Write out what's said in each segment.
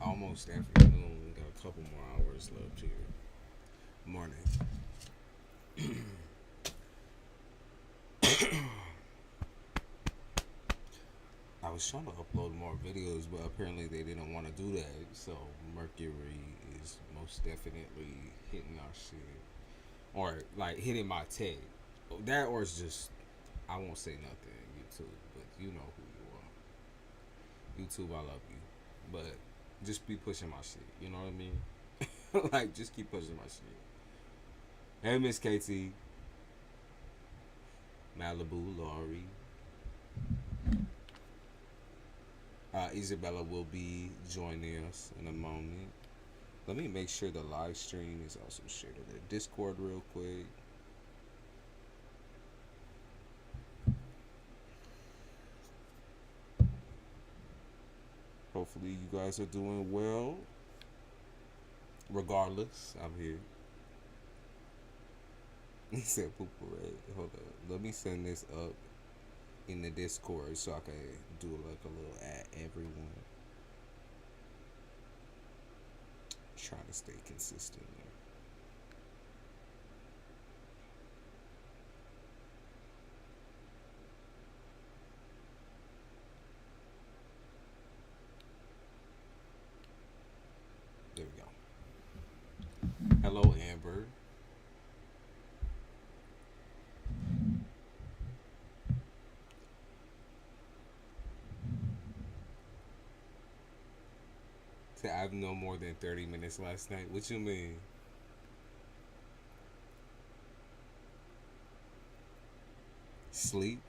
Almost afternoon. We got a couple more hours left here. Morning. I was trying to upload more videos, but apparently they didn't want to do that. So Mercury is most definitely hitting our shit, or like hitting my tag. That or it's just I won't say nothing YouTube, but you know who you are. YouTube, I love you, but just be pushing my shit. You know what I mean? Like just keep pushing my shit. Hey Miss KT, Malibu, Laurie. Isabella will be joining us in a moment. Let me make sure the live stream is also shared to the Discord real quick. Hopefully you guys are doing well. Regardless, I'm here. He said poop red. Hold up. Let me send this up in the Discord so I can do like a little at everyone. Trying to stay consistent there. There we go. Hello, Amber. I have no more than 30 minutes last night. What you mean? Sleep?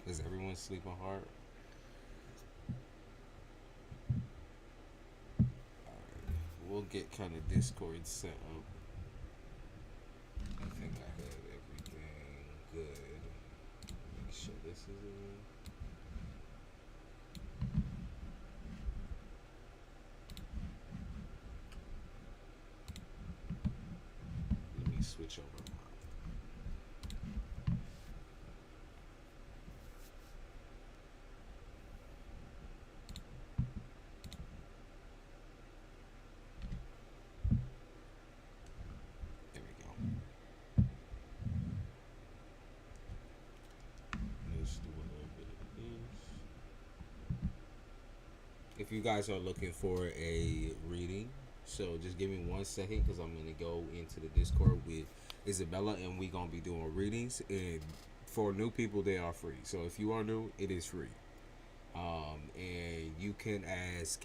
Is everyone sleeping hard? Alright. We'll get kind of Discord set up. I think I have everything good. Make sure this is in. Let me switch over. There we go. Let's do a little bit of this. If you guys are looking for a reading, so just give me 1 second because I'm gonna go into the Discord with Isabella and we gonna be doing readings. And for new people, they are free. So if you are new, it is free. And you can ask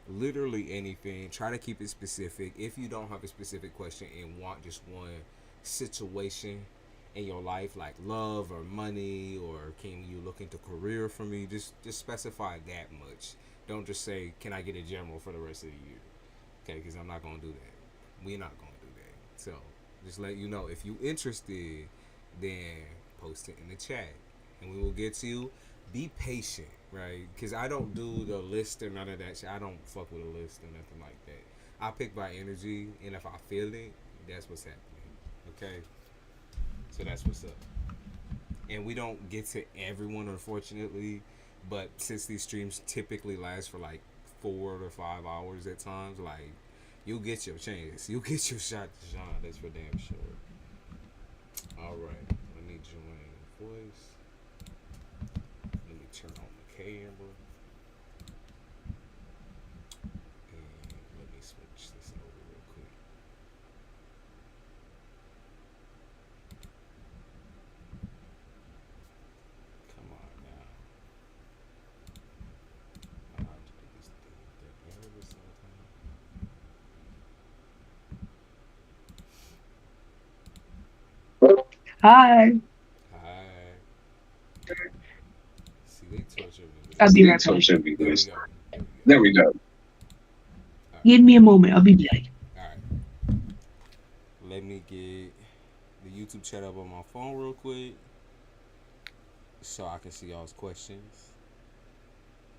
literally anything. Try to keep it specific. If you don't have a specific question and want just one situation in your life, like love or money, or can you look into career for me, just specify that much. Don't just say, "Can I get a general for the rest of the year?" Okay, because I'm not gonna do that. We're not gonna do that. So just let you know if you interested, then post it in the chat, and we will get to you. Be patient, right? Because I don't do the list or none of that shit. I don't fuck with a list or nothing like that. I pick by energy, and if I feel it, that's what's happening. Okay, so that's what's up. And we don't get to everyone, unfortunately. But since these streams typically last for like 4 to 5 hours at times, like you'll get your chance. You'll get your shot to shine. That's for damn sure. All right, let me join voice. Let me turn on the camera, and let me switch this over real quick. Come on now. I have to do this thing that every single time. Hi. Hi. See, they torture me with I'll this. be right back. There we go. There we go. There we go. All Give me a moment. I'll be back. right. All right. Let me get the YouTube chat up on my phone real quick so I can see y'all's questions.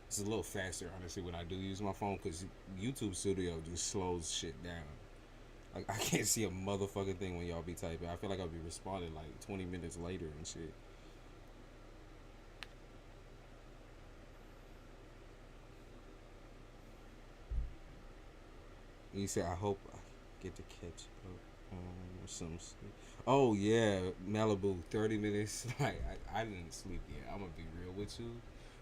It's a little faster, honestly, when I do use my phone because YouTube Studio just slows shit down. Like, I can't see a motherfucking thing when y'all be typing. I feel like I'll be responding like 20 minutes later and shit. You said I hope I get to catch up on some sleep. Oh yeah, Malibu, 30 minutes. Like I didn't sleep yet. I'm gonna be real with you,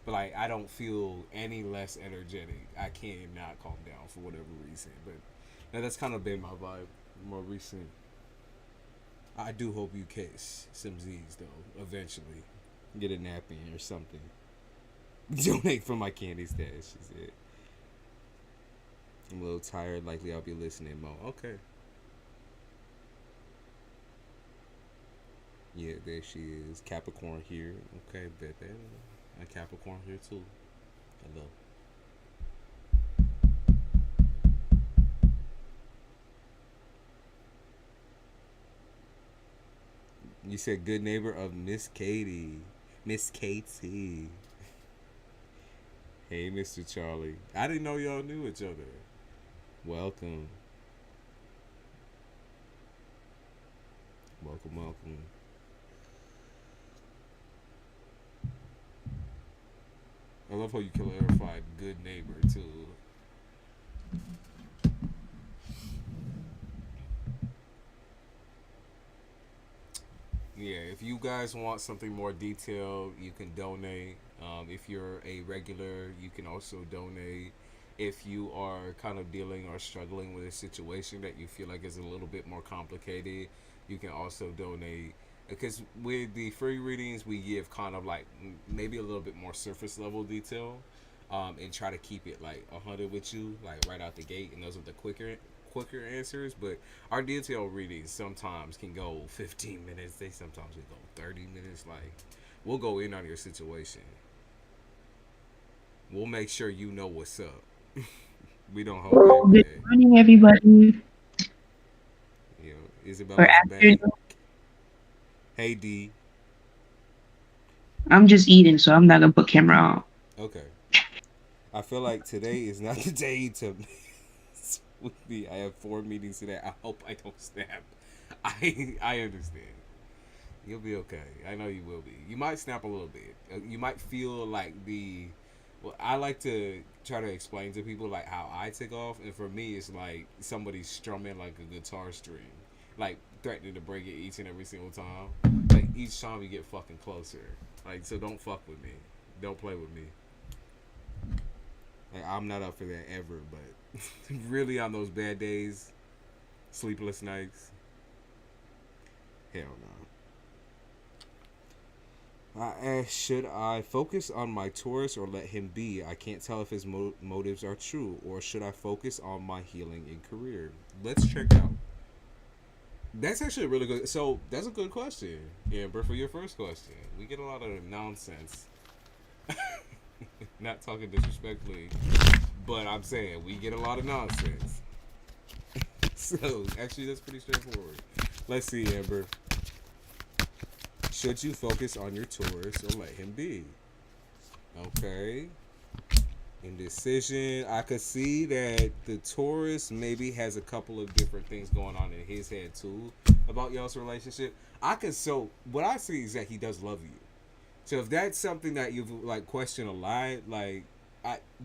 but like I don't feel any less energetic. I cannot calm down for whatever reason. But now that's kind of been my vibe more recent. I do hope you catch some Z's though eventually. Get a nap in or something. Donate for my candy stash. Is it? I'm a little tired. Likely I'll be listening more. Okay. Yeah, there she is. Capricorn here. Okay, baby. A Capricorn here too. Hello. You said good neighbor of Miss Katie. Miss Katie. Hey, Mr. Charlie. I didn't know y'all knew each other. Welcome. Welcome, welcome. I love how you clarified good neighbor too. Yeah, if you guys want something more detailed, you can donate. If you're a regular, you can also donate. If you are kind of dealing or struggling with a situation that you feel like is a little bit more complicated, you can also donate. Because with the free readings, we give kind of like maybe a little bit more surface level detail, and try to keep it like 100 with you, like right out the gate. And those are the quicker answers. But our detailed readings sometimes can go 15 minutes. They sometimes can go 30 minutes. Like we'll go in on your situation. We'll make sure you know what's up. We don't hold back Good with that. morning, everybody. You know, Or Isabella's back. afternoon. Hey D. I'm just eating, so I'm not gonna put camera on. Okay. I feel like today is not the day to with me. I have 4 meetings today. I hope I don't snap. I understand. You'll be okay. I know you will be. You might snap a little bit. You might feel like the. Well, I like to try to explain to people like how I take off, and for me, it's like somebody strumming like a guitar string, like threatening to break it each and every single time. Like each time you get fucking closer. Like so, don't fuck with me. Don't play with me. Like I'm not up for that ever. But really, on those bad days, sleepless nights, hell no. I asked, should I focus on my Taurus or let him be? I can't tell if his motives are true. Or should I focus on my healing and career? Let's check out. That's actually a really good. So that's a good question, Amber. For your first question, we get a lot of nonsense. Not talking disrespectfully, but I'm saying we get a lot of nonsense. So actually, that's pretty straightforward. Let's see, Amber. Should you focus on your Taurus or let him be? Okay. Indecision. I could see that the Taurus maybe has a couple of different things going on in his head too about y'all's relationship. So what I see is that he does love you. So if that's something that you've like questioned a lot, like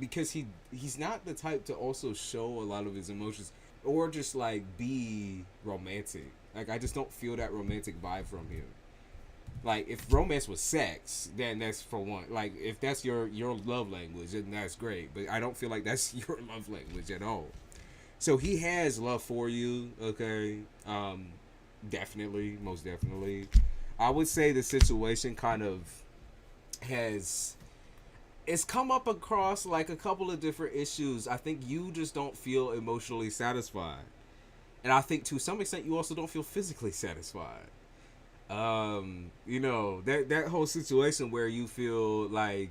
because he's not the type to also show a lot of his emotions or just like be romantic. Like I just don't feel that romantic vibe from him. Like if romance was sex, then that's for one. Like if that's your love language, then that's great. But I don't feel like that's your love language at all. So he has love for you, okay? Definitely, most definitely. I would say the situation kind of has it's come up across like a couple of different issues. I think you just don't feel emotionally satisfied. And I think to some extent you also don't feel physically satisfied. That whole situation where you feel like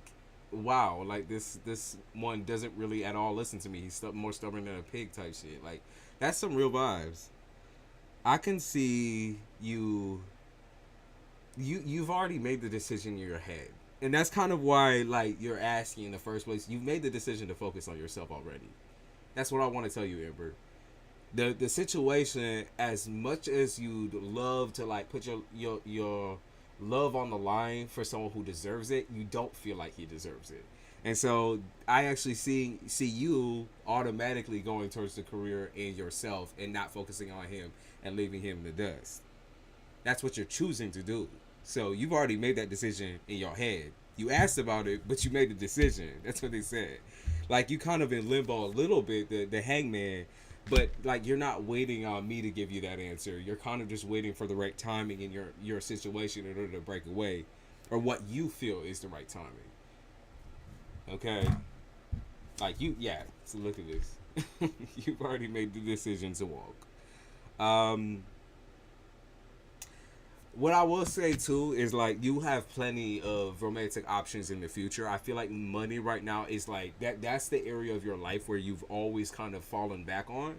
wow, like this one doesn't really at all listen to me. He's more stubborn than a pig type shit. Like that's some real vibes. I can see you've already made the decision in your head. And that's kind of why like you're asking in the first place. You've made the decision to focus on yourself already. That's what I want to tell you, Amber. The situation, as much as you'd love to like put your love on the line for someone who deserves it, you don't feel like he deserves it. And so I actually see you automatically going towards the career in yourself and not focusing on him and leaving him in the dust. That's what you're choosing to do. So you've already made that decision in your head. You asked about it, but you made the decision. That's what they said. Like you kind of in limbo a little bit, the hangman, but like you're not waiting on me to give you that answer. You're kind of just waiting for the right timing in your situation in order to break away, or what you feel is the right timing. Okay, like you, yeah. So look at this. You've already made the decision to walk. Um, what I will say too is like you have plenty of romantic options in the future. I feel like money right now is like that's the area of your life where you've always kind of fallen back on.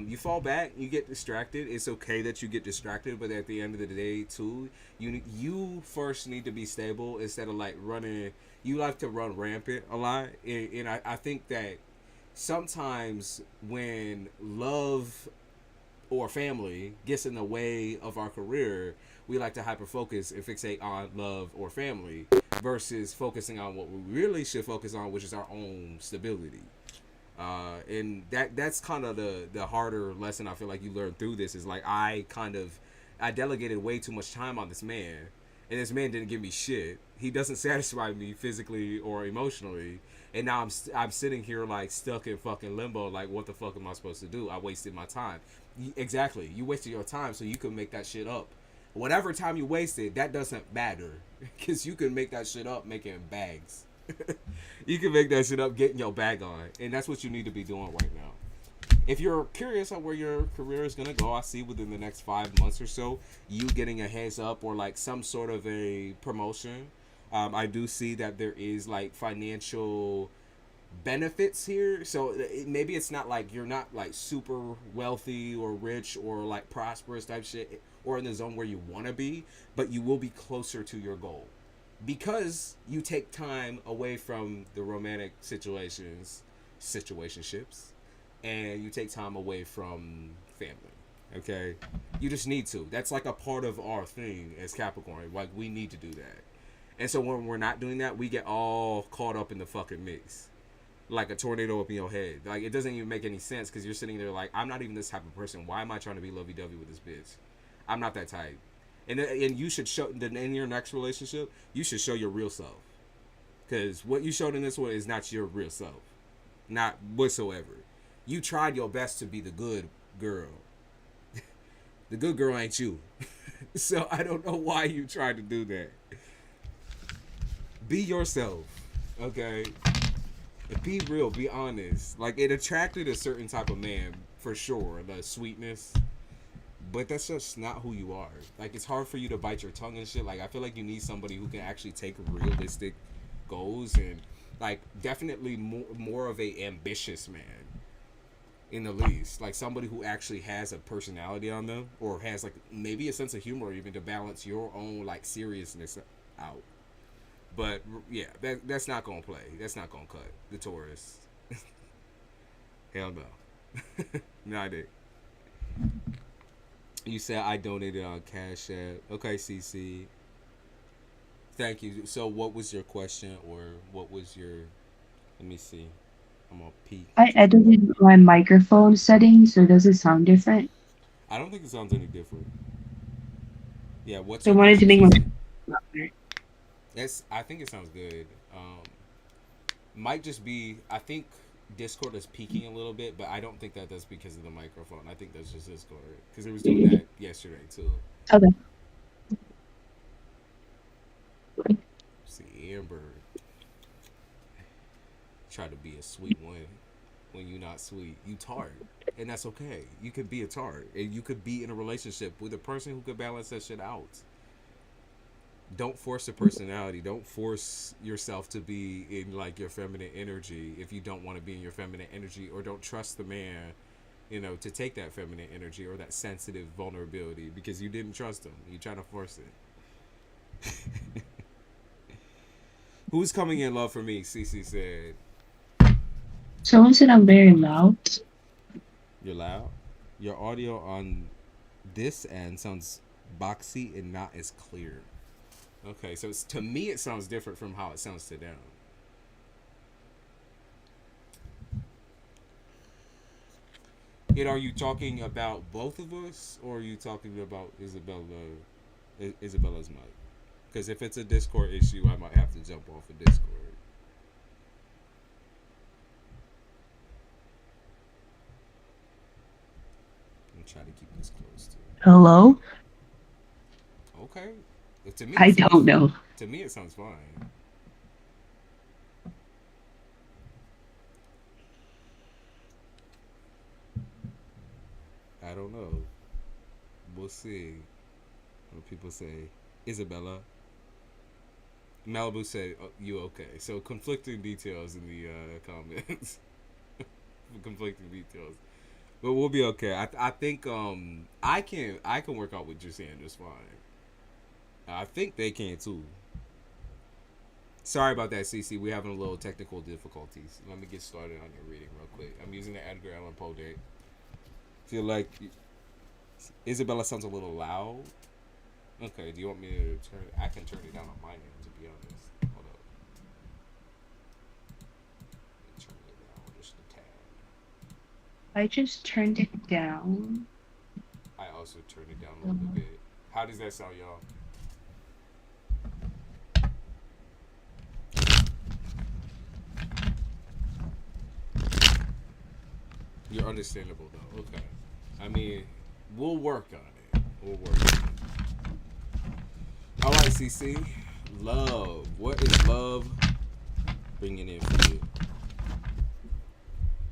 You fall back, you get distracted. It's okay that you get distracted, but at the end of the day too, you first need to be stable instead of like running. You like to run rampant a lot, and I think that sometimes when love or family gets in the way of our career, we like to hyper focus and fixate on love or family versus focusing on what we really should focus on, which is our own stability. And that's kind of the harder lesson I feel like you learn through this is like I delegated way too much time on this man, and this man didn't give me shit. He doesn't satisfy me physically or emotionally, and now I'm sitting here like stuck in fucking limbo. Like what the fuck am I supposed to do? I wasted my time. Exactly, you wasted your time so you could make that shit up. Whatever time you wasted, that doesn't matter because you can make that shit up making bags. You can make that shit up getting your bag on, and that's what you need to be doing right now. If you're curious on where your career is gonna go, I see within the next 5 months or so you getting a heads up or like some sort of a promotion. I do see that there is like financial benefits here. So maybe it's not like you're not like super wealthy or rich or like prosperous type shit or in the zone where you want to be, but you will be closer to your goal because you take time away from the romantic situationships, and you take time away from family. Okay, you just need to. That's like a part of our thing as Capricorn. Like we need to do that. And so when we're not doing that, we get all caught up in the fucking mix like a tornado up in your head. Like it doesn't even make any sense because you're sitting there like I'm not even this type of person. Why am I trying to be lovey dovey with this bitch? I'm not that type. And you should show in your next relationship. You should show your real self because what you showed in this one is not your real self, not whatsoever. You tried your best to be the good girl. The good girl ain't you. So I don't know why you tried to do that. Be yourself, okay? Be real, be honest. Like it attracted a certain type of man for sure, the sweetness, but that's just not who you are. Like it's hard for you to bite your tongue and shit. Like I feel like you need somebody who can actually take realistic goals and like definitely more of a ambitious man in the least. Like somebody who actually has a personality on them or has like maybe a sense of humor even to balance your own like seriousness out. But yeah, that's not gonna play. That's not gonna cut the Taurus. Hell no, not it. You said I donated on Cash App. Okay, CC. Thank you. So, what was your question, or what was your? Let me see. I'm gonna peek. I edited my microphone settings, so does it sound different? I don't think it sounds any different. Yeah. What's So I your wanted to question, make my CC? Yes, I think it sounds good. Might just be. I think Discord is peaking a little bit, but I don't think that that's because of the microphone. I think that's just Discord because it was doing that yesterday too. okay. See, Amber try to be a sweet one when you're not sweet. You tart, and that's okay. You could be a tart, and you could be in a relationship with a person who could balance that shit out. Don't force a personality. Don't force yourself to be in like your feminine energy if you don't want to be in your feminine energy, or don't trust the man, to take that feminine energy or that sensitive vulnerability because you didn't trust him. You trying to force it. Who's coming in love for me? Cece said. Someone said I'm very loud. You're loud. Your audio on this end sounds boxy and not as clear. Okay, so to me it sounds different from how it sounds to them. And are you talking about both of us, or are you talking about Isabella's mic? Because if it's a Discord issue, I might have to jump off of Discord and try to keep this close Hello? to. Okay, to me I it don't sounds. know. To me it sounds fine. I don't know. We'll see. What people say, Isabella. Malibu said, oh, "You okay?" So conflicting details in the comments. Conflicting details, but we'll be okay. I think I can work out what you're saying just fine. I think they can too. Sorry about that, CC. We're having a little technical difficulties. Let me get started on your reading real quick. I'm using the Edgar Allan Poe deck. Feel like Isabella sounds a little loud. Okay, do you want me to turn? I can turn it down on my end. To be honest, hold up. Let me turn it down just a tad. I just turned it down. I also turned it down a little bit. How does that sound, y'all? You're understandable though. Okay. I mean, we'll work on it. We'll work on it. All right, CC. Love. What is love bringing in for you?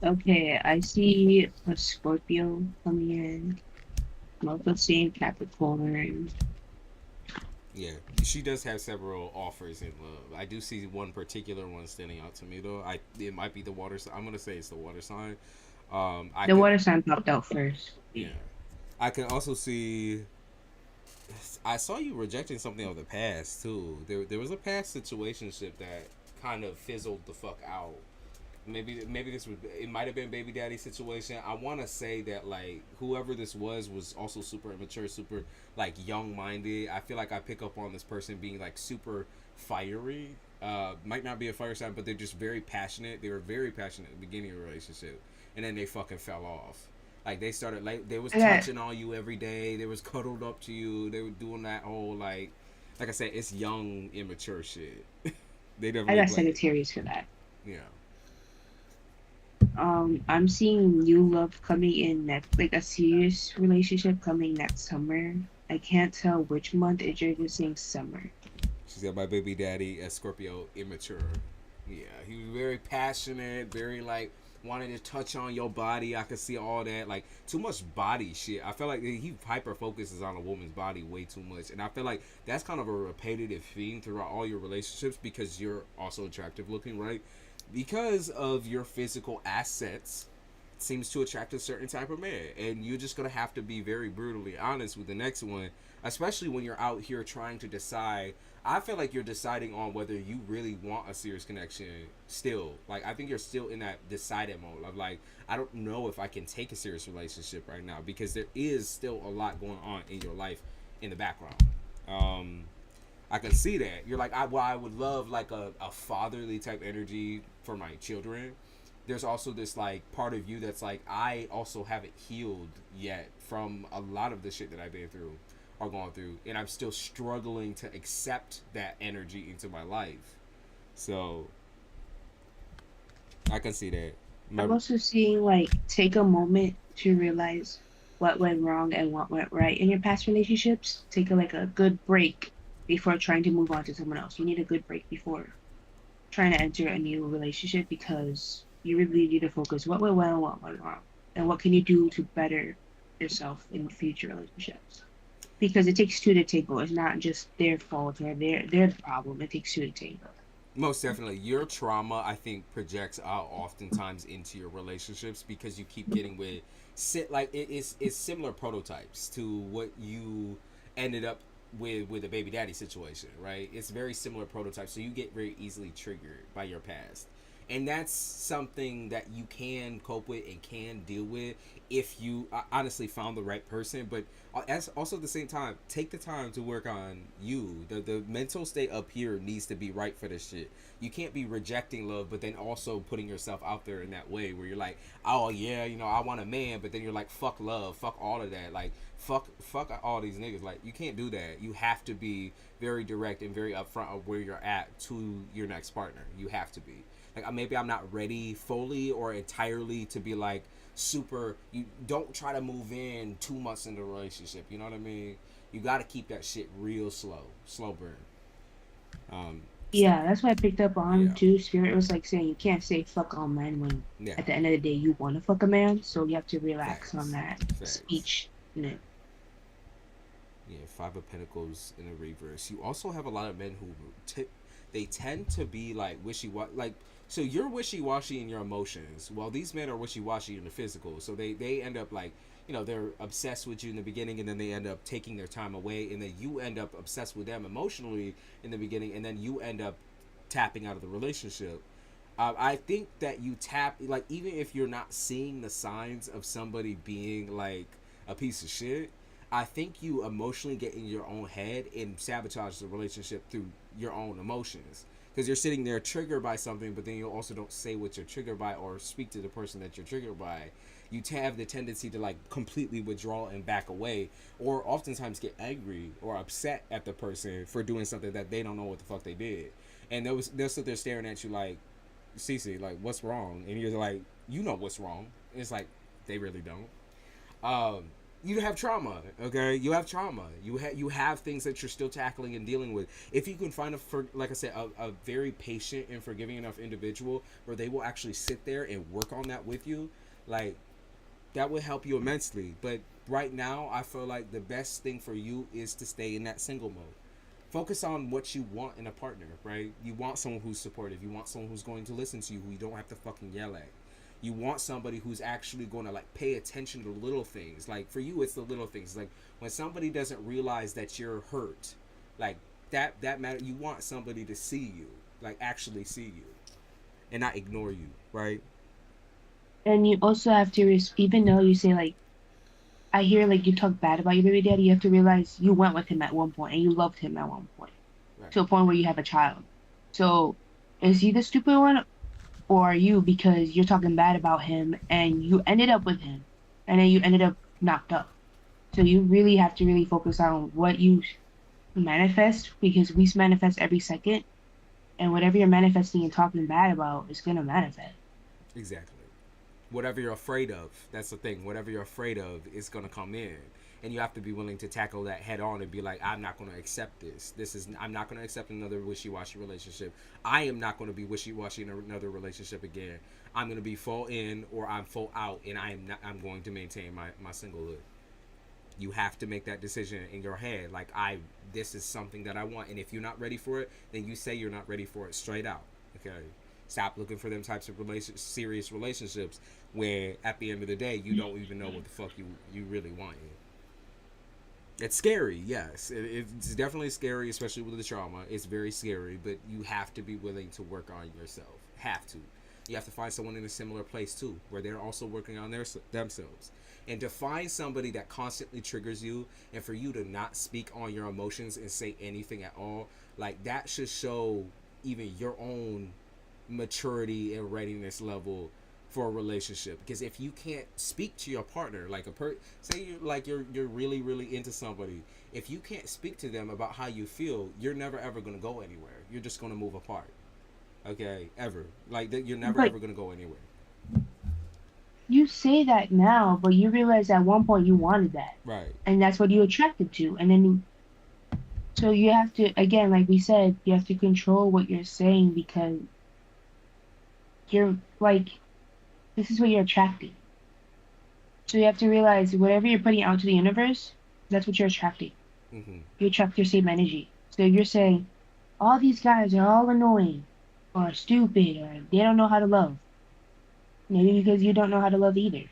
Okay, I see a Scorpio coming in. I'm also seeing Capricorn. Yeah, she does have several offers in love. I do see one particular one standing out to me though. It might be the water sign. I'm gonna say it's the water sign. I The could water sign popped out first. yeah. I can also see. I saw you rejecting something of the past too. There was a past situationship that kind of fizzled the fuck out. Maybe this was it might have been baby daddy situation. I want to say that like whoever this was also super immature, super like young minded. I feel like I pick up on this person being like super fiery. Might not be a fire sign, but they're just very passionate. They were very passionate at the beginning of a relationship, and then they fucking fell off. Like they started like they was I touching on you every day. They was cuddled up to you. They were doing that whole like I said, it's young immature shit. They I definitely got play it. Sagittarius for that. Yeah. I'm seeing new love coming in next, like a serious relationship coming next summer. I can't tell which month. It's just saying summer. She's got my baby daddy, a Scorpio, immature. Yeah, he was very passionate, very like wanting to touch on your body. I could see all that, like too much body shit. I feel like he hyper focuses on a woman's body way too much, and I feel like that's kind of a repetitive theme throughout all your relationships because you're also attractive looking, right? Because of your physical assets, seems to attract a certain type of man, and you're just gonna have to be very brutally honest with the next one, especially when you're out here trying to decide. I feel like you're deciding on whether you really want a serious connection still. Like I think you're still in that decided mode of like I don't know if I can take a serious relationship right now because there is still a lot going on in your life in the background. Um, I can see that you're like I would love like a fatherly type energy for my children. There's also this like part of you that's like I also haven't healed yet from a lot of the shit that I've been through or gone through, and I'm still struggling to accept that energy into my life. So I can see that. I'm My also seeing like take a moment to realize what went wrong and what went right in your past relationships. Take a good break before trying to move on to someone else. You need a good break before trying to enter a new relationship because you really need to focus what went well, what went wrong, and what can you do to better yourself in future relationships. Because it takes two to tango. It's not just their fault or their the problem. It takes two to tango. Most definitely, your trauma I think projects out oftentimes into your relationships because you keep getting with sit like it's similar prototypes to what you ended up with a baby daddy situation, right? It's very similar prototypes, so you get very easily triggered by your past, And that's something that you can cope with and can deal with if you honestly found the right person. But as also at the same time, take the time to work on you. The mental state up here needs to be right for this shit. You can't be rejecting love, but then also putting yourself out there in that way where you're like, oh yeah, you know, I want a man, but then you're like, fuck love, fuck all of that, like fuck all these niggas. Like you can't do that. You have to be very direct and very upfront of where you're at to your next partner. You have to be like, maybe I'm not ready fully or entirely to be like super. You don't try to move in 2 months into a relationship. You know what I mean? You got to keep that shit real slow burn. Step. Yeah, that's what I picked up on Yeah, too. Spirit was like saying you can't say fuck all men when yeah. at the end of the day you want to fuck a man, so you have to relax on Facts, that facts. speech. You know. Yeah, Five of Pentacles in the reverse. You also have a lot of men who they tend to be like wishy washy. Like, so you're wishy washy in your emotions, while these men are wishy washy in the physical. So they end up like, you know, they're obsessed with you in the beginning, and then they end up taking their time away, and then you end up obsessed with them emotionally in the beginning, and then you end up tapping out of the relationship. I think that you tap, like, even if you're not seeing the signs of somebody being like a piece of shit, I think you emotionally get in your own head and sabotage the relationship through your own emotions. Because you're sitting there triggered by something, but then you also don't say what you're triggered by or speak to the person that you're triggered by. You have the tendency to like completely withdraw and back away, or oftentimes get angry or upset at the person for doing something that they don't know what the fuck they did. And they'll sit there staring at you like, Cece, like, what's wrong? And you're like, you know what's wrong. And it's like, they really don't. You have trauma, okay? You have trauma. You have things that you're still tackling and dealing with. If you can find like I said, a very patient and forgiving enough individual where they will actually sit there and work on that with you, like, that would help you immensely. But right now, I feel like the best thing for you is to stay in that single mode. Focus on what you want in a partner, right? You want someone who's supportive. You want someone who's going to listen to you, who you don't have to fucking yell at. You want somebody who's actually going to like pay attention to the little things. Like for you, it's the little things. Like when somebody doesn't realize that you're hurt, like that matter. You want somebody to see you, like actually see you, and not ignore you, right? And you also have to even though you say like I hear like you talk bad about your baby daddy, you have to realize you went with him at one point and you loved him at one point Right. to a point where you have a child. So is he the stupid one or are you because you're talking bad about him and you ended up with him and then you ended up knocked up. So you really have to really focus on what you manifest because we manifest every second and whatever you're manifesting and talking bad about is gonna manifest. Exactly. Whatever you're afraid of, that's the thing. Whatever you're afraid of is gonna come in, and you have to be willing to tackle that head on and be like, I'm not gonna accept this. I'm not gonna accept another wishy-washy relationship. I am not gonna be wishy-washy in another relationship again. I'm gonna be full in or I'm full out, and I'm going to maintain my singlehood. You have to make that decision in your head. Like, this is something that I want, and if you're not ready for it, then you say you're not ready for it straight out. Okay. Stop looking for them types of serious relationships where at the end of the day you don't even know what the fuck you really want. It's scary, yes. It's definitely scary, especially with the trauma. It's very scary, but you have to be willing to work on yourself. Have to. You have to find someone in a similar place too, where they're also working on themselves. And to find somebody that constantly triggers you, and for you to not speak on your emotions and say anything at all, like that should show even your own maturity and readiness level for a relationship. Because if you can't speak to your partner, like say you're really into somebody, if you can't speak to them about how you feel, you're never ever going to go anywhere. You're just going to move apart. Okay, ever. Like that, you're never But ever going to go anywhere. you say that now, but you realize at one point you wanted that. Right. And that's what you attracted to. And then so you have to again, like we said, you have to control what you're saying because you're like this is what you're attracting. So you have to realize whatever you're putting out to the universe, that's what you're attracting. Mm-hmm. You attract your same energy. So if you're saying all these guys are all annoying or stupid or they don't know how to love, maybe because you don't know how to love either.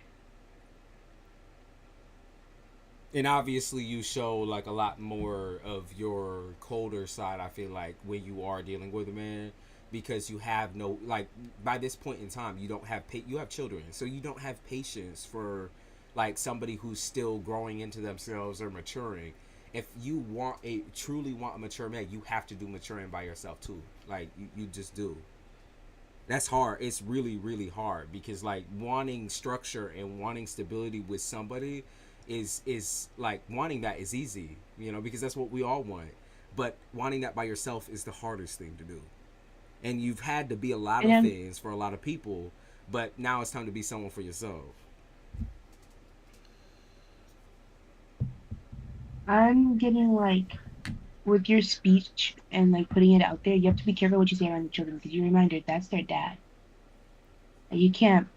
And obviously you show like a lot more of your colder side, I feel like, when you are dealing with a man. because you have no, like, by this point in time you don't have you have children, so you don't have patience for like somebody who's still growing into themselves or maturing. If you truly want a mature man, you have to do maturing by yourself too. Like you just do. That's hard. It's really really hard because like wanting structure and wanting stability with somebody is like wanting that is easy, you know, because that's what we all want. But wanting that by yourself is the hardest thing to do. And you've had to be a lot And of things for a lot of people, but now it's time to be someone for yourself. I'm getting like with your speech and like putting it out there, you have to be careful what you say around the children because you reminder that's their dad. And you can't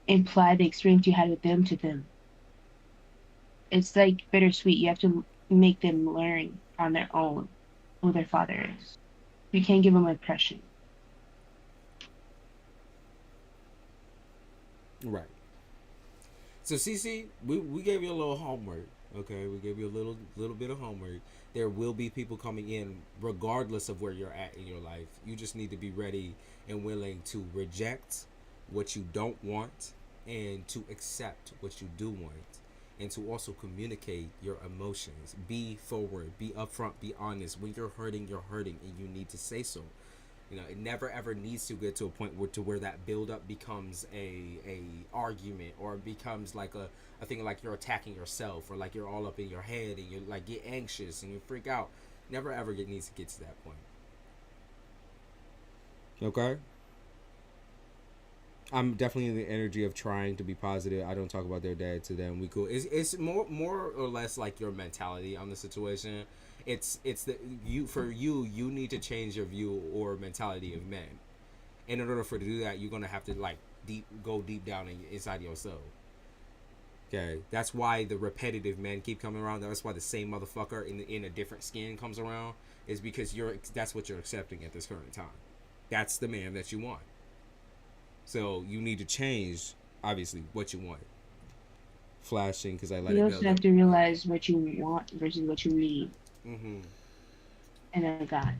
imply the experience you had with them to them. It's like bittersweet. You have to make them learn on their own who their father is. You can't give them impression. Right. So CC, we gave you a little homework. Okay, we gave you a little bit of homework. There will be people coming in regardless of where you're at in your life. You just need to be ready and willing to reject what you don't want and to accept what you do want, and to also communicate your emotions. Be forward, be upfront, be honest. When you're hurting and you need to say so. You know, it never ever needs to get to a point where that build up becomes a argument, or becomes like a thing like you're attacking yourself, or like you're all up in your head and you like get anxious and you freak out. Never ever needs to get to that point. Okay. I'm definitely in the energy of trying to be positive. I don't talk about their dad to them. We cool. It's more or less like your mentality on the situation. It's the you for you need to change your view or mentality of men. And in order for to do that, you're gonna have to like go deep down inside yourself. Okay, that's why the repetitive men keep coming around. That's why the same motherfucker in a different skin comes around. Is because that's what you're accepting at this current time. That's the man that you want. So you need to change, obviously, what you want. Flashing because I let You it go. also have to realize what you want versus what you need Mm-hmm. in a guy.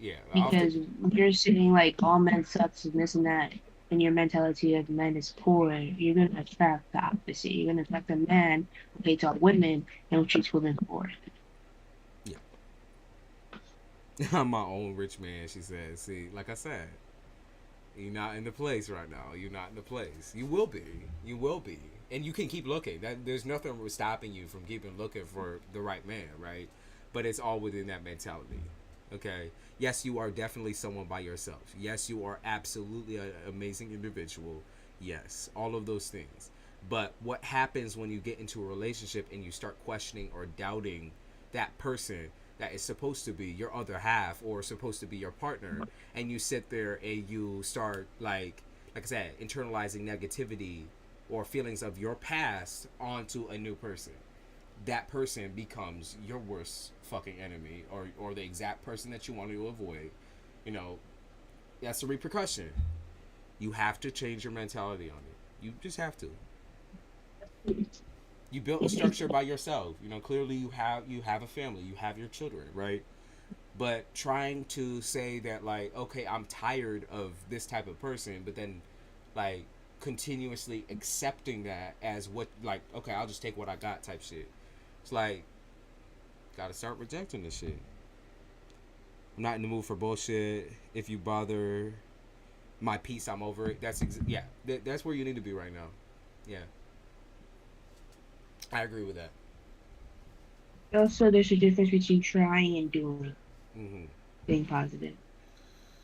Yeah. Because you're saying like all men sucks and this and that, and your mentality of men is poor, you're gonna attract the opposite. You're gonna attract a man who hates all women and who treats women poor. Yeah. I'm my own rich man, she said. See, like I said, you're not in the place right now. You're not in the place. You will be. You will be. And you can keep looking. That there's nothing stopping you from keeping looking for the right man, right? But it's all within that mentality. Okay. Yes, you are definitely someone by yourself. Yes, you are absolutely an amazing individual. Yes, all of those things. But what happens when you get into a relationship and you start questioning or doubting that person that is supposed to be your other half or supposed to be your partner, and you sit there and you start like I said, internalizing negativity or feelings of your past onto a new person. That person becomes your worst fucking enemy, or the exact person that you want to avoid. You know, that's the repercussion. You have to change your mentality on it. You just have to. You built a structure by yourself. You know, clearly you have a family, you have your children, right? But trying to say that like, okay, I'm tired of this type of person, but then like continuously accepting that as what, like, okay, I'll just take what I got type shit. It's like, gotta start rejecting this shit. I'm not in the mood for bullshit. If you bother my peace, I'm over it. Yeah, that's where you need to be right now. Yeah, I agree with that. Also, there's a difference between trying and doing, Mm-hmm. being positive.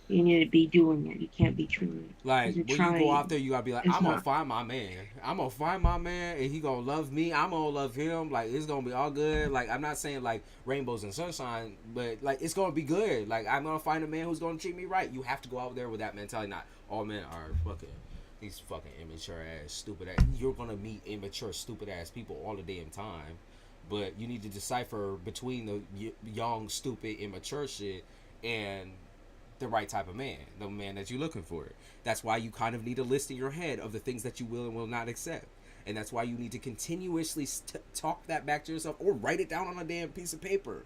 You need to be doing it. You can't be trying. Because Like you're when you go out trying, there, you gotta be like, it's I'm gonna not. find my man. I'm gonna find my man, and he gonna love me. I'm gonna love him. Like it's gonna be all good. Like I'm not saying like rainbows and sunshine, but like it's gonna be good. Like I'm gonna find a man who's gonna treat me right. You have to go out there with that mentality. Not all men are fucking these fucking immature ass, stupid ass. You're gonna meet immature, stupid ass people all the damn time, but you need to decipher between the young, stupid, immature shit and the right type of man, the man that you're looking for. That's why you kind of need a list in your head of the things that you will and will not accept. And that's why you need to continuously talk that back to yourself or write it down on a damn piece of paper.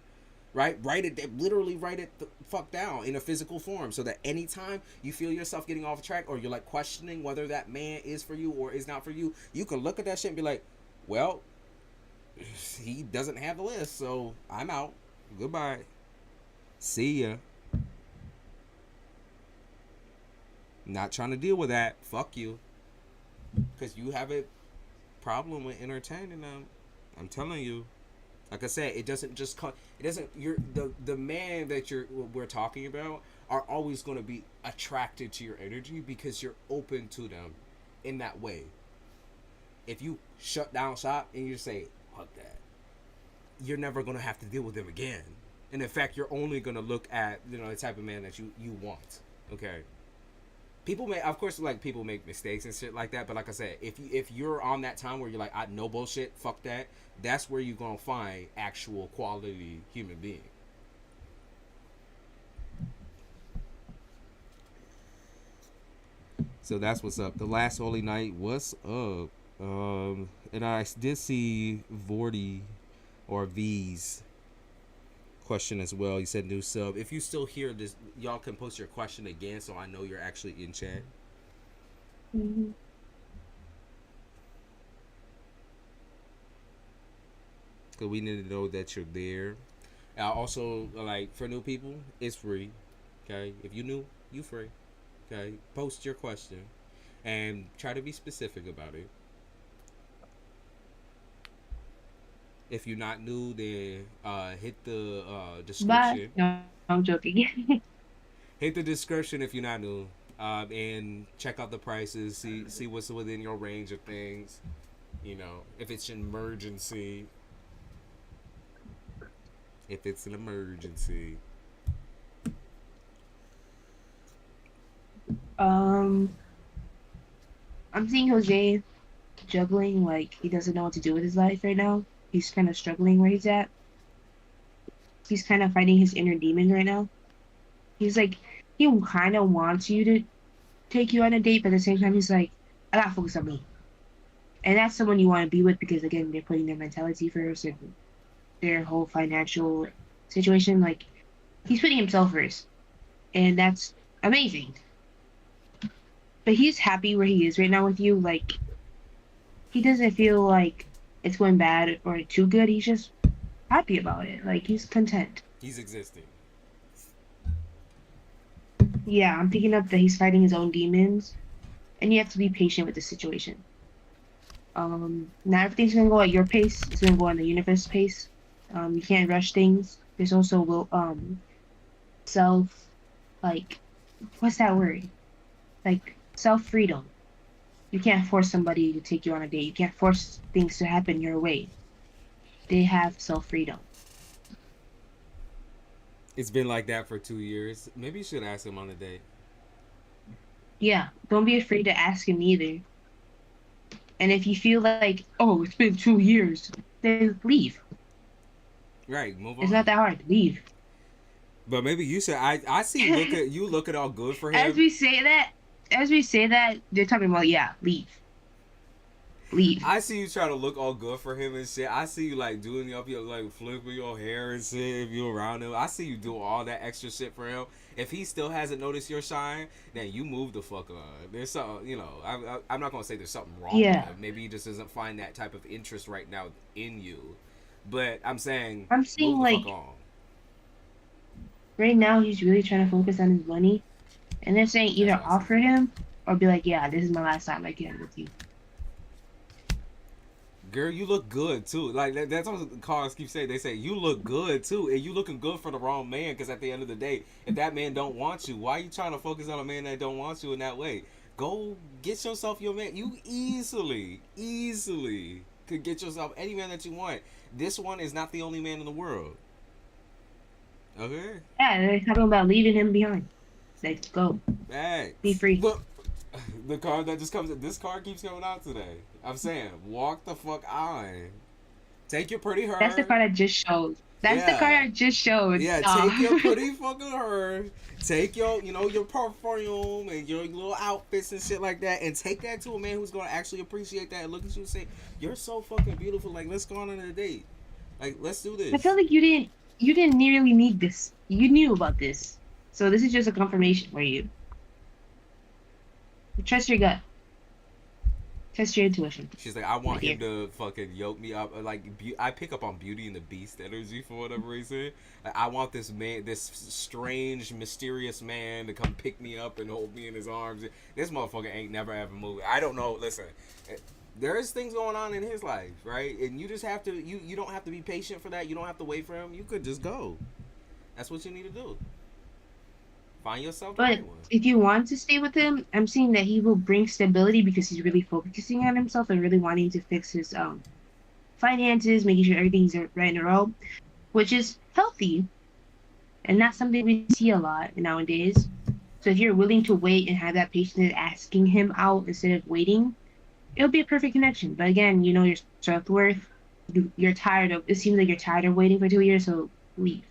right? Literally write it the fuck down in a physical form, so that anytime you feel yourself getting off track, or you're like questioning whether that man is for you or is not for you, you can look at that shit and be like, well, he doesn't have the list, so I'm out. Goodbye. See ya. Not trying to deal with that. Fuck you. Because you have a problem with entertaining them. I'm telling you. Like I said, it doesn't just come. It doesn't. You're the man that we're talking about are always going to be attracted to your energy because you're open to them in that way. If you shut down shop and you say, fuck that, you're never going to have to deal with them again. And in fact, you're only going to look at, you know, the type of man that you want. Okay. People may, of course, like, people make mistakes and shit like that. But like I said, if you're on that time where you're like, I no bullshit, fuck that, that's where you're going to find actual quality human being. So that's what's up. The last holy night, what's up? And I did see Vorty or V's question as well. You said new sub. If you still hear this, y'all can post your question again so I know you're actually in chat. Mm-hmm. Because we need to know that you're there. Also, like, for new people, it's free. Okay? If you new, you free. Okay? Post your question and try to be specific about it. If you're not new, then hit the description. But no, I'm joking. Hit the description if you're not new, and check out the prices. See what's within your range of things. You know, if it's an emergency. If it's an emergency. I'm seeing Jose juggling, like he doesn't know what to do with his life right now. He's kind of struggling where he's at. He's kind of fighting his inner demon right now. He's like, he kind of wants you to take you on a date, but at the same time, he's like, I gotta focus on me. And that's someone you want to be with because, again, they're putting their mentality first and their whole financial situation. Like, he's putting himself first. And that's amazing. But he's happy where he is right now with you. Like, he doesn't feel like it's going bad or too good. He's just happy about it. Like, he's content. He's existing. Yeah, I'm picking up that he's fighting his own demons. And you have to be patient with the situation. Not everything's gonna go at your pace. It's gonna go at the universe pace. You can't rush things. There's also self, like, what's that word? Like, self-freedom. You can't force somebody to take you on a date. You can't force things to happen your way. They have self-freedom. It's been like that for 2 years. Maybe you should ask him on a date. Yeah, don't be afraid to ask him either. And if you feel like, oh, it's been 2 years, then leave. Right, move on. It's not that hard. Leave. But maybe you should. I see you looking all good for him. As we say that, they're talking about, yeah, leave. Leave. I see you trying to look all good for him and shit. I see you like doing up your like flipping your hair and shit if you around him. I see you doing all that extra shit for him. If he still hasn't noticed your shine, then you move the fuck on. There's something, you know. I'm not gonna say there's something wrong with him. Maybe he just doesn't find that type of interest right now in you. But I'm saying move the fuck on. Right now he's really trying to focus on his money, and they're saying either offer him or be like, yeah, this is my last time I can with you. Girl, you look good too. Like that's what the cars keep saying. They say you look good too, and you looking good for the wrong man. Because at the end of the day, if that man don't want you, why are you trying to focus on a man that don't want you in that way? Go get yourself your man. You easily could get yourself any man that you want. This one is not the only man in the world. Okay. Yeah, they're talking about leaving him behind. Like, go. Hey. Be free. Look, the card that just comes. This card keeps coming out today. I'm saying, walk the fuck on. Take your pretty her. That's the card I just showed. That's the card I just showed. Yeah, take your pretty fucking her. Take your, your perfume and your little outfits and shit like that, and take that to a man who's gonna actually appreciate that and look at you and say, "You're so fucking beautiful. Like, let's go on a date. Like, let's do this." I feel like you didn't you didn't really need this. You knew about this. So this is just a confirmation for you. Trust your gut. Trust your intuition, She's like, I my want him dear. to fucking yoke me up. Like, I pick up on Beauty and the Beast energy for whatever reason. Like, I want this man, this strange, mysterious man, to come pick me up and hold me in his arms. This motherfucker ain't never ever moved. I don't know. Listen, there's things going on in his life, right? And you just have to. You don't have to be patient for that. You don't have to wait for him. You could just go. That's what you need to do. Find yourself the But right one. if you want to stay with him, I'm seeing that he will bring stability because he's really focusing on himself and really wanting to fix his finances, making sure everything's right in a row, which is healthy and not something we see a lot nowadays. So if you're willing to wait and have that patience asking him out instead of waiting, it'll be a perfect connection. But again, you know your self worth. You're tired of. It seems like you're tired of waiting for 2 years, so leave.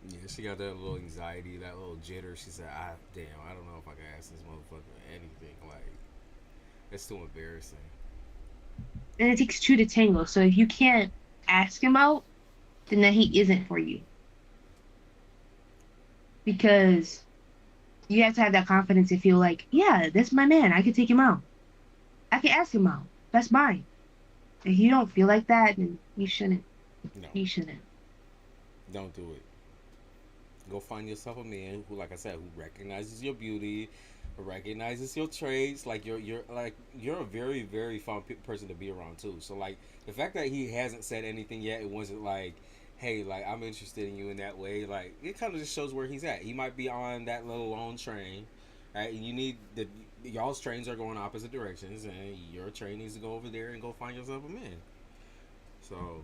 Yeah, she got that little anxiety, that little jitter. She said, damn, I don't know if I can ask this motherfucker anything. Like, it's too embarrassing. And it takes two to tango. So if you can't ask him out, then that he isn't for you because you have to have that confidence to feel like, yeah, that's my man. I can take him out. I can ask him out. That's mine. If you don't feel like that, then you shouldn't. No, You shouldn't. don't do it. Go find yourself a man who, like I said, who recognizes your beauty, who recognizes your traits. Like you're a very very fun person to be around too. So like the fact that he hasn't said anything yet, it wasn't like, hey, like I'm interested in you in that way. Like it kind of just shows where he's at. He might be on that little lone train, right? And you need the y'all's trains are going opposite directions, and your train needs to go over there and go find yourself a man. So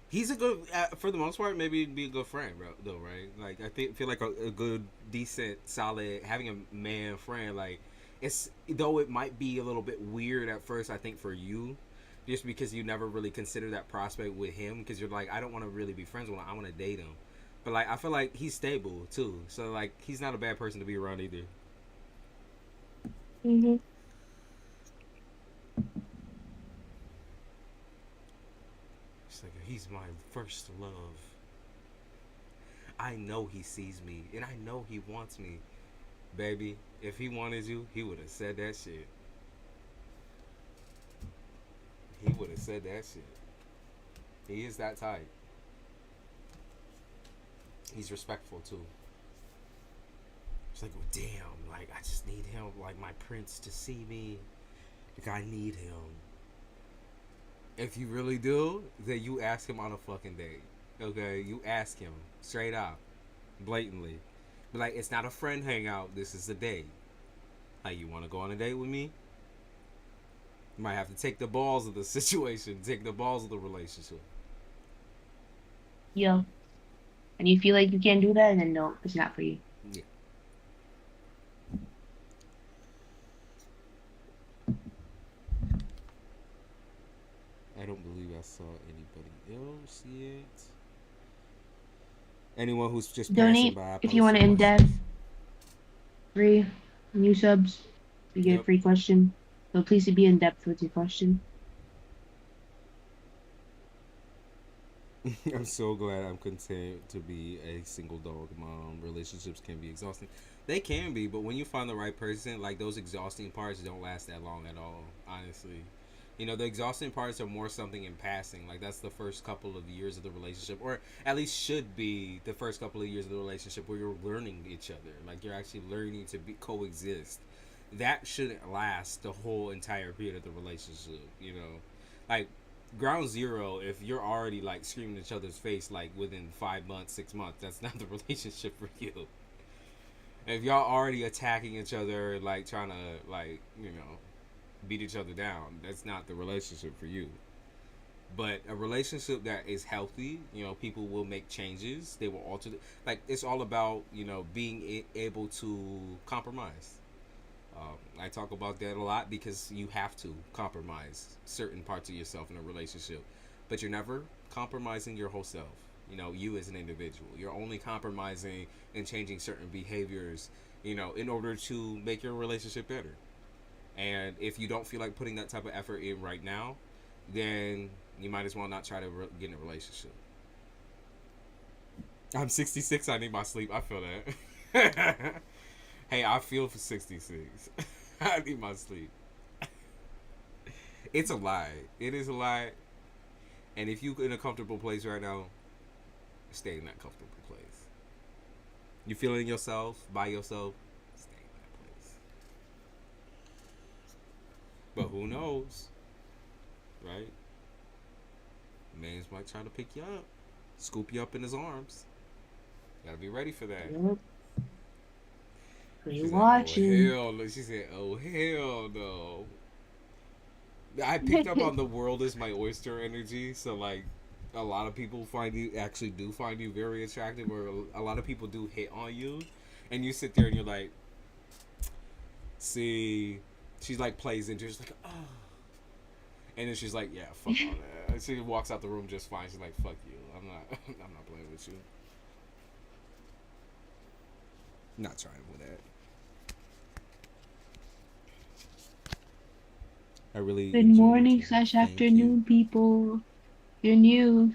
he's a good, for the most part, maybe be a good friend, bro, though, right? Like I feel like a good, decent, solid having a man friend. Like it's though it might be a little bit weird at first. I think for you, just because you never really consider that prospect with him, because you're like, I don't want to really be friends with him. I want to date him. But like I feel like he's stable too, so like he's not a bad person to be around either. Mm-hmm. It's like he's my first love. I know he sees me, and I know he wants me. Baby, if he wanted you, he would have said that shit. He would have said that shit. He is that type. He's respectful too. It's like, well, damn, like I just need him, like my prince, to see me. Like I need him. If you really do, then you ask him on a fucking date. Okay, you ask him straight up, blatantly. But like, it's not a friend hangout. This is a date. Like, you want to go on a date with me? You might have to take the balls of the situation, take the balls of the relationship. Yeah. And you feel like you can't do that, then no, it's not for you. Yeah. I don't believe I saw anybody else yet. Anyone who's just passing Donate by, if you post want your to in depth. questions. Free new subs. You get a Yep. free question. So please be in depth with your question. I'm so glad I'm content to be a single dog mom. Relationships can be exhausting. They can be, but when you find the right person, like those exhausting parts don't last that long at all, honestly. You know, the exhausting parts are more something in passing. Like that's the first couple of years of the relationship, or at least should be the first couple of years of the relationship where you're learning each other. Like you're actually learning to be coexist. That shouldn't last the whole entire period of the relationship, you know. Like ground zero, if you're already like screaming at each other's face like within 5 months, 6 months, that's not the relationship for you. If y'all already attacking each other, like trying to like, you know, beat each other down, that's not the relationship for you. But a relationship that is healthy, you know, people will make changes. They will alter. Like it's all about, you know, being able to compromise. I talk about that a lot because you have to compromise certain parts of yourself in a relationship, but you're never compromising your whole self. You know, you as an individual, you're only compromising and changing certain behaviors, you know, in order to make your relationship better. And if you don't feel like putting that type of effort in right now, then You might as well not try to get in a relationship. I'm 66. I need my sleep. I feel that. Hey, I feel for 66. I need my sleep. It's a lie. It is a lie. And if you're in a comfortable place right now, stay in that comfortable place. You feeling yourself by yourself, stay in that place. But who knows, right? Mans might try to pick you up, scoop you up in his arms. Gotta be ready for that. Yep. Great She said, "Oh watching. hell no!" She said, "Oh hell no!" I picked up on the world is my oyster energy, so like a lot of people find you actually do find you very attractive, or a lot of people do hit on you, and you sit there and you're like, see, she's like plays into, she's like, oh, and then she's like, yeah, fuck all that. And she walks out the room just fine. She's like, fuck you, I'm not, I'm not playing with you. Not trying with that. I really Good enjoy your morning time. slash Thank you. afternoon, people. If you're new,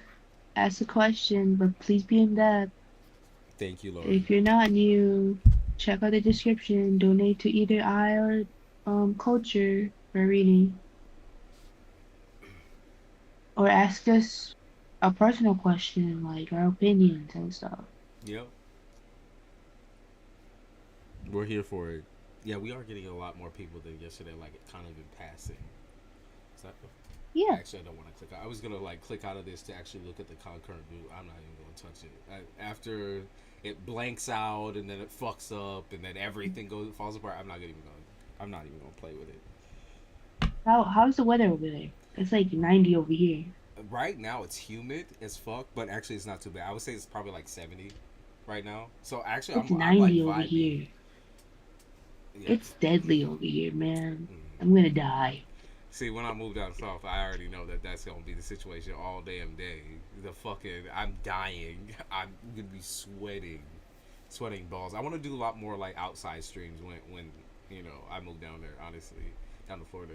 ask a question, but please be in depth. Thank you, Lori. If you're not new, check out the description. Donate to either I or Culture for reading, or ask us a personal question, like our opinions and stuff. Yep. We're here for it. Yeah, we are getting a lot more people than yesterday, like kind of in passing. So Yeah, actually, I don't want to click out. I was gonna like click out of this to actually look at the concurrent view. I'm not even gonna touch it. After it blanks out and then it fucks up and then everything falls apart. I'm not even going. I'm not even gonna play with it. how's the weather over there? It's like 90 over here. Right now, it's humid as fuck, but actually, it's not too bad. I would say it's probably like 70 right now. So actually, It's I'm like 90 over vibing. here. Yeah. It's deadly over here, man. Mm. I'm gonna die. See, when I moved down south, I already know that that's gonna be the situation all damn day. The fucking, I'm dying. I'm gonna be sweating balls. I want to do a lot more like outside streams when you know I move down there. Honestly, down to Florida,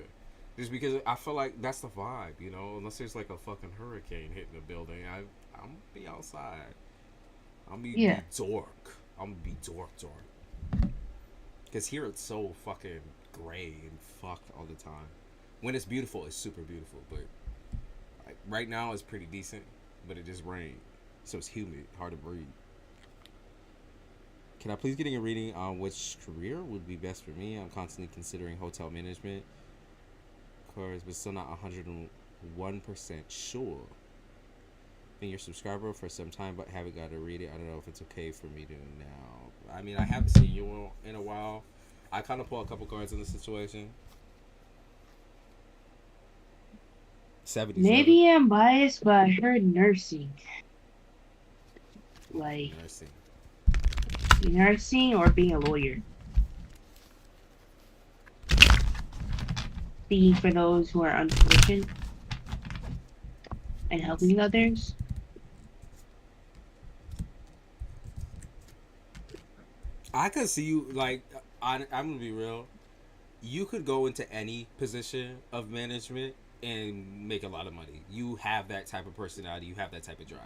just because I feel like that's the vibe. You know, unless there's like a fucking hurricane hitting the building, I'm gonna be outside. I'm gonna be Yeah. dork. I'm gonna be dork. Because here it's so fucking gray and fucked all the time. When it's beautiful, it's super beautiful. But like, right now, it's pretty decent. But it just rained. So it's humid, hard to breathe. Can I please get a reading on which career would be best for me? I'm constantly considering hotel management, of course, but still not 101% sure. Been your subscriber for some time, but haven't got to read it. I don't know if it's okay for me to now. I mean, I haven't seen you in a while. I kind of pull a couple cards in the situation. 77. Maybe I'm biased, but I heard nursing. Like Nursing. nursing or being a lawyer. Speaking for those who are unfortunate and helping others. I could see you, like, I'm going to be real. You could go into any position of management and make a lot of money. You have that type of personality. You have that type of drive.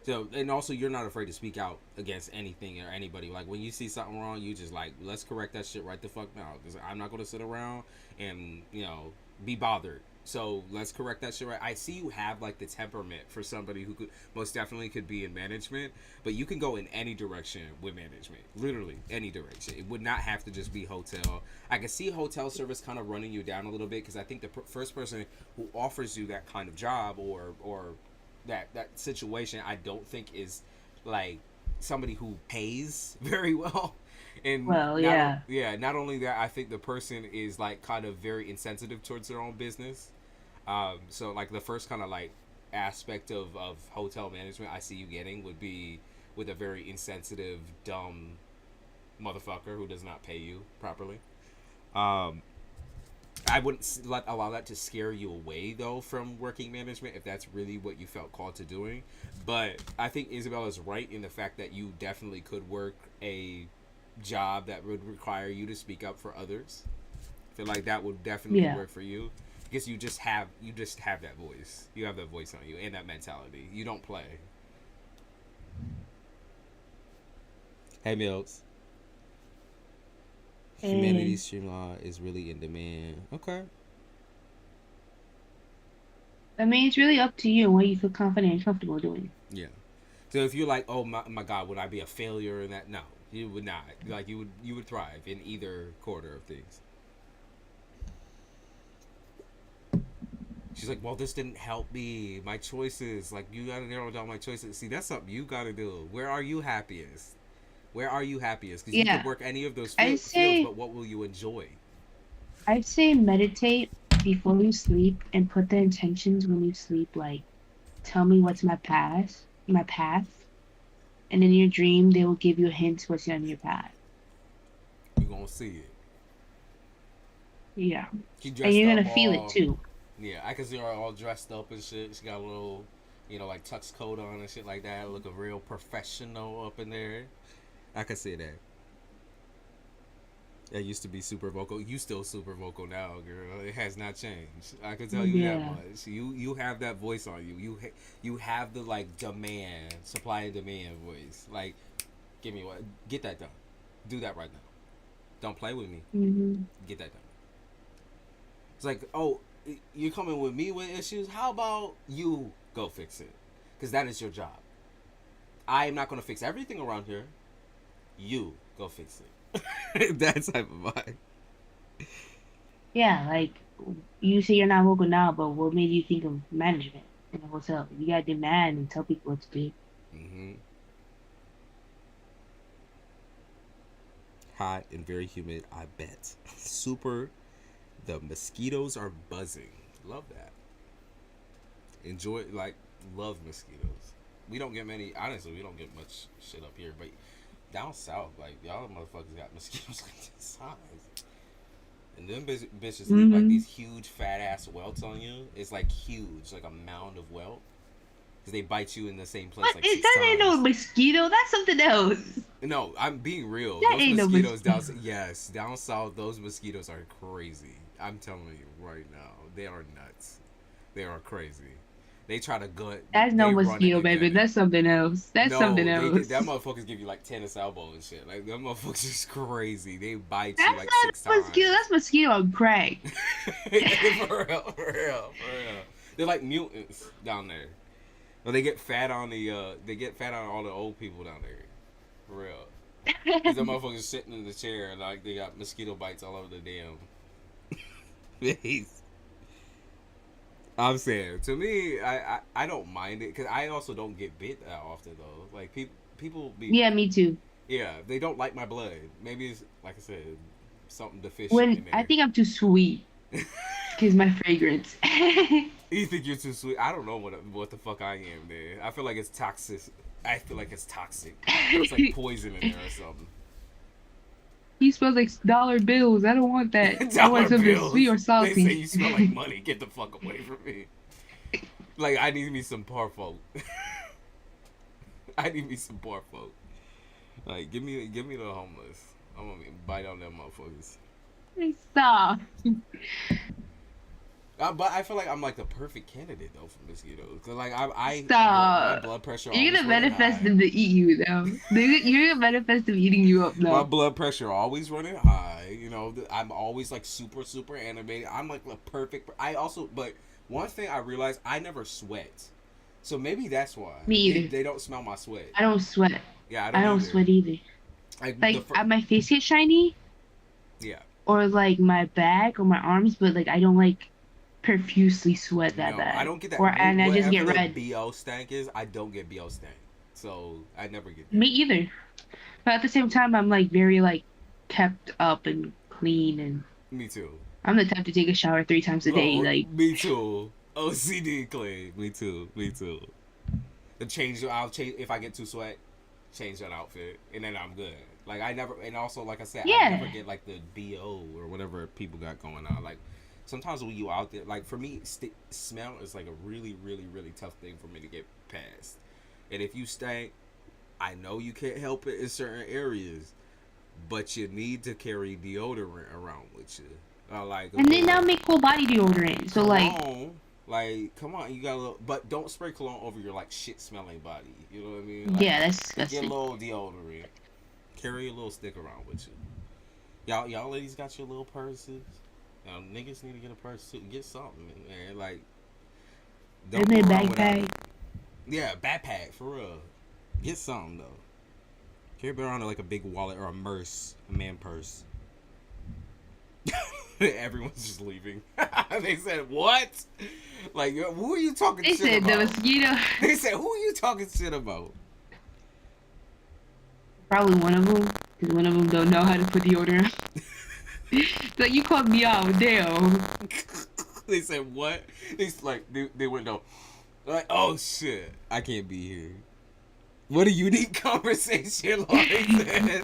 So, and also, you're not afraid to speak out against anything or anybody. Like, when you see something wrong, you just like, let's correct that shit right the fuck now. Because I'm not going to sit around and, you know, be bothered. So let's correct that shit right. I see you have like the temperament for somebody who could most definitely could be in management, but you can go in any direction with management. Literally any direction. It would not have to just be hotel. I can see hotel service kind of running you down a little bit because I think the first person who offers you that kind of job or that situation, I don't think is like somebody who pays very well. And Well, yeah. not only that, I think the person is like kind of very insensitive towards their own business. So like the first kind of like aspect of hotel management I see you getting would be with a very insensitive, dumb motherfucker who does not pay you properly. I wouldn't allow that to scare you away though from working management if that's really what you felt called to doing. But I think Isabel is right in the fact that you definitely could work a job that would require you to speak up for others. I feel like that would definitely work for you Because you just have that voice. You have that voice on you and that mentality. You don't play. Hey Milks. Hey. Humanity's streamline is really in demand. Okay. I mean, it's really up to you what you feel confident and comfortable doing. Yeah. So if you're like, oh my God, would I be a failure in that? No, you would not. Like you would thrive in either quarter of things. She's like, well, this didn't help me. My choices, like you gotta narrow down my choices. See, that's something you gotta do. Where are you happiest? Where are you happiest? Because you could Yeah. work any of those I fields, say but what will you enjoy? I say meditate before you sleep and put the intentions when you sleep, like tell me what's my path, and in your dream they will give you a hint what's on your path. You gonna see it. Yeah. She And dressed you're up gonna feel it all. too. Yeah, I can see her all dressed up and shit. She got a little, like tux coat on and shit like that. Looking real professional up in there. I can see that. I used to be super vocal. You still super vocal now, girl. It has not changed. I can tell you that Yeah. much. You have that voice on you. You have the like demand, supply and demand voice. Like, give me what? Get that done. Do that right now. Don't play with me. Hmm. Get that done. It's like, oh, you're coming with me with issues. How about you go fix it? Because that is your job. I am not going to fix everything around here. You go fix it. That type of vibe. Yeah, like you say you're not vocal now, but what made you think of management in a hotel? You gotta demand and tell people what to do. Mm-hmm. Hot and very humid, I bet. Super. The mosquitoes are buzzing. Love that. Enjoy, like, love mosquitoes. We don't get many, honestly, we don't get much shit up here, but down south, like, y'all motherfuckers got mosquitoes like this size. And them bitches leave, like, Hmm. these huge fat ass welts on you. It's, like, huge, like a mound of welt. Because they bite you in the same place, What like, is six that? Ain't no times. mosquito. That's something else. No, I'm being real. That Those ain't no mosquitoes mosquito. down, yes, down south, those mosquitoes are crazy. I'm telling you right now, they are nuts. They are crazy. They try to gut. That's no They run it mosquito, and baby. gun it. That's something else. That's something No, they that else. motherfuckers give you like tennis elbow and shit. Like them motherfuckers is crazy. They bite you That's like not six a mosquito. times. That's mosquito on crack. For real, for real, for real. They're like mutants down there. Well, they get fat on all the old people down there. For real. Cause them motherfuckers sitting in the chair and like they got mosquito bites all over the damn face. I'm saying, to me, I don't mind it because I also don't get bit that often though. Like people be Yeah, me too. yeah, they don't like my blood. Maybe it's like I said, something deficient in When I there. think I'm too sweet, because my fragrance. You think you're too sweet? I don't know what the fuck I am, man. I feel like it's toxic. I feel like it's toxic. It's like poison in there or something. He smells like dollar bills. I don't want that. I want Dollar something sweet bills. or They say salty. you smell like money. Get the fuck away from me. Like I need me some parfum. I need me some parfum. Like give me the homeless. I'm gonna bite on them motherfuckers. Stop. But I feel like I'm like the perfect candidate though for mosquitoes. Cause like my Stop. blood pressure You're always gonna running manifest high. them to eat you now. You're gonna manifest them eating you up My now. blood pressure always running high. I'm always like super super animated. I'm like the perfect. I also but one thing I realized I never sweat, so maybe that's why Me either. they don't smell my sweat. I don't sweat. Yeah, I I don't don't either. sweat either. Like Like my face gets shiny yeah. or like my back or my arms, but like I don't like profusely sweat that No, I bad. don't get that. Or and I just Whatever get the red. bo stank is, I don't get bo stank. So I never get Me that. either. But at the same time, I'm like very like kept up and clean, and Me too. I'm the type to take a shower 3 times a day. Oh, Like me too. OCD clean. Me too. Me too. The change. I'll change if I get too sweat. Change that outfit, and then I'm good. Like I never, and also like I said, I yeah, never get like the bo or whatever people got going on. Like sometimes when you out there, like for me, smell is like a really, really, really tough thing for me to get past. And if you stink, I know you can't help it in certain areas, but you need to carry deodorant around with you. Like a And they good now make whole body deodorant. So like, cologne. Like, come on, you got a little, but don't spray cologne over your like shit smelling body. You know what I mean? Like, yeah, that's get a disgusting. little deodorant. Carry a little stick around with you. Y'all ladies got your little purses. Niggas need to get a purse too. Get something, man. Like, don't And go their around without it. backpack. Yeah, backpack for real. Get something though. Carry around like a big wallet or a man purse. Everyone's just leaving. They said what? Like, who are you talking They shit said the about? mosquito. They said, who are you talking shit about? Probably one of them, because one of them don't know how to put deodorant. So you called me out, damn. They said what? They went no. Like, oh shit, I can't be here. What a unique conversation, Laurie said.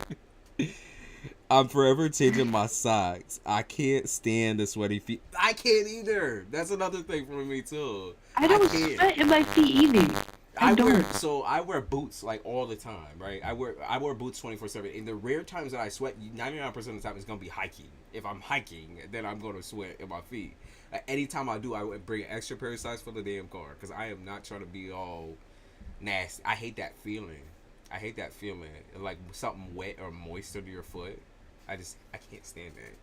I'm forever changing my socks. I can't stand the sweaty feet. I can't either. That's another thing for me too. I I don't can't. sweat in my feet either. I don't. I wear boots like all the time, right? I wear boots 24/7. In the rare times that I sweat, 99% of the time it's gonna be hiking. If I'm hiking, then I'm gonna sweat in my feet. Anytime I do, I would bring an extra pair of socks for the damn car because I am not trying to be all nasty. I hate that feeling. Like something wet or moist under your foot. I can't stand that.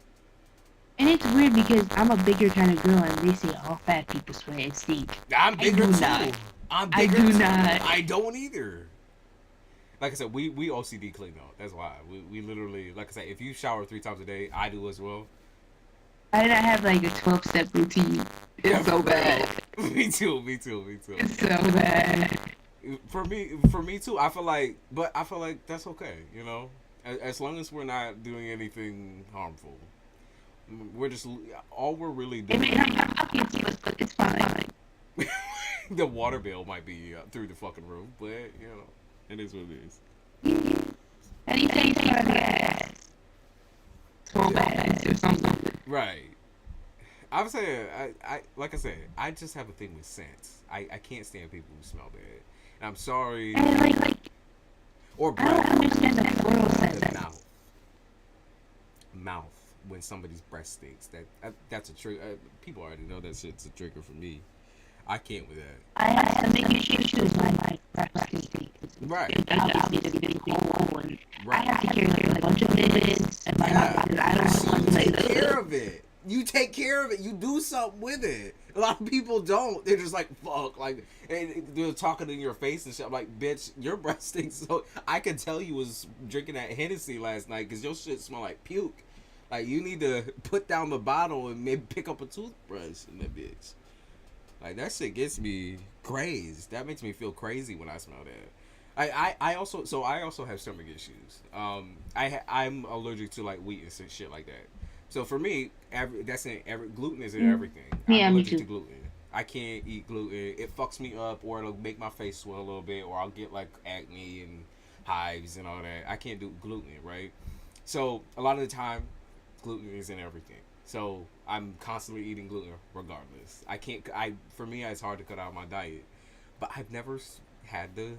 And it's weird because I'm a bigger kind of girl, and they say all fat people sweat and stink. I'm I bigger do too. not. I'm I bigger do too. not. I don't either. Like I said, we OCD clean though. That's why we literally, like I said, if you shower 3 times a day, I do as well. I did not have like a 12-step routine. It's so bad. Me too. It's so bad. For me too. I feel like that's okay. You know, as long as we're not doing anything harmful, we're just all we're really I mean, doing. I'm guilty, but it's fine. The water bill might be through the fucking roof, but you know, it is what it is. And he said he's trying to ass. So bad or something. Right. I'm saying, I like I said, I just have a thing with scents. I can't stand people who smell bad. And I'm sorry. And like Or I don't breath. understand the floral The scent. mouth. When somebody's breath stinks. That's a trigger. People already know that shit's a trigger for me. I can't with that. I have to make issues when my breath stinks. Right. It's obviously big hole, and I Right. have to carry like a bunch of minutes and my mouth. I don't want to You like take care of it. You take care of it. You do something with it. A lot of people don't. They're just like, fuck. Like, and they're talking in your face and shit. I'm like, bitch, your breath stinks. So I can tell you was drinking that Hennessy last night because your shit smell like puke. Like, you need to put down the bottle and maybe pick up a toothbrush in that bitch. Like, that shit gets me crazed. That makes me feel crazy when I smell that. I also have stomach issues. I'm allergic to like wheat and shit like that. So for me, gluten is in everything. Yeah, I'm me allergic too. to gluten. I can't eat gluten. It fucks me up, or it'll make my face swell a little bit, or I'll get like acne and hives and all that. I can't do gluten, right? So a lot of the time, gluten is in everything. So I'm constantly eating gluten regardless. I can't. For me, it's hard to cut out my diet, but I've never had the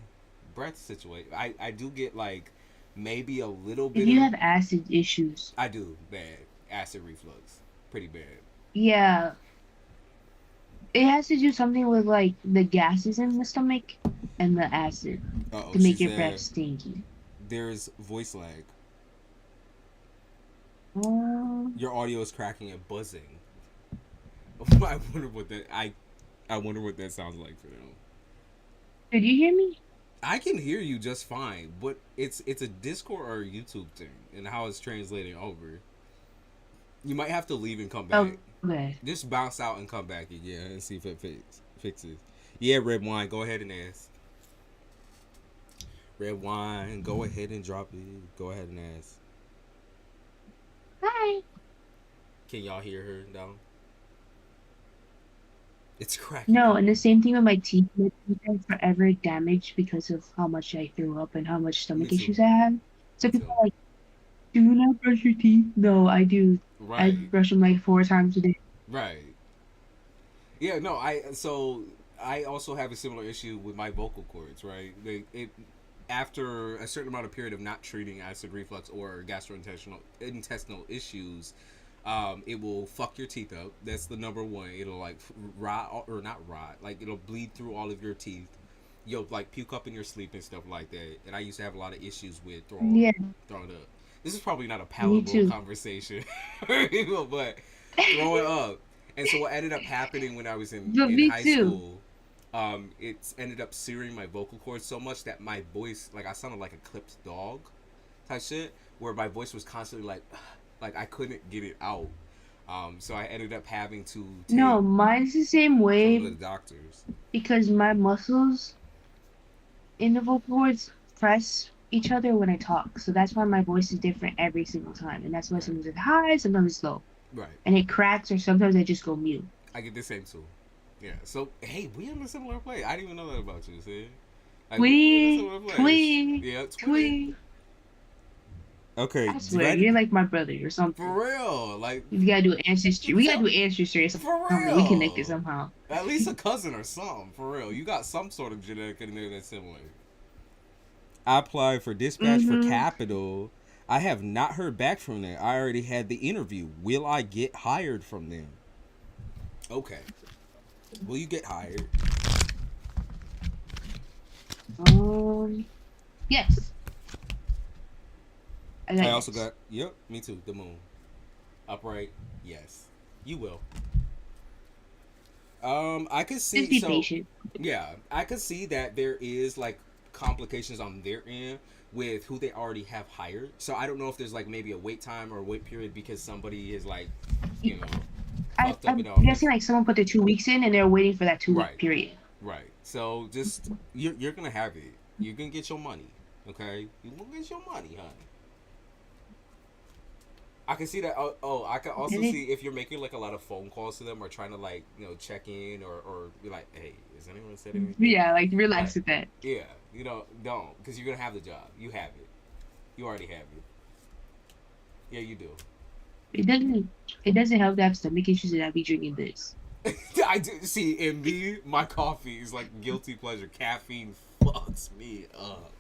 breath situation. I do get like maybe a little If bit you of. have acid issues, I do bad acid reflux, pretty bad. yeah, it has to do something with like the gases in the stomach and the acid Oh, to she make your breath said stinky. there's voice lag. Um, Your audio is cracking and buzzing. I wonder what that sounds like for them. did you hear me? I can hear you just fine, but it's a Discord or a YouTube thing and how it's translating over. You might have to leave and come back. Okay. Just bounce out and come back again and see if it fixes. Yeah, red wine. Go ahead and ask. Red wine. Go ahead and drop it. Go ahead and ask. Hi. Can y'all hear her down? It's cracking. No, and the same thing with my teeth. My teeth are forever damaged because of how much I threw up and how much Me stomach too. issues I have. So Me people too. are like, "Do you not brush your teeth?" No, I do. I Right. brush them like 4 times a day. Right. Yeah. No. I also have a similar issue with my vocal cords. Right. After a certain amount of period of not treating acid reflux or gastrointestinal intestinal issues, It will fuck your teeth up. That's the number one. It'll like rot or not rot. Like it'll bleed through all of your teeth. You'll like puke up in your sleep and stuff like that. And I used to have a lot of issues with Yeah, throwing up. This is probably not a me palatable too. conversation, but throwing up. And so what ended up happening when I was But in me high too. school, it's ended up searing my vocal cords so much that my voice, like I sounded like a clipped dog type shit, where my voice was constantly like I couldn't get it out. So I ended up having to take No, mine's the same from the way doctors. because my muscles in the vocal cords press each other when I talk. So that's why my voice is different every single time. And that's why Right. sometimes it's high, sometimes it's low. Right. And it cracks or sometimes I just go mute. I get the same too. Yeah. So hey, we in a similar place. I didn't even know that about you. See, like we in a Twee, similar place. twee, Yeah, twin. twee. Okay, I swear, ready you're like my brother or for something. real. Like We gotta do ancestry. We gotta do ancestry or for something. We connected real. somehow. At least a cousin or something. For real, you got some sort of genetic in there that's similar. I applied for dispatch for Mm-hmm. Capital. I have not heard back from them. I already had the interview. Will I get hired from them? Okay. Will you get hired? Yes. I got I also yes. got, yep, me too, the moon. Upright, yes. You will. I could Just see, be so, patient. yeah, I could see that there is, like, complications on their end with who they already have hired. So I don't know if there's, like, maybe a wait time or a wait period because somebody is, like, you know, fucked up in I'm the office. guessing like someone put their 2 weeks in and they're waiting for that 2 week Right. period. Right. So just you're gonna have it. You're gonna get your money. Okay. You gonna get your money, honey. I can see that. I can also And it, see if you're making like a lot of phone calls to them or trying to like check in or be like, hey, has anyone said anything? yeah, like relax Like, with that. yeah, don't because you're gonna have the job. You have it. You already have it. Yeah, you do. It doesn't. It doesn't help to have stomach issues and I be drinking this. I do see in me. My coffee is like guilty pleasure. Caffeine fucks me up.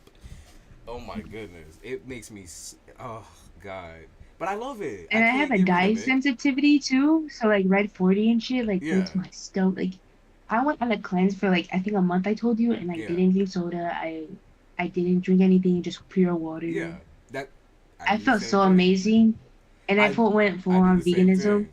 Oh my goodness, it makes me. Oh god, but I love it. I And I have can't a get rid dye of it. sensitivity too, so like red 40 and shit like Yeah, hurts my stomach. Like I went on a cleanse for like I think a month. I told you, and I yeah, didn't drink soda. I didn't drink anything, just pure yeah. water. That I I do the felt same so thing. amazing, and I I went full I do on the same veganism. thing.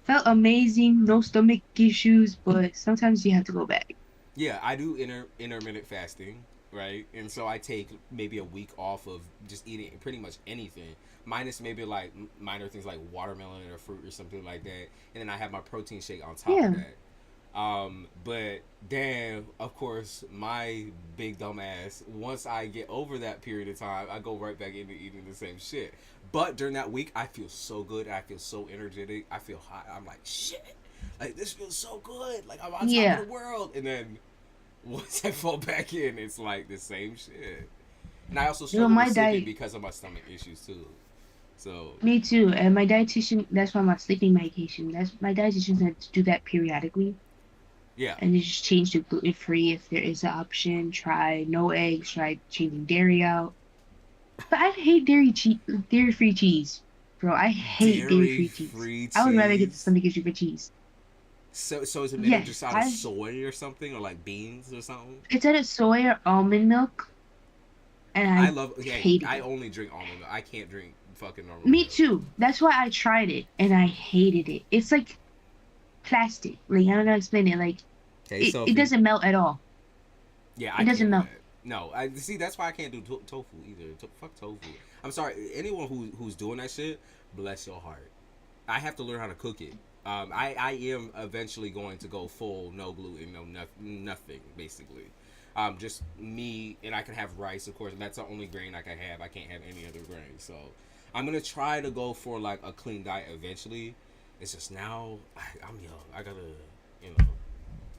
Felt amazing, no stomach issues, but sometimes you have to go back. Yeah, I do intermittent fasting, right? And so I take maybe a week off of just eating pretty much anything, minus maybe like minor things like watermelon or fruit or something like that, and then I have my protein shake on top of Yeah, that. But then, of course, my big dumb ass, once I get over that period of time, I go right back into eating the same shit. But during that week, I feel so good. I feel so energetic. I feel hot. I'm like, shit. Like, this feels so good. Like, I'm on top of yeah. the world. And then once I fall back in, it's like the same shit. And I also You know, struggle with my sleeping diet, because of my stomach issues, too. So, me too. And my dietitian, that's why my sleeping medication. That's my dietitian said to do that periodically, yeah. and to just change to gluten free if there is an option. Try no eggs. Try changing dairy out. But I hate dairy free cheese, bro. I hate dairy Dairy free cheese. free I would rather get the cheese. stomach issue for cheese. So is it made of just Yes, out of I. soy or something, or like beans or something? It's either soy or almond milk, and I I love. Hey, hated I it. only drink almond milk. I can't drink fucking normal Me milk. too. That's why I tried it, and I hated it. It's like plastic. Like I don't know how to explain it. Like Hey, it Sophie. doesn't melt at all. Yeah, It I doesn't can't do melt. that. No, I see. That's why I can't do tofu either. Fuck tofu. I'm sorry. Anyone who's doing that shit, bless your heart. I have to learn how to cook it. I am eventually going to go full no gluten, nothing basically. Just me, and I can have rice, of course. And that's the only grain I can have. I can't have any other grain. So I'm gonna try to go for like a clean diet eventually. It's just now I'm young. You know,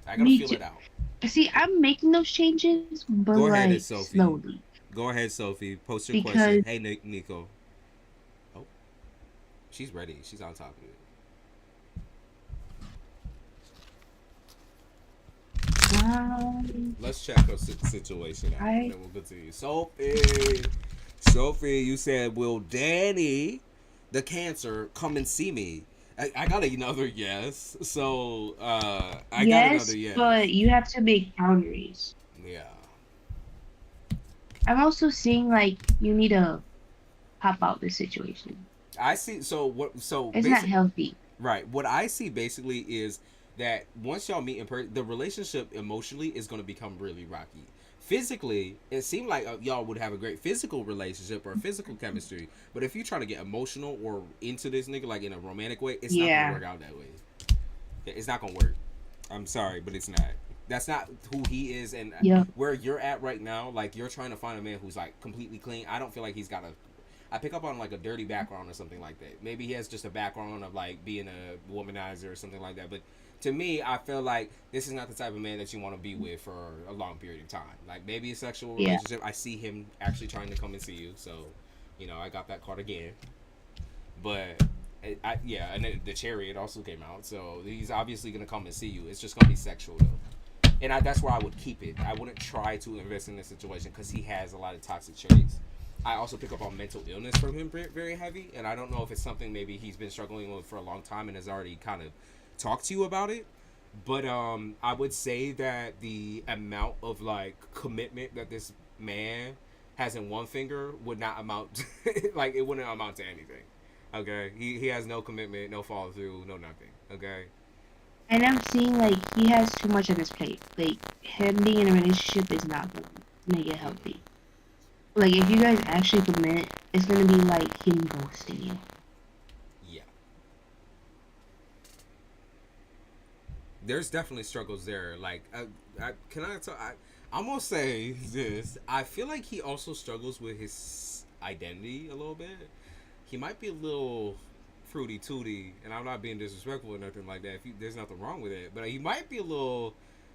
I gotta Me feel too. it out. See, I'm making those changes, but Go ahead, like Sophie. slowly Go ahead, Sophie. Post your question. because Hey, Nico. Oh, she's ready. She's on top of it. um, Let's check her situation out, and I then we'll continue. Sophie, you said, will Danny The Cancer, come and see me. I got another yes. So I got another Yes, yes. but you have to make boundaries. Yeah. I'm also seeing like you need to pop out this situation. I see. So what? So It's not basic. healthy. Right. What I see basically is that once y'all meet in person, the relationship emotionally is going to become really rocky. Physically, it seemed like y'all would have a great physical relationship or physical chemistry. But if you try to get emotional or into this nigga like in a romantic way, it's not going to Yeah. work out that way. It's not going to work. I'm sorry, but it's not. That's not who he is, and Yep. where you're at right now. Like you're trying to find a man who's like completely clean. I don't feel like he's got a. I pick up on like a dirty background or something like that. Maybe he has just a background of like being a womanizer or something like that. But to me, I feel like this is not the type of man that you want to be with for a long period of time. Like maybe a sexual Yeah. relationship. I see him actually trying to come and see you, so I got that card again. But yeah, and then the Chariot also came out, so he's obviously gonna come and see you. It's just gonna be sexual though, and that's where I would keep it. I wouldn't try to invest in this situation because he has a lot of toxic traits. I also pick up on mental illness from him very heavy, and I don't know if it's something maybe he's been struggling with for a long time and has already kind of talked to you about it. But I would say that the amount of like commitment that this man has in one finger would not amount like it wouldn't amount to anything. Okay, he has no commitment, no follow through, no nothing. Okay. And I'm seeing like he has too much on his plate. Like him being in a relationship is not gonna make it Mm-mm. healthy. Like if you guys actually commit, it's gonna be like him ghosting you. Yeah, there's definitely struggles there. Like, can I tell? I'm gonna say this. I feel like he also struggles with his identity a little bit. He might be a little fruity tooty, and I'm not being disrespectful or nothing like that. There's nothing wrong with it, but he might be a little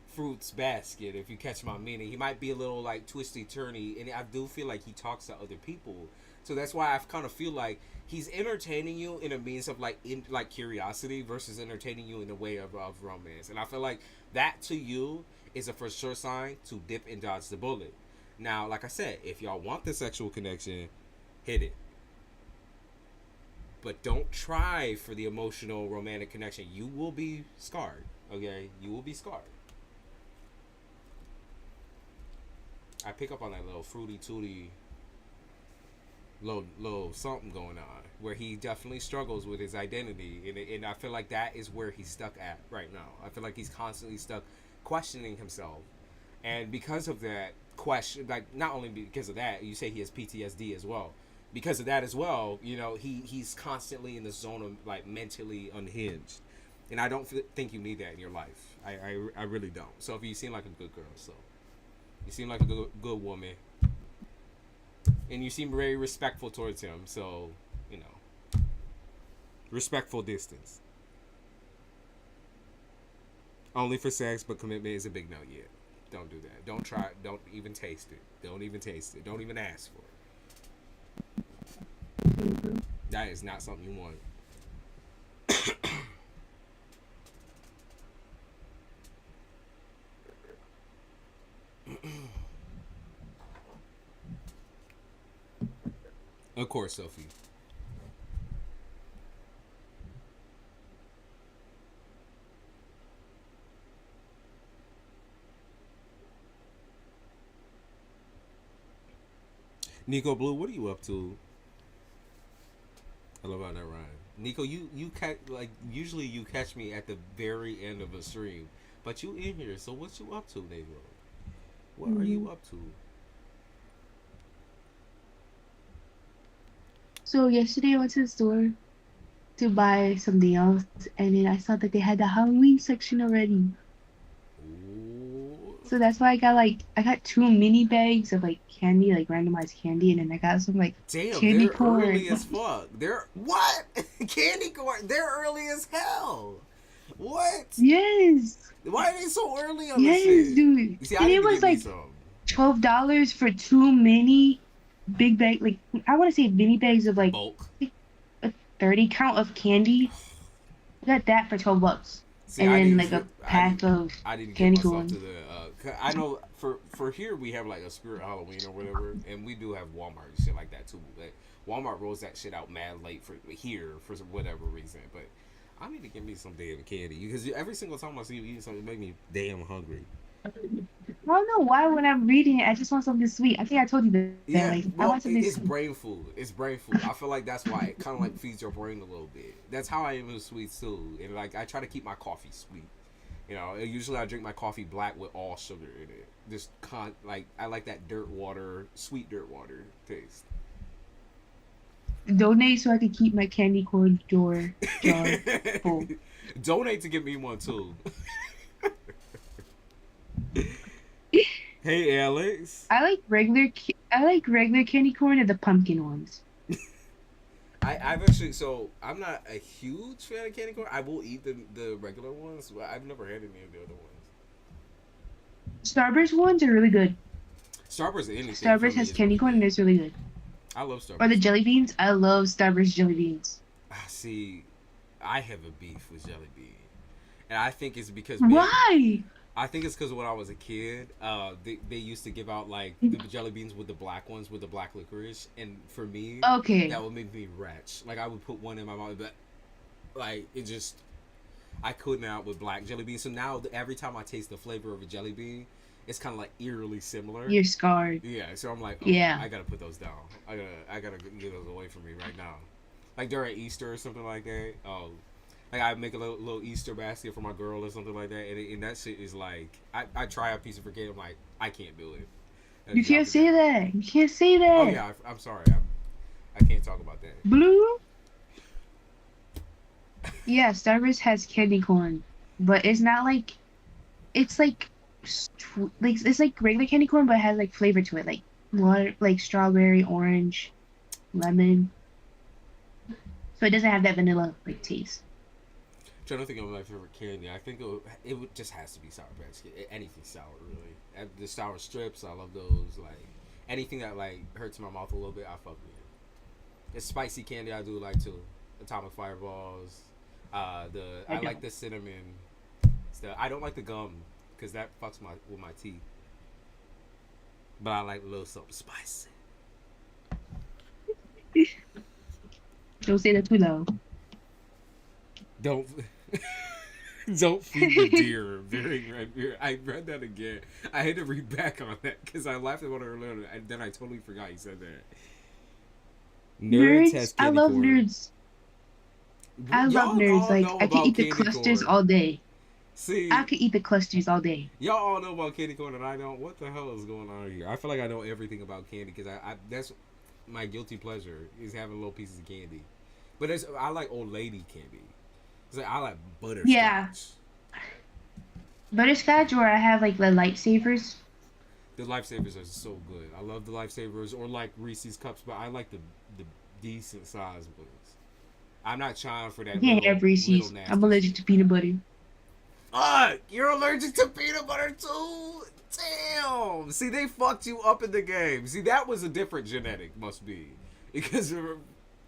fruits basket if you catch my meaning. He might be a little like twisty turny, and I do feel like he talks to other people. So that's why I kind of feel like he's entertaining you in a means of like curiosity versus entertaining you in a way of romance. And I feel like that to you is a for sure sign to dip and dodge the bullet. Now, like I said, if y'all want the sexual connection, hit it. But don't try for the emotional romantic connection. You will be scarred. Okay? You will be scarred. I pick up on that little fruity tooty little something going on where he definitely struggles with his identity, and I feel like that is where he's stuck at right now. I feel like he's constantly stuck questioning himself, and because of that question, like not only because of that, you say he has PTSD as well. Because of that as well, he's constantly in the zone of like mentally unhinged, and I don't think you need that in your life. I really don't. So if you seem like a good girl, so you seem like a good woman, and you seem very respectful towards him. So, respectful distance. Only for sex, but commitment is a big no. Yeah, don't do that. Don't try. Don't even taste it. Don't even taste it. Don't even ask for it. That is not something you want. Of course, Sophie. Nico Blue, what are you up to? I love how that rhyme. Nico, you catch like usually you catch me at the very end of a stream, but you in here. So what you up to, Nico? What are Hmm. you up to? So yesterday I went to the store to buy something else, and then I saw that they had the Halloween section already. Ooh. So that's why I got two mini bags of like candy, like randomized candy, and then I got some like Damn, candy they're corn. early as fuck. They're what? Candy corn. They're early as hell. What? Yes, Why are they so early on this yes, shit? dude. You see, I And need it to was get me like some. $12 for two mini big bag, like I want to say mini bags of Bulk. like a 30 count of candy. I got that for $12, See, and then like a pack of I need to get candy myself to corn. the. I know for here we have like a Spirit Halloween or whatever, and we do have Walmart and shit like that too. But Walmart rolls that shit out mad late for here for whatever reason. But I need to give me some damn candy because every single time I see you eating something, it make me damn hungry. I don't know why when I'm reading it, I just want something sweet. I think I told you that. Like, Yeah, I want well, something it's sweet. brain food. It's brain food. I feel like that's why it kind of like feeds your brain a little bit. That's how I am with sweets too. And like I try to keep my coffee sweet. You know, usually I drink my coffee black with all sugar in it. Just like I like that dirt water, sweet dirt water taste. Donate so I can keep my candy corn jar full. Donate to get me one too. Hey Alex. I like regular candy corn and the pumpkin ones. I've actually I'm not a huge fan of candy corn. I will eat the regular ones, but I've never had any of the other ones. Starburst ones are really good. Starburst anything for Starburst me has is candy really corn and good. it's really good. I love Or the Starburst. jelly beans. I love Starburst jelly beans. See, I have a beef with jelly bean, and I think it's because me. Why? I think it's because when I was a kid, they used to give out like the jelly beans with the black ones with the black licorice, and for me, Okay. that would make me retch. Like I would put one in my mouth, but like it just I couldn't out with black jelly beans. So now every time I taste the flavor of a jelly bean, it's kind of like eerily similar. You're scarred. Yeah, so I'm like, oh no, Yeah. I gotta put those down. I gotta get those away from me right now. Like during Easter or something like that. Oh, like I make a little Easter basket for my girl or something like that, and that shit is like, I try a piece of her cake. I'm like, I can't do it. You Drop can't it say down. that. You can't say Oh that. yeah, I'm sorry. I can't talk about that. Blue? Yeah, Starburst has candy corn, but it's not like it's like like it's like regular candy corn, but it has like flavor to it, like water, like strawberry, orange, lemon. So it doesn't have that vanilla like taste. Trying to think of my favorite candy. I think it would just has to be Sour Patch Kid. Anything sour, really. The sour strips, I love those. Like anything that like hurts my mouth a little bit, I fuck with it. It's spicy candy, I do like too. Atomic Fireballs. I I like don't. the cinnamon stuff. I don't like the gum because that fucks with my teeth. But I like a little something spicy. Don't say that too loud. Don't don't feed the deer. Very red beer. I read that again. I had to read back on that because I laughed about it earlier, and then I totally forgot you said that. Nerds has Nerds, I candy love corn. nerds. I love Y'all nerds. all Like know I could about eat the candy clusters corn. all day. I See, could eat the clusters all day. y'all all know about candy corn, and I don't. What the hell is going on here? I feel like I know everything about candy because I that's my guilty pleasure is having little pieces of candy. But I like old lady candy. It's like I like Yeah, butterscotch. butterscotch, or I have like the lightsabers. The lifesavers are so good. I love the lifesavers or like Reese's cups, but I like the decent size ones. I'm not trying for I that can't little have little Reese's. I'm nasty allergic shit. to peanut butter. You're allergic to peanut butter too. Damn. See, they fucked you up in the game. See, that was a different genetic, must be, because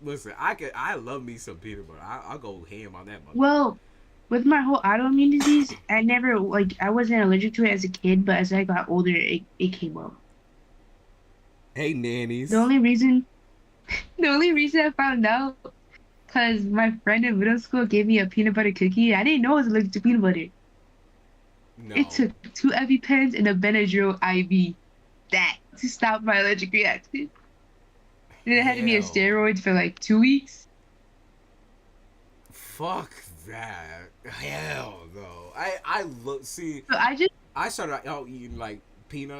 listen, I love me some peanut butter. I'll go ham on that mother. Well, with my whole autoimmune disease, I never like I wasn't allergic to it as a kid, but as I got older, it came up. Hey The nannies. only reason, the only reason I found out, because my friend in middle school gave me a peanut butter cookie. I didn't know I was allergic to peanut butter. It No. took two EpiPens and a Benadryl IV that to stop my allergic reaction. Then it had to be on Hell. steroids for like 2 weeks. Fuck that. Hell no. I look. See, So I just I started out eating like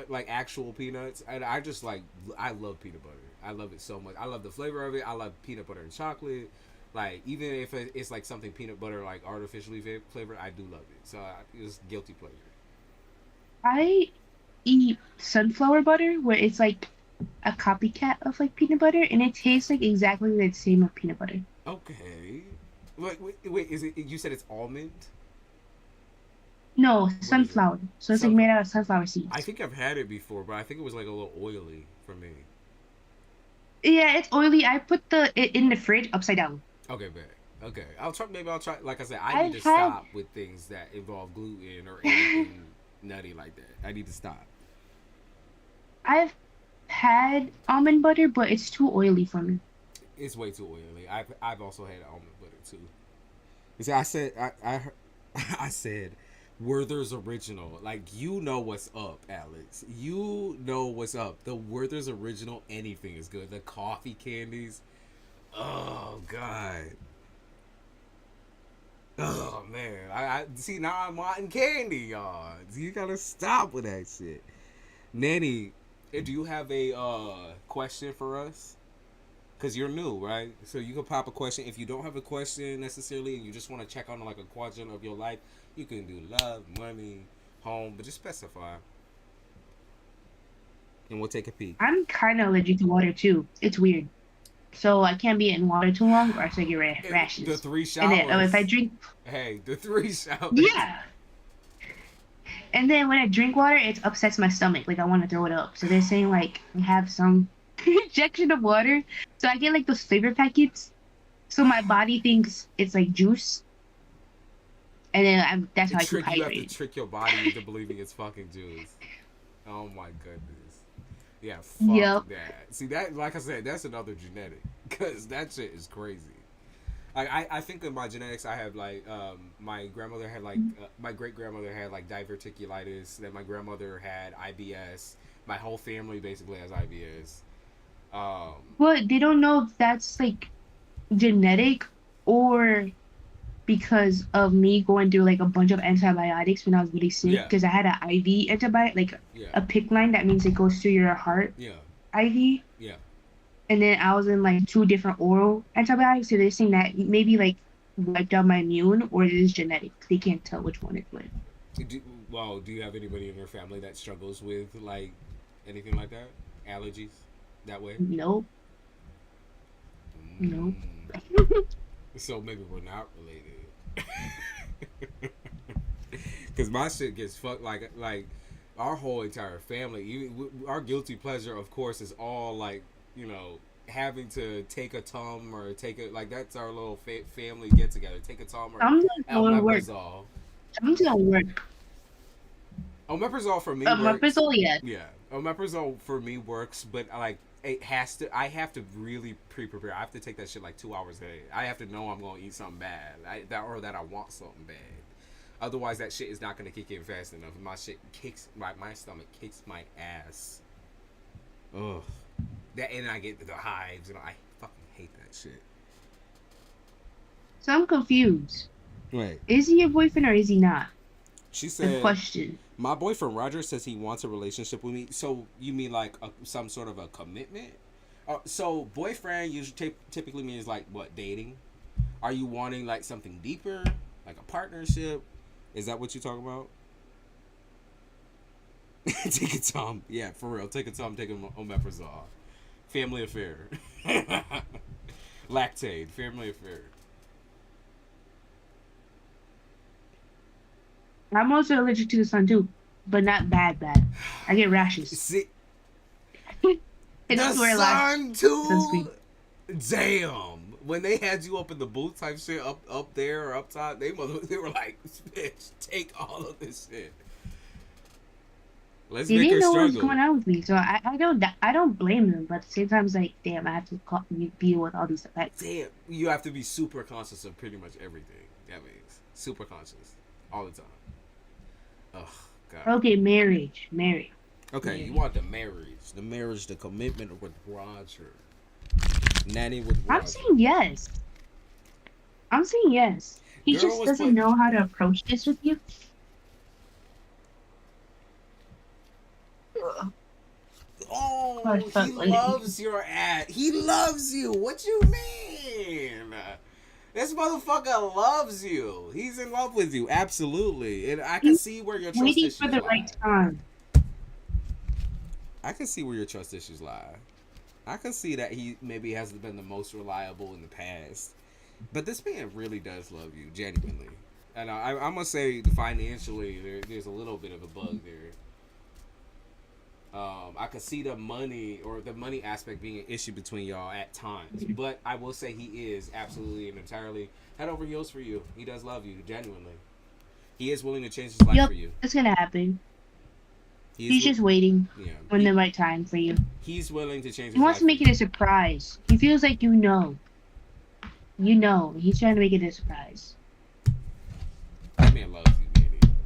like actual peanuts, and I just like I love peanut butter. I love it so much. I love the flavor of it. I love peanut butter and chocolate. Like even if it's like something peanut butter like artificially flavored, I do love it. So it's guilty pleasure. I eat sunflower butter where it's like a copycat of like peanut butter and it tastes like exactly the same of peanut butter. Okay. Wait. Is it? You said it's almond. No, What is it? sunflower. So it's like Sunflower. made out of sunflower I seeds. think I've had it before, but I think it was like a little oily for me. Yeah, it's oily. I put it in the fridge upside down. Okay, bet. Okay, I'll try. Maybe I'll try. Like I said, I need I've to had stop with things that involve gluten or anything nutty like that. I need to stop. I've had almond butter, but it's too oily for me. It's way too oily. I've also had almond butter too. You see, I said I said Werther's original. Like, you know what's up, Alex. You know what's up. The Werther's original, anything is good. The coffee candies. Oh God. Oh man. I see, now I'm wanting candy, y'all. You gotta stop with that shit. Nanny, do you have a question for us? Because you're new, right? So you can pop a question. If you don't have a question necessarily and you just want to check on like a quadrant of your life, you can do love, money, home, but just specify. And we'll take a peek. I'm kind of allergic to water too. It's weird. So I can't be in water too long, or I start get The rashes. three And then if I showers. drink, Hey, the three showers. yeah. And then when I drink water, it upsets my stomach. Like I want to throw it up. So they're saying like have some injection of water. So I get like those flavor packets. So my body thinks it's like juice, and then that's how I keep You have to hydrated. trick your body into believing it's fucking juice. Oh my goodness. Yeah, fuck Yep. that. See that, like I said, that's another genetic, because that shit is crazy. Like I think in my genetics, I have like my grandmother had like my great grandmother had like diverticulitis. Then my grandmother had IBS. My whole family basically has IBS. Um, But they don't know if that's like genetic or because of me going through like a bunch of antibiotics when I was really sick. yeah, Because I had an IV antibiotic, like yeah, a PIC line. That means it goes through your heart yeah, IV. yeah. And then I was in like two different oral antibiotics. So they're saying that maybe like wiped out my immune or it is genetic. They can't tell which one it was. Do, well, do you have anybody in your family that struggles with like anything like that? Allergies that way? Nope. Nope. Mm. So maybe we're not related. Because my shit gets fucked like our whole entire family. Even our guilty pleasure, of course, is all like, you know, having to take a Tum or take a, like, that's our little family get together. Take a Tum or I'm just going to work. Omeprazole. I'm just going to work. Omeprazole for me My works. pistol, yeah. Yeah, omeprazole for me works, but like it has to. I have to really pre-prepare. I have to take that shit like 2 hours a day. I have to know I'm gonna eat something bad, that I want something bad. Otherwise, that shit is not gonna kick in fast enough. My shit kicks my stomach kicks my ass. Ugh. That, and I get the hives, and I fucking hate that shit. So I'm confused. Right. Is he your boyfriend or is he not? She The said, question. "My boyfriend Roger says he wants a relationship with me. So you mean like some sort of a commitment? So boyfriend usually typically means like what, dating? Are you wanting like something deeper, like a partnership? Is that what you're talking about?" Take a Tom, yeah, for real. Take a Tom. Take a omeprazole. Family affair. Lactate. Family affair. I'm also allergic to the sun too, but not bad. I get rashes. See, I the don't wear a lot sun of too. sunscreen. Damn. When they had you up in the booth type shit, up there or up top, they were like, bitch, take all of this shit. Let's They make didn't her know what was struggle. going on with me, so I don't blame them. But at the same time, it's like, damn, I have to deal with all these effects. Damn, you have to be super conscious of pretty much everything. That means super conscious all the time. Oh God. Okay, marriage. Okay, you want the marriage, the commitment with Roger, nanny with I'm Roger. saying yes. I'm saying yes. He Girl just was doesn't put. know how to approach this with you. Ugh. Oh, But he fuck, like, loves your ass. He loves you. What you mean? This motherfucker loves you. He's in love with you, absolutely. And I can he's see where your trust waiting for issues the lie. right time. I can see where your trust issues lie. I can see that he maybe hasn't been the most reliable in the past. But this man really does love you, genuinely. And I'm going to say financially, there's a little bit of a bug there. I could see the money or the money aspect being an issue between y'all at times. But I will say he is absolutely and entirely head over heels for you. He does love you, genuinely. He is willing to change his life Yep, for you. it's gonna happen. He's He's wi- just waiting yeah. when the right time for you. He's willing to change He his wants life to for make you. it a surprise. He feels like you know. You know. He's trying to make it a surprise. That man loves you,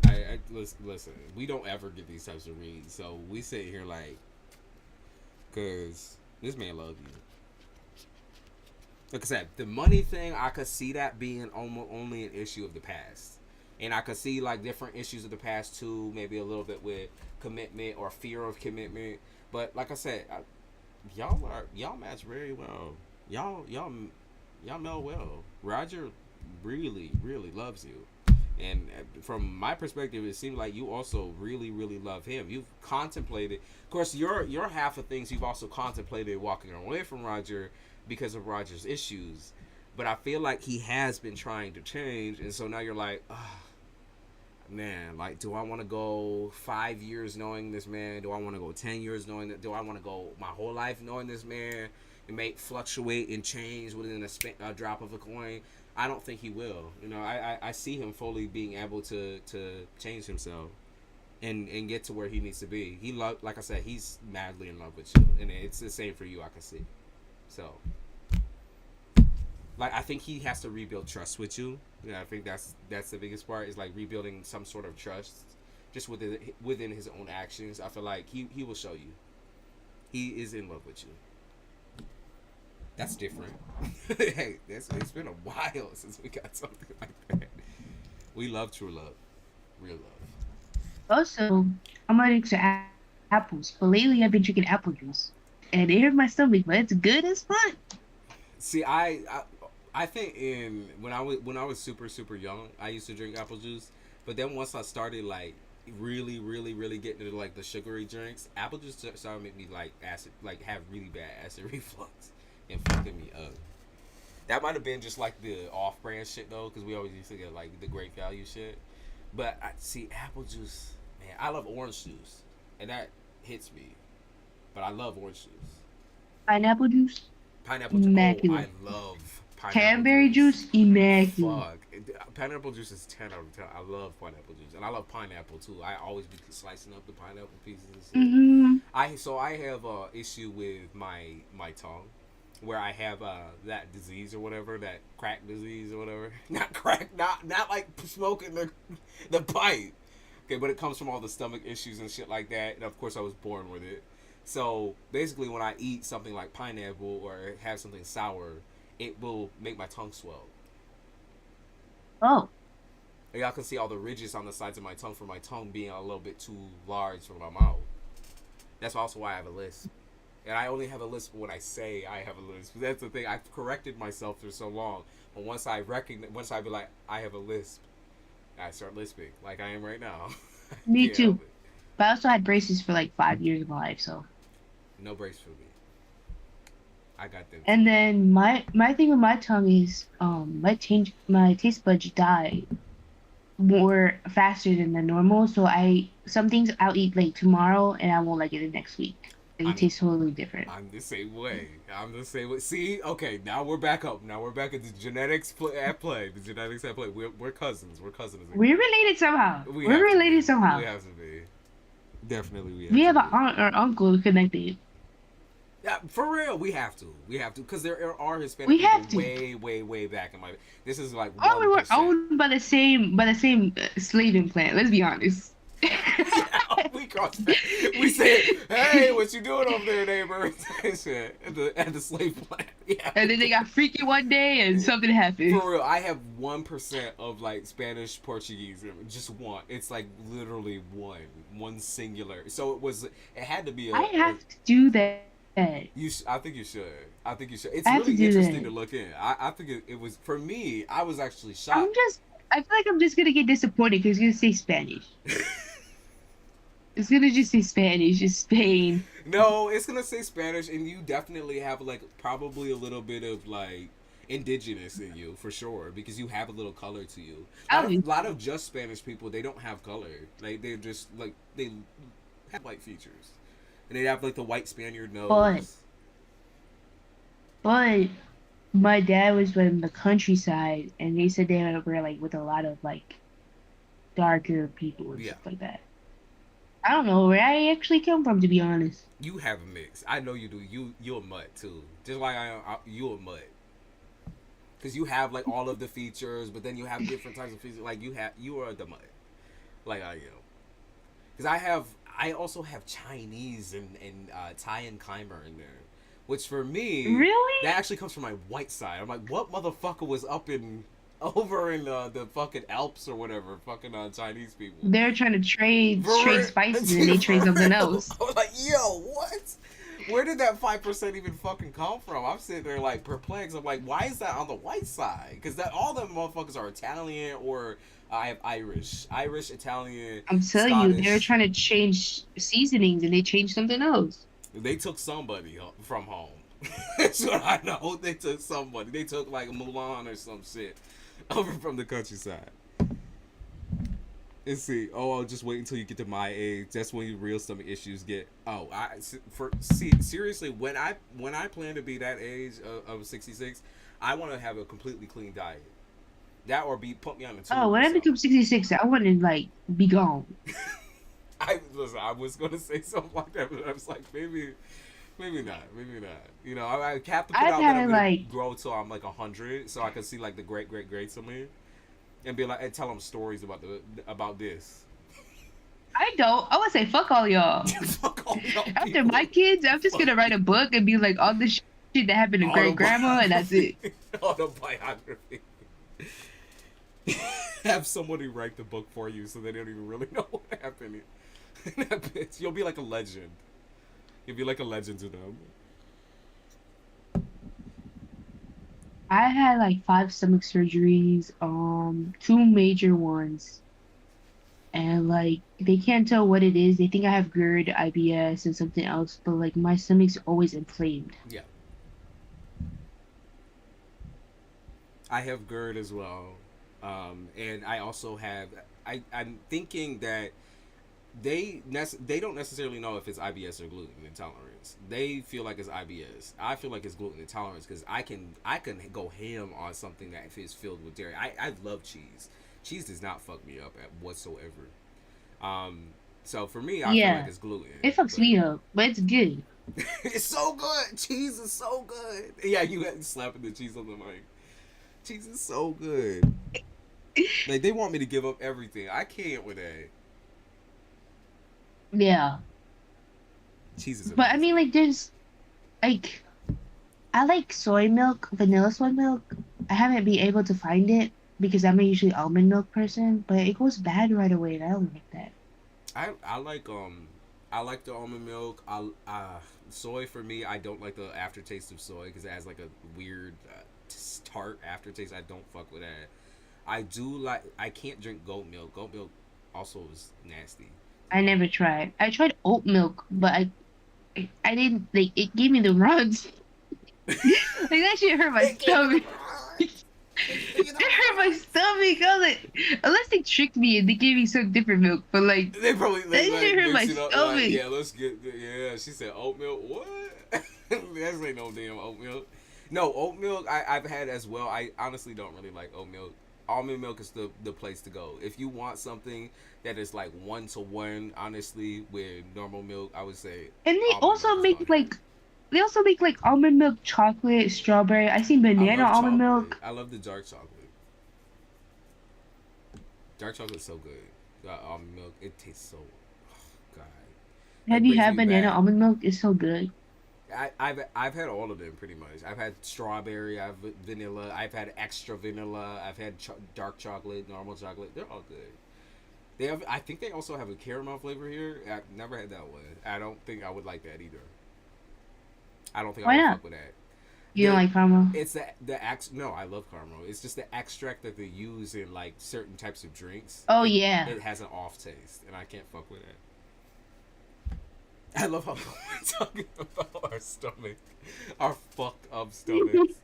Manny. Listen. We don't ever get these types of reads, so we sit here like, cause this man loves you. Like I said, the money thing, I could see that being almost only an issue of the past, and I could see like different issues of the past too. Maybe a little bit with commitment or fear of commitment. But like I said, y'all match very well. Y'all meld well. Roger really loves you. And from my perspective, it seems like you also really love him. You've contemplated, of course, your half of things. You've also contemplated walking away from Roger because of Roger's issues. But I feel like he has been trying to change, and so now you're like, oh, man, like, do I want to go 5 years knowing this man? Do I want to go 10 years knowing that? Do I want to go my whole life knowing this man? It may fluctuate and change within a drop of a coin. I don't think he will. You know, I see him fully being able to change himself and get to where he needs to be. Like I said, he's madly in love with you, and it's the same for you. I can see. So, like, I think he has to rebuild trust with you. Yeah, I think that's the biggest part, is like rebuilding some sort of trust just within his own actions. I feel like he will show you he is in love with you. That's different. Hey, it's been a while since we got something like that. We love true love, real love. Also, I'm allergic to apples, but lately I've been drinking apple juice, and it hurt my stomach, but it's good as fuck. See, I think when I was super young, I used to drink apple juice, but then once I started like really getting into like the sugary drinks, apple juice started to make me like acid, like have really bad acid reflux and fucking me up. That might have been just like the off-brand shit though, because we always used to get like the great value shit. But I see apple juice, man. I love orange juice, and that hits me. But I love orange juice. Pineapple juice, Pineapple juice. Oh, I immaculate. love pineapple Cranberry juice. juice, immaculate. Fuck. Pineapple juice is 10 out of 10. I love pineapple juice. And I love pineapple too. I always be slicing up the pineapple pieces and shit. Mm-hmm. I have a issue with my tongue, where I have that disease or whatever, that crack disease or whatever. Not crack, not like smoking the pipe. Okay, but it comes from all the stomach issues and shit like that. And of course I was born with it. So basically when I eat something like pineapple or have something sour, it will make my tongue swell. Oh, Y'all can see all the ridges on the sides of my tongue from my tongue being a little bit too large for my mouth. That's also why I have a lisp. And I only have a lisp when I say I have a lisp. That's the thing. I've corrected myself for so long. But once I be like, I have a lisp, I start lisping like I am right now. me Can't help too. it. But I also had braces for like 5 years of my life, so. No brace for me. I got them too. And then my thing with my tongue is my taste buds die more faster than the normal. So some things I'll eat like tomorrow and I won't like it the next week. Like, it I'm tastes totally different. I'm the same way. I'm the same way. See, okay, now we're back up. Now we're back at the genetics at play. The genetics at play. We're cousins. We're cousins again. We're related somehow. We We're have to related be. somehow. We have to be. Definitely, we We have to have an be. aunt or uncle connected. Yeah, for real, we have to. We have to, because there are Hispanic We people have to. way back in my. This is like Oh, we were 1%. owned by the same slave implant. Let's be honest. Yeah, we crossed that. We said, "Hey, what you doing over there, neighbor?" Shit, at the slave plant. Yeah. And then they got freaky one day and something happened. For real, I have 1% of like Spanish Portuguese. Just one. It's like literally one singular. So it had to be I have to do that. I think you should. I think you should. It's I have to really do interesting to that. look in. I think it was, for me. I was actually I'm shocked. just. I feel like I'm just gonna get disappointed because it's gonna say Spanish. It's gonna just say Spanish, just Spain. No, it's gonna say Spanish, and you definitely have like probably a little bit of like indigenous in you for sure, because you have a little color to you. Oh, Lot of just Spanish people, they don't have color. Like they're just like they have white features, and they have like the white Spaniard but nose. but my dad was from the countryside, and they said they were like with a lot of like darker people and Yeah, stuff like that. I don't know where I actually come from, to be honest. You have a mix. I know you do. You a mutt too. Just like you a mutt. Because you have like all of the features, but then you have different types of features. Like you are the mutt. Like I am. Because I also have Chinese and Thai and Khmer in there, which for me Really? that actually comes from my white side. I'm like, what motherfucker was up in over in the fucking Alps or whatever, fucking Chinese people. They're trying to For trade real, spices and they trade for something real. else. I was like, yo, what? Where did that 5% even fucking come from? I'm sitting there like perplexed. I'm like, why is that on the white side? Because that all them motherfuckers are Italian or I have Irish, Italian, I'm telling you, they're Scottish. trying to change seasonings and they change something else. They took somebody from home. That's what I know. They took somebody. They took like Mulan or some shit over from the countryside. Let's see. Oh, I'll just wait until you get to my age. That's when your real stomach issues get. Oh, seriously, when I plan to be that age of 66, I want to have a completely clean diet. That or be put me on a Oh, tube when or I become something. 66, I want to like be gone. I listen. I was gonna say something like that, but I was like, maybe not, maybe not. You know, I have to put I've out that I'm had gonna like grow till I'm like 100, so I can see like the greats of me, and be like, and tell them stories about this. I don't. I would say fuck all y'all. Fuck all y'all After people. my kids, I'm just Fuck gonna write you. a book and be like all the shit that happened to great grandma, and that's Autobiography. it. Autobiography. Have somebody write the book for you so they don't even really know what happened. That bitch, you'll be like a legend. You'll be like a legend to them. I had like 5 stomach surgeries, two major ones, and like they can't tell what it is. They think I have GERD, IBS, and something else, but like my stomach's always inflamed. Yeah, I have GERD as well, and I also have. I'm thinking that they don't necessarily know if it's IBS or gluten intolerance. They feel like it's IBS. I feel like it's gluten intolerance because I can go ham on something that is filled with dairy. I love cheese. Cheese does not fuck me up at whatsoever. Um, so for me, I feel like Yeah, it's gluten, it fucks but me up, but it's good. it's so good. Cheese is so good. Yeah, you had slapping the cheese on the mic. Cheese is so good. Like they want me to give up everything. I can't with that. Yeah, Cheese is but I mean, amazing. like, there's like I like soy milk, vanilla soy milk. I haven't been able to find it because I'm a usually almond milk person, but it goes bad right away, and I don't like that. I like the almond milk. Soy for me, I don't like the aftertaste of soy because it has like a weird tart aftertaste. I don't fuck with that. I do like. I can't drink goat milk. Goat milk also is nasty to I me. never tried. I tried oat milk, but I didn't like it gave me the runs. Like that shit hurt my It gave me the stomach. runs. It gave me It the hurt my runs. stomach. I was like, unless they tricked me and they gave me some different milk, but like They probably that like shit hurt my mix it up like stomach. yeah, let's get yeah. She said oat milk. What? That's ain't no damn oat milk. No oat milk. I've had as well. I honestly don't really like oat milk. Almond milk is the place to go if you want something that is like 1 to 1. Honestly, with normal milk, I would say And they almond milk also is make going like ahead. they also make like almond milk chocolate, strawberry. I seen I banana love almond chocolate. milk. I love the dark chocolate. Dark chocolate's so good. Almond milk, it tastes so. Oh, God, Have it you brings had me banana back. almond milk? It's so good. I've had all of them pretty much. I've had strawberry, I've vanilla, I've had extra vanilla, I've had dark chocolate, normal chocolate. They're all good. They have. I think they also have a caramel flavor here. I've never had that one. I don't think I would like that either. I don't think I Why would not? fuck with that. You don't The like caramel? it's the ex. No, I love caramel. It's just the extract that they use in like certain types of drinks. Oh It yeah. it has an off taste, and I can't fuck with it. I love how we're talking about our stomach, our fucked up stomachs.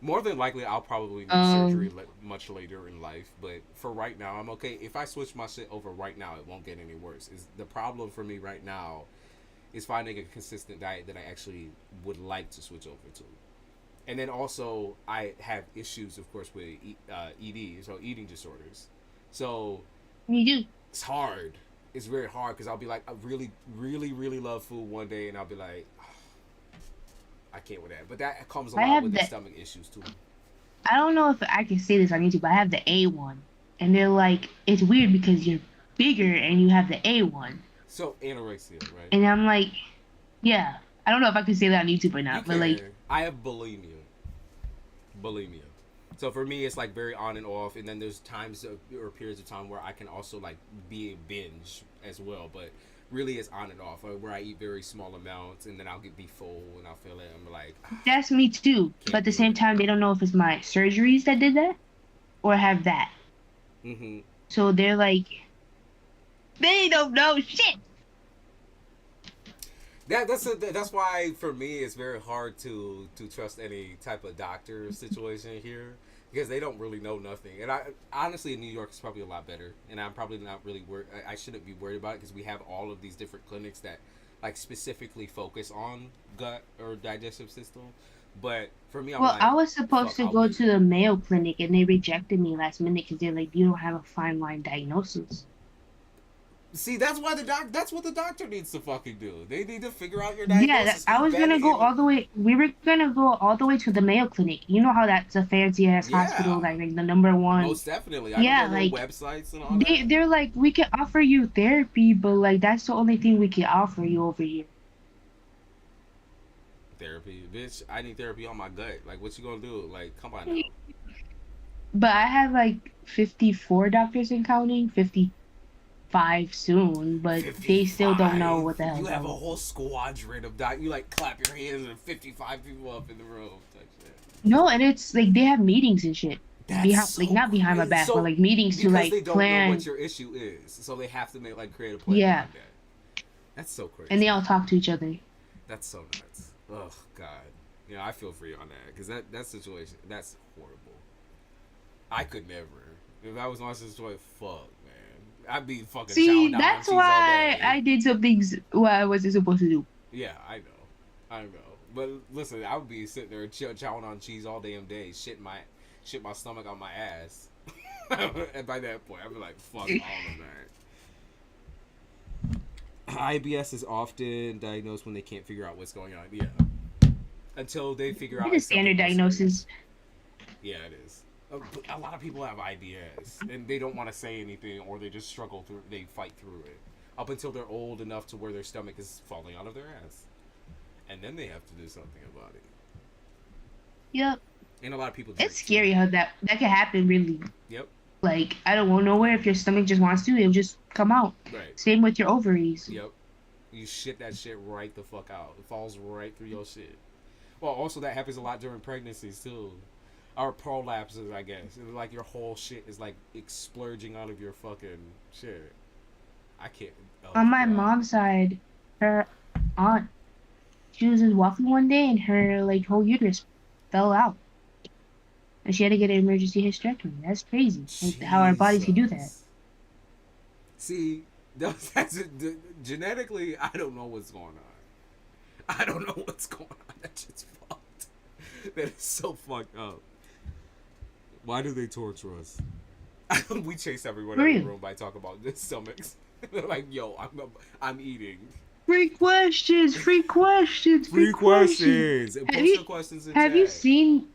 More than likely, I'll probably need surgery um, much later in life. But for right now, I'm okay. If I switch my shit over right now, it won't get any worse. Is the problem for me right now is finding a consistent diet that I actually would like to switch over to. And then also, I have issues, of course, with ED, so eating disorders. So you do. It's hard. It's very hard because I'll be like, I really, really, really love food one day, and I'll be like, I can't with that. But that comes a I lot have with the the. stomach issues too. I don't know if I can say this on YouTube, but I have the A one, and they're like, it's weird because you're bigger and you have the A one, So anorexia, right? and I'm like, yeah. I don't know if I can say that on YouTube or You not, but like, can. I have bulimia. Bulimia. So for me, it's like very on and off, and then there's times or periods of time where I can also like be a binge as well. But really, it's on and off, where I eat very small amounts, and then I'll be full, and I'll feel it. I'm like, that's me too. But can't at the do same it. time, they don't know if it's my surgeries that did that or have that. Mm-hmm. So they're like, they don't know shit. That's why for me it's very hard to trust any type of doctor situation here because they don't really know nothing. And I honestly in New York is probably a lot better, and I'm probably not really worried. I shouldn't be worried about it because we have all of these different clinics that like specifically focus on gut or digestive system. But for me, I'm Well, I like, was fuck, supposed to I'll go wait. to the Mayo Clinic and they rejected me last minute because they're like, you don't have a fine line diagnosis. See, that's what the doctor needs to fucking do. They need to figure out your Yeah, diagnosis. I Who's was been gonna go in? all the way. We were gonna go all the way to the Mayo Clinic. You know how that's a fancy ass Yeah, hospital, like the number one. most definitely. I know Yeah, their little like websites and all that. they're like, we can offer you therapy, but like that's the only thing we can offer you over here. Therapy, bitch. I need therapy on my gut. Like, what you gonna do? Like, come on now. But I have like 54 doctors in counting, 55 soon, but they still don't know 55. what the You hell's have a wrong. whole squadron of doc. You like clap your hands and 55 people up in the room. Type shit. No, and it's like they have meetings and shit That's behind, like so not behind my crazy. back, but So like meetings to because like they don't know what plan. your issue is, so they have to make like create a plan Yeah, around that. That's so and crazy. they all talk to each other. That's so nuts. Oh God. Yeah, I feel for you on that because that situation that's horrible. I could never. If I was in my situation, fuck, man. I'd be fucking chowing See, down on that's cheese all why day. I did some things what I wasn't supposed to do. Yeah, I know. I know. But listen, I would be sitting there chowing on cheese all damn day, shit my stomach on my ass. And by that point, I'd be like, fuck all of that. IBS is often diagnosed when they can't figure out what's going on. Yeah. Until they figure out It's a it's something standard more serious. diagnosis. Yeah, it is. A lot of people have IBS and they don't want to say anything or they just struggle through. They fight through it up until they're old enough to where their stomach is falling out of their ass, and then they have to do something about it. Yep. And a lot of people It's drink too. scary how that can happen really. Yep. Like I don't go nowhere if your stomach just wants to, it'll just come out. Right. Same with your ovaries. Yep. You shit that shit right the fuck out. It falls right through your shit. Well, also that happens a lot during pregnancies too. Or prolapses, I guess. It's like your whole shit is like exploding out of your fucking shit. I can't. Oh On my God. mom's side, her aunt, she was just walking one day and her like whole uterus fell out. And she had to get an emergency hysterectomy. That's crazy. Like how our bodies can do that. Jesus. See, genetically, I don't know what's going on. I don't know what's going on. That shit's fucked. That is so fucked up. Why do they torture us? We chase everyone For out of the real. room by talking about their stomachs. They're like, "Yo, I'm eating." Free questions, free questions, free Free questions. questions. And Have post you your questions in have you chat. seen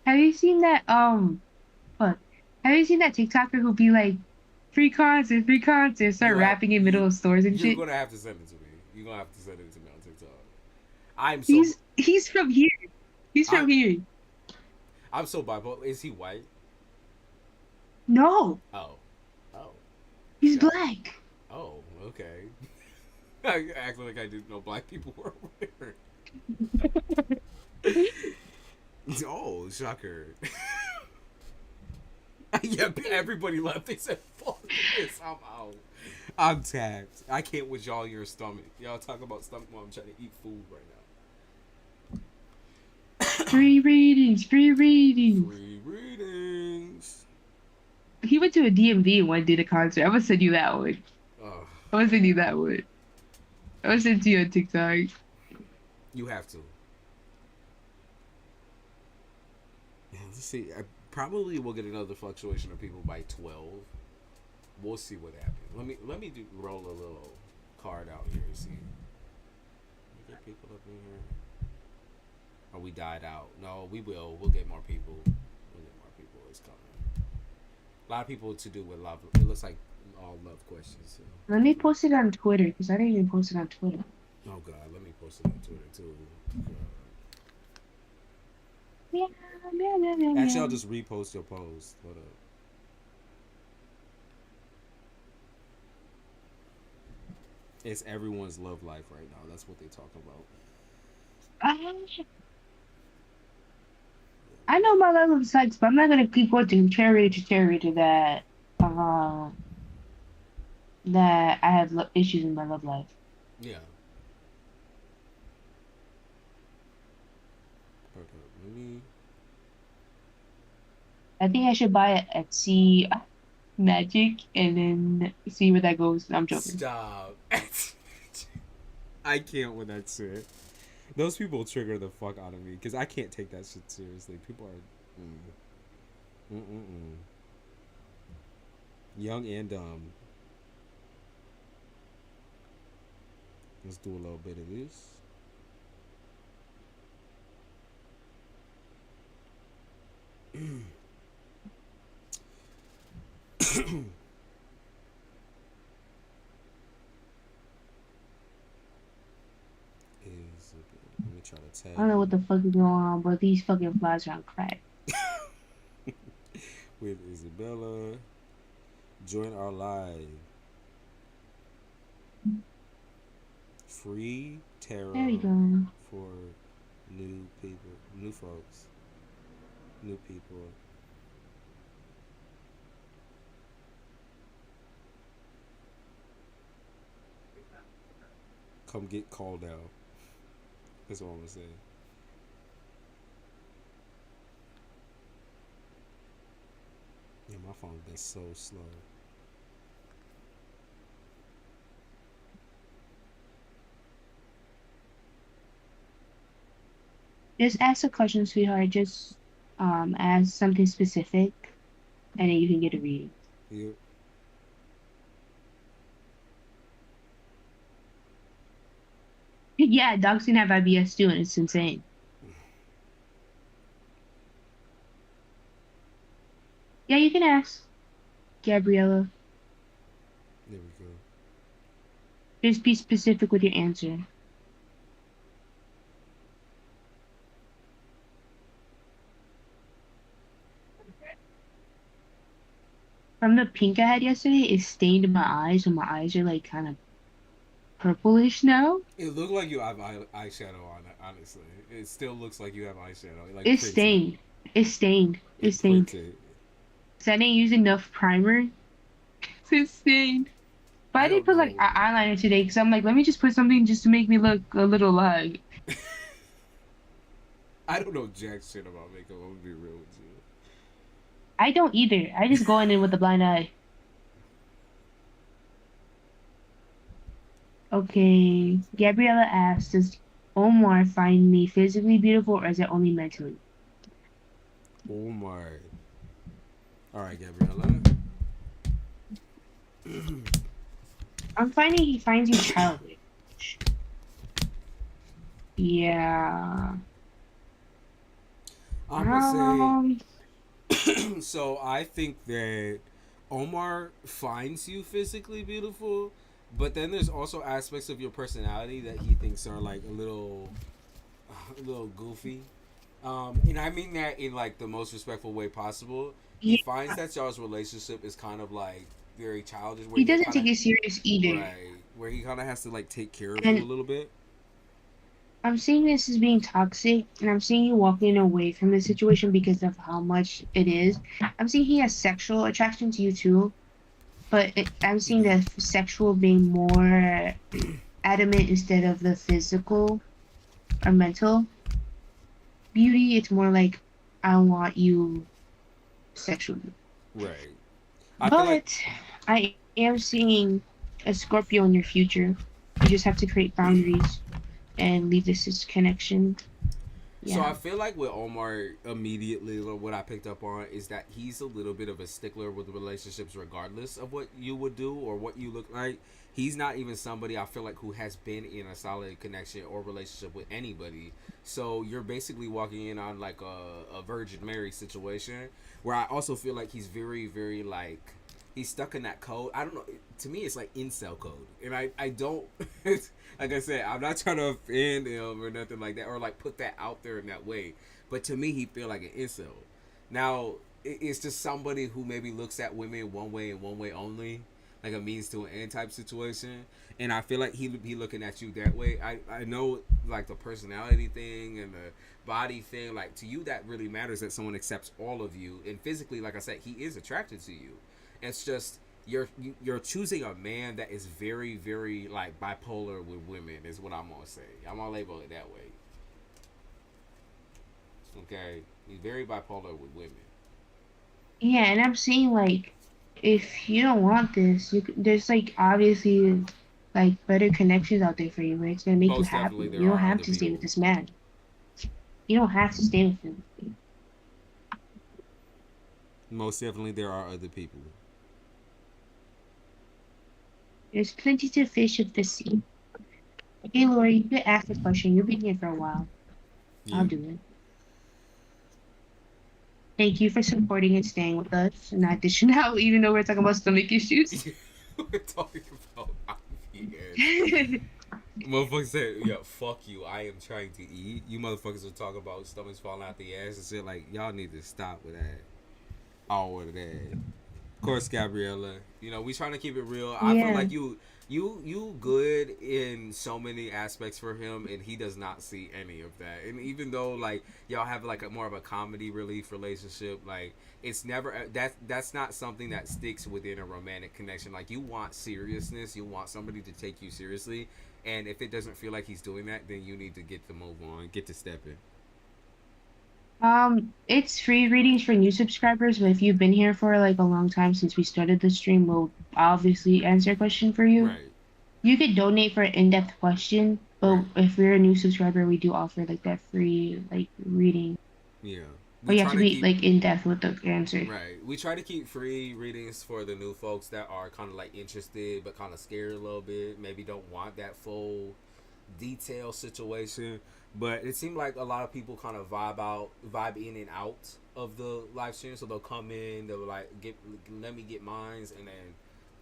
have you seen that what? Have you seen that TikToker who be like free concert, start You have rapping in middle of stores and you're shit? gonna have to send it to me. You're gonna have to send it to me on TikTok. I'm so He's from here. He's I from here. I'm so bipolar. Is he white? No, Oh, oh, he's shot. black. Oh, okay. I acting like I didn't know black people were weird. Oh, shocker. Yeah, everybody left. They said, fuck this. I'm out. I'm tapped. I can't with y'all your stomach. Y'all talk about stomach while I'm trying to eat food right now. Free readings, free readings. Free readings. He went to a DMV and one did a concert. I'm gonna send you that one. Oh, I'm gonna send you that one. I'm gonna send it to you on TikTok. you have to. Yeah, let's see. I probably will get another fluctuation of people by 12. We'll see what happens. Let me roll a little card out here and see. We get people up in here. Or we died out. No, we will. We'll get more people. We'll get more people. It's coming. A lot of people to do with love. It looks like all love questions. So. Let me post it on Twitter because I didn't even post it on Twitter. Oh God, let me post it on Twitter too. Yeah, yeah, yeah, yeah, Actually, yeah. I'll just repost your post. Hold up. It's everyone's love life right now. That's what they talk about. I know my level of sex, but I'm not gonna keep going to charity uh that I have issues in my love life. Yeah. Okay. Let me. I think I should buy it at Etsy Magic and then see where that goes. I'm joking. Stop. I can't with that shit. Those people trigger the fuck out of me because I can't take that shit seriously. People are young and dumb. Let's do a little bit of this. Let me try to tag. I don't know what the fuck is going on, but these fucking flies are on crack. With Isabella, join our live. Free tarot There we go. for new people, new folks, new people. Come get called out. That's what I'm gonna say. Yeah, my phone's been so slow. Just ask a question, sweetheart. Just ask something specific, and then you can get a reading. Yeah. Yeah, dogs can have IBS too, and it's insane. Yeah, you can ask, Gabriella. There we go. Just be specific with your answer. From the pink I had yesterday, it stained my eyes, and my eyes are like kind of purplish now. It looked like you have eyeshadow on it. Honestly, it still looks like you have eyeshadow, like It's printed. stained. It's stained. It's It stained. printed. Cause I didn't use enough primer. It's stained. But I didn't don't put like know. eyeliner today because I'm like, let me just put something just to make me look a little like. I don't know jack shit about makeup. I'm gonna be real with you. I don't either. I just go in with a blind eye. Okay. Gabriella asks, does Omar find me physically beautiful or is it only mentally? Oh my. All right, Gabriella. I'm finding he finds you childish. Yeah. I'm gonna say. So I think that Omar finds you physically beautiful, but then there's also aspects of your personality that he thinks are like a little goofy. And I mean that in like the most respectful way possible. He Yeah. finds that y'all's relationship is kind of like very childish, where He he doesn't kind take of it serious either. right, where he kind of has to like take care of you a And little bit. I'm seeing this as being toxic, and I'm seeing you walking away from the situation because of how much it is. I'm seeing he has sexual attraction to you too, but I'm seeing the sexual being more adamant instead of the physical or mental beauty. It's more like, I want you sexually. Right. I feel like But I am seeing a Scorpio in your future. You just have to create boundaries and leave this connection. So I Yeah. feel like with Omar, immediately what I picked up on is that he's a little bit of a stickler with relationships, regardless of what you would do or what you look like. He's not even somebody I feel like who has been in a solid connection or relationship with anybody. So you're basically walking in on like a Virgin Mary situation, where I also feel like he's very, very like he's stuck in that code. I don't know. To me, it's like incel code, and I don't. Like I said, I'm not trying to offend him or nothing like that, or like put that out there in that way. But to me, he feel like an incel. Now, it's just somebody who maybe looks at women one way and one way only, like a means to an end type situation. And I feel like he be looking at you that way. I know like the personality thing and the body thing. Like to you, that really matters that someone accepts all of you. And physically, like I said, he is attracted to you. It's just you're choosing a man that is very, very like bipolar with women is what I'm gonna say. I'm gonna label it that way. Okay, he's very bipolar with women. Yeah, and I'm saying like, if you don't want this, there's like obviously like better connections out there for you where it's gonna make you Most happy. definitely, there You don't are have other to stay with people. this man. You don't have to stay with him. Most definitely, there are other people. There's plenty to fish of the sea. Hey, Lori, you could ask a question. You've been here for a while. I'll You. do it. Thank you for supporting and staying with us and not dishing out, even though we're talking about stomach issues. We're talking about IVS. Motherfuckers said, "Yo, fuck you. I am trying to eat." You motherfuckers are talking about stomachs falling out the ass and shit. Like y'all need to stop with that. All of that. Of course, Gabriella. You know we trying to keep it real. I feel Yeah. like you good in so many aspects for him, and he does not see any of that. And even though like y'all have like a more of a comedy relief relationship, like it's never that's not something that sticks within a romantic connection. Like you want seriousness, you want somebody to take you seriously, and if it doesn't feel like he's doing that, then you need to get to move on, get to stepping. It's free readings for new subscribers, but if you've been here for like a long time since we started the stream, we'll obviously answer a question for you. Right, You could donate for an in-depth question, but right, if you're a new subscriber, we do offer like that free like reading. yeah. But We you have try to to be keep like in depth with the answer. Right. We try to keep free readings for the new folks that are kind of like interested but kind of scared a little bit. Maybe don't want that full detail situation. But it seemed like a lot of people kind of vibe in and out of the live stream. So they'll come in, they'll like let me get mines, and then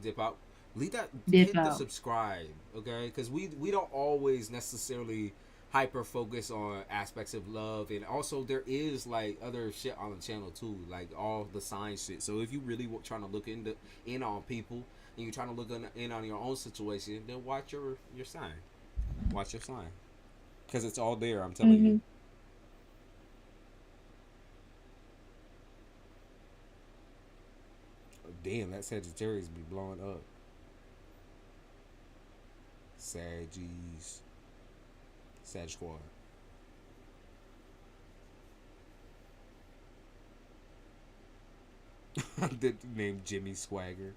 dip out. Leave that, Dip hit the out. subscribe, okay? Because we don't always necessarily hyper focus on aspects of love, and also there is like other shit on the channel too, like all the sign shit. So if you really trying to look in on people and you're trying to look in on your own situation, then watch your sign. Watch your sign, because it's all there. I'm telling you. Mm-hmm. Damn, that Sagittarius be blowing up. Saggies, Sag Squad. The name Jimmy Swagger.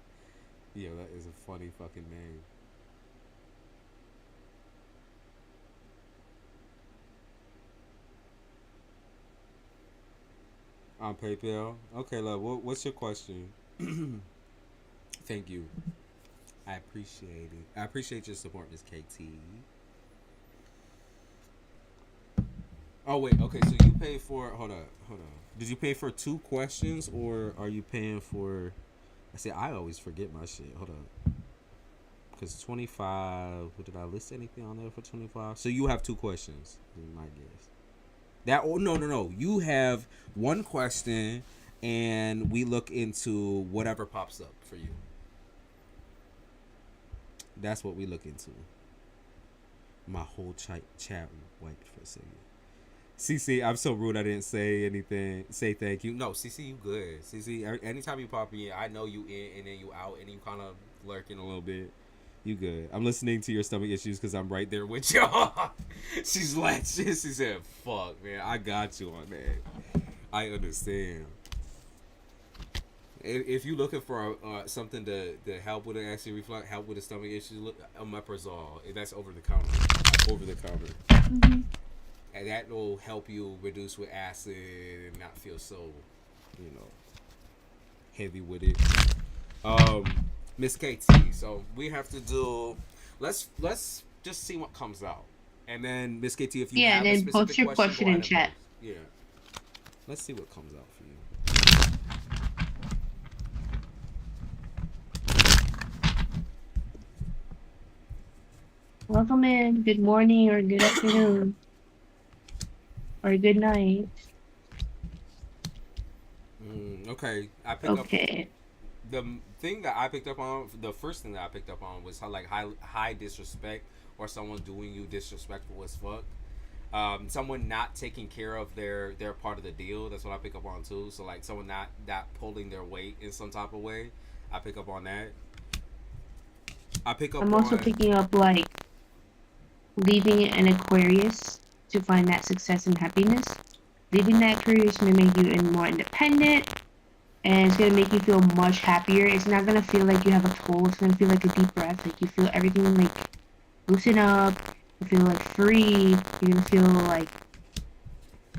Yo, that is a funny fucking name. On PayPal. Okay, love. What's your question? Thank you. I appreciate it. I appreciate your support, Miss KT. Oh wait, okay. So you pay for? Hold on. Did you pay for two questions, or are you paying for? I say I always forget my shit. Hold on. Because 25. What did I list anything on there for 25? So you have two questions. My guess. That oh no. You have one question, and we look into whatever pops up for you. That's what we look into. My whole chat wiped for a second. CC, I'm so rude. I didn't say anything. Say thank you. No, CC, you good. CC, anytime you pop in, I know you in and then you out and you kind of lurking a little bit. You good. I'm listening to your stomach issues because I'm right there with y'all. She's like, she said, fuck, man. I got you on that. I understand. If you looking for something to help with an acid reflux, help with the stomach issues, look omeprazole. That's over the counter. Over the counter. Mm-hmm. and that will help you reduce with acid and not feel so, you know, heavy with it. Um, Miss KT. So we have to do. Let's just see what comes out, and then Miss KT, if you Yeah, and have a then post specific your question, go question ahead in and chat. post. Yeah. Let's see what comes out for you. Welcome in. Good morning or good afternoon or good night. Okay, I pick up Okay. the thing that I picked up on. The first thing that I picked up on was how like high disrespect or someone doing you disrespectful as fuck. Someone not taking care of their part of the deal. That's what I pick up on too. So like someone not pulling their weight in some type of way. I pick up on that. I pick up I'm also on picking up like leaving an Aquarius to find that success and happiness. Leaving that Aquarius may make you more independent, and it's gonna make you feel much happier. It's not gonna feel like you have a toll. It's gonna feel like a deep breath. Like you feel everything like loosen up. You feel like free. You're gonna feel like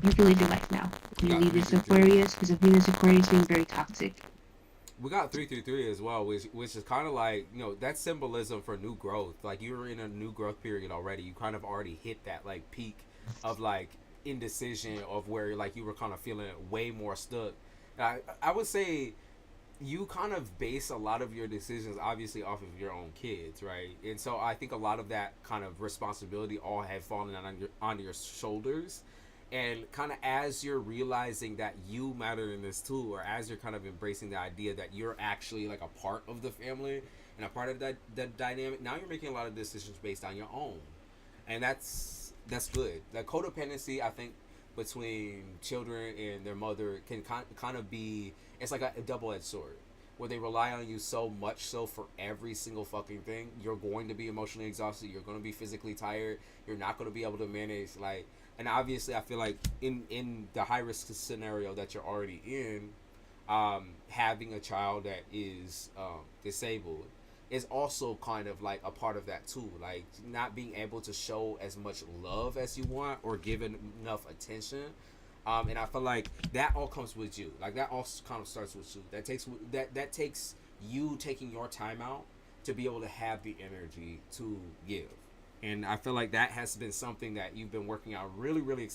you can live your life now. If we you got leave three this three three. Aquarius, because I think this Aquarius being very toxic. We got 333 as well, which is kind of like that symbolism for new growth. Like you're in a new growth period already. You kind of already hit that like peak of like indecision of where like you were kind of feeling way more stuck. I would say you kind of base a lot of your decisions obviously off of your own kids, right? And so I think a lot of that kind of responsibility all have fallen on your shoulders. And kind of as you're realizing that you matter in this too, or as you're kind of embracing the idea that you're actually like a part of the family and a part of that dynamic, now you're making a lot of decisions based on your own, and that's good. The codependency, I think, between children and their mother can kind of be, it's like a double-edged sword where they rely on you so much so for every single fucking thing. You're going to be emotionally exhausted, you're going to be physically tired, you're not going to be able to manage like, and obviously I feel like in the high risk scenario that you're already in, having a child that is disabled is also kind of like a part of that too. Like not being able to show as much love as you want or given enough attention. And I feel like that all comes with you. Like that all kind of starts with you. That takes you taking your time out to be able to have the energy to give. And I feel like that has been something that you've been working out really, really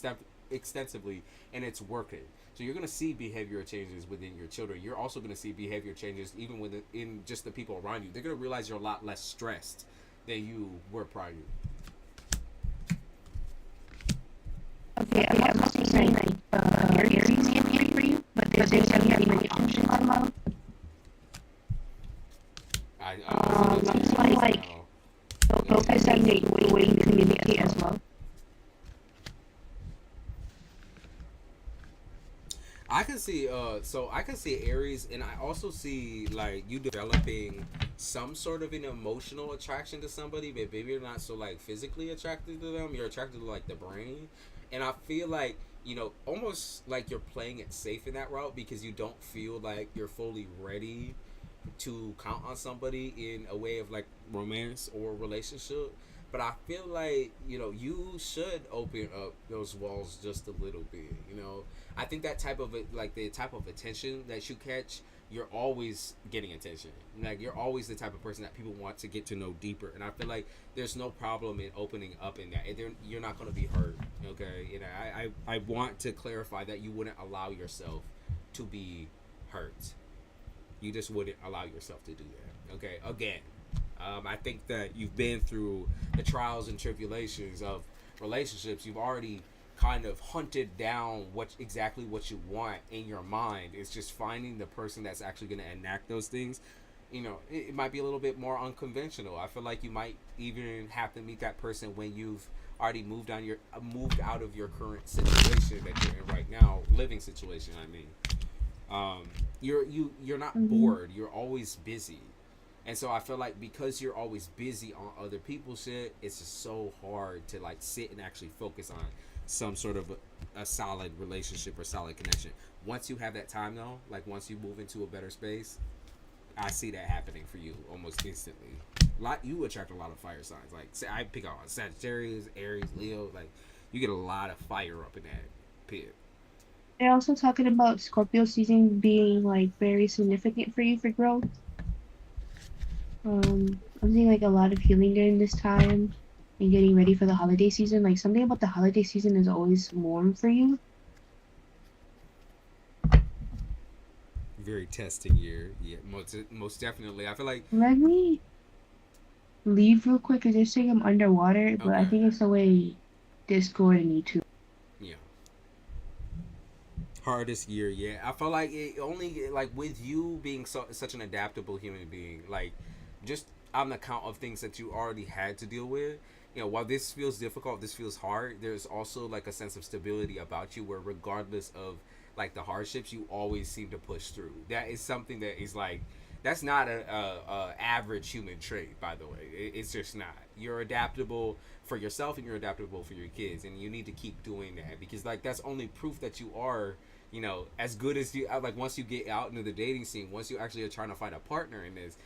extensively, and it's working. So you're going to see behavior changes within your children. You're also going to see behavior changes even within just the people around you. They're going to realize you're a lot less stressed than you were prior. Okay, I'm not saying like Aries is for you, but there's gonna be many options on them. I'm just like focus on the way you communicate as well. I can see so I can see Aries, and I also see like you developing some sort of an emotional attraction to somebody, but maybe you're not so like physically attracted to them. You're attracted to like the brain. And I feel like, almost like you're playing it safe in that route because you don't feel like you're fully ready to count on somebody in a way of like romance or relationship. But I feel like, you should open up those walls just a little bit. I think that type of like the type of attention that you catch, you're always getting attention. Like you're always the type of person that people want to get to know deeper. And I feel like there's no problem in opening up in that. You're not going to be hurt. Okay, I want to clarify that you wouldn't allow yourself to be hurt. You just wouldn't allow yourself to do that. Okay, again, I think that you've been through the trials and tribulations of relationships. You've already kind of hunted down what you want in your mind. It's just finding the person that's actually going to enact those things. It might be a little bit more unconventional. I feel like you might even have to meet that person when you've already moved out of your current situation that you're in right now, living situation. I mean, you're not Mm-hmm. bored. You're always busy. And so I feel like because you're always busy on other people's shit, it's just so hard to like sit and actually focus on some sort of a solid relationship or solid connection. Once you have that time though, like once you move into a better space, I see that happening for you almost instantly. You attract a lot of fire signs. Like say I pick out Sagittarius, Aries, Leo. Like You get a lot of fire up in that pit. They're also talking about Scorpio season being like very significant for you for growth. I'm seeing like a lot of healing during this time and getting ready for the holiday season. Like something about the holiday season is always warm for you. Very testing year. Yeah, most definitely. I feel like Let me leave real quick because they're saying I'm underwater, but I okay. think it's the way Discord and YouTube. Yeah. Hardest year, yeah. I feel like it only like with you being such an adaptable human being, like just on account of things that you already had to deal with. While this feels difficult, this feels hard. There's also like a sense of stability about you, where regardless of like the hardships, you always seem to push through. That is something that is like that's not a average human trait, by the way. It's just not. You're adaptable for yourself and you're adaptable for your kids, and you need to keep doing that because like that's only proof that you are as good as you like once you get out into the dating scene, once you actually are trying to find a partner in this,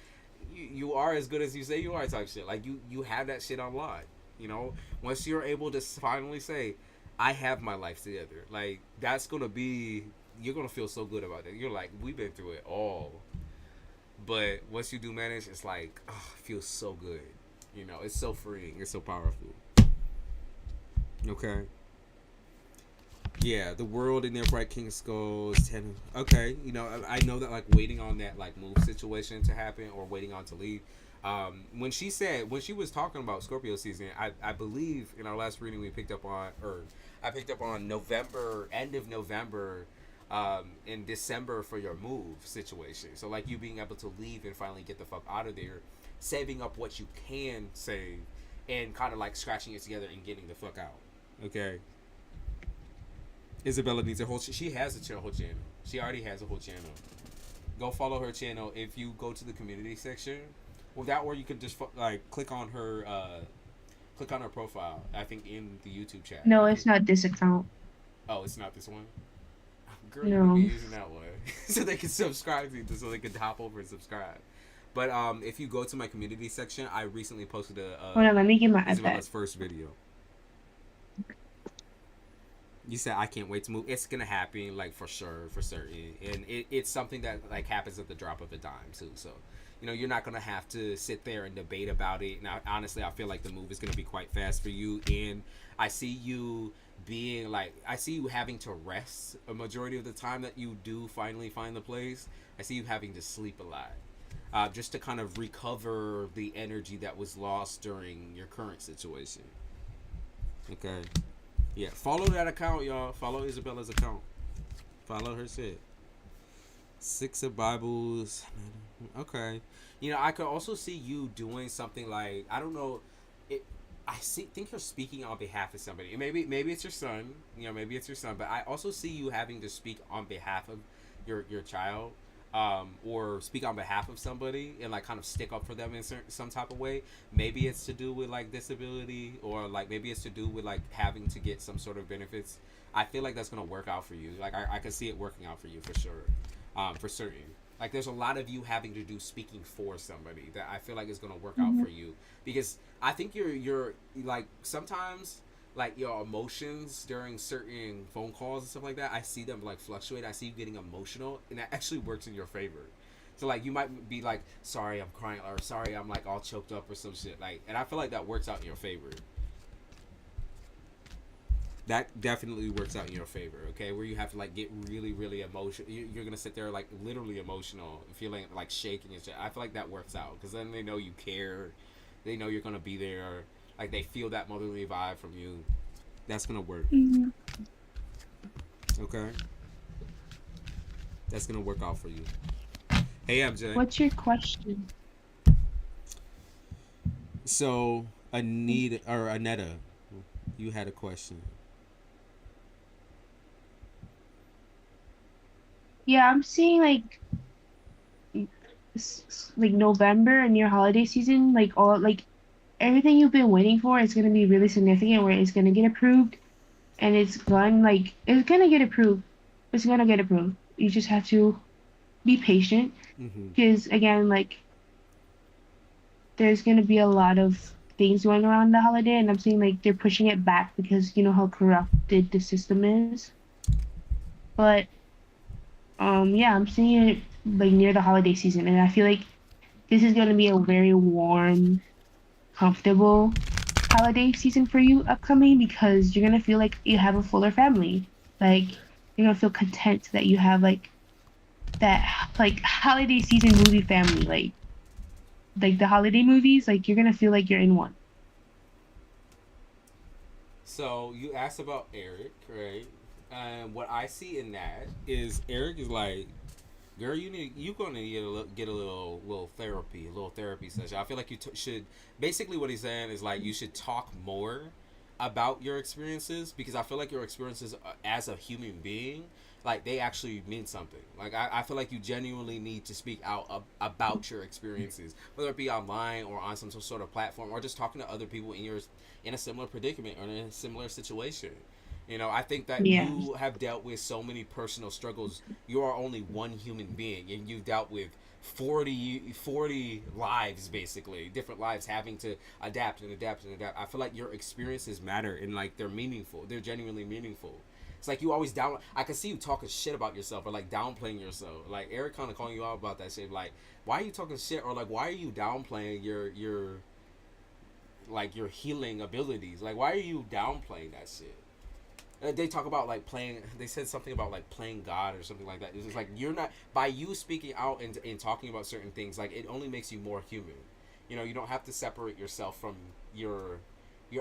you are as good as you say you are type shit. Like you have that shit on lock. Once you're able to finally say, I have my life together, like that's gonna be you're gonna feel so good about it. You're like, we've been through it all. But once you do manage, it's like, oh, it feels so good. It's so freeing. It's so powerful. Okay. Yeah, the world in their bright king skulls. Okay, I know that like waiting on that like move situation to happen or waiting on to leave. When she was talking about Scorpio season, I believe in our last reading we picked up on, or I picked up on November, end of November, in December for your move situation. So like you being able to leave and finally get the fuck out of there, saving up what you can save, and kind of like scratching it together and getting the fuck out. Okay. Isabella needs a whole. She has a whole channel. She already has a whole channel. Go follow her channel. If you go to the community section, without where you could just like click on her profile. I think in the YouTube chat. No, I it's think. not this account. Oh, it's not this one. Girl, you need to be No. using that one so they can subscribe to you, so they can hop over and subscribe. But if you go to my community section, I recently posted Hold on, let me get my iPad. Isabella's first video. You said I can't wait to move. It's gonna happen, like for sure, for certain, and it's something that like happens at the drop of a dime too. So, you're not gonna have to sit there and debate about it. Now, honestly, I feel like the move is gonna be quite fast for you, and I see you I see you having to rest a majority of the time that you do finally find the place. I see you having to sleep a lot, just to kind of recover the energy that was lost during your current situation. Okay. Yeah, follow that account, y'all. Follow Isabella's account. Follow her shit. Six of Bibles. Okay. I could also see you doing something like I don't know. It. Think you're speaking on behalf of somebody. Maybe it's your son. Maybe it's your son. But I also see you having to speak on behalf of your child. Or speak on behalf of somebody and like kind of stick up for them in some type of way. Maybe it's to do with like disability, or like maybe it's to do with like having to get some sort of benefits. I feel like that's gonna work out for you. Like I can see it working out for you for sure, for certain. Like there's a lot of you having to do speaking for somebody that I feel like is gonna work out Mm-hmm. for you, because I think you're like sometimes like your emotions during certain phone calls and stuff like that, I see them like fluctuate. I see you getting emotional, and that actually works in your favor. So like you might be like, sorry I'm crying, or sorry I'm like all choked up or some shit, like, and I feel like that works out in your favor. That definitely works out in your favor. Okay, where you have to like get really really emotional, you're gonna sit there like literally emotional, feeling like shaking and shit. I feel like that works out because then they know you care, they know you're gonna be there, like they feel that motherly vibe from you. That's gonna work. Mm-hmm. Okay, that's gonna work out for you. Hey MJ. What's your question? So Anita or Anetta, you had a question. Yeah, I'm seeing like November and your holiday season, like all like everything you've been waiting for is gonna be really significant where it's gonna get approved and it's gonna get approved. It's gonna get approved. You just have to be patient Mm-hmm. because again, like there's gonna be a lot of things going around the holiday, and I'm seeing like they're pushing it back because you know how corrupted the system is. But yeah, I'm seeing it like near the holiday season, and I feel like this is gonna be a very warm, comfortable holiday season for you upcoming because you're gonna feel like you have a fuller family. Like you're gonna feel content that you have like that like holiday season movie family, like the holiday movies. Like you're gonna feel like you're in one. So you asked about Eric, right? And what I see in that is Eric is like, girl, you gonna need to get a little therapy, a little therapy session. I feel like you should. Basically, what he's saying is like you should talk more about your experiences because I feel like your experiences as a human being, like they actually mean something. Like I feel like you genuinely need to speak out about your experiences, whether it be online or on some sort of platform or just talking to other people in a similar predicament or in a similar situation. You know, I think that Yeah. you have dealt with so many personal struggles. You are only one human being, and you've dealt with 40 lives, basically, different lives having to adapt and adapt and adapt. I feel like your experiences matter and, like, they're meaningful. They're genuinely meaningful. It's like you always down. I can see you talking shit about yourself or, like, downplaying yourself. Like, Eric kind of calling you out about that shit. Like, why are you talking shit? Or, like, why are you downplaying like, your healing abilities? Like, why are you downplaying that shit? They talk about like playing. They said something about like playing God or something like that. It's just like you're not by you speaking out and talking about certain things. Like it only makes you more human. You know, you don't have to separate yourself from your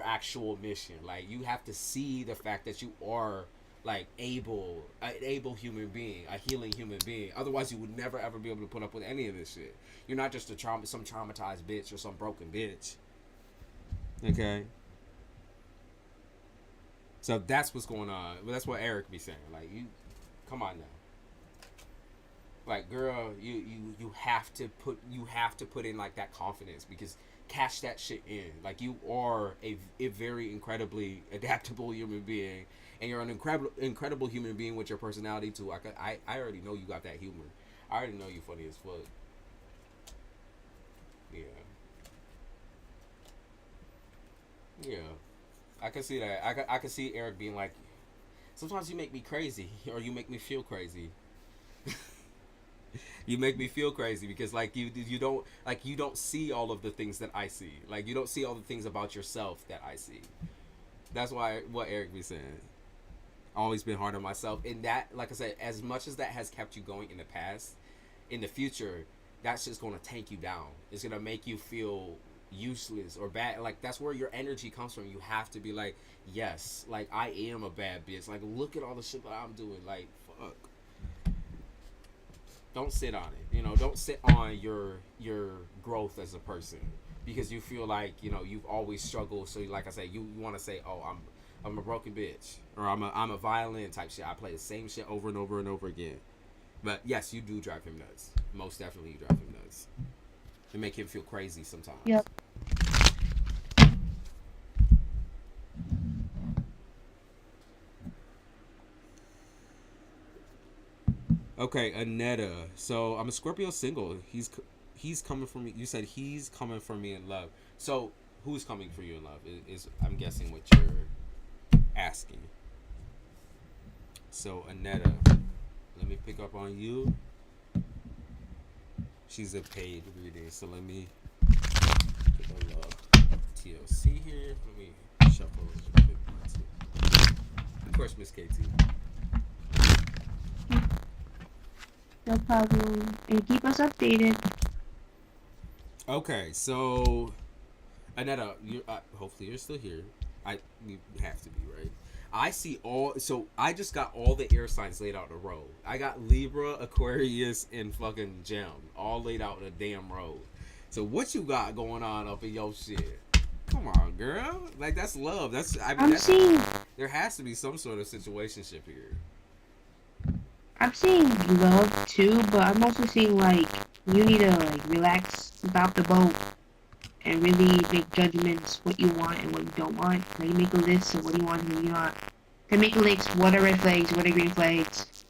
actual mission. Like you have to see the fact that you are like an able human being, a healing human being. Otherwise, you would never ever be able to put up with any of this shit. You're not just some traumatized bitch or some broken bitch. Okay. So that's what's going on. Well, that's what Eric be saying. Like you, come on now. Like girl, you have to put in like that confidence because cash that shit in. Like you are a very incredibly adaptable human being, and you're an incredible human being with your personality too. I already know you got that humor. I already know you funny as fuck. Yeah, yeah. I can see that. I can see Eric being like, sometimes you make me crazy, or you make me feel crazy. You make me feel crazy because like you don't see all of the things that I see. Like you don't see all the things about yourself that I see. That's why what Eric be saying. Always been hard on myself, and that, like I said, as much as that has kept you going in the past, in the future, that's just gonna tank you down. It's gonna make you feel useless or bad. Like that's where your energy comes from. You have to be like, yes, like I am a bad bitch. Like look at all the shit that I'm doing. Like fuck. Don't sit on it. You know, don't sit on your growth as a person because you feel like you've always struggled. So like I said, you want to say, oh, I'm a broken bitch or I'm a violin type shit. I play the same shit over and over and over again. But yes, you do drive him nuts. Most definitely, you drive him nuts. You make him feel crazy sometimes. Yep. Okay, Aneta. So I'm a Scorpio single. He's coming for me. You said he's coming for me in love. So who's coming for you in love? Is I'm guessing what you're asking. So Aneta, let me pick up on you. She's a paid reading, so let me get a little TLC here. Let me shuffle a bit more too. Of course, Miss KT. No problem. And keep us updated. Okay, so Aneta, you hopefully you're still here. You have to be, right? I see all. So I just got all the air signs laid out in a row. I got Libra, Aquarius, and fucking Gem all laid out in a damn row. So what you got going on up in your shit? Come on, girl. Like that's love. I'm seeing There has to be some sort of situationship here. I'm seeing love too, but I'm also seeing like you need to like relax about the boat and really make judgments what you want and what you don't want. Like make a list of what you want and what you don't. Then make a list what are red flags, what are green flags.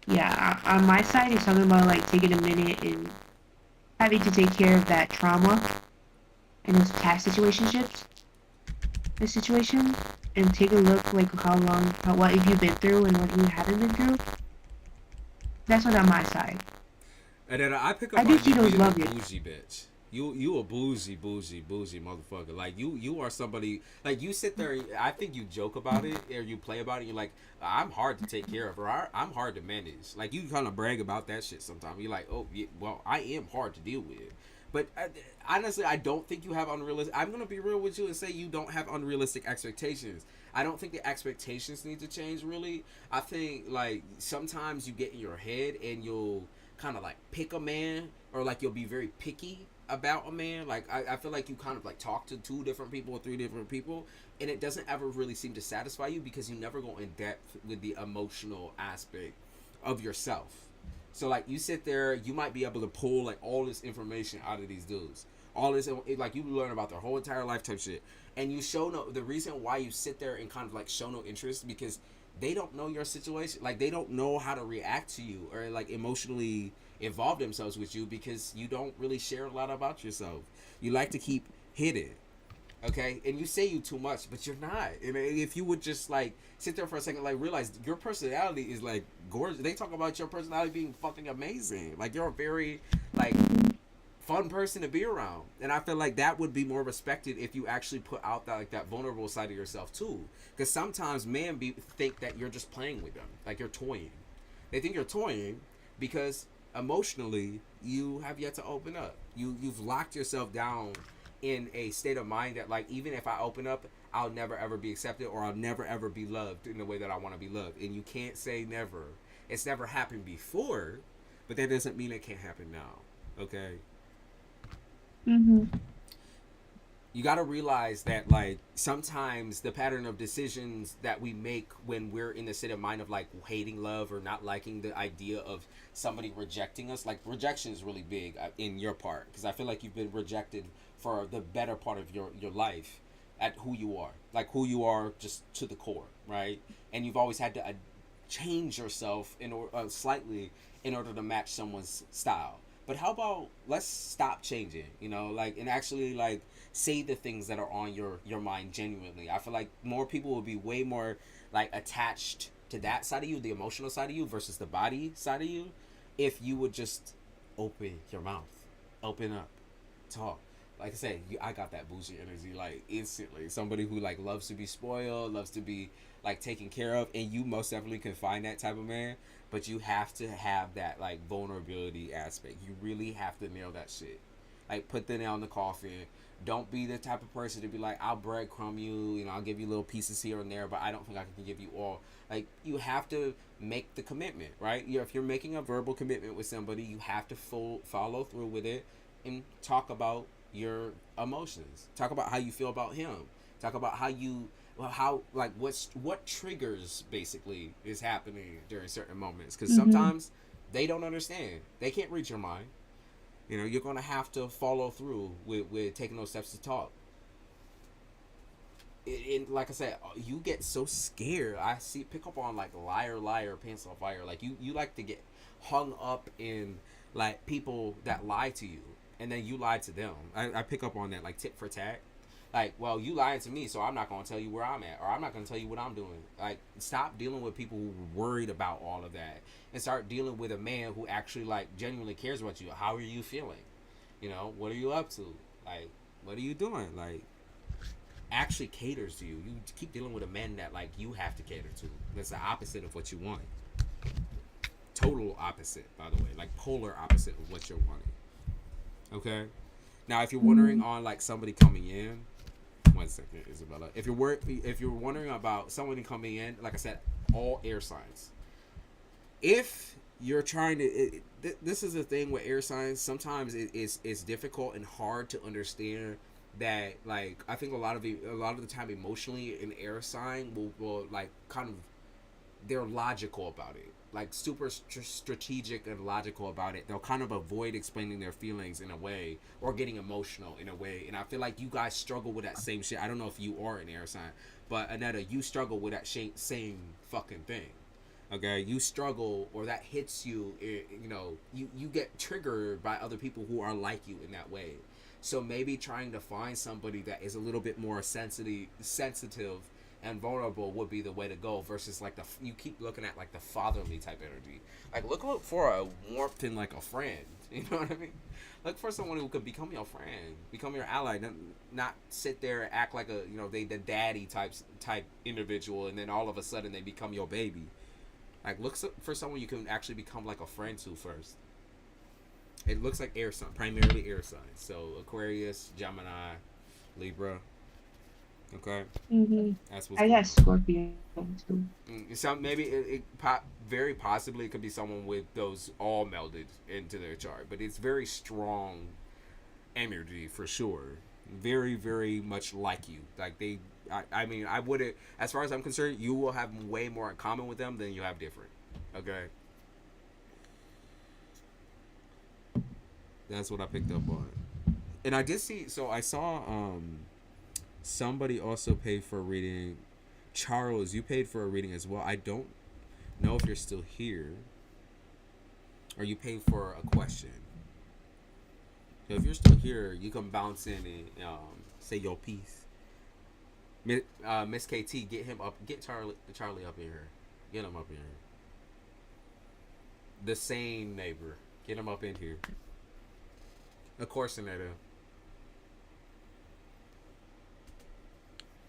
Yeah, on my side it's talking about like taking a minute and having to take care of that trauma in his past situationships, the situation, and take a look like what have you been through and what you haven't been through. That's not on my side. And then I pick I up do on see you those being a love it. bougie bitch. You a bougie motherfucker. Like you are somebody like you sit there. I think you joke about it or you play about it. You're like, I'm hard to take care of, or I'm hard to manage. Like you kind of brag about that shit sometimes. You're like, oh yeah, well I am hard to deal with. But honestly, I don't think you have unrealistic. I'm gonna be real with you and say you don't have unrealistic expectations. I don't think the expectations need to change really. I think like sometimes you get in your head and you'll kind of like pick a man or like you'll be very picky about a man. Like I feel like you kind of like talk to two different people or three different people and it doesn't ever really seem to satisfy you because you never go in depth with the emotional aspect of yourself. So like you sit there, you might be able to pull like all this information out of these dudes. All this like you learn about their whole entire life type shit. And you show no the reason why you sit there and kind of like show no interest because they don't know your situation. Like they don't know how to react to you or like emotionally involve themselves with you because you don't really share a lot about yourself. You like to keep hidden. Okay, and you say you too much, but you're not. And if you would just like sit there for a second, like realize your personality is like gorgeous. They talk about your personality being fucking amazing. Like you're a very like fun person to be around, and I feel like that would be more respected if you actually put out that like that vulnerable side of yourself too. Because sometimes think that you're just playing with them, like you're toying. They think you're toying because emotionally you have yet to open up. You've locked yourself down in a state of mind that like even if I open up, I'll never ever be accepted or I'll never ever be loved in the way that I want to be loved. And you can't say never. It's never happened before, but that doesn't mean it can't happen now. Okay? Mhm. You got to realize that like sometimes the pattern of decisions that we make when we're in the state of mind of like hating love or not liking the idea of somebody rejecting us, like rejection is really big in your part because I feel like you've been rejected for the better part of your life at who you are, like who you are just to the core, right? And you've always had to change yourself in or slightly in order to match someone's style. But how about let's stop changing, like and actually like say the things that are on your mind genuinely. I feel like more people will be way more like attached to that side of you, the emotional side of you versus the body side of you, if you would just open your mouth, open up, talk. Like I said, I got that bougie energy like instantly. Somebody who like loves to be spoiled, loves to be like taken care of, and you most definitely can find that type of man. But you have to have that like vulnerability aspect. You really have to nail that shit. Like put the nail in the coffin. Don't be the type of person to be like, I'll breadcrumb you, I'll give you little pieces here and there, but I don't think I can give you all. Like you have to make the commitment, right? If you're making a verbal commitment with somebody, you have to follow through with it and talk about your emotions. Talk about how you feel about him. Talk about how like what triggers basically is happening during certain moments because Mhm. sometimes they don't understand. They can't read your mind. You're gonna have to follow through with taking those steps to talk. And like I said, you get so scared. I see pick up on like liar, liar, pants on fire. Like you like to get hung up in like people that lie to you, and then you lie to them. I pick up on that like tit for tat. Like, well, you lying to me, so I'm not gonna tell you where I'm at, or I'm not gonna tell you what I'm doing. Like, stop dealing with people who are worried about all of that, and start dealing with a man who actually like genuinely cares about you. How are you feeling? What are you up to? Like, what are you doing? Like, actually caters to you. You keep dealing with a man that like you have to cater to. That's the opposite of what you want. Total opposite, by the way. Like polar opposite of what you're wanting. Okay. Now, if you're wondering Mhm. on like somebody coming in, one second, Isabella. If you're wondering about somebody coming in, like I said, all air signs. If you're trying to, this is the thing with air signs. Sometimes it's difficult and hard to understand that. Like I think a lot of the time emotionally, an air sign will like kind of they're logical about it, like super strategic and logical about it. They'll kind of avoid explaining their feelings in a way or getting emotional in a way. And I feel like you guys struggle with that same shit. I don't know if you are an air sign, but Anetta, you struggle with that same fucking thing. Okay, you struggle or that hits you. You get triggered by other people who are like you in that way. So maybe trying to find somebody that is a little bit more sensitive and vulnerable would be the way to go versus like you keep looking at like the fatherly type energy. Like look for a warmth in like a friend. You know what I mean? Look for someone who could become your friend, become your ally, not sit there and act like a they the daddy type individual, and then all of a sudden they become your baby. Like look for someone you can actually become like a friend to first. It looks like air sign, primarily air signs. So Aquarius, Gemini, Libra. Okay, Mm-hmm. that's what's I going got on. Scorpio too. So maybe very possibly it could be someone with those all melded into their chart, but it's very strong energy for sure. Very, very much like you. Like I mean, I wouldn't. As far as I'm concerned, you will have way more in common with them than you have different. Okay, that's what I picked up on. And I did see. So I saw somebody also paid for a reading. Charles, you paid for a reading as well. I don't know if you're still here, or you paid for a question. So if you're still here, you can bounce in and say your piece. Miss KT, get him up. Get Charlie up in here. Get him up in here. The same neighbor. Get him up in here. Of course, Aneta.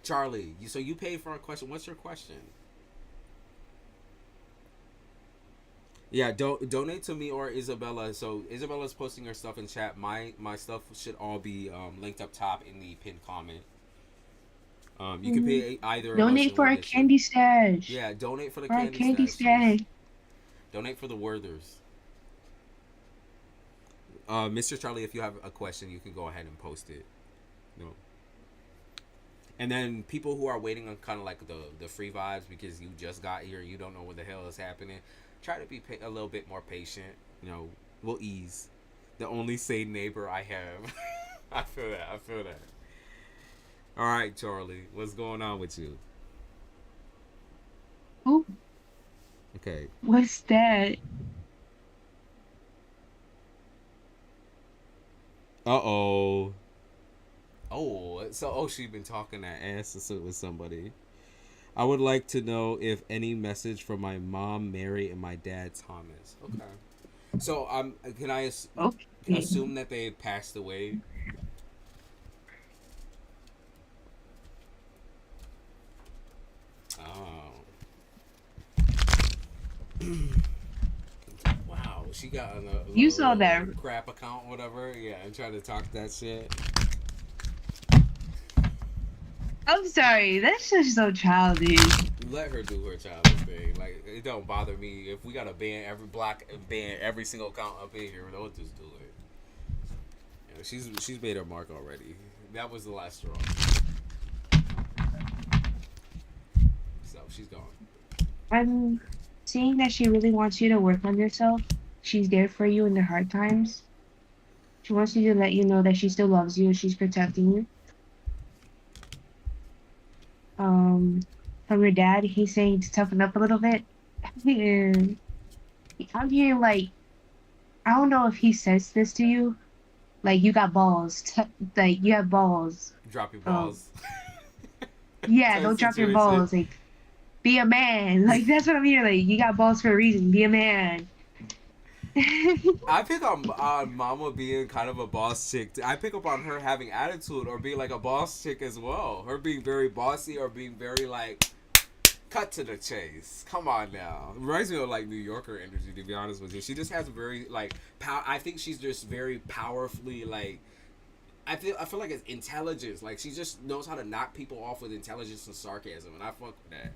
Charlie, so you paid for a question. What's your question? Yeah, donate to me or Isabella. So Isabella's posting her stuff in chat. My stuff should all be linked up top in the pinned comment. You can Mm-hmm. pay either of us Donate and for we'll our get you. candy stash. Yeah, donate for the For our candy candy stashes. stash. Donate for the Werthers. Mr. Charlie, if you have a question, you can go ahead and post it. No. And then people who are waiting on kind of like the free vibes because you just got here, you don't know what the hell is happening. Try to be a little bit more patient. We'll ease. The only sane neighbor I have. I feel that. I feel that. All right, Charlie, what's going on with you? Oh, Okay. what's that? Uh-oh. She been talking that ass with somebody. I would like to know if any message from my mom Mary and my dad Thomas. Okay. So can I Okay. assume that they passed away? Oh. Wow, she got a You saw little that. crap account, whatever. Yeah, and trying to talk that shit. I'm sorry. That's just so childish. Let her do her childish thing. Like it don't bother me if we gotta ban every block and ban every single account up in here. Don't just do it. She's made her mark already. That was the last straw. So she's gone. I'm seeing that she really wants you to work on yourself. She's there for you in the hard times. She wants you to let you know that she still loves you and she's protecting you. Um, from your dad, he's saying to toughen up a little bit. And I'm hearing like I don't know if he says this to you. Like you got balls. Like you have balls. Drop your Um, balls. yeah, Type don't drop your situation. balls. Like be a man. Like that's what I'm hearing. Like you got balls for a reason. Be a man. I pick on Mama being kind of a boss chick. I pick up on her having attitude or being like a boss chick as well. Her being very bossy or being very like cut to the chase. Come on now. Reminds me of like New Yorker energy, to be honest with you. She just has very like I think she's just very powerfully like I feel like it's intelligence. Like she just knows how to knock people off with intelligence and sarcasm, and I fuck with that.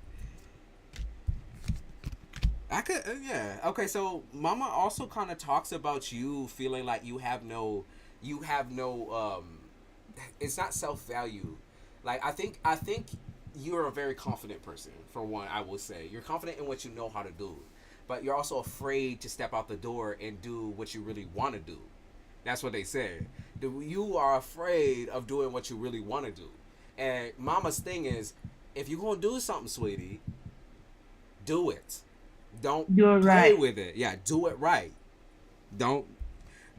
I could, yeah. Okay, so Mama also kind of talks about you feeling like you have no. It's not self value. Like I think you're a very confident person. For one, I will say you're confident in what you know how to do, but you're also afraid to step out the door and do what you really want to do. That's what they said. You are afraid of doing what you really want to do, and Mama's thing is, if you're gonna do something, sweetie, do it. Don't You're play right. with it. Yeah, do it right. Don't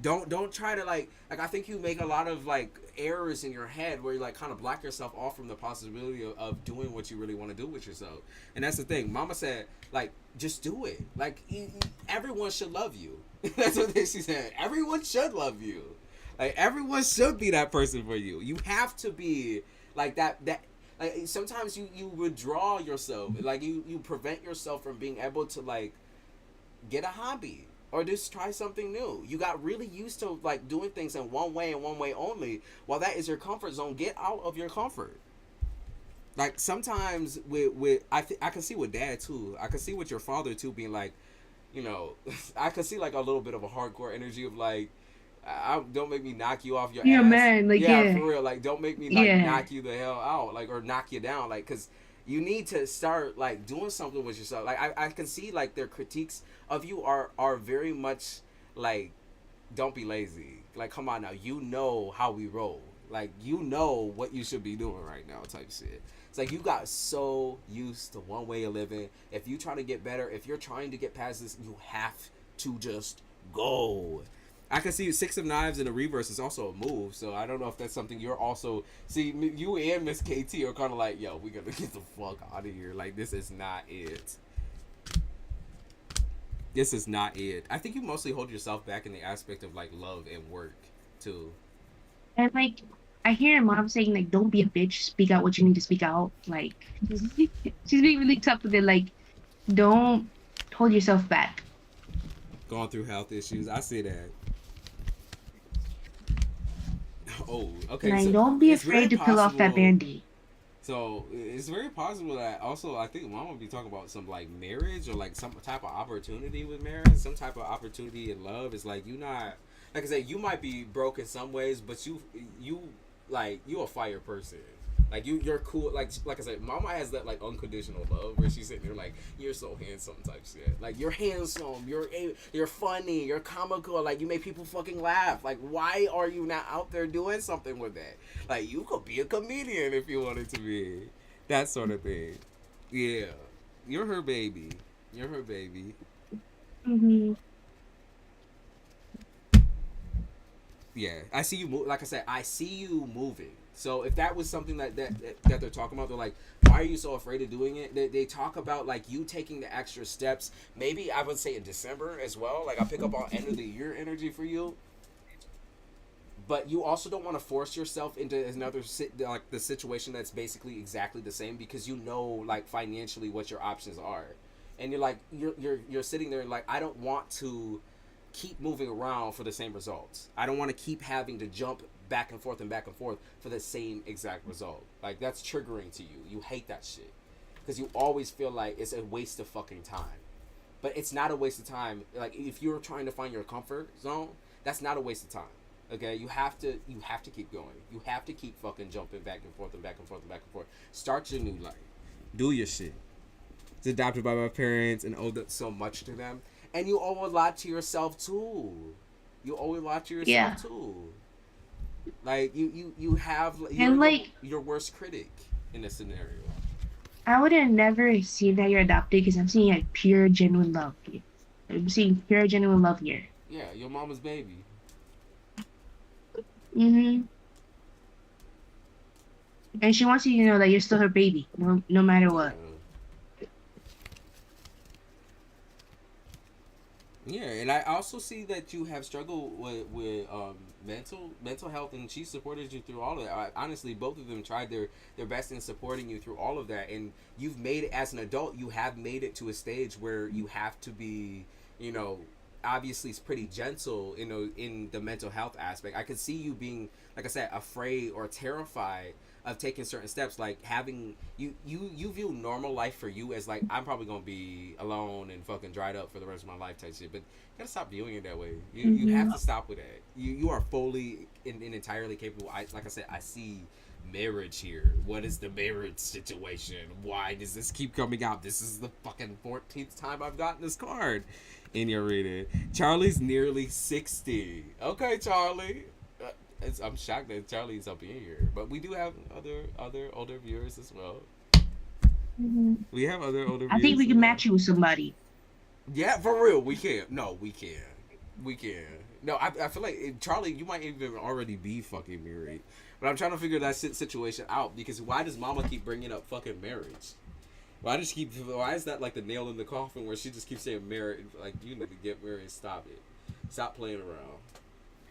Don't try to like I think you make a lot of like errors in your head where you like kind of block yourself off from the possibility of doing what you really want to do with yourself. And that's the thing. Mama said like just do it. Like everyone should love you. That's what she said. Everyone should love you. Like everyone should be that person for you. You have to be like that like sometimes you withdraw yourself. Like you prevent yourself from being able to like get a hobby or just try something new. You got really used to like doing things in one way and one way only. While that is your comfort zone, get out of your comfort. Like sometimes with I can see with dad too. I can see with your father too being like, you know, I can see like a little bit of a hardcore energy of like, don't make me knock you off your Yeah, ass. man. Like, Yeah, yeah, for real. Like, don't make me like yeah. knock you the hell out, like, or knock you down, like, cause you need to start like doing something with yourself. Like, I can see like their critiques of you are very much like, don't be lazy. Like, come on now, you know how we roll. Like, you know what you should be doing right now, type shit. It's like you got so used to one way of living. If you trying to get better, if you're trying to get past this, you have to just go. I can see Six of Knives in the reverse is also a move, so I don't know if that's something you're also see. You and Miss KT are kind of like, yo, we gotta get the fuck out of here. Like this is not it. This is not it. I think you mostly hold yourself back in the aspect of like love and work too. And like, I hear mom saying like, "Don't be a bitch. Speak out what you need to speak out." Like, she's being really tough with it. Like, don't hold yourself back. Going through health issues, I see that. Oh, okay. Like, So don't be it's very afraid to peel off that possible. band-aid. So it's very possible that also I think mom would be talking about some like marriage or like some type of opportunity with marriage, some type of opportunity in love. It's like you not like I said, you might be broke in some ways, but you like you a fire person. Like you're cool. Like I said, mama has that like unconditional love where she's sitting there like you're so handsome type shit. Like you're handsome, you're funny, you're comical. Like you make people fucking laugh. Like why are you not out there doing something with that? Like you could be a comedian if you wanted to be. That sort of thing. Yeah, you're her baby. You're her baby. Mm-hmm. Yeah, I see you move. Like I said, I see you moving. So if that was something that they're talking about, they're like, why are you so afraid of doing it? They talk about like you taking the extra steps. Maybe I would say in December as well. Like I pick up on end of the year energy for you. But you also don't want to force yourself into another like the situation that's basically exactly the same because you know like financially what your options are, and you're like you're sitting there and like I don't want to keep moving around for the same results. I don't want to keep having to jump back and forth for the same exact result. Like that's triggering to you. You hate that shit because you always feel like it's a waste of fucking time. But it's not a waste of time. Like if you're trying to find your comfort zone, that's not a waste of time. Okay, you have to keep going. You have to keep fucking jumping back and forth and back and forth and back and forth. Start your new life. Do your shit. It's adopted by my parents and owed so much to them. And you owe a lot to yourself too. You owe a lot to Yeah. yourself too. Like you have And like, your worst critic in this scenario. I would have never seen that you're adopted because I'm seeing like pure, genuine love. I'm seeing pure, genuine love here. Yeah, your mama's baby. Mm-hmm. And she wants you to know that you're still her baby, no matter Yeah. what. Yeah, and I also see that you have struggled with mental health, and she supported you through all of that. Honestly, both of them tried their best in supporting you through all of that, and you've made it as an adult. You have made it to a stage where you have to be, you know, obviously it's pretty gentle, you know, in the mental health aspect. I could see you being, like I said, afraid or terrified of taking certain steps, like having you view normal life for you as like I'm probably gonna be alone and fucking dried up for the rest of my life type shit. But you gotta stop viewing it that way. You Mm-hmm. have to stop with that. You are fully and entirely capable. Like I said, I see marriage here. What is the marriage situation? Why does this keep coming out? This is the fucking 14th time I've gotten this card in your reading. Charlie's nearly 60. Okay, Charlie. I'm shocked that Charlie's up in here, but we do have other older viewers as well. Mm-hmm. We have other older I think viewers we as can well. match you with somebody. Yeah, for real, we can. No, we can. We can. No, I feel like Charlie, you might even already be fucking married. But I'm trying to figure that situation out because why does Mama keep bringing up fucking marriage? Why is that like the nail in the coffin where she just keeps saying marriage? Like you need to get married. Stop it. Stop playing around.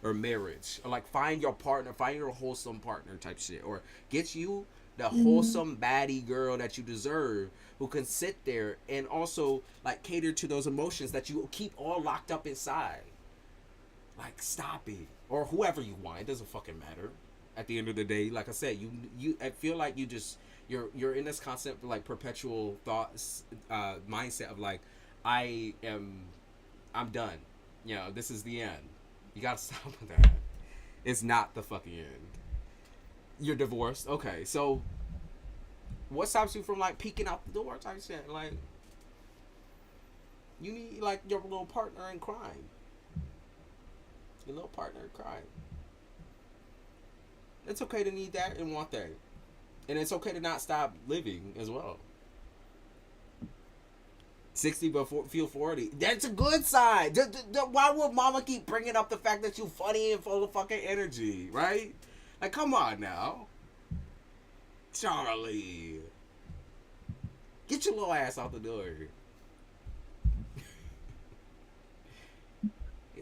Or marriage, or like find your partner, find your wholesome partner type shit, or get you the Mm-hmm. wholesome baddie girl that you deserve, who can sit there and also like cater to those emotions that you keep all locked up inside. Like stop it, or whoever you want. It doesn't fucking matter. At the end of the day, like I said, you I feel like you're in this constant like perpetual thoughts mindset of like I am I'm done. You know, this is the end. You gotta stop with that. It's not the fucking end. You're divorced. Okay, so what stops you from like peeking out the door type shit? Like you need like your little partner in crime. Your little partner in crime. It's okay to need that and want that. And it's okay to not stop living as well. 60 but feel 40. That's a good sign. Why would Mama keep bringing up the fact that you funny and full of fucking energy, right? Like, come on now. Charlie. Get your little ass out the door.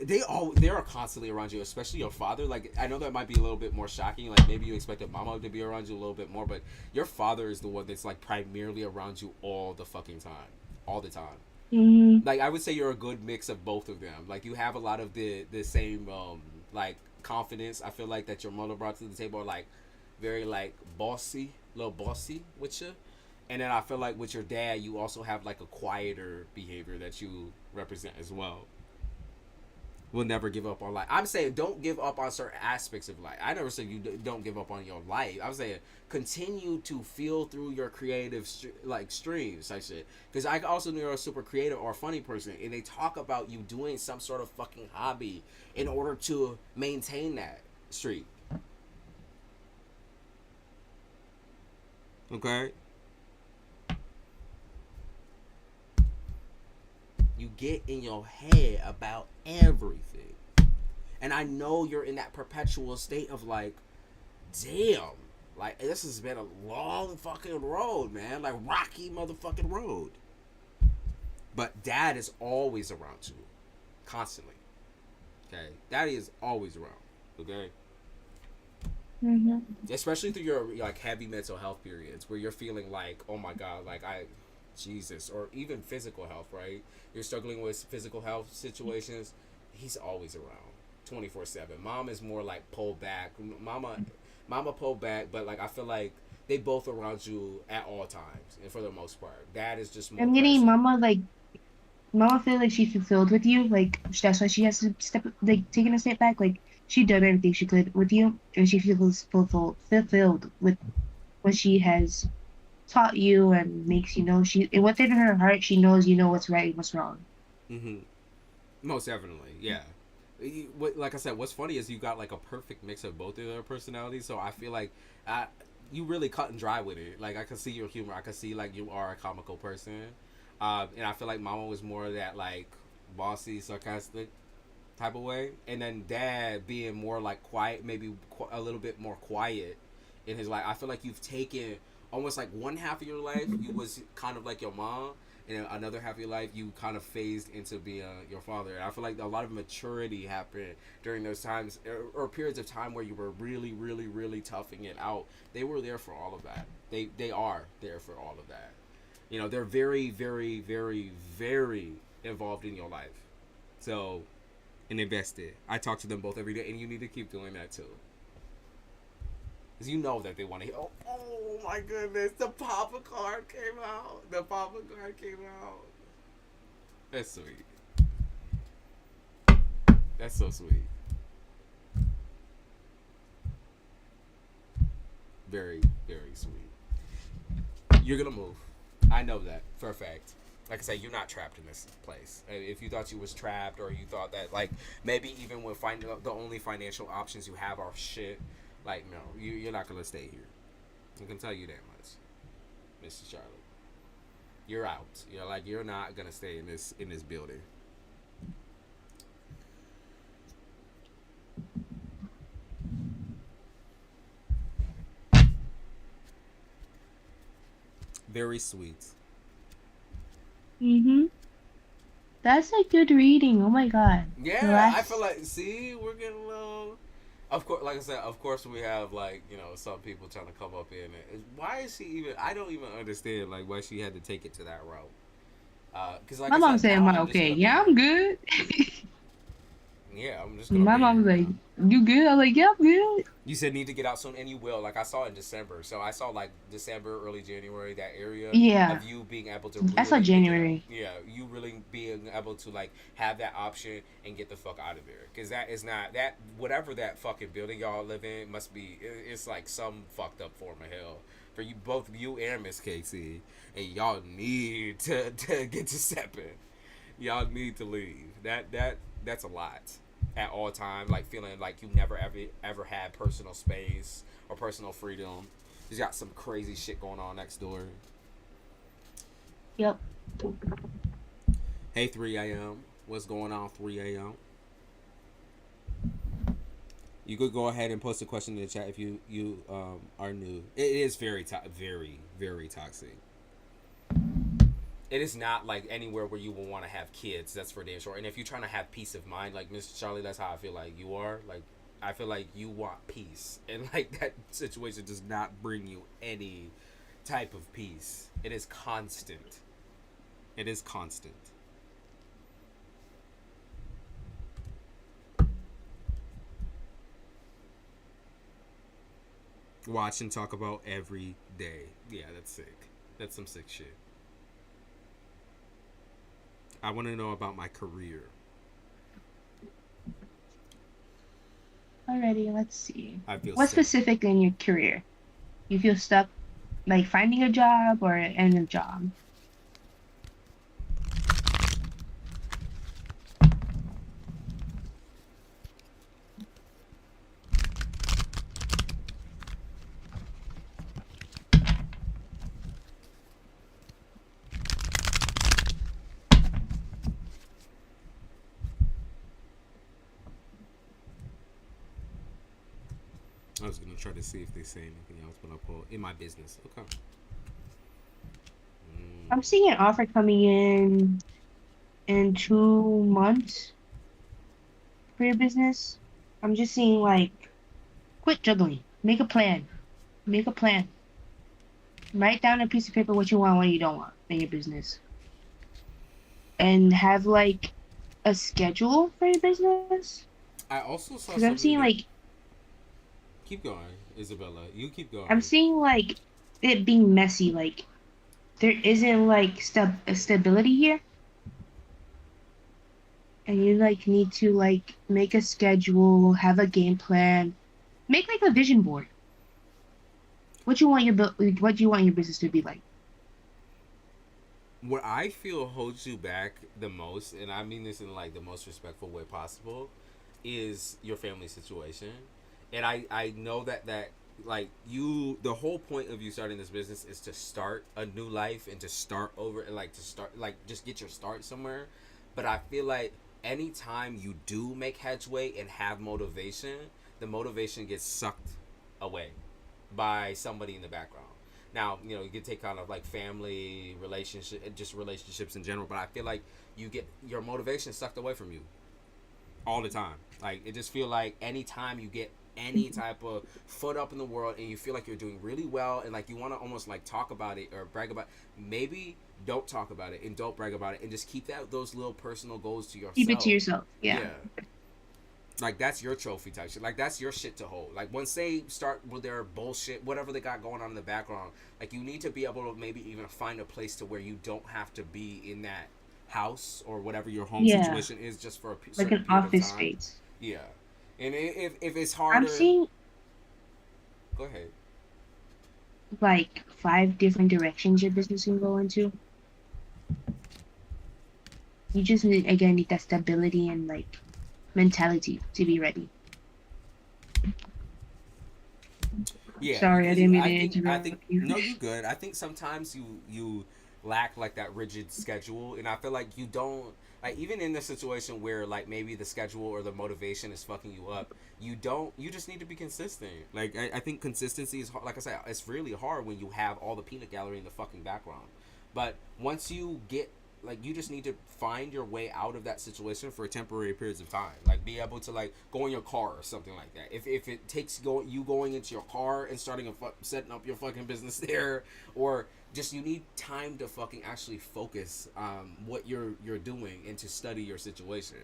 They are constantly around you, especially your father. Like I know that might be a little bit more shocking. Like maybe you expected Mama to be around you a little bit more, but your father is the one that's like primarily around you all the fucking time, all the time. Mm-hmm. Like I would say you're a good mix of both of them. Like you have a lot of the same like confidence. I feel like that your mother brought to the table, like very like bossy, little bossy with you. And then I feel like with your dad, you also have like a quieter behavior that you represent as well. Will never give up on life. I'm saying don't give up on certain aspects of life. I never said you don't give up on your life. I'm saying continue to feel through your creative like streams. I said because I also know you're a super creative or funny person, and they talk about you doing some sort of fucking hobby in order to maintain that streak. Okay, you get in your head about everything, and I know you're in that perpetual state of like damn, like this has been a long fucking road, man. Like rocky motherfucking road. But dad is always around you, constantly. Okay, daddy is always around. Okay, Mm-hmm. especially through your like heavy mental health periods where you're feeling like, oh my god, like Jesus, or even physical health, right? You're struggling with physical health situations. He's always around, 24/7. Mom is more like pulled back. Mama pulled back, but like I feel like they both around you at all times, and for the most part, dad is just more I'm getting present. Mama like Mama feel like she's fulfilled with you. Like that's why she has to step like taking a step back. Like she done everything she could with you, and she feels fulfilled with what she has taught you and makes you know she and within her heart she knows you know what's right and what's wrong. Mm-hmm. Most definitely, yeah. Like I said, what's funny is you got like a perfect mix of both of their personalities. So I feel like you really cut and dry with it. Like I can see your humor. I can see like you are a comical person, and I feel like Mama was more of that like bossy, sarcastic type of way, and then Dad being more like quiet, maybe a little bit more quiet in his life. I feel like you've taken almost like one half of your life you was kind of like your mom, and then another half of your life you kind of phased into being your father. And I feel like a lot of maturity happened during those times, or periods of time where you were really, really, really toughing it out. They were there for all of that. They are there for all of that. You know, they're very, very, very, very involved in your life. So and invested. I talk to them both every day, and you need to keep doing that too. Because you know that they want to hear, oh my goodness, the Papa card came out. The Papa card came out. That's sweet. That's so sweet. Very, very sweet. You're going to move. I know that for a fact. Like I said, you're not trapped in this place. If you thought you was trapped, or you thought that like maybe even when finding the only financial options you have are shit, like no, you're not gonna stay here. I can tell you that much, Mrs. Charlie. You're out. You're not gonna stay in this building. Very sweet. Mm-hmm. That's a good reading. Oh my god. The Yeah, I feel last. like, see, we're getting a little. Of course, like I said, of course we have, like, some people trying to come up in it. Why is she even? I don't even understand, like, why she had to take it to that route. Because like My I mom said, said, now "Am I I'm just okay? gonna be Yeah, I'm here. good." Yeah, I'm just gonna My be mom's here like, now. "You good?" I'm like, "Yeah, I'm good." You said need to get out soon, and you will. Like I saw in December, so I saw like December, early January, that area Yeah, of you being able to I saw really make it out. January. Yeah, you really being able to like have that option and get the fuck out of there, because that is not that whatever that fucking building y'all live in must be. It's like some fucked up form of hell for you, both you and Miss Casey, and y'all need to get to stepping. Y'all need to leave. That's a lot at all time. Like feeling like you never ever had personal space or personal freedom. You got some crazy shit going on next door. Yep. Hey, 3 a.m. What's going on, 3 a.m.? You could go ahead and post a question in the chat if you are new. It is very toxic. It is not like anywhere where you will want to have kids. That's for damn sure. And if you're trying to have peace of mind, like Miss Charlie, that's how I feel like you are. Like I feel like you want peace, and like that situation does not bring you any type of peace. It is constant. It is constant. Watch and talk about every day. Yeah, that's sick. That's some sick shit. I want to know about my career. Alrighty, let's see. I feel What stuck. specific in your career? You feel stuck, like finding a job or in a job? I was gonna try to see if they say anything else, but I'll pull in my business. Okay. I'm seeing an offer coming in 2 months for your business. I'm just seeing like quit juggling. Make a plan. Make a plan. Write down a piece of paper what you want, what you don't want in your business, and have like a schedule for your business. I also saw Because I'm something seeing that. like Keep going, Isabella. You keep I'm going. seeing like it being messy. Like there isn't like a stability here, and you like need to like make a schedule, have a game plan, make like a vision board. What you want your business to be like. What I feel holds you back the most, and I mean this in like the most respectful way possible, is your family situation. And I know that like you, the whole point of you starting this business is to start a new life and to start over and like to start like just get your start somewhere. But I feel like anytime you do make headway and have motivation, the motivation gets sucked away by somebody in the background. Now, you can take kind of like family, relationship, just relationships in general, but I feel like you get your motivation sucked away from you all the time. Like it just feel like anytime you get any type of foot up in the world and you feel like you're doing really well and like you want to almost like talk about it or brag about it, maybe don't talk about it and don't brag about it and just keep those little personal goals to Keep it to yourself. yourself. Yeah. Yeah, like that's your trophy type shit. Like that's your shit to hold. Like once they start with their bullshit, whatever they got going on in the background, like you need to be able to maybe even find a place to where you don't have to be in that house or whatever your home Yeah. situation is just for a Like certain an period of office time. space. Yeah, and if it's I'm harder, seeing go ahead. like 5 different directions your business can go into. You just need again need that stability and like mentality to be ready. Yeah, Sorry, I because didn't mean I to think interrupt you. no, you good. I think sometimes you lack like that rigid schedule, and I feel like you don't. like even in the situation where like maybe the schedule or the motivation is fucking you up, you just need to be consistent. Like I think consistency is hard. Like I said, it's really hard when you have all the peanut gallery in the fucking background. But once you get, like, you just need to find your way out of that situation for temporary periods of time. Like be able to like go in your car or something like that. If it takes going into your car and starting setting up your fucking business there, or just you need time to fucking actually focus what you're doing and to study your situation.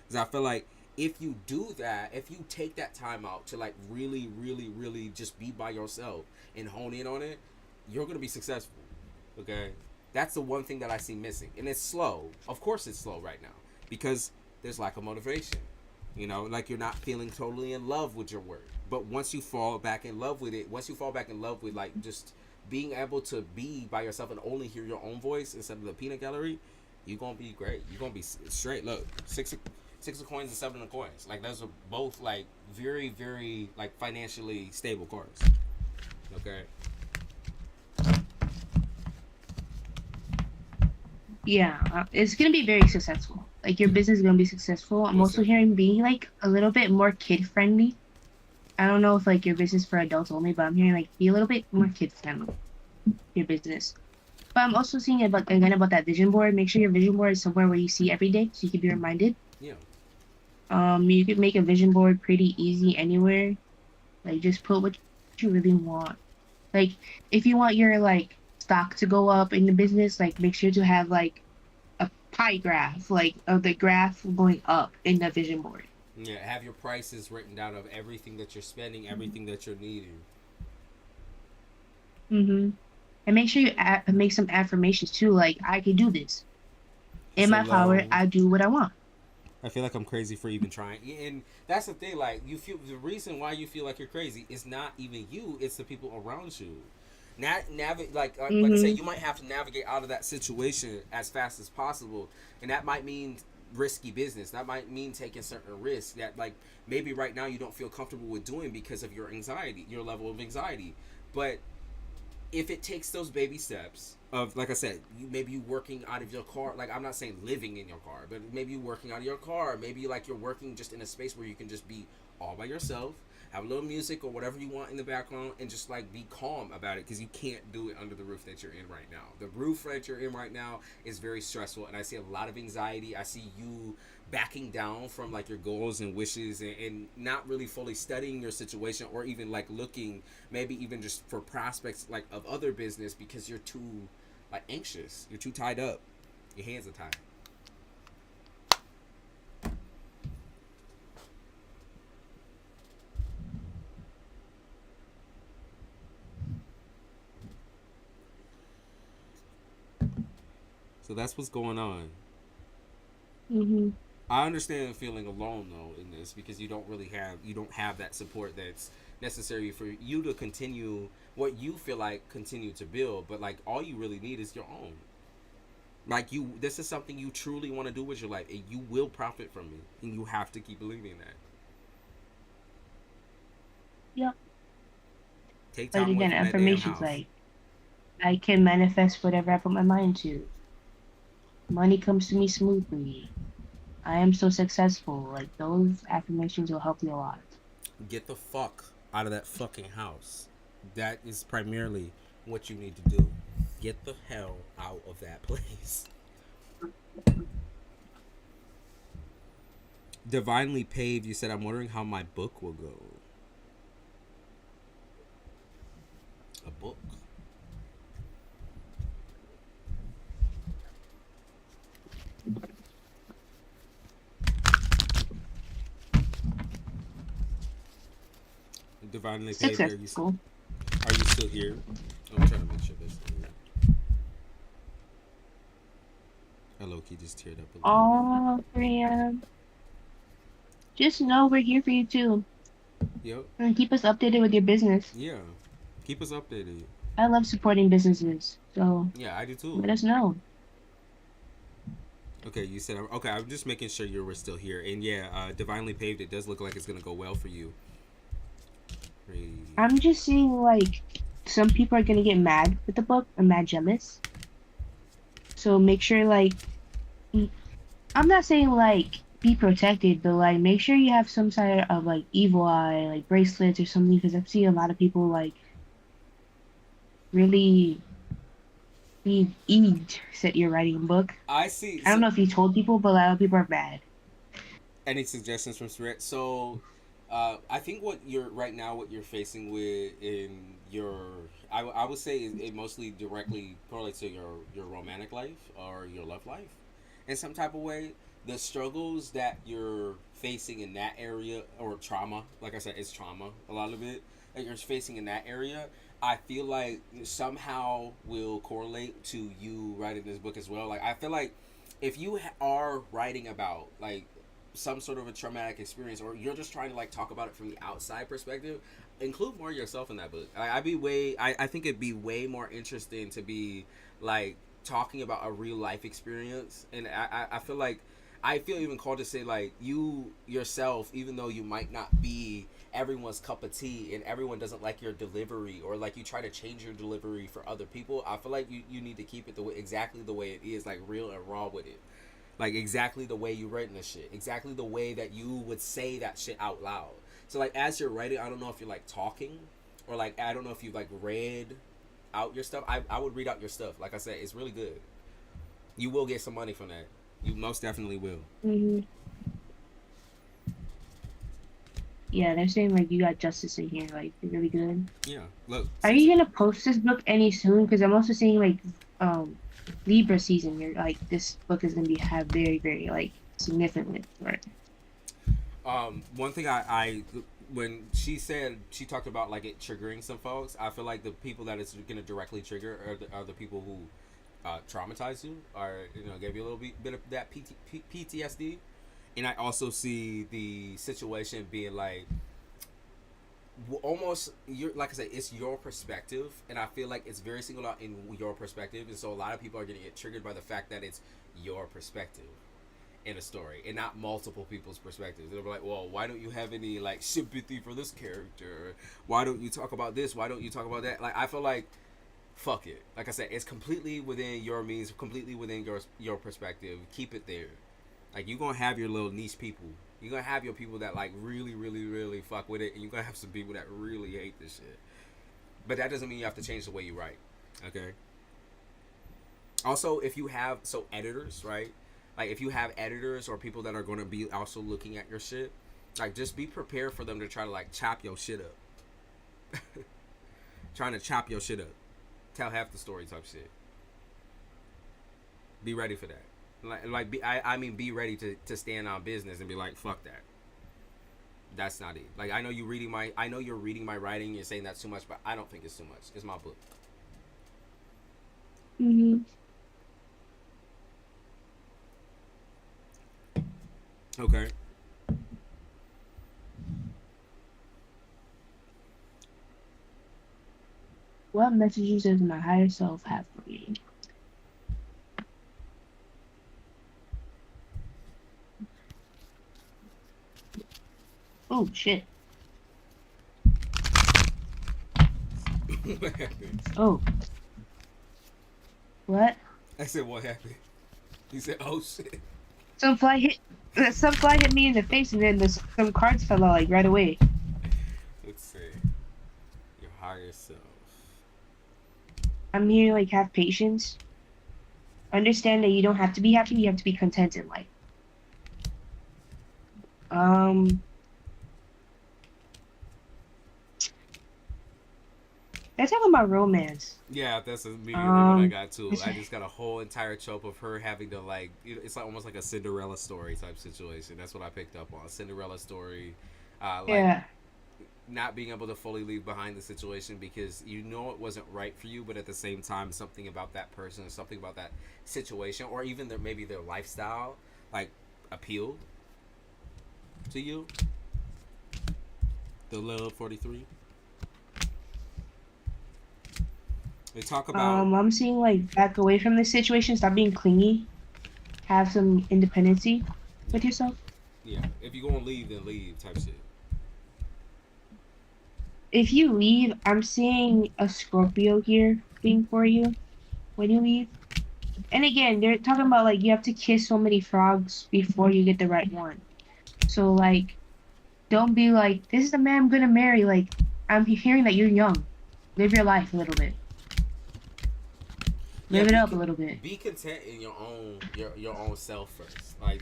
Because I feel like if you do that, if you take that time out to like really, really, really just be by yourself and hone in on it, you're gonna be successful. Okay, that's the one thing that I see missing, and it's slow. Of course, it's slow right now because there's lack of motivation. You know, like you're not feeling totally in love with your work. But once you fall back in love with it, once you fall back in love with like just being able to be by yourself and only hear your own voice instead of the peanut gallery, you're gonna be great. You're gonna be straight. Look, six of coins and seven of coins. Like those are both like very, very like financially stable cards. Okay. Yeah, it's gonna be very successful. Like your business is gonna be successful. I'm Most also definitely. hearing being like a little bit more kid friendly. I don't know if like your business for adults only, but I'm hearing like be a little bit more kid friendly your business. But I'm also seeing about again about that vision board. Make sure your vision board is somewhere where you see every day, so you can be reminded. Yeah. You could make a vision board pretty easy anywhere. Like just put what you really want. Like if you want your like stock to go up in the business, like make sure to have like a pie graph, like of the graph going up in the vision board. Yeah. Have your prices written down of everything that you're spending, everything that you're needing. Mm-hmm. And make sure you make some affirmations too. Like I can do this. In So my power, low. I do what I want. I feel like I'm crazy for even trying. And that's the thing. Like you feel the reason why you feel like you're crazy is not even you. It's the people around you. Like I say, Mm-hmm. you might have to navigate out of that situation as fast as possible, and that might mean risky business. That might mean taking certain risks that like maybe right now you don't feel comfortable with doing because of your anxiety, your level of anxiety. But if it takes those baby steps of, like I said, maybe you working out of your car, like I'm not saying living in your car, but maybe you working out of your car, maybe like you're working just in a space where you can just be all by yourself, have a little music or whatever you want in the background, and just like be calm about it, because you can't do it under the roof that you're in right now. The roof that you're in right now is very stressful, and I see a lot of anxiety. I see you backing down from like your goals and wishes, and not really fully studying your situation, or even like looking maybe even just for prospects like of other business, because you're too like anxious, you're too tied up, your hands are tied. So that's what's going on. Mm-hmm. I understand feeling alone though in this, because you don't have that support that's necessary for you to continue what you feel like continue to build, but like all you really need is your own. Like you, this is something you truly want to do with your life, and you will profit from it, and you have to keep believing that. Yep. Take Like time away again, from that damn affirmations house. like I can manifest whatever I put my mind to. Money comes to me smoothly. I am so successful. Like those affirmations will help you a lot. Get the fuck out of that fucking house. That is primarily what you need to do. Get the hell out of that place. Divinely paved, you said, I'm wondering how my book will go. A book. Divinely paved, Successful. are you still here? I'm trying to make sure this. Hello, he just teared up a little bit. Oh, Brian. Just know we're here for you too. Yep. And keep us updated with your business. Yeah. Keep us updated. I love supporting businesses. So Yeah, I do too. let us know. Okay, you said okay. I'm just making sure you were still here, and yeah, divinely paved. It does look like it's gonna go well for you. I'm just seeing like some people are gonna get mad with the book or mad jealous. So make sure like I'm not saying like be protected, but like make sure you have some sort of like evil eye, like bracelets or something, because I've seen a lot of people like really be egged that you're writing a book. I see. I don't So, know if you told people, but a lot of people are bad. any suggestions from Spirit? So, I think what you're right now, what you're facing with in your, I would say it mostly directly correlates to your romantic life or your love life, in some type of way. The struggles that you're facing in that area, or trauma, like I said, it's trauma. A lot of it that you're facing in that area, I feel like somehow will correlate to you writing this book as well. Like I feel like if you are writing about like some sort of a traumatic experience, or you're just trying to like talk about it from the outside perspective, include more yourself in that book. I think it'd be way more interesting to be like talking about a real life experience. And I feel like I feel even called to say like you yourself, even though you might not be everyone's cup of tea and everyone doesn't like your delivery, or like you try to change your delivery for other people, I feel like you need to keep it the way, exactly the way it is, like real and raw with it, like exactly the way you written this shit, exactly the way that you would say that shit out loud. So like as you're writing, I don't know if you're like talking, or like I don't know if you like read out your stuff. I would read out your stuff. Like I said, it's really good. You will get some money from that. You most definitely will. Hmm. Yeah, they're saying like you got justice in here, like really good. Yeah. Look, Are since you gonna post this book any soon? Because I'm also seeing like um Libra season here. Like this book is gonna be have very very like significant for it. one thing I when she said, she talked about like it triggering some folks, I feel like the people that it's going to directly trigger are the people who traumatize you, or gave you a little bit of that PTSD. And I also see the situation being like almost, you're like I said, it's your perspective, and I feel like it's very singled out in your perspective, and so a lot of people are going to get triggered by the fact that it's your perspective in a story and not multiple people's perspectives. They'll be like, well, why don't you have any like sympathy for this character? Why don't you talk about this? Why don't you talk about that? Like I feel like fuck it. Like I said, it's completely within your means, completely within your perspective. Keep it there. Like you're gonna have your little niche people. You're gonna have your people that like really, really, really fuck with it, and you're gonna have some people that really hate this shit. But that doesn't mean you have to change the way you write. Okay. Also, if you have editors, right? Like if you have editors or people that are going to be also looking at your shit, like just be prepared for them to try to like chop your shit up. Trying to chop your shit up, tell half the story type shit. Be ready for that. I mean, be ready to stand on business and be like, fuck that. That's not it. Like I know you're reading my writing. You're saying that's too much, but I don't think it's too much. It's my book. Hmm. Okay. What messages does my higher self have for me? Oh shit. What happened? Oh, what? I said, what happened? He said, oh shit. Some fly hit. Some fly hit me in the face, and then some cards fell out like right away. Let's see. Your higher self. I'm here to like have patience. Understand that you don't have to be happy. You have to be content in life. Um, let's talk about romance. Yeah, that's immediately what I Um, got too. I just got a whole entire trope of her having to like, it's like almost like a Cinderella story type situation. That's what I picked up on. Cinderella story, like yeah. not being able to fully leave behind the situation because you know it wasn't right for you, but at the same time, something about that person, something about that situation, or even maybe their lifestyle, like appealed to you. The Love 43. They talk about, I'm seeing like back away from this situation. Stop being clingy. Have some independency yeah, with yourself. yeah. If you gonna leave, then leave type shit. If you leave, I'm seeing a Scorpio here being for you when you leave. And again, they're talking about like you have to kiss so many frogs before you get the right one. So like, don't be like, this is the man I'm gonna marry. Like, I'm hearing that you're young. Live your life a little bit. Yeah, Live it up a little bit. be content in your own self first. Like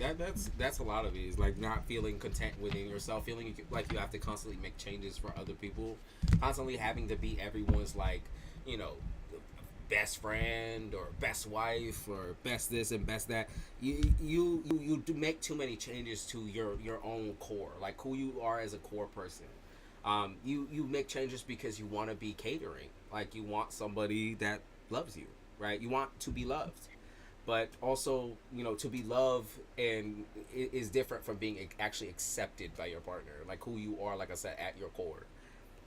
that's a lot of it. Is like not feeling content within yourself, feeling like you have to constantly make changes for other people, constantly having to be everyone's like, you know, best friend or best wife or best this and best that. You do make too many changes to your own core, like who you are as a core person. You make changes because you want to be catering, like you want somebody that loves you, right? You want to be loved, but also, you know, to be loved and is different from being actually accepted by your partner, like who you are, like I said, at your core.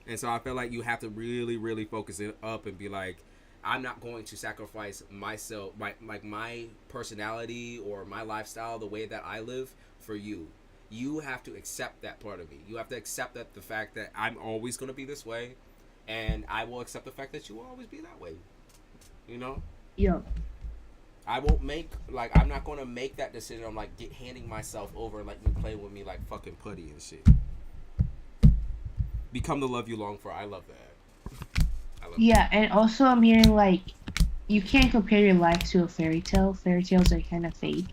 And so I feel like you have to really, really focus it up and be like, I'm not going to sacrifice myself, my personality or my lifestyle, the way that I live for you. You have to accept that part of me. You have to accept that the fact that I'm always going to be this way, and I will accept the fact that you will always be that way. You know, Yo, I won't make like I'm not going to make that decision. I'm like handing myself over, like you playing with me like fucking putty and shit. Become the love you long for. I love that. I love yeah, that. and also I'm hearing like you can't compare your life to a fairy tale. Fairy tales are kind of fake.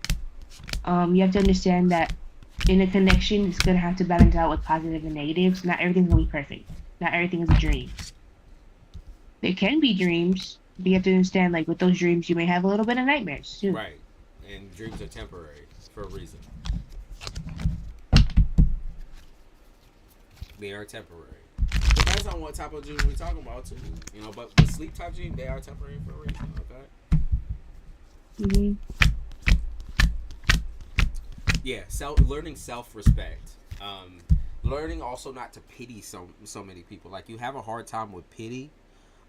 You have to understand that in a connection, it's gonna have to balance out with positive and negatives. Not everything's gonna be perfect. Not everything is a dream. There can be dreams, but you have to understand, like with those dreams, you may have a little bit of nightmares too. Right. And dreams are temporary for a reason. They are temporary. Depends on what type of dream we're talking about too. You know, but the sleep type dream, they are temporary for a reason. Okay. Hmm. Yeah. Learning self respect. Learning also not to pity so many people. Like you have a hard time with pity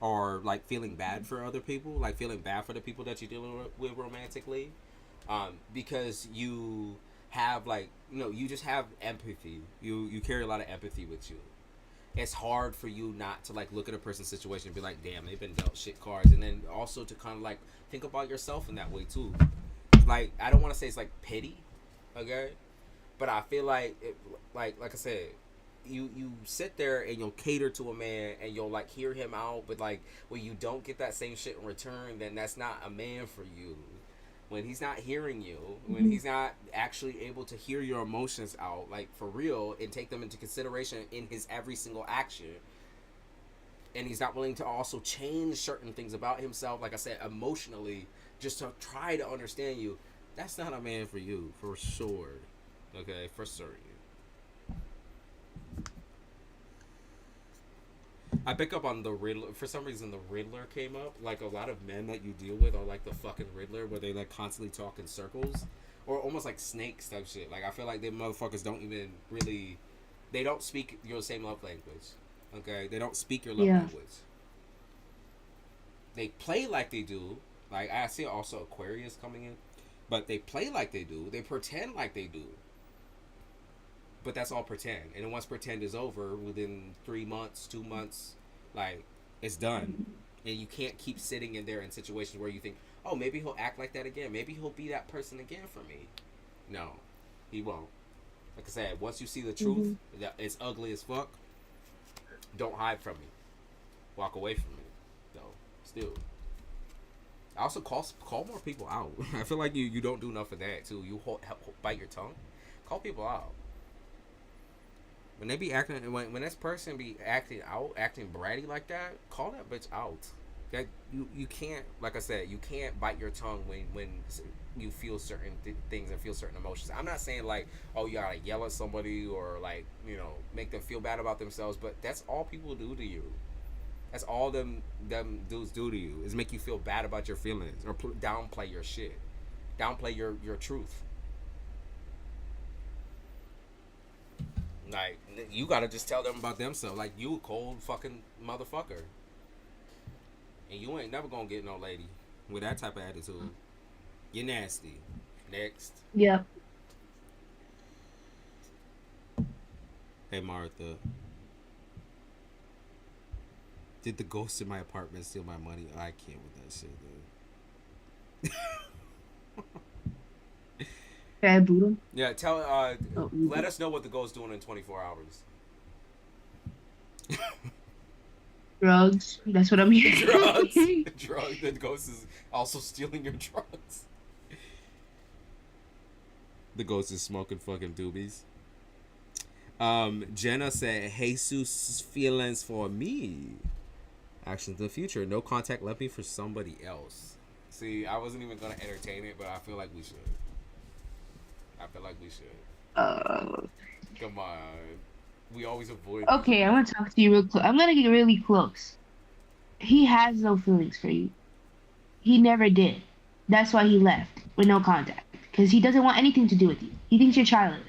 or like feeling bad for other people, like feeling bad for the people that you're dealing with romantically, because you have like, you know, you just have empathy. You carry a lot of empathy with you. It's hard for you not to like look at a person's situation and be like, damn, they've been dealt shit cards, and then also to kind of like think about yourself in that way too. Like I don't want to say it's like pity, okay, but I feel like like I said, you sit there and you'll cater to a man and you'll like hear him out, but like when you don't get that same shit in return, then that's not a man for you. When he's not hearing you, when Hmm. he's not actually able to hear your emotions out like for real and take them into consideration in his every single action, and he's not willing to also change certain things about himself, like I said, emotionally, just to try to understand you, that's not a man for you, for sure. Okay, for certain. I pick up on the Riddler. For some reason, the Riddler came up. Like a lot of men that you deal with are like the fucking Riddler, where they like constantly talk in circles, or almost like snakes type shit. Like I feel like they motherfuckers don't even really, they don't speak your same love language. Okay, they don't speak your love Yeah. language. They play like they do. Like I see also Aquarius coming in, but they play like they do. They pretend like they do. But that's all pretend. And then once pretend is over, within 3 months, 2 months, like it's done. And you can't keep sitting in there in situations where you think, oh, maybe he'll act like that again. Maybe he'll be that person again for me. No, he won't. Like I said, once you see the truth Hmm. that it's ugly as fuck, don't hide from me. Walk away from me. Though, still. I also call more people out. I feel like you don't do enough of that too. You bite your tongue. Call people out. When they be acting, when this person be acting out, acting bratty like that, call that bitch out. That you can't, like I said, you can't bite your tongue when you feel certain things and feel certain emotions. I'm not saying like, oh, you gotta yell at somebody or like, you know, make them feel bad about themselves, but that's all people do to you. That's all them dudes do to you is make you feel bad about your feelings or downplay your shit, downplay your truth. Like you gotta just tell them about themselves. Like you a cold fucking motherfucker, and you ain't never gonna get no lady with that type of attitude. You're nasty. Next. Yep. Hey Martha, did the ghost in my apartment steal my money? I can't with that shit, dude. Should I boot him? Yeah, tell. Oh, Let us know what the ghost doing in 24 hours. drugs. That's what I'm Drugs. hearing. Drug. The ghost is also stealing your drugs. The ghost is smoking fucking doobies. Jenna said, Jesus feelings for me. Actions in the future. No contact left me for somebody else. See, I wasn't even gonna entertain it, but I feel like we should. I feel like we should. uh, Come on. We always avoid okay, I'm gonna talk to you real close. I'm gonna get really close. He has no feelings for you. He never did. That's why he left with no contact. Because he doesn't want anything to do with you. He thinks you're childish.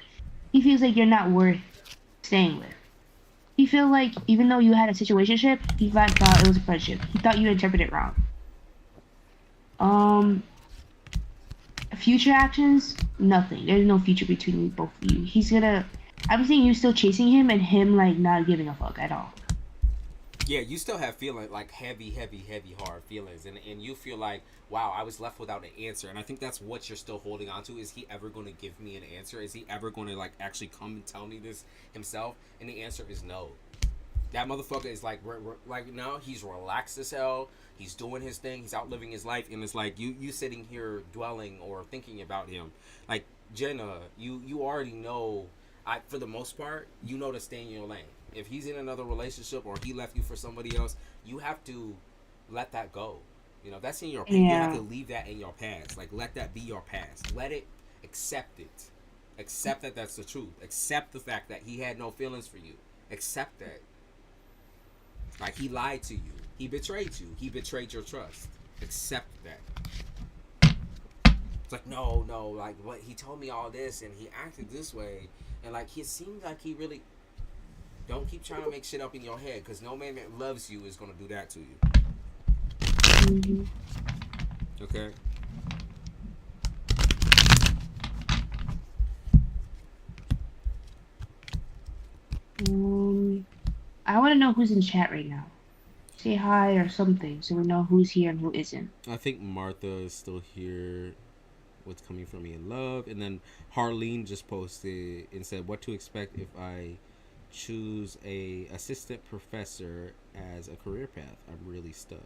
He feels like you're not worth staying with. He feels like even though you had a situationship, he thought it was a friendship. He thought you interpreted it wrong. Future actions, nothing. There's no future between both of you. He's gonna. I'm seeing you still chasing him and him like not giving a fuck at all. Yeah, you still have feeling like heavy, hard feelings, and you feel like, wow, I was left without an answer, and I think that's what you're still holding on to. Is he ever going to give me an answer? Is he ever going to like actually come and tell me this himself? And the answer is no. That motherfucker is like no, he's relaxed as hell. He's doing his thing. He's out living his life, and it's like you sitting here dwelling or thinking about him. Like Jenna, you already know. For the most part, you know to stay in your lane. If he's in another relationship or he left you for somebody else, you have to let that go. You know, that's in your past. You have to leave that in your past. Like, let that be your past. Let it, accept it. Accept that that's the truth. Accept the fact that he had no feelings for you. Accept that. Like, he lied to you. He betrayed you. He betrayed your trust. Accept that. It's like, no, like, what, he told me all this and he acted this way. And, like, he seemed like he really... Don't keep trying to make shit up in your head, because no man that loves you is going to do that to you. Mm-hmm. Okay? I want to know who's in chat right now. Say hi or something so we know who's here and who isn't. I think Martha is still here. What's coming from me in love. And then Harleen just posted and said, what to expect if I choose a assistant professor as a career path. I'm really stuck.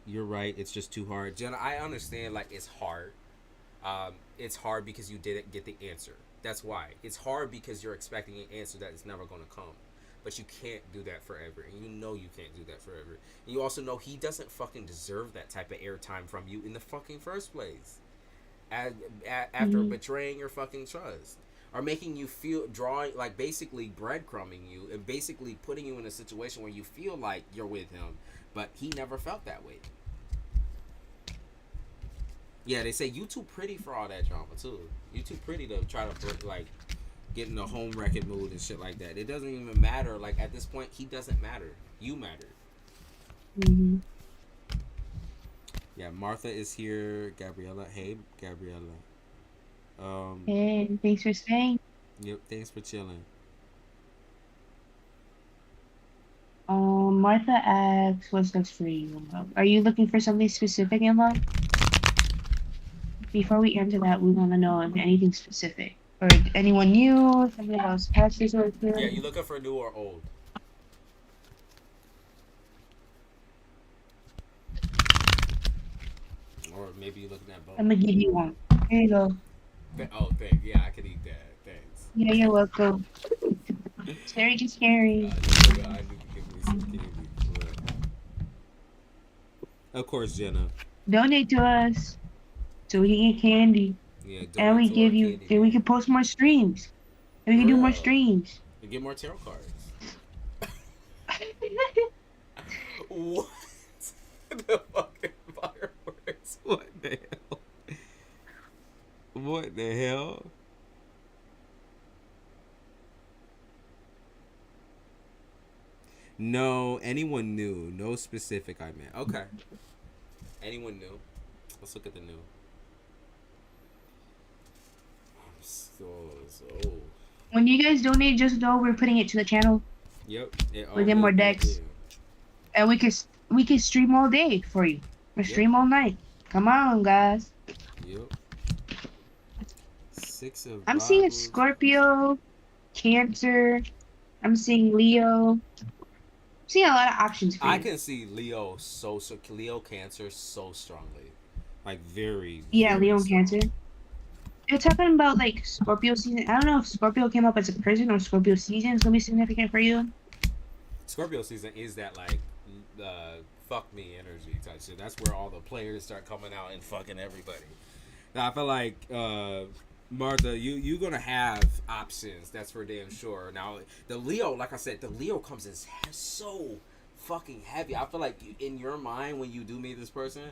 You're right. It's just too hard. Jenna, I understand, like, it's hard. It's hard because you didn't get the answer. That's why. It's hard because you're expecting an answer that is never going to come. But you can't do that forever. And you know you can't do that forever. And you also know he doesn't fucking deserve that type of airtime from you in the fucking first place. After betraying your fucking trust. Or making you feel, drawing, like, basically breadcrumbing you and basically putting you in a situation where you feel like you're with him, but he never felt that way. Yeah, they say you too pretty for all that drama too. You too pretty to try to like get in a home wrecking mood and shit like that. It doesn't even matter. Like, at this point, he doesn't matter. You matter. Mm-hmm. Yeah, Martha is here. Gabriella, hey Gabriella. Hey, thanks for staying. Yep, thanks for chilling. Martha asks, what's next for you in love? Are you looking for something specific in love? Before we answer that, we want to know if anything specific. Or anyone new, something else past this or Yeah, you looking for new or old? Or maybe you're looking at both. I'm gonna give you one. Here you go. Oh, thanks. Yeah, I can eat that. Thanks. Yeah, you're welcome. Scary to scary. I need to give me some candy. Of course, Jenna. Donate to us so we can get candy. Yeah, and we give you, and we can post more streams. And we can do more streams. And get more tarot cards. What? The fucking fireworks. What the hell? What the hell? No, anyone new. No specific, I meant. Okay. Anyone new? Let's look at the new. I'm so. When you guys donate, just know we're putting it to the channel. Yep. We get more decks. And we can stream all day for you. Or stream all night. Come on, guys. Yep. Six of I'm seeing Bibles. Scorpio, Cancer. I'm seeing Leo. I'm seeing a lot of options for I you. can see Leo Cancer so strongly, like very Yeah, very Leo and strong. Cancer. You're talking about like Scorpio season. I don't know if Scorpio came up as a person or Scorpio season is gonna be significant for you. Scorpio season is that like uh, fuck me energy type shit. That's where all the players start coming out and fucking everybody. Now I feel like Martha, you gonna have options. That's for damn sure. Now the Leo, like I said, the Leo comes in so fucking heavy. I feel like in your mind when you do meet this person,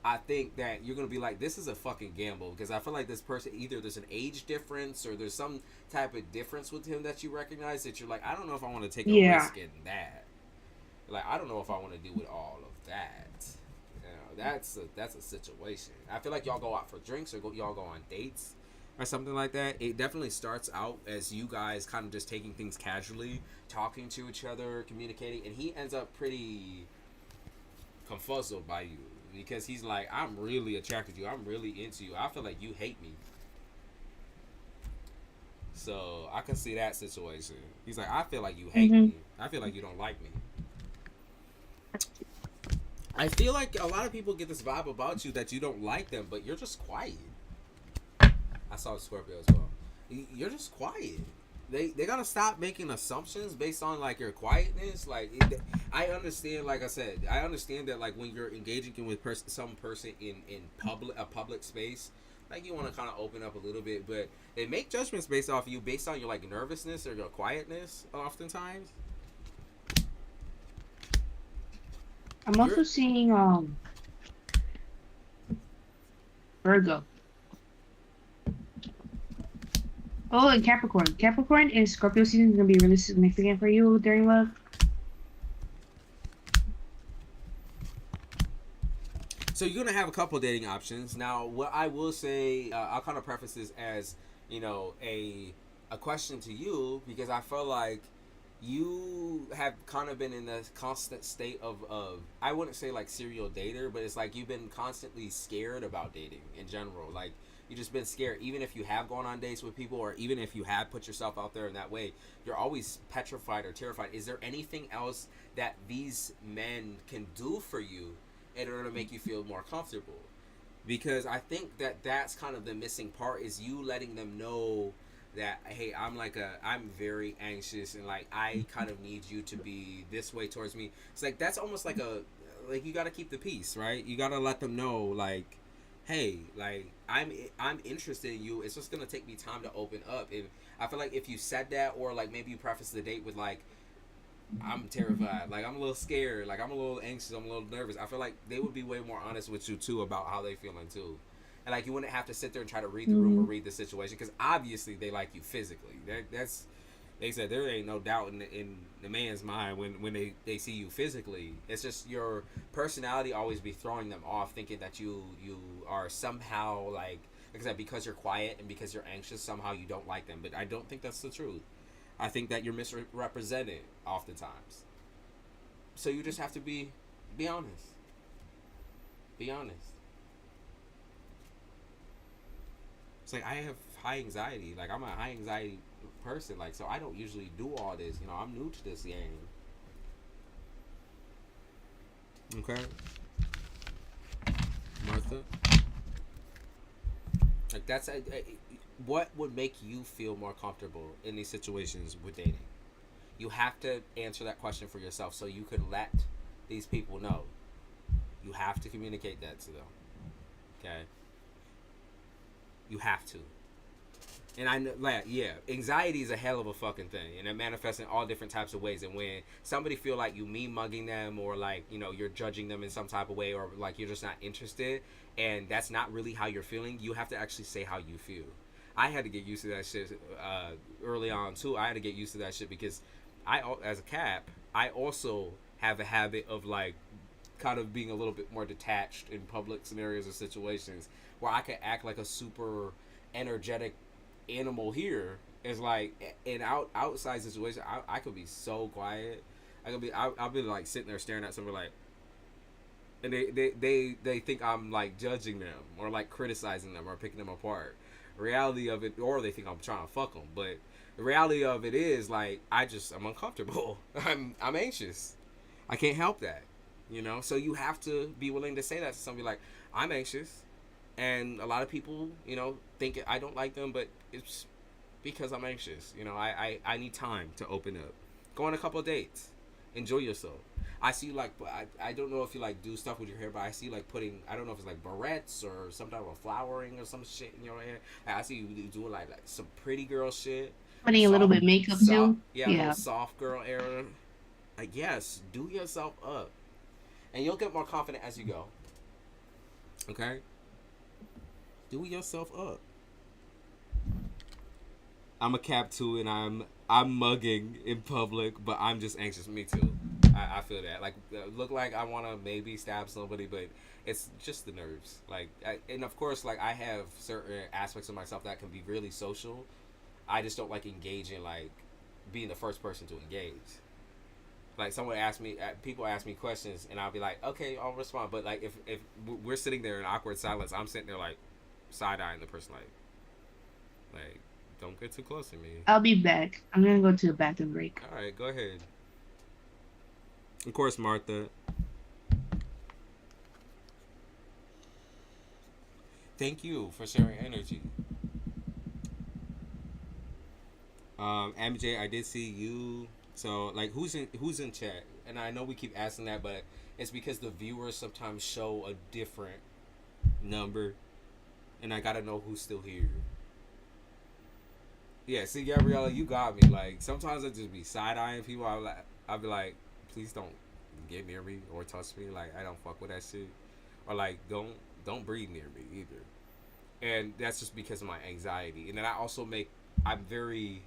I think that you're gonna be like, this is a fucking gamble because I feel like this person either there's an age difference or there's some type of difference with him that you recognize that you're like, I don't know if I want to take a Yeah. risk in that. Like I don't know if I want to do with all of that. You know, that's a situation. I feel like y'all go out for drinks or y'all go on dates or something like that. It definitely starts out as you guys kind of just taking things casually, talking to each other, communicating, and he ends up pretty confuzzled by you because he's like, I'm really attracted to you. I'm really into you. I feel like you hate me. So I can see that situation. He's like, I feel like you hate Mm-hmm. me. I feel like you don't like me. I feel like a lot of people get this vibe about you that you don't like them, but you're just quiet. I saw Scorpio as well. You're just quiet. They gotta stop making assumptions based on like your quietness. Like I understand, like I said, I understand that like when you're engaging with some person in public space, like you want to kind of open up a little bit, but they make judgments based off you, based on your like nervousness or your quietness. Oftentimes, I'm you're also seeing Virgo. Oh, and Capricorn. Capricorn and Scorpio season is gonna be really significant for you during love. So you're gonna have a couple dating options. Now, what I will say, I'll kind of preface this as a question to you because I feel like you have kind of been in a constant state of I wouldn't say like serial dater, but it's like you've been constantly scared about dating in general. Like you just been scared, even if you have gone on dates with people, or even if you have put yourself out there in that way, you're always petrified or terrified. Is there anything else that these men can do for you in order to make you feel more comfortable? Because I think that that's kind of the missing part is you letting them know that hey, I'm very anxious and like I kind of need you to be this way towards me. It's like that's almost like a like you got to keep the peace, right? You got to let them know like hey, like I'm interested in you. It's just going to take me time to open up. And I feel like if you said that or like maybe you preface the date with like I'm terrified. Like I'm a little scared. Like I'm a little anxious. I'm a little nervous. I feel like they would be way more honest with you too about how they feeling too, and like you wouldn't have to sit there and try to read the room or Mm-hmm. read the situation because obviously they like you physically. That's they said there ain't no doubt in the man's mind when they see you physically. It's just your personality always be throwing them off, thinking that you are somehow like I said because you're quiet and because you're anxious somehow you don't like them. But I don't think that's the truth. I think that you're misrepresented oftentimes. So you just have to be honest. Be honest. It's like I have high anxiety. Like I'm a high anxiety person. Like so I don't usually do all this. You know, I'm new to this game. Okay, Martha. Like what would make you feel more comfortable in these situations with dating? You have to answer that question for yourself so you can let these people know. You have to communicate that to them. Okay? You have to. And I know, like, yeah, anxiety is a hell of a fucking thing, and it manifests in all different types of ways. And when somebody feel like you mean mugging them, or like you're judging them in some type of way, or like you're just not interested, and that's not really how you're feeling, you have to actually say how you feel. I had to get used to that shit early on too. I had to get used to that shit because as a cap, I also have a habit of like kind of being a little bit more detached in public scenarios or situations where I could act like a super energetic animal here is like in outside situation I could be so quiet. I'll be like sitting there staring at somebody like and they think I'm like judging them or like criticizing them or picking them apart. Reality of it, or they think I'm trying to fuck them. But the reality of it is like I'm uncomfortable. I'm anxious. I can't help that, you know. So you have to be willing to say that to somebody like I'm anxious, and a lot of people, you know, think I don't like them, but it's because I'm anxious. You know, I need time to open up. Go on a couple of dates. Enjoy yourself. I see you like I don't know if you like do stuff with your hair, but I see you like putting I don't know if it's like barrettes or some type of flowering or some shit in your hair. I see you doing like some pretty girl shit, Putting a little soft bit of makeup soft too. yeah, a little Yeah. soft girl era. Like yes, do yourself up, and you'll get more confident as you go. Okay, do yourself up. I'm a cap too, and I'm mugging in public, but I'm just anxious. Me too. I feel that. Like, look like I want to maybe stab somebody, but it's just the nerves. Like, and of course, like I have certain aspects of myself that can be really social. I just don't like engaging, like being the first person to engage. Like someone ask me, people ask me questions, and I'll be like, okay, I'll respond. But like, if we're sitting there in awkward silence, I'm sitting there like side eyeing the person, like don't get too close to me. I'll be back. I'm gonna go to a bathroom break. All right, go ahead. Of course, Martha. Thank you for sharing energy. MJ, I did see you. So, like, who's in chat? And I know we keep asking that, but it's because the viewers sometimes show a different number, and I gotta know who's still here. Yeah, see, Gabriella, you got me. Like, sometimes I just be side eyeing people. I'll be like, please don't get near me or touch me. Like, I don't fuck with that shit. Or like, don't breathe near me either. And that's just because of my anxiety. And then I'm very,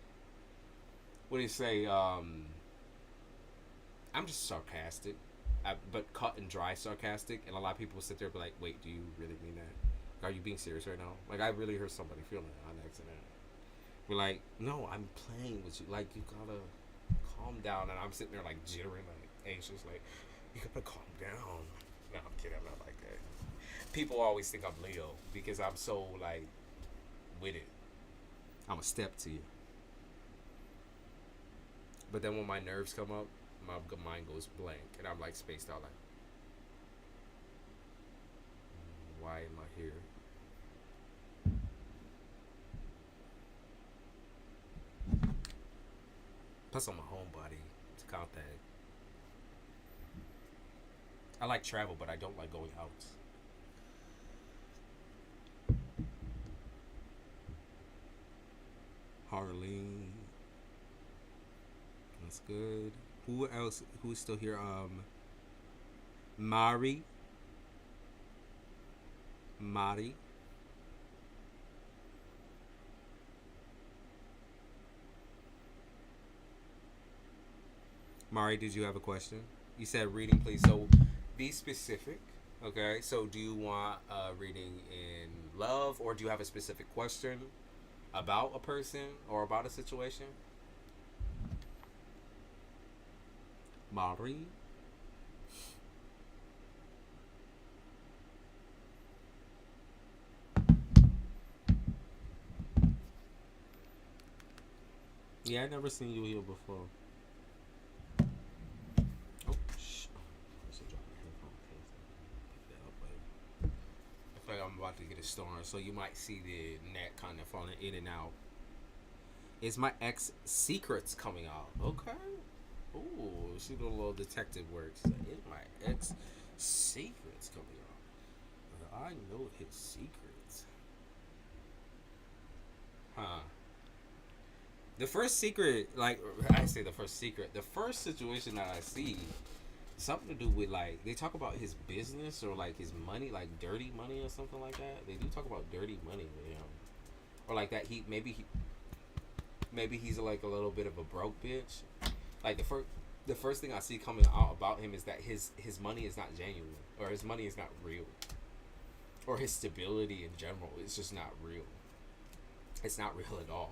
what do you say? I'm just sarcastic, but cut and dry sarcastic. And a lot of people sit there and be like, wait, do you really mean that? Are you being serious right now? Like, I really heard somebody feeling it on accident. We're like, no, I'm playing with you. Like, you gotta calm down. And I'm sitting there like jittering, like anxious, like, you gotta calm down. No, I'm kidding. I'm not like that. People always think I'm Leo because I'm so like with it. I'm a step to you. But then when my nerves come up, my mind goes blank, and I'm like spaced out. Like, why am I here? Plus, I'm a homebody. To count that. I like travel, but I don't like going out. Harleen. That's good. Who else? Who's still here? Mari. Mari. Mari, did you have a question? You said reading, please. So be specific. Okay. So do you want a reading in love, or do you have a specific question about a person or about a situation? Mari. Yeah, I never seen you here before. Oh, shh. I should drop my headphone case. Pick that up later. I feel like I'm about to get a storm, so you might see the net kind of falling in and out. Is my ex secrets coming out? Okay. Ooh, she did a little detective work. She's like, is my ex secrets coming out? I know his secrets. Huh. The first secret, like I say, the first secret, the first situation that I see, something to do with like they talk about his business or like his money, like dirty money or something like that. They do talk about dirty money with him, or like that maybe he's like a little bit of a broke bitch. Like the first thing I see coming out about him is that his money is not genuine, or his money is not real, or his stability in general is just not real. It's not real at all.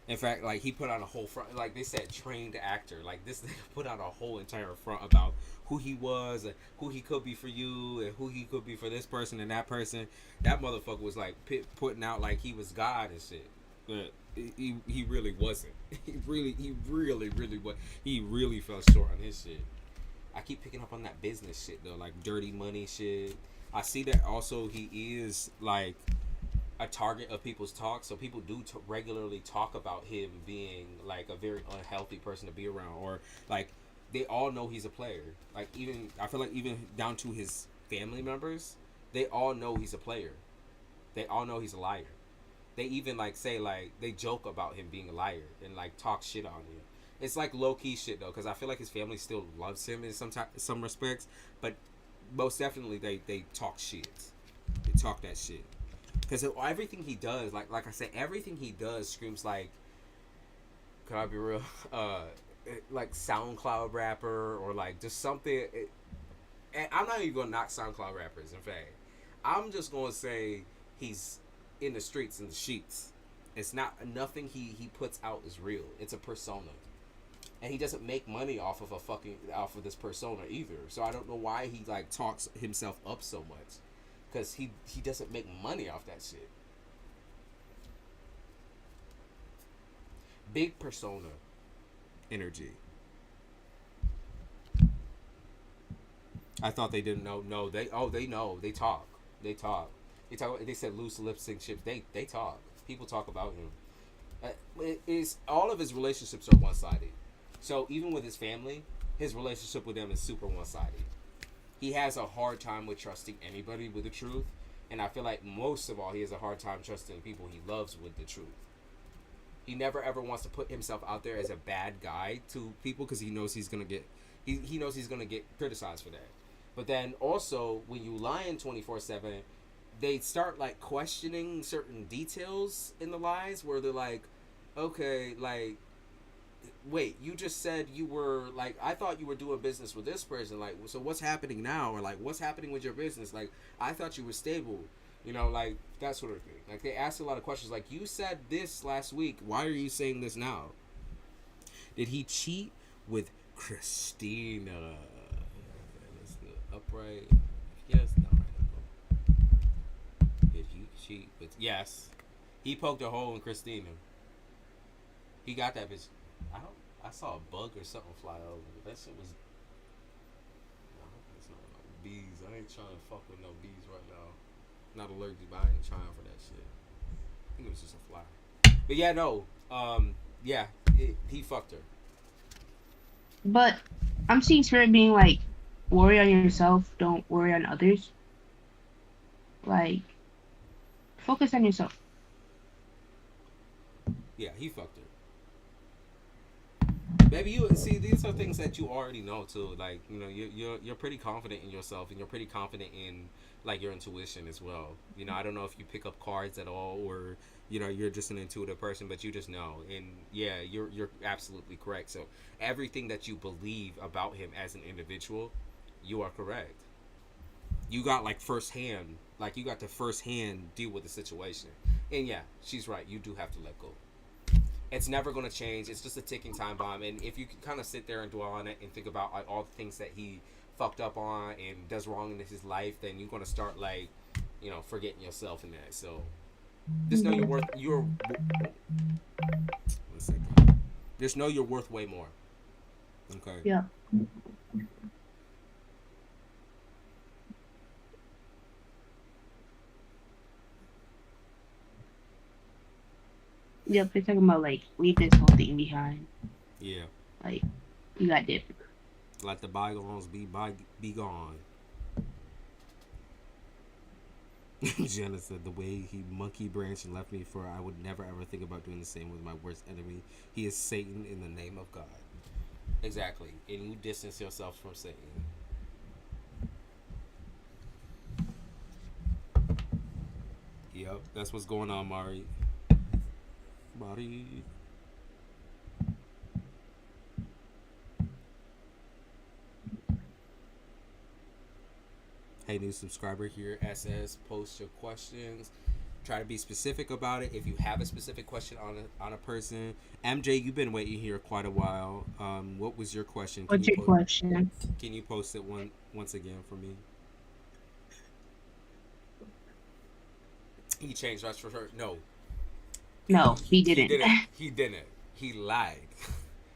In fact, like he put on a whole front, like they said, trained actor. Like this nigga put on a whole entire front about who he was and who he could be for you and who he could be for this person and that person. That motherfucker was like putting out like he was God and shit. But he really wasn't. He really was. He really fell short on his shit. I keep picking up on that business shit though, like dirty money shit. I see that also he is like a target of people's talk, so people do regularly talk about him being like a very unhealthy person to be around, or like they all know he's a player. Like even I feel like even down to his family members, they all know he's a player. They all know he's a liar. They even like say like they joke about him being a liar and like talk shit on him. It's like low key shit though, because I feel like his family still loves him in some respects, but most definitely they talk shit. They talk that shit because everything he does, like I said, everything he does screams like, can I be real? Like SoundCloud rapper or like just something. And I'm not even gonna knock SoundCloud rappers. In fact, I'm just gonna say he's in the streets in the sheets. It's not nothing he puts out is real. It's a persona, and he doesn't make money off of off of this persona either. So I don't know why he like talks himself up so much, because he doesn't make money off that shit. Big persona energy. I thought they didn't know. No, they know. They talk. They talk. They talk. They said loose lip sync ships. They talk. People talk about him. It is all of his relationships are one sided. So even with his family, his relationship with them is super one sided. He has a hard time with trusting anybody with the truth, and I feel like most of all, he has a hard time trusting people he loves with the truth. He never ever wants to put himself out there as a bad guy to people because he knows he's gonna get he knows he's gonna get criticized for that. But then also when you lie in 24/7, they start like questioning certain details in the lies where they're like, okay, like wait, you just said you were like I thought you were doing business with this person, like so what's happening now, or like what's happening with your business, like I thought you were stable, like that sort of thing. Like they ask a lot of questions like you said this last week, why are you saying this now? Did he cheat with Christina? Let's do upright. Yes, no, right. Did he cheat with? Yes, he poked a hole in Christina. He got that bitch. I don't. I saw a bug or something fly over. That shit was. No, it's not no bees. I ain't trying to fuck with no bees right now. Not allergic, but I ain't trying for that shit. I think it was just a fly. But yeah, no. Yeah, he fucked her. But I'm seeing Spirit being like, worry on yourself, don't worry on others. Like, focus on yourself. Yeah, he fucked her. Maybe you see these are things that you already know too. Like you're pretty confident in yourself, and you're pretty confident in like your intuition as well. I don't know if you pick up cards at all, or you're just an intuitive person, but you just know. And yeah, you're absolutely correct. So everything that you believe about him as an individual, you are correct. You got like firsthand, like you got to firsthand deal with the situation. And yeah, she's right. You do have to let go. It's never going to change. It's just a ticking time bomb. And if you can kind of sit there and dwell on it and think about like all the things that he fucked up on and does wrong in his life, then you're going to start like, forgetting yourself in that. So just know you're worth. One second. Just know you're worth way more. Okay. Yeah. Yep, they're talking about like leave this whole thing behind. Yeah. Like you got different. Let the bygones be gone. Jenna said the way he monkey branched and left me for I would never ever think about doing the same with my worst enemy. He is Satan in the name of God. Exactly. And you distance yourself from Satan. Yep, that's what's going on, Mari. Mari. Hey, new subscriber here. SS, post your questions. Try to be specific about it. If you have a specific question on a person, MJ, you've been waiting here quite a while. What was your question? What's your question? Can you post it once again for me? He changed. That's for sure. No, No, he he didn't. didn't. He didn't. He lied.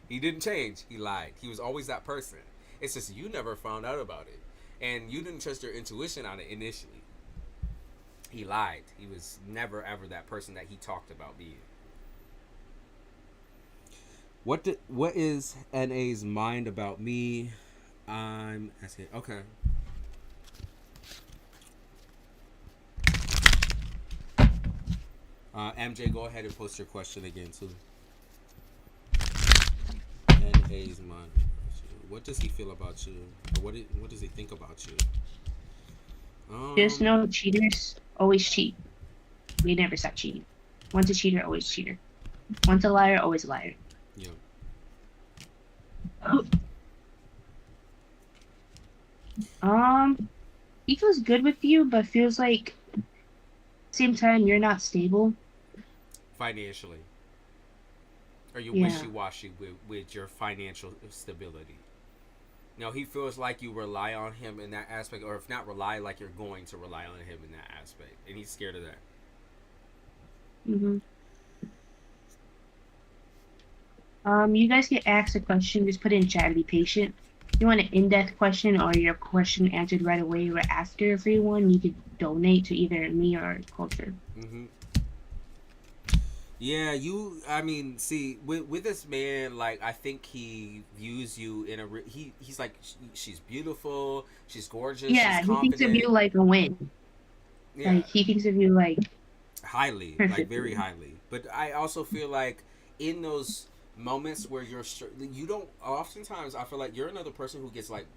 He didn't change. He lied. He was always that person. It's just you never found out about it, and you didn't trust your intuition on it initially. He lied. He was never ever that person that he talked about being. What is NA's mind about me? I'm asking. Okay. MJ, go ahead and post your question again too. NA's mind. What does he feel about you? Or what does he think about you? Just know cheaters always cheat. We never stop cheating. Once a cheater, always a cheater. Once a liar, always a liar. Yeah. He feels good with you, but feels like same time you're not stable Financially. Are you Yeah. wishy-washy with your financial stability? No, he feels like you rely on him in that aspect, or if not rely, like you're going to rely on him in that aspect, and he's scared of that. Mm-hmm. You guys get asked a question, just put it in chat and be patient. If you want an in-depth question or your question answered right away or after a free one, you could donate to either me or Culture. Mm-hmm. Yeah, I mean, see, with this man, like, I think he views you in a. He's like, she's beautiful, she's gorgeous, Yeah, she's he thinks of you like a win. Yeah. Like, he thinks of you like highly, perfectly. like very highly. But I also feel like in those moments where you don't. Oftentimes, I feel like you're another person who gets like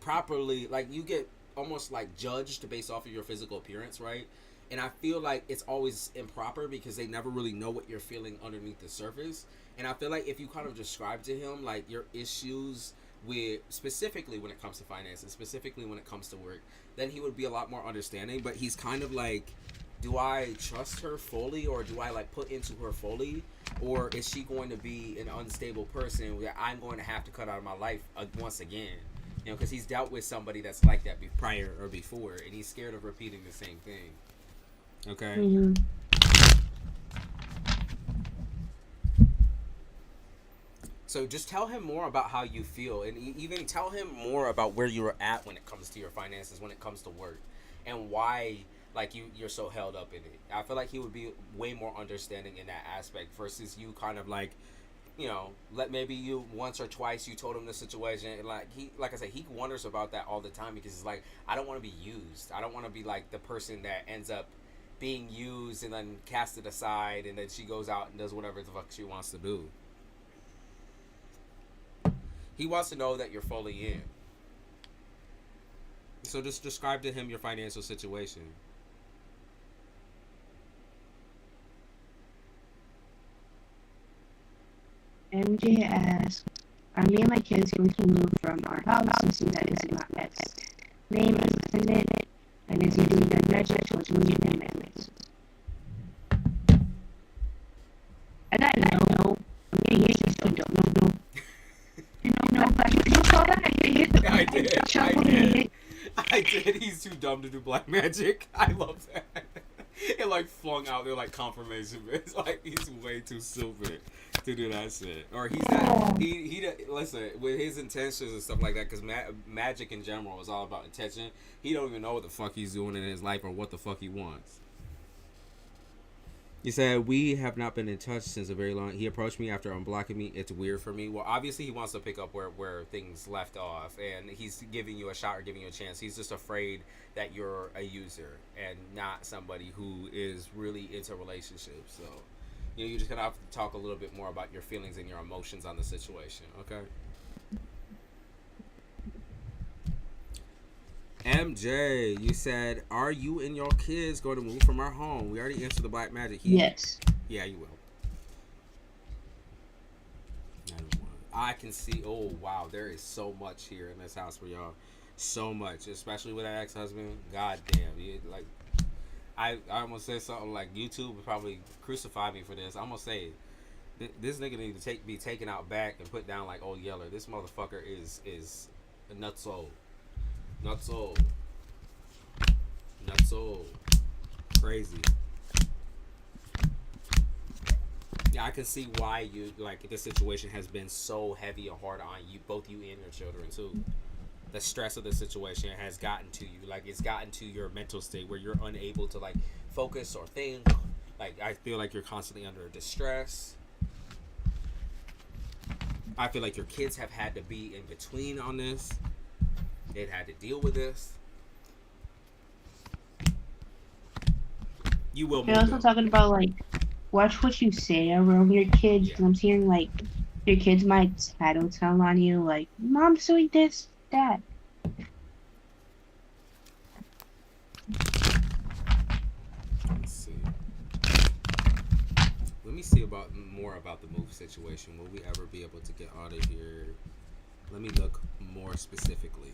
properly, like you get almost like judged based off of your physical appearance, right? And I feel like it's always improper because they never really know what you're feeling underneath the surface. And I feel like if you kind of describe to him like your issues with specifically when it comes to finances, specifically when it comes to work, then he would be a lot more understanding. But he's kind of like, do I trust her fully, or do I like put into her fully, or is she going to be an unstable person that I'm going to have to cut out of my life once again? You know, because he's dealt with somebody that's like that prior or before, and he's scared of repeating the same thing. Okay. Mm-hmm. So just tell him more about how you feel, and even tell him more about where you're at when it comes to your finances, when it comes to work, and why like you're so held up in it. I feel like he would be way more understanding in that aspect versus you kind of like, you know, let maybe you once or twice you told him the situation, and like I said, he wonders about that all the time because it's like, I don't want to be used. I don't want to be like the person that ends up being used and then casted aside, and then she goes out and does whatever the fuck she wants to do. He wants to know that you're fully in. So just describe to him your financial situation. MJ asks, are me and my kids going to move from our house and see that is not next name as a tenant? And is he doing that magic towards moving amendments? I got no. I'm getting used to don't know. You saw that? I hit the I did. I did. He's too dumb to do black magic. I love that. It like flung out there like confirmation. It's like he's way too stupid to do that shit. Or he's not. He listen with his intentions and stuff like that. Because magic in general is all about intention. He don't even know what the fuck he's doing in his life or what the fuck he wants. He said, we have not been in touch since a very long. He approached me after unblocking me. It's weird for me. Well, obviously he wants to pick up where things left off, and he's giving you a shot or giving you a chance. He's just afraid that you're a user and not somebody who is really into relationships. So, you know, you're just gonna have to talk a little bit more about your feelings and your emotions on the situation. Okay. MJ, you said, are you and your kids going to move from our home? We already answered the black magic. Yes. Yeah, you will. I can see. Oh wow, there is so much here in this house for y'all. So much, especially with that ex-husband. God damn, like I almost said something like YouTube would probably crucify me for this. I'm gonna say this nigga need to be taken out back and put down like old Yeller. This motherfucker is a nutso, nutso, nutso, crazy. Yeah, I can see why you like this situation has been so heavy and hard on you, both you and your children too. The stress of the situation has gotten to you. Like it's gotten to your mental state where you're unable to like focus or think. Like I feel like you're constantly under distress. I feel like your kids have had to be in between on this. They've had to deal with this. You will You're move also though. talking about like watch what you say around your kids. Yeah. Because I'm seeing like your kids might tattletale on you, like mom's doing this, that. Let's see. Let me see about more about the move situation. Will we ever be able to get out of here? Let me look more specifically.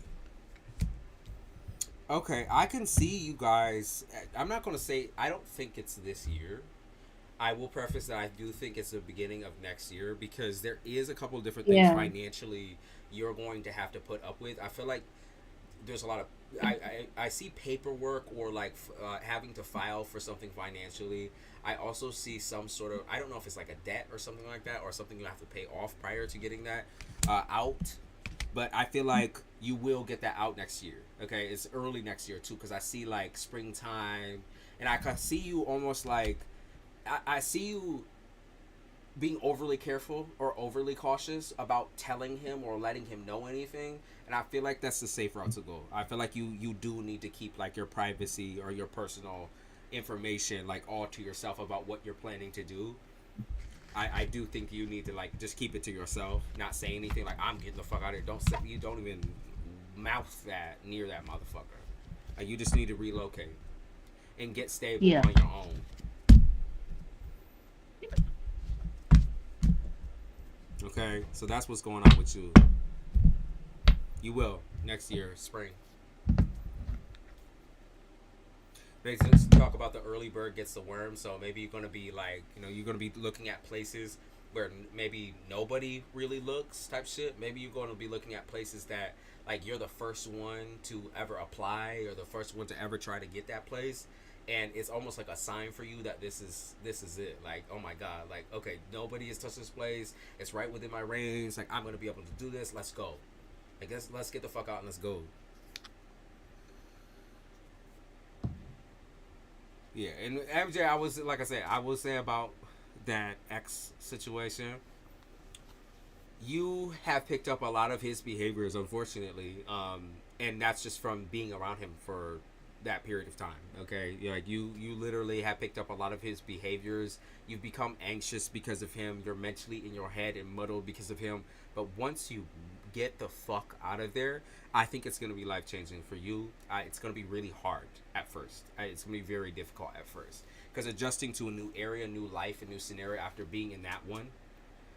Okay, I can see you guys. I'm not going to say I don't think it's this year. I will preface that I do think it's the beginning of next year because there is a couple of different things Yeah, financially you're going to have to put up with. I feel like there's a lot of I see paperwork or like having to file for something financially. I also see some sort of I don't know if it's like a debt or something like that or something you have to pay off prior to getting that out. But I feel like you will get that out next year. Okay, it's early next year too because I see like springtime, and I can see you almost like I see you being overly careful or overly cautious about telling him or letting him know anything, and I feel like that's the safe route to go. I feel like you do need to keep like your privacy or your personal information like all to yourself about what you're planning to do. I do think you need to like just keep it to yourself, not say anything like I'm getting the fuck out of here. Don't say, you don't even mouth that near that motherfucker. Like, you just need to relocate and get stable yeah. on your own. Okay, so that's what's going on with you. You will next year, spring. Basically, let's talk about the early bird gets the worm. So maybe you're gonna be like, you're gonna be looking at places where maybe nobody really looks, type shit. Maybe you're gonna be looking at places that like you're the first one to ever apply or the first one to ever try to get that place. And it's almost like a sign for you that this is it. Like, oh my god, like okay, nobody has touched this place. It's right within my range. Like I'm gonna be able to do this. Let's go. I guess let's get the fuck out and let's go. Yeah, and MJ, I was like I said, I will say about that ex situation. You have picked up a lot of his behaviors, unfortunately, and that's just from being around him for that period of time. Okay, like you literally have picked up a lot of his behaviors. You've become anxious because of him. You're mentally in your head and muddled because of him. But once you get the fuck out of there, I think it's gonna be life changing for you. It's gonna be really hard at first. It's gonna be very difficult at first because adjusting to a new area, new life, a new scenario after being in that one,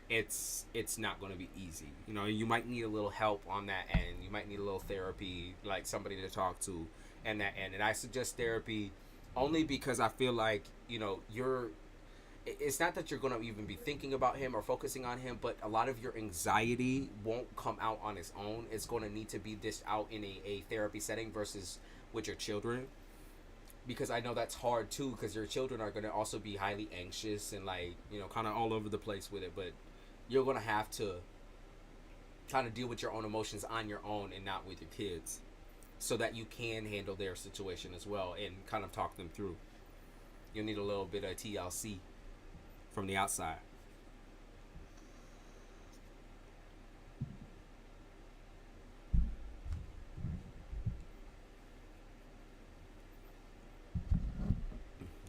it's not going to be easy. You might need a little help on that end. You might need a little therapy, like somebody to talk to, and that end. And I suggest therapy only because I feel like you're. It's not that you're going to even be thinking about him or focusing on him, but a lot of your anxiety won't come out on its own. It's going to need to be dished out in a therapy setting versus with your children, because I know that's hard too. Because your children are going to also be highly anxious and like kind of all over the place with it, but you're gonna have to kind of deal with your own emotions on your own and not with your kids, so that you can handle their situation as well and kind of talk them through. You'll need a little bit of TLC from the outside.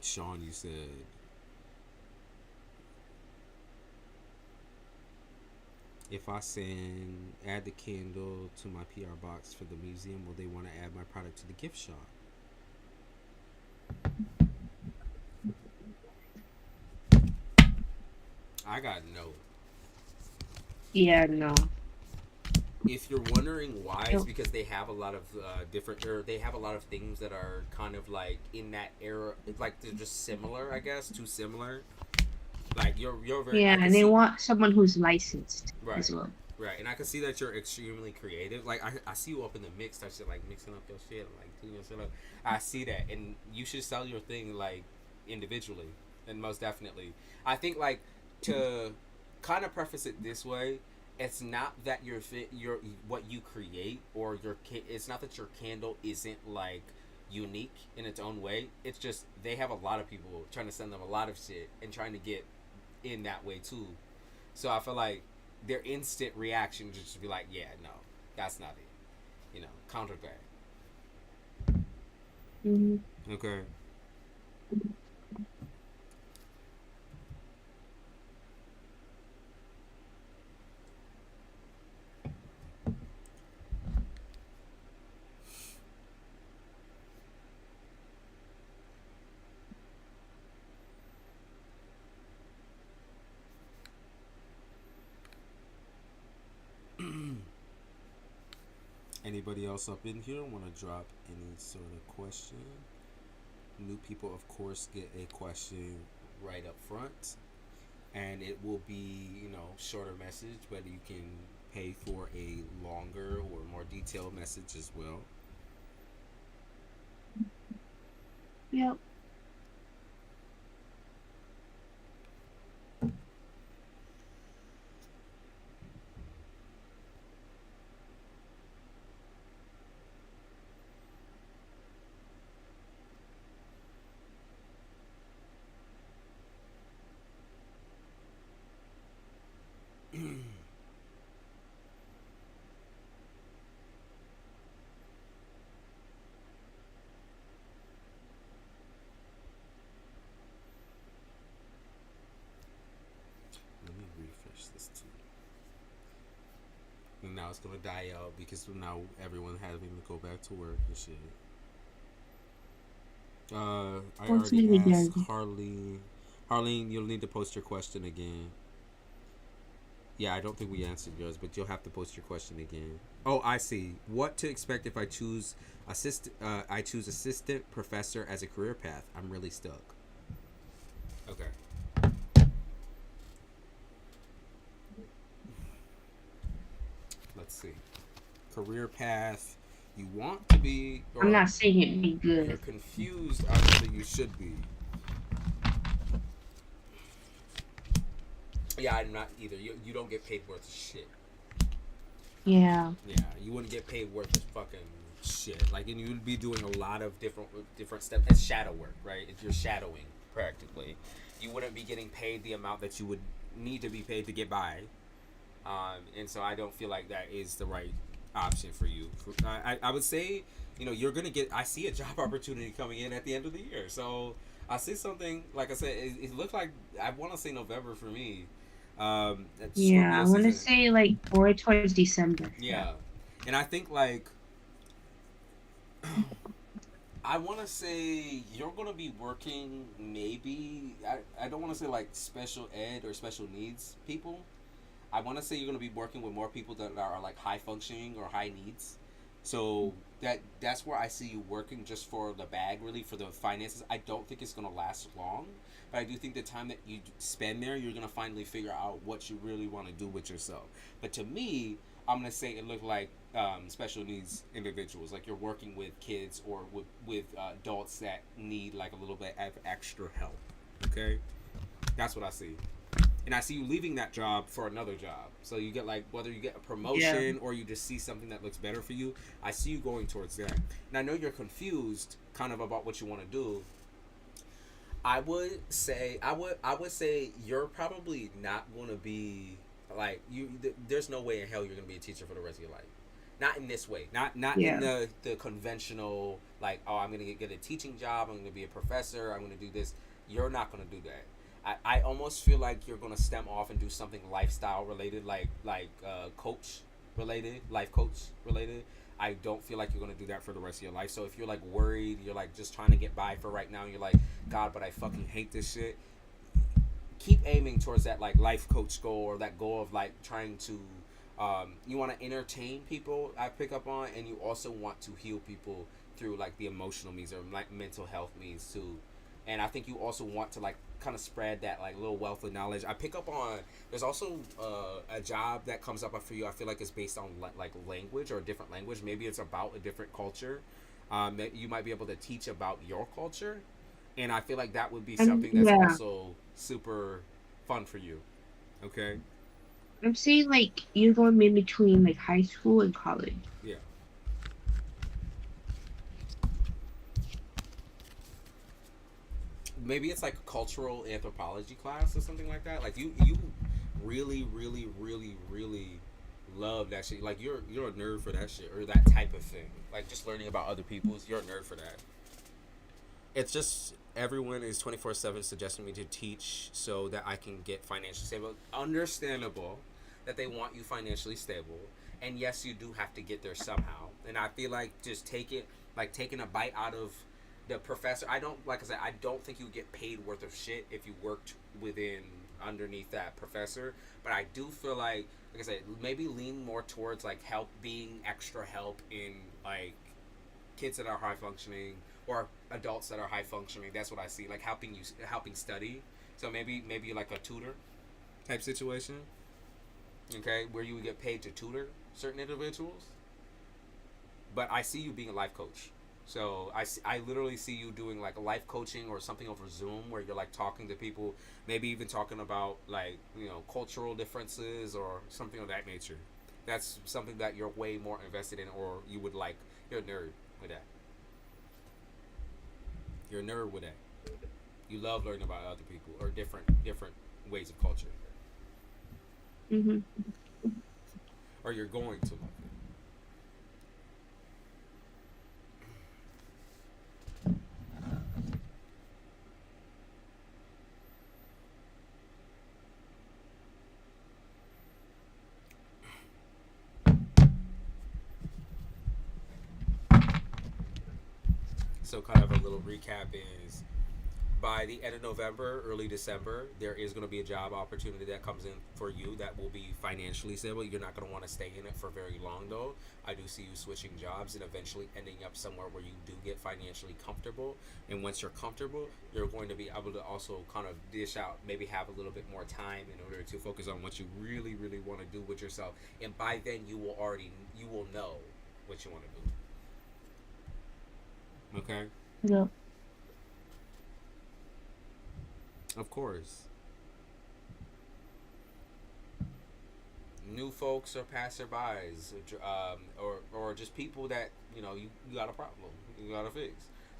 Sean, you said if I add the candle to my PR box for the museum, will they want to add my product to the gift shop? I got no. Yeah, no. if you're wondering why, it's Yep. because they have a lot of different, or they have a lot of things that are kind of like in that era, like they're just similar, I guess, too similar. Like you're very, Yeah, I can and they see, want someone who's licensed as right, well. right, and I can see that you're extremely creative. Like I see you up in the mix, that shit, like mixing up your shit, like doing your shit up. I see that, and you should sell your thing like individually, and most definitely, I think like to kind of preface it this way. It's not that your what you create or it's not that your candle isn't like unique in its own way. It's just they have a lot of people trying to send them a lot of shit and trying to get in that way too. So I feel like their instant reaction just to be like, yeah, no, that's not it. Counter that. Hmm. Okay. Anybody else up in here want to drop any sort of question? New people, of course, get a question right up front, and it will be shorter message, but you can pay for a longer or more detailed message as well. Yep. Let me refresh this too. And now it's gonna die out because now everyone having to go back to work and shit. I already Hopefully we asked do. Harleen. Harleen, you'll need to post your question again. Yeah, I don't think we answered yours, but you'll have to post your question again. Oh, I see. What to expect if I choose I choose assistant professor as a career path. I'm really stuck. Okay. Let's see. Career path. You want to be, I'm or not saying it'd be you're good. confused on whether you should be. Yeah, I'm not either. You don't get paid worth of shit. Yeah. Yeah, you wouldn't get paid worth of fucking shit. Like, and you'd be doing a lot of different steps. It's shadow work, right? If you're shadowing practically, you wouldn't be getting paid the amount that you would need to be paid to get by. And so I don't feel like that is the right option for you. I would say, you're gonna get. I see a job opportunity coming in at the end of the year, so I see something. Like I said, it looked like I want to say November for me. Yeah. Scorpio I want to season. say like more towards December. Yeah. Yeah, and I think like I want to say you're gonna be working maybe. I don't want to say like special ed or special needs people. I want to say you're going to be working with more people that are like high functioning or high needs. So that's where I see you working just for the bag, really, for the finances. I don't think it's going to last long, but I do think the time that you spend there, you're going to finally figure out what you really want to do with yourself. But to me, I'm going to say it looked like special needs individuals, like you're working with kids or with adults that need like a little bit of extra help. Okay, that's what I see, and I see you leaving that job for another job. So you get like whether you get a Yeah. promotion or you just see something that looks better for you. I see you going towards that. And I know you're confused kind of about what you want to do. I would say you're probably not going to be like you there's no way in hell you're going to be a teacher for the rest of your life. Not in this way. Not in Yeah. the conventional like, oh, I'm going to get a teaching job, I'm going to be a professor, I'm going to do this. You're not going to do that. I almost feel like you're gonna stem off and do something lifestyle related, like coach related, life coach related. I don't feel like you're gonna do that for the rest of your life. So if you're like worried, you're like just trying to get by for right now, and you're like, God, but I fucking hate this shit. Keep aiming towards that like life coach goal or that goal of like trying to You want to entertain people, I pick up on, and you also want to heal people through like the emotional means or like mental health means too. And I think you also want to like kind of spread that like little wealth of knowledge. I pick up on there's also a job that comes up for you. I feel like it's based on like language or a different language. Maybe it's about a different culture. That you might be able to teach about your culture, and I feel like that would be something that's Yeah, also super fun for you. Okay. I'm saying like you're going in between like high school and college. Yeah. Maybe it's like a cultural anthropology class or something like that. Like you really really love that shit. Like you're a nerd for that shit or that type of thing. Like just learning about other people's. You're a nerd for that. It's just everyone is 24/7 suggesting me to teach so that I can get financially stable. Understandable that they want you financially stable, and yes, you do have to get there somehow. And I feel like just take it like taking a bite out of the professor. I don't like I said. I don't think you get paid worth of shit if you worked within underneath that professor. But I do feel like I said, maybe lean more towards like help being extra help in like kids that are high functioning or adults that are high functioning. That's what I see. Like helping study. So maybe like a tutor type situation. Okay, where you would get paid to tutor certain individuals. But I see you being a life coach. So I literally see you doing like a life coaching or something over Zoom where you're like talking to people, maybe even talking about like cultural differences or something of that nature. That's something that you're way more invested in, or you would like. You're a nerd with that. You're a nerd with that. You love learning about other people or different ways of culture, Hmm. or you're going to love it. So kind of a little recap is by the end of November, early December, there is going to be a job opportunity that comes in for you that will be financially stable. You're not going to want to stay in it for very long, though. I do see you switching jobs and eventually ending up somewhere where you do get financially comfortable. And once you're comfortable, you're going to be able to also kind of dish out, maybe have a little bit more time in order to focus on what you really want to do with yourself. And by then, you will know what you want to do. Okay, Yeah. of course. New folks or passerbys, or just people that you got a problem you got to fix.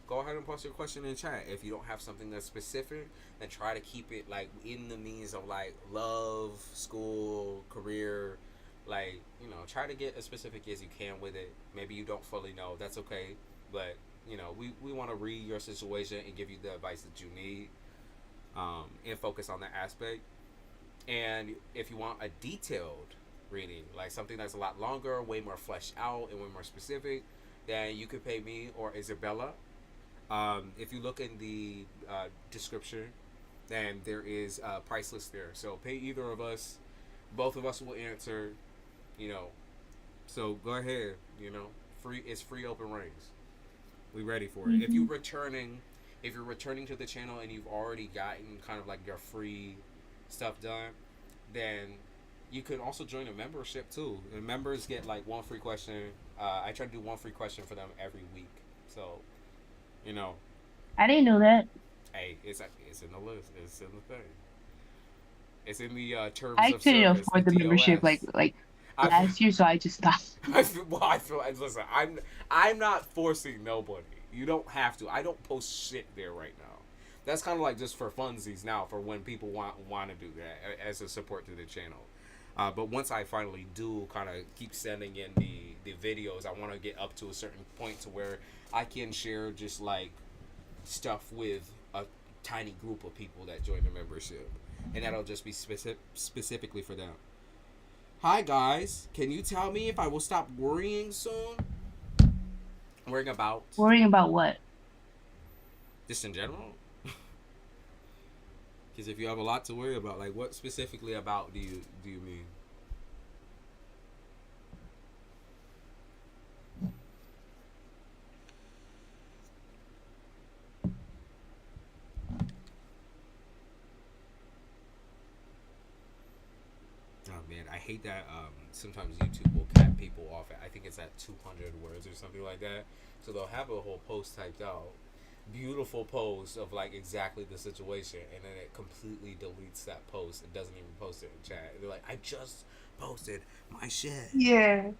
Go ahead and post your question in chat. If you don't have something that's specific, then try to keep it like in the means of like love, school, career. Like try to get as specific as you can with it. Maybe you don't fully know. That's okay, but we want to read your situation and give you the advice that you need, and focus on that aspect. And if you want a detailed reading, like something that's a lot longer, way more fleshed out, and way more specific, then you could pay me or Isabella. If you look in the description, then there is a price list there. So pay either of us. Both of us will answer. You know. So go ahead. Free. It's free open range. We ready for it. Hmm. If you're returning to the channel and you've already gotten kind of like your free stuff done, then you can also join a membership too. And members get like one free question. I try to do one free question for them every week. So, you know, I didn't know that. hey, it's in the list. It's in the thing. It's in the terms I of couldn't service, the afford the membership TOS. like I feel, last year, so I just stopped. I feel. Listen, I'm not forcing nobody. You don't have to. I don't post shit there right now. That's kind of like just for funsies now, for when people want to do that as a support to the channel. But once I finally do kind of keep sending in the videos, I want to get up to a certain point to where I can share just like stuff with a tiny group of people that join the membership, and that'll just be specifically for them. Hi guys, can you tell me if I will stop worrying soon? Worrying about Worrying about what? just in general. Because if you have a lot to worry about, like what specifically about do you mean? hate that sometimes YouTube will cap people off at, I think it's at 200 words or something like that. So they'll have a whole post typed out, beautiful post of like exactly the situation, and then it completely deletes that post. It doesn't even post it in chat. They're like, I just posted my shit. Yeah.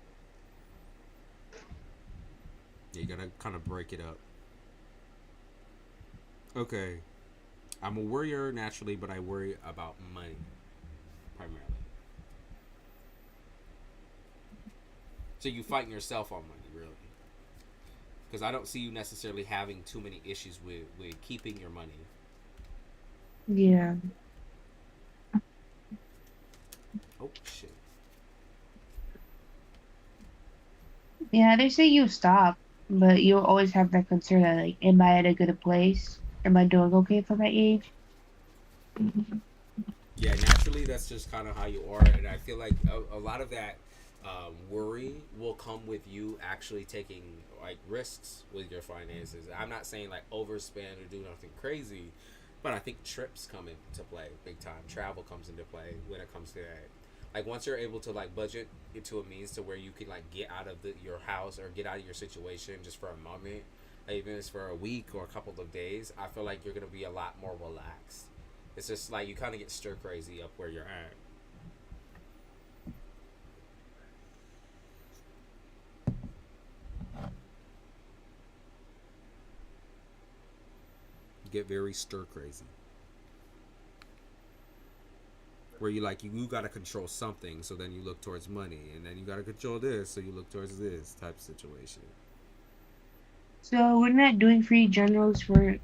Yeah, you gotta kind of break it up. Okay, I'm a worrier naturally, but I worry about money primarily. So you fighting yourself on money, really? Because I don't see you necessarily having too many issues with keeping your money. Yeah. Oh shit! Yeah, they say you stop, but you'll always have that concern that like, am I at a good place? Am I doing okay for my age? Yeah, naturally, that's just kind of how you are, and I feel like a lot of that worry will come with you actually taking like risks with your finances. I'm not saying like overspend or do nothing crazy, but I think trips come into play big time. Travel comes into play when it comes to that. Like once you're able to like budget into a means to where you can like get out of your house or get out of your situation just for a moment, like, even if it's for a week or a couple of days, I feel like you're gonna be a lot more relaxed. It's just like you kind of get stir crazy up where you're at. You get very stir crazy. Where you like you gotta control something, so then you look towards money, and then you gotta control this, so you look towards this type of situation. So we're not doing free journals for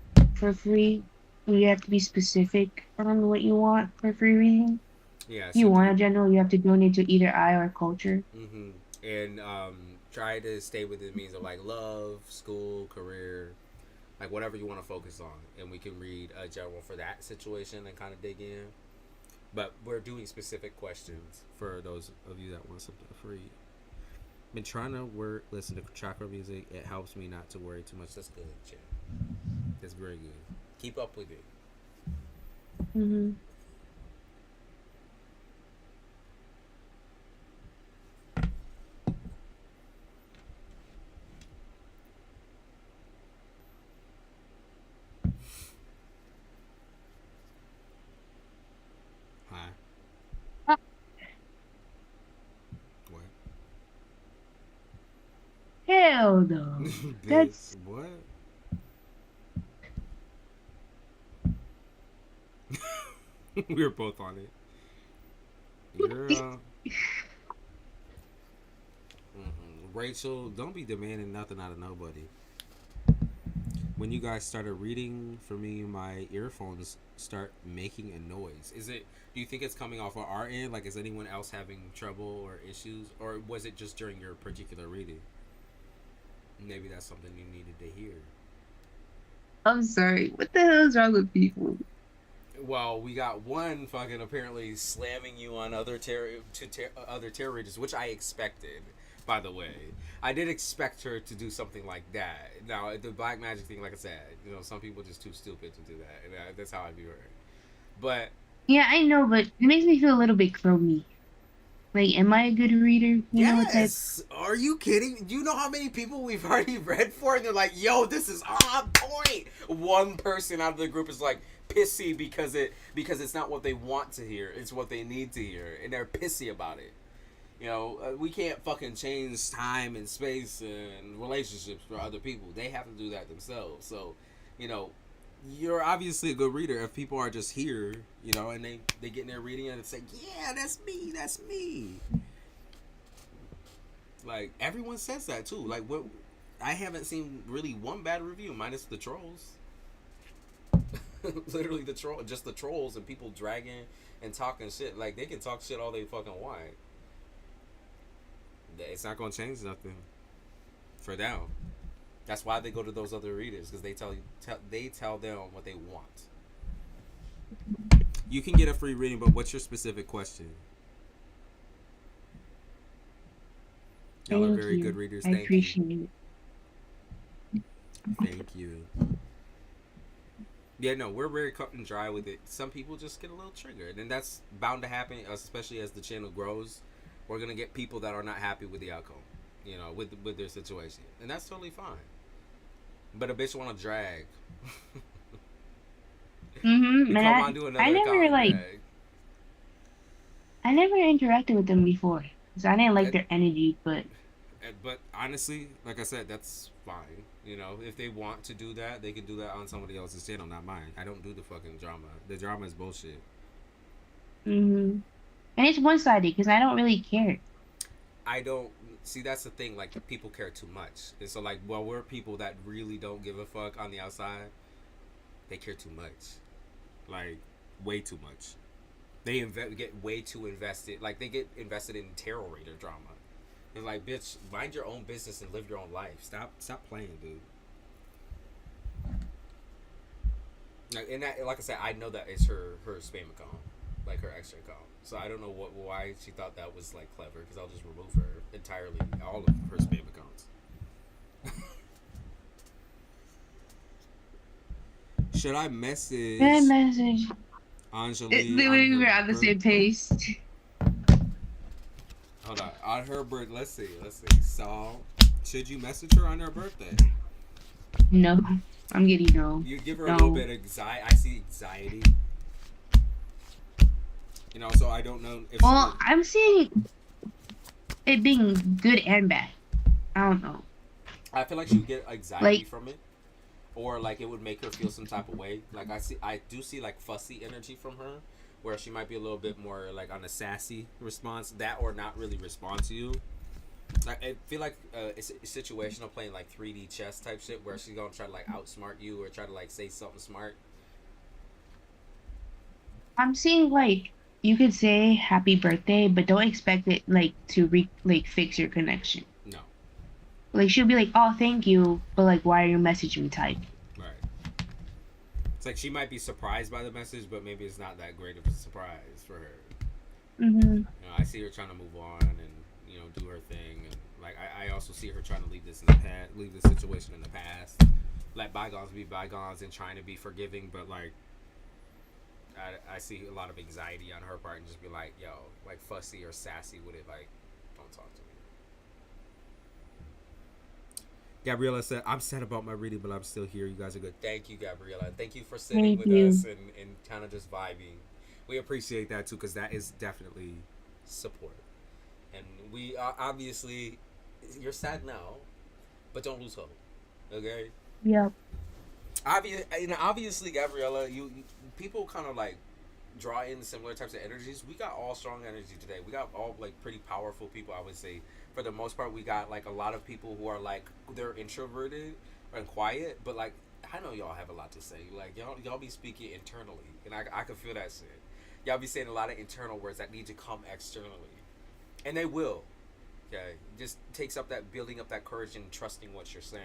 free. You have to be specific on what you want for free reading. Yeah. If you So do want you? a journal, you have to donate to either I or culture. Mm-hmm. And try to stay within means of like love, school, career, like whatever you want to focus on, and we can read a general for that situation and kind of dig in. But we're doing specific questions for those of you that want something free. Been trying to listen to chakra music. It helps me not to worry too much. That's good, Jim. That's very good. Keep up with it. Mm-hmm. Hi. What? Hell no. Bitch. That's What? We were both on it. You're Rachel. Don't be demanding nothing out of nobody. When you guys started reading for me, my earphones start making a noise. Is it? Do you think it's coming off of our end? Like, is anyone else having trouble or issues, or was it just during your particular reading? Maybe that's something you needed to hear. I'm sorry. What the hell is wrong with people? Well, we got one fucking apparently slamming you on other tarot readers, which I expected. By the way, I did expect her to do something like that. Now, the black magic thing, like I said, some people are just too stupid to do that, and that's how I view her. But Yeah, I know, but it makes me feel a little bit crummy. Like, am I a good reader? You know what type? yes, are you kidding? Do you know how many people we've already read for, and they're like, "Yo, this is on point." One person out of the group is like pissy because it's not what they want to hear; it's what they need to hear, and they're pissy about it. We can't fucking change time and space and relationships for other people. They have to do that themselves. So, you know, you're obviously a good reader if people are just here, and they get in their reading and say, "Yeah, that's me, that's me." Like everyone says that too. Like what? I haven't seen really one bad review, minus the trolls. Literally just the trolls and people dragging and talking shit. Like they can talk shit all they fucking want. It's not gonna change nothing for them. That's why they go to those other readers because they tell them what they want. You can get a free reading, but what's your specific question? Y'all are Thank very good you. readers. I Thank you. appreciate it. Thank you. Yeah, no, we're very cut and dry with it. Some people just get a little triggered, and that's bound to happen, especially as the channel grows. we're gonna get people that are not happy with the outcome, you know, with their situation, and that's totally fine. But a bitch want to drag. Mm-hmm. You And come on, do I another never account and like drag. I never interacted with them before because I didn't like And, their energy. But but honestly, like I said, that's fine. You know, if they want to do that, they can do that on somebody else's channel, not mine. I don't do the fucking drama. The drama is bullshit. mm-hmm. And it's one sided because I don't really care. I don't see that's the thing. Like people care too much, and so like, well, we're people that really don't give a fuck on the outside. They care too much, like way too much. They get way too invested. Like they get invested in tarot reader drama. It's like, bitch, mind your own business and live your own life. Stop playing, dude. And that, like I said, I know that it's her spam account, like her extra account. So I don't know why she thought that was like clever. Because I'll just remove her entirely, all of her spam accounts. Should I Good message message. Anjali The on way we her were on the same birthday? pace. Hold on her birth. Let's see. So, should you message her on her birthday? No, I'm getting no. You give her a little No. bit of anxiety. I see anxiety. You know, so I don't know if she Well, would. I'm seeing it being good and bad. I don't know. I feel like she would get anxiety Like, from it, or like it would make her feel some type of way. Like I do see like fussy energy from her, where she might be a little bit more like on a sassy response, that or not really respond to you. I feel like it's situational, playing like 3D chess type shit, where she's gonna try to like outsmart you or try to like say something smart. I'm seeing like you could say happy birthday, but don't expect it like to like fix your connection. No, Like she'll be like, "Oh, thank you," but like, why are you messaging me type? right. It's like she might be surprised by the message, but maybe it's not that great of a surprise for her. Mm-hmm. You know, I see her trying to move on and do her thing, and like I also see her trying to leave this in the past, leave this situation in the past, let bygones be bygones, and trying to be forgiving. But like I see a lot of anxiety on her part, and just be like, yo, like fussy or sassy with it, like don't talk to me. Gabriella said, I'm sad about my reading, but I'm still here. You guys are good. Thank you, Gabriella. Thank you for sitting Thank with us you. and kind of just vibing. We appreciate that too, because that is definitely support. And we obviously, you're sad now, but don't lose hope. Okay? Yep. Obviously, Gabriella, you people kind of like draw in similar types of energies. We got all strong energy today. We got all like pretty powerful people, I would say. For the most part, we got like a lot of people who are like they're introverted and quiet, but like I know y'all have a lot to say. Like y'all be speaking internally, and I can feel that shit. Y'all be saying a lot of internal words that need to come externally, and they will. Okay, just takes up that building up that courage and trusting what you're saying.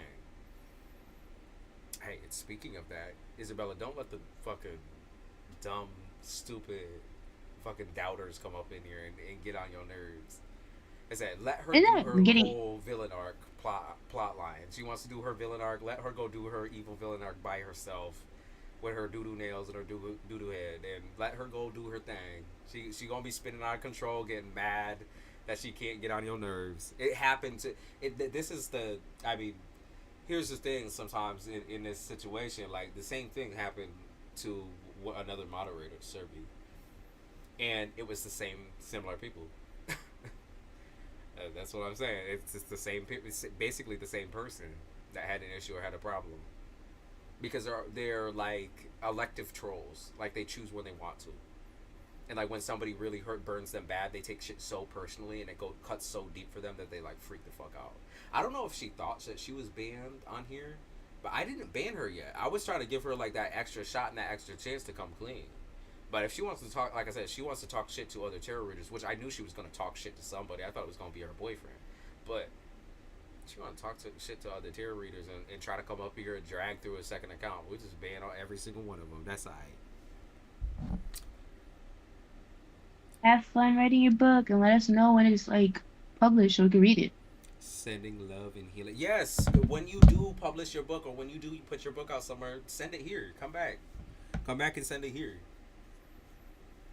Hey, and speaking of that, Isabella, don't let the fucking dumb, stupid, fucking doubters come up in here and get on your nerves. I said, let her Isn't do that her getting? whole villain arc plot line. She wants to do her villain arc. Let her go do her evil villain arc by herself, with her doo doo nails and her doo doo head, and let her go do her thing. She gonna be spinning out of control, getting mad that she can't get on your nerves. It happened to it. This is the. I mean, here's the thing. Sometimes in this situation, like the same thing happened to another moderator, Serbi, and it was the same similar people. That's what I'm saying. It's just the same. It's basically the same person that had an issue or had a problem, because they're like elective trolls. Like they choose when they want to, and like when somebody really burns them bad, they take shit so personally, and it cuts so deep for them that they like freak the fuck out. I don't know if she thought that she was banned on here, but I didn't ban her yet. I was trying to give her like that extra shot and that extra chance to come clean. But if she wants to talk, like I said, she wants to talk shit to other tarot readers, which I knew she was going to talk shit to somebody. I thought it was going to be her boyfriend. But she want to talk shit to other tarot readers and try to come up here and drag through a second account. We just ban on every single one of them. That's all right. Have fun writing your book and let us know when it's like published so we can read it. Sending love and healing. Yes, when you do publish your book or when you do put your book out somewhere, send it here. Come back. Come back and send it here.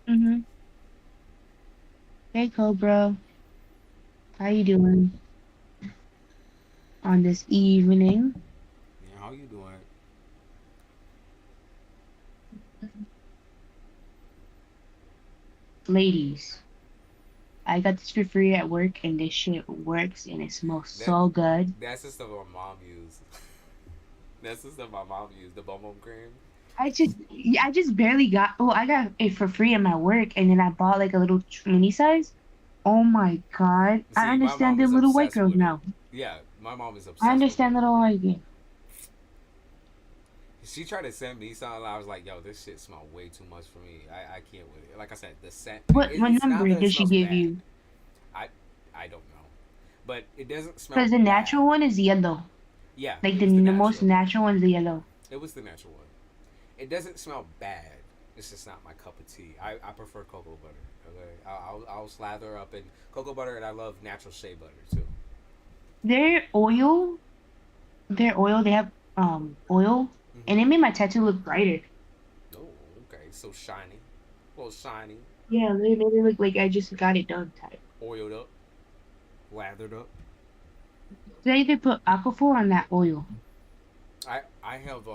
Mm-hmm. Hey, Cobra. How you doing on this evening? Yeah, how you doing? Ladies, I got this for free at work and this shit works and it smells That so good. that's the stuff my mom used. That's the stuff my mom used. The bum bum cream. I just barely got, oh, I got it for free at my work and then I bought like a little mini size. Oh my God. I See, my understand mom the is little white obsessed girls with it. now. Yeah, my mom is I obsessed with understand it. little white girls. She tried to send me something. I was like, "Yo, this shit smells way too much for me. I can't with it." Like I said, the scent. What It's not number that it does she smells give bad. you? I I don't know, but it doesn't smell Because the natural bad. one is yellow. Yeah, Like it was the the most natural. natural one is the yellow. It was the natural one. It doesn't smell bad. It's just not my cup of tea. I prefer cocoa butter. Okay, I'll slather up in cocoa butter, and I love natural shea butter too. Their oil, they have oil and it Mm-hmm. made my tattoo look brighter. Oh, okay. So shiny, a little shiny, Yeah, they made it look like I just got it done type. oiled up, lathered up. They either put aquaphor on that oil. I have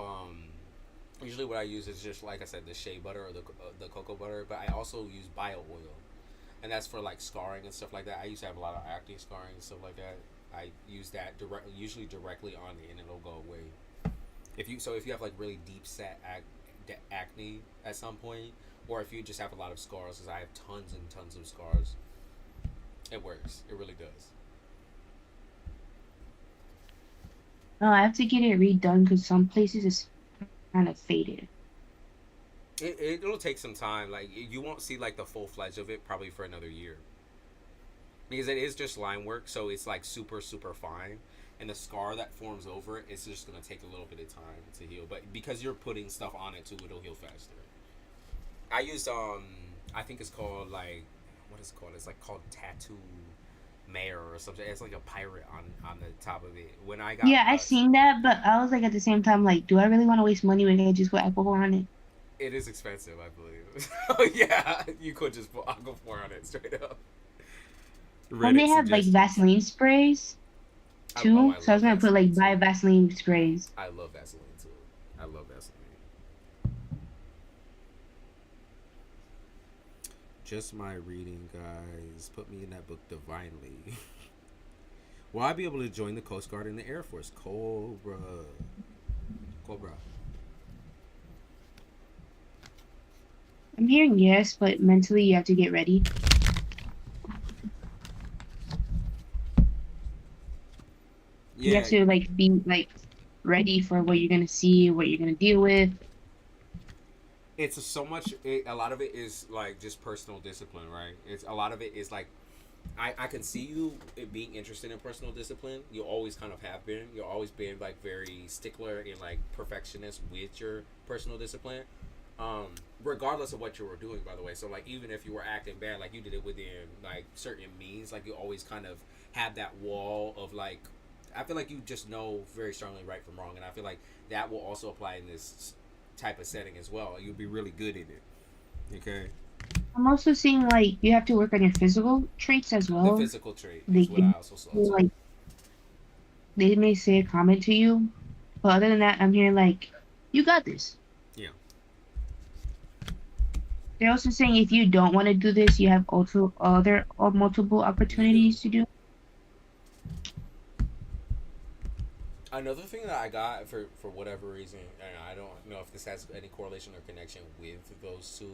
usually what I use is just like I said the shea butter or the cocoa butter, but I also use bio oil, and that's for like scarring and stuff like that. I used to have a lot of acne scarring and stuff like that. I use that usually directly on it, and it'll go away. If you have like really deep set acne at some point, or if you just have a lot of scars, because I have tons and tons of scars, it works. It really does. No, I have to get it redone because some places it's kind of faded. It'll take some time. Like you won't see like the full fledged of it probably for another year because it is just line work, so it's like super fine, and the scar that forms over it is just gonna take a little bit of time to heal. But because you're putting stuff on it too, it'll heal faster. I used I think it's called like what is it called? It's like called tattoo mayor or something. It's like a pirate on the top of it. When I got Yeah, I seen that, but I was like at the same time, like, do I really want to waste money when I could just put alcohol on it? it is expensive, I believe. Oh yeah, you could just put aquaphor on it straight up. And they Reddit have like suggestions. Vaseline sprays too, I so I was love gonna put Vaseline like too. buy Vaseline sprays. I love Vaseline too. I love Vaseline. Just my reading, guys. Put me in that book divinely. Will I be able to join the Coast Guard and the Air Force? Cobra. Cobra. I'm hearing yes, but mentally you have to get ready. You have Yeah, to like be like ready for what you're gonna see, what you're gonna deal with. it's so much. A lot of it is like just personal discipline, right? It's a lot of it is like I can see you being interested in personal discipline. You always kind of have been. You've always been like very stickler and like perfectionist with your personal discipline. Regardless of what you were doing, by the way. So like even if you were acting bad, like you did it within like certain means, like you always kind of have that wall of like. I feel like you just know very strongly right from wrong, and I feel like that will also apply in this type of setting as well. You'll be really good in it. Okay. I'm also seeing like you have to work on your physical traits as The well. physical trait They is what I can also saw too. like they may say a comment to you, but other than that, I'm hearing like you got this. Yeah. They're also saying if you don't want to do this, you have also other or multiple You do. opportunities to do. Another thing that I got for whatever reason, and I don't know if this has any correlation or connection with those two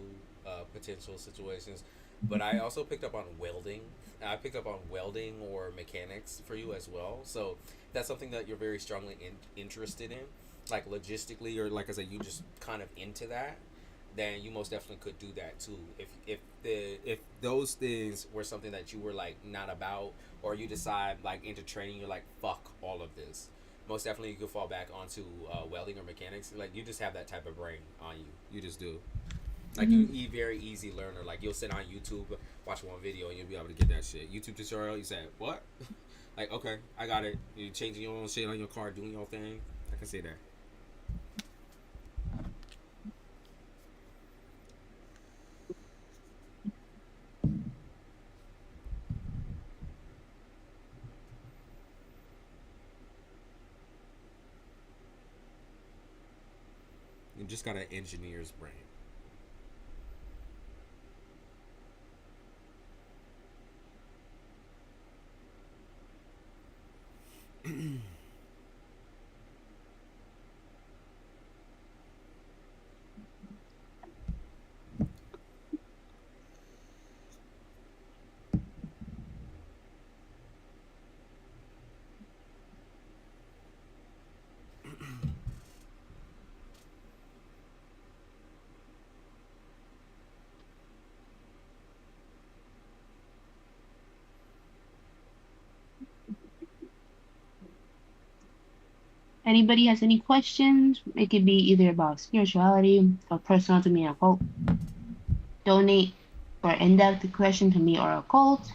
potential situations, but I also picked up on welding. I picked up on welding or mechanics for you as well. So that's something that you're very strongly interested in, like logistically, or like I said, you just kind of into that. Then you most definitely could do that too. If those things were something that you were like not about, or you decide like into training, you're like fuck all of this, most definitely you could fall back onto welding or mechanics. Like you just have that type of brain on you. You just do. Like you Mhm. very easy learner. Like you'll sit on YouTube, watch one video, and you'll be able to get that shit. YouTube tutorial. You say what? Like okay, I got it. You changing your own shit on your car, doing your thing. I can say that. just got an engineer's brain. Anybody has any questions? It could be either about spirituality or personal to me or occult. Donate or in-depth question to me or occult.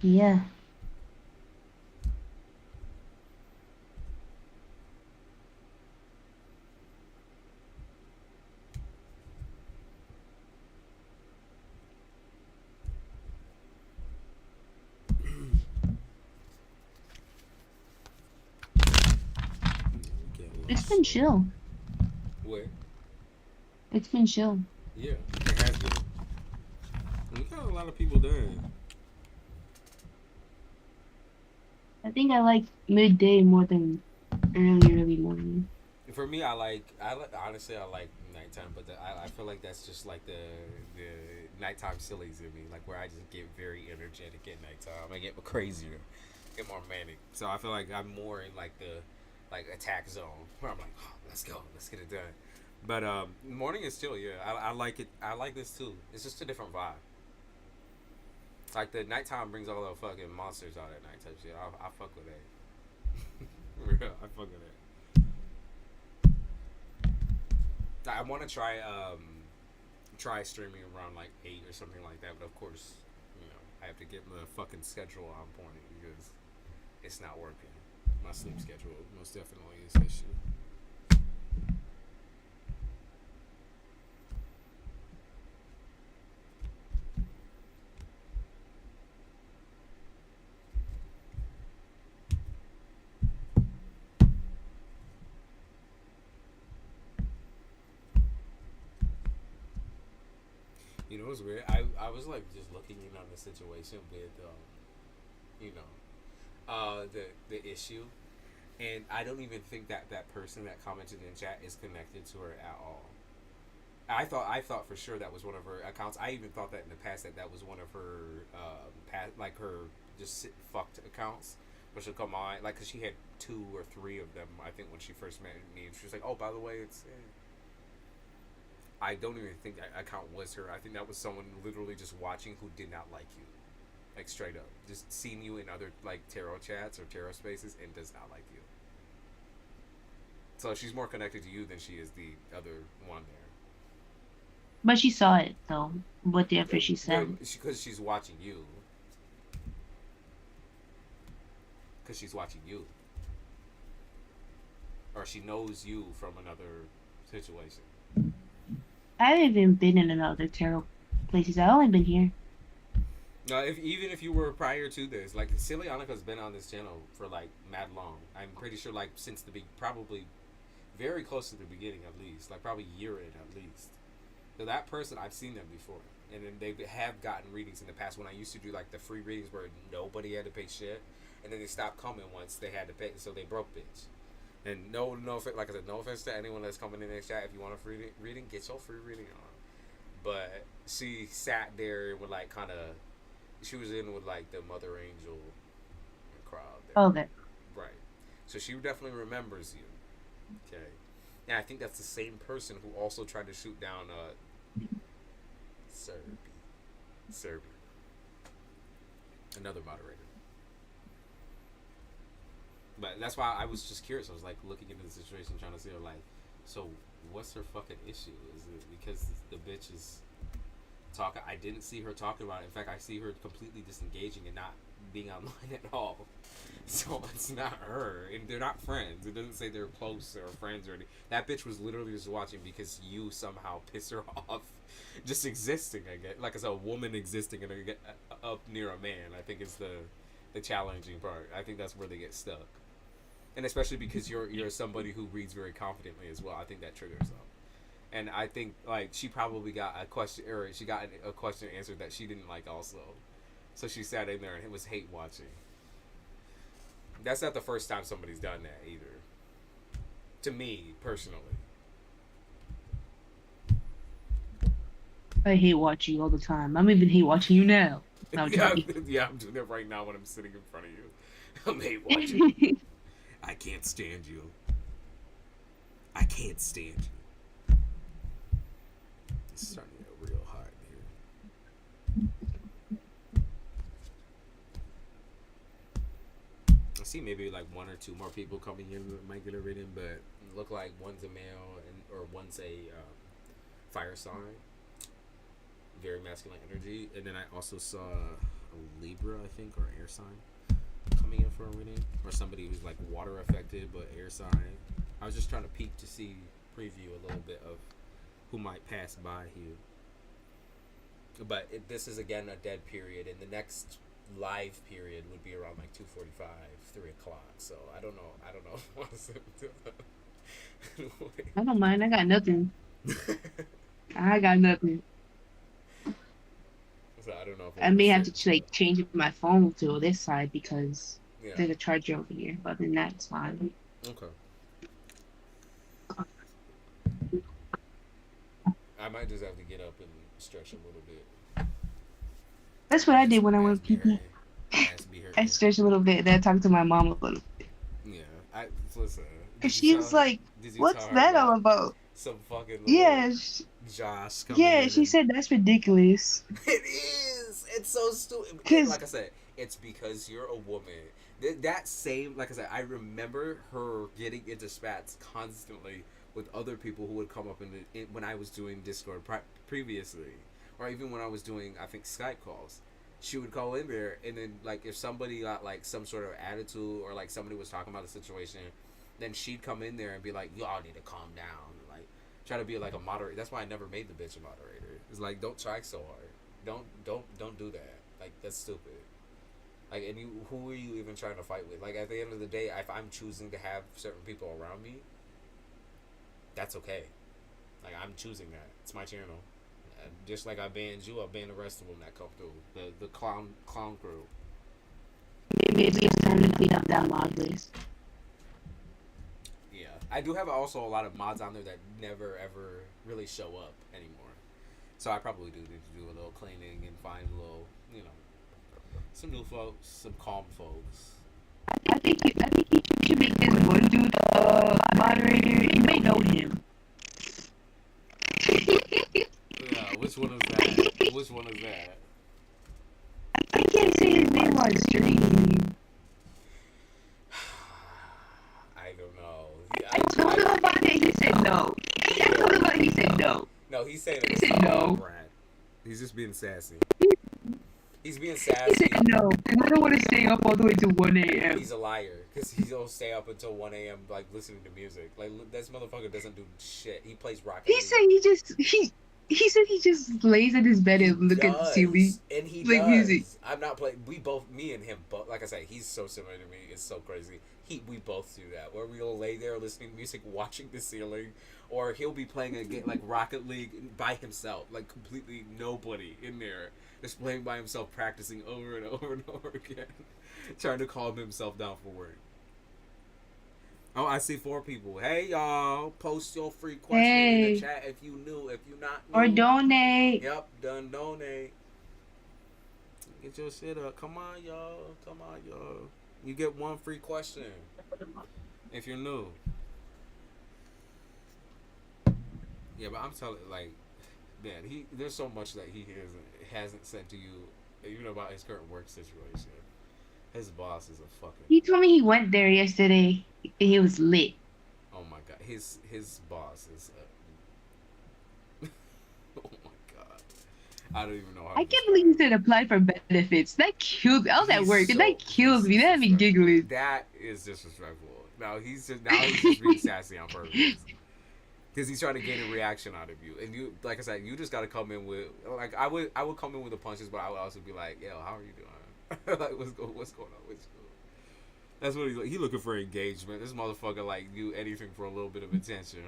Yeah. Get It's lost been slowly. chill. Where? It's been chill. Yeah, it has been. We got a lot of people dying. I think I like midday more than early morning. For me, I like honestly I like nighttime, but I feel like that's just like the nighttime sillies in me, like where I just get very energetic at nighttime. I get crazier, get more manic. So I feel like I'm more in like the like attack zone where I'm like, oh, let's go, let's get it done. But morning is still yeah. I like it. I like this too. It's just a different vibe. Like the nighttime brings all the fucking monsters out at night type shit. I fuck with that. Real, I fuck with that. I want to try streaming around like 8 or something like that, but of course, I have to get the fucking schedule on point because it's not working. My sleep schedule most definitely is an issue. You know, it's weird. I was like just looking in on the situation with, you know, the issue, and I don't even think that that person that commented in chat is connected to her at all. I thought for sure that was one of her accounts. I even thought that in the past that was one of her like her just fucked accounts, but she'll come on like because she had 2 or 3 of them I think when she first met me, and she was like, oh by the way it's. I don't even think that account was her. I think that was someone literally just watching who did not like you, like straight up, just seen you in other like tarot chats or tarot spaces and does not like you. So she's more connected to you than she is the other one there. But she saw it though. What the effort she said. Because she's watching you. Because she's watching you. Or she knows you from another situation. I haven't even been in another tarot places. I've only been here. No, if even if you were prior to this, like Silly Annika's been on this channel for like mad long. I'm pretty sure like since probably very close to the beginning at least, like probably a year in at least. So that person I've seen them before, and then they have gotten readings in the past when I used to do like the free readings where nobody had to pay shit, and then they stopped coming once they had to pay, so they broke bitch. And no, like I said, no offense to anyone that's coming in the chat. If you want a free reading, get your free reading on. But she sat there with like kind of, she was in with like the Mother Angel crowd there, Okay. right? So she definitely remembers you. Okay, and I think that's the same person who also tried to shoot down Serbi, Serbi, another moderator. But that's why I was just curious. I was like looking into the situation, trying to see her like, so what's her fucking issue? Is it because the bitch is talking? I didn't see her talking about it. In fact, I see her completely disengaging and not being online at all. So it's not her, and they're not friends. It doesn't say they're close or friends or anything. That bitch was literally just watching because you somehow piss her off, just existing. I guess like as a woman existing and get up near a man. I think is the challenging part. I think that's where they get stuck. and especially because you're somebody who reads very confidently as well. I think that triggers them. And I think like she probably got a question, or she got a question answered that she didn't like also, so she sat in there and it was hate watching. That's not the first time somebody's done that either. To me personally. I hate watching you all the time. I'm even hate watching you now. No, I'm Yeah, joking. yeah, I'm doing it right now when I'm sitting in front of you. I'm hate watching. I can't stand you. I can't stand you. It's starting to get real hot here. I see maybe like one or two more people coming in that might get a reading, but it look like one's a male or one's a fire sign, very masculine energy, and then I also saw a Libra, I think, or air sign coming in for a reading, or somebody who's like water affected but air sign. I was just trying to peek to see, preview a little bit of who might pass by here. But this is again a dead period, and the next live period would be around like 2:45, 3 o'clock. So I don't know. I don't know if I want to sit until I don't mind. I got nothing. I got nothing. So I don't know if I may have to like change my phone to this side because there's a charger over here. But then that's fine. Okay. I might just have to get up and stretch a little bit. That's what I did when I went pee. I stretched a little bit, then I talked to my mom a little bit. Yeah, listen. Cause she was like, "What's that all about?" Some fucking Josh. Yeah, she said that's ridiculous. It is. It's so stupid. Like I said, it's because you're a woman. That same, like I said, I remember her getting into spats constantly with other people who would come up when I was doing Discord previously, or even when I was doing, I think, Skype calls. She would call in there, and then like if somebody got like some sort of attitude, or like somebody was talking about the situation, then she'd come in there and be like, "Y'all need to calm down," like try to be like a moderator. That's why I never made the bitch a moderator. It's like, don't try so hard. Don't do that. Like, that's stupid. Like, and who are you even trying to fight with? Like, at the end of the day, if I'm choosing to have certain people around me, that's okay. Like, I'm choosing that. It's my channel. Just like I banned you, I banned the rest of them that come through. The clown crew. Maybe it's time to clean up that mod list. Yeah, I do have also a lot of mods on there that never ever really show up anymore. So I probably do need to do a little cleaning and find a little, some new folks, some calm folks. I think you should make this one dude moderator. You may know him. Yeah, which one is that? Which one is that? I can't say his name on stream. I don't know. I told him about it. He said no. I told him about it. He said no. No, he's saying he said no. Brad. He's just being sassy. He's being sassy. He said no, and I don't want to stay up all the way to 1 a.m. He's a liar, because he'll stay up until 1 a.m. like listening to music. Like, this motherfucker doesn't do shit. He plays Rocket League. He said he said he just lays in his bed and look at the ceiling. And he like does. Music. I'm not playing. Me and him, but like I said, he's so similar to me. It's so crazy. We both do that, where we'll lay there listening to music, watching the ceiling, or he'll be playing a game like Rocket League by himself, like completely nobody in there, just playing by himself, practicing over and over and over again, trying to calm himself down for work. Oh, I see 4 people. Hey, y'all. Post your free question in the chat if you knew. If you not new. Or donate. Yep, done donate. Get your shit up. Come on, y'all. Come on, y'all. You get 1 free question if you're new. Yeah, but I'm telling like, man, there's so much that he hasn't said to you, even about his current work situation. His boss is a fucking... He told me he went there yesterday and he was lit. Oh my god. His boss is... oh my god. I don't even know how I can't believe he said apply for benefits. That killed me. I was at work and that kills me. That had me giggling. That is disrespectful. Now he's just being sassy on purpose. Because he's trying to gain a reaction out of you. And you, like I said, you just got to come in with... Like, I would come in with the punches, but I would also be like, yo, how are you doing? Like, what's going on with you? That's what he looking for engagement. This motherfucker like do anything for a little bit of attention.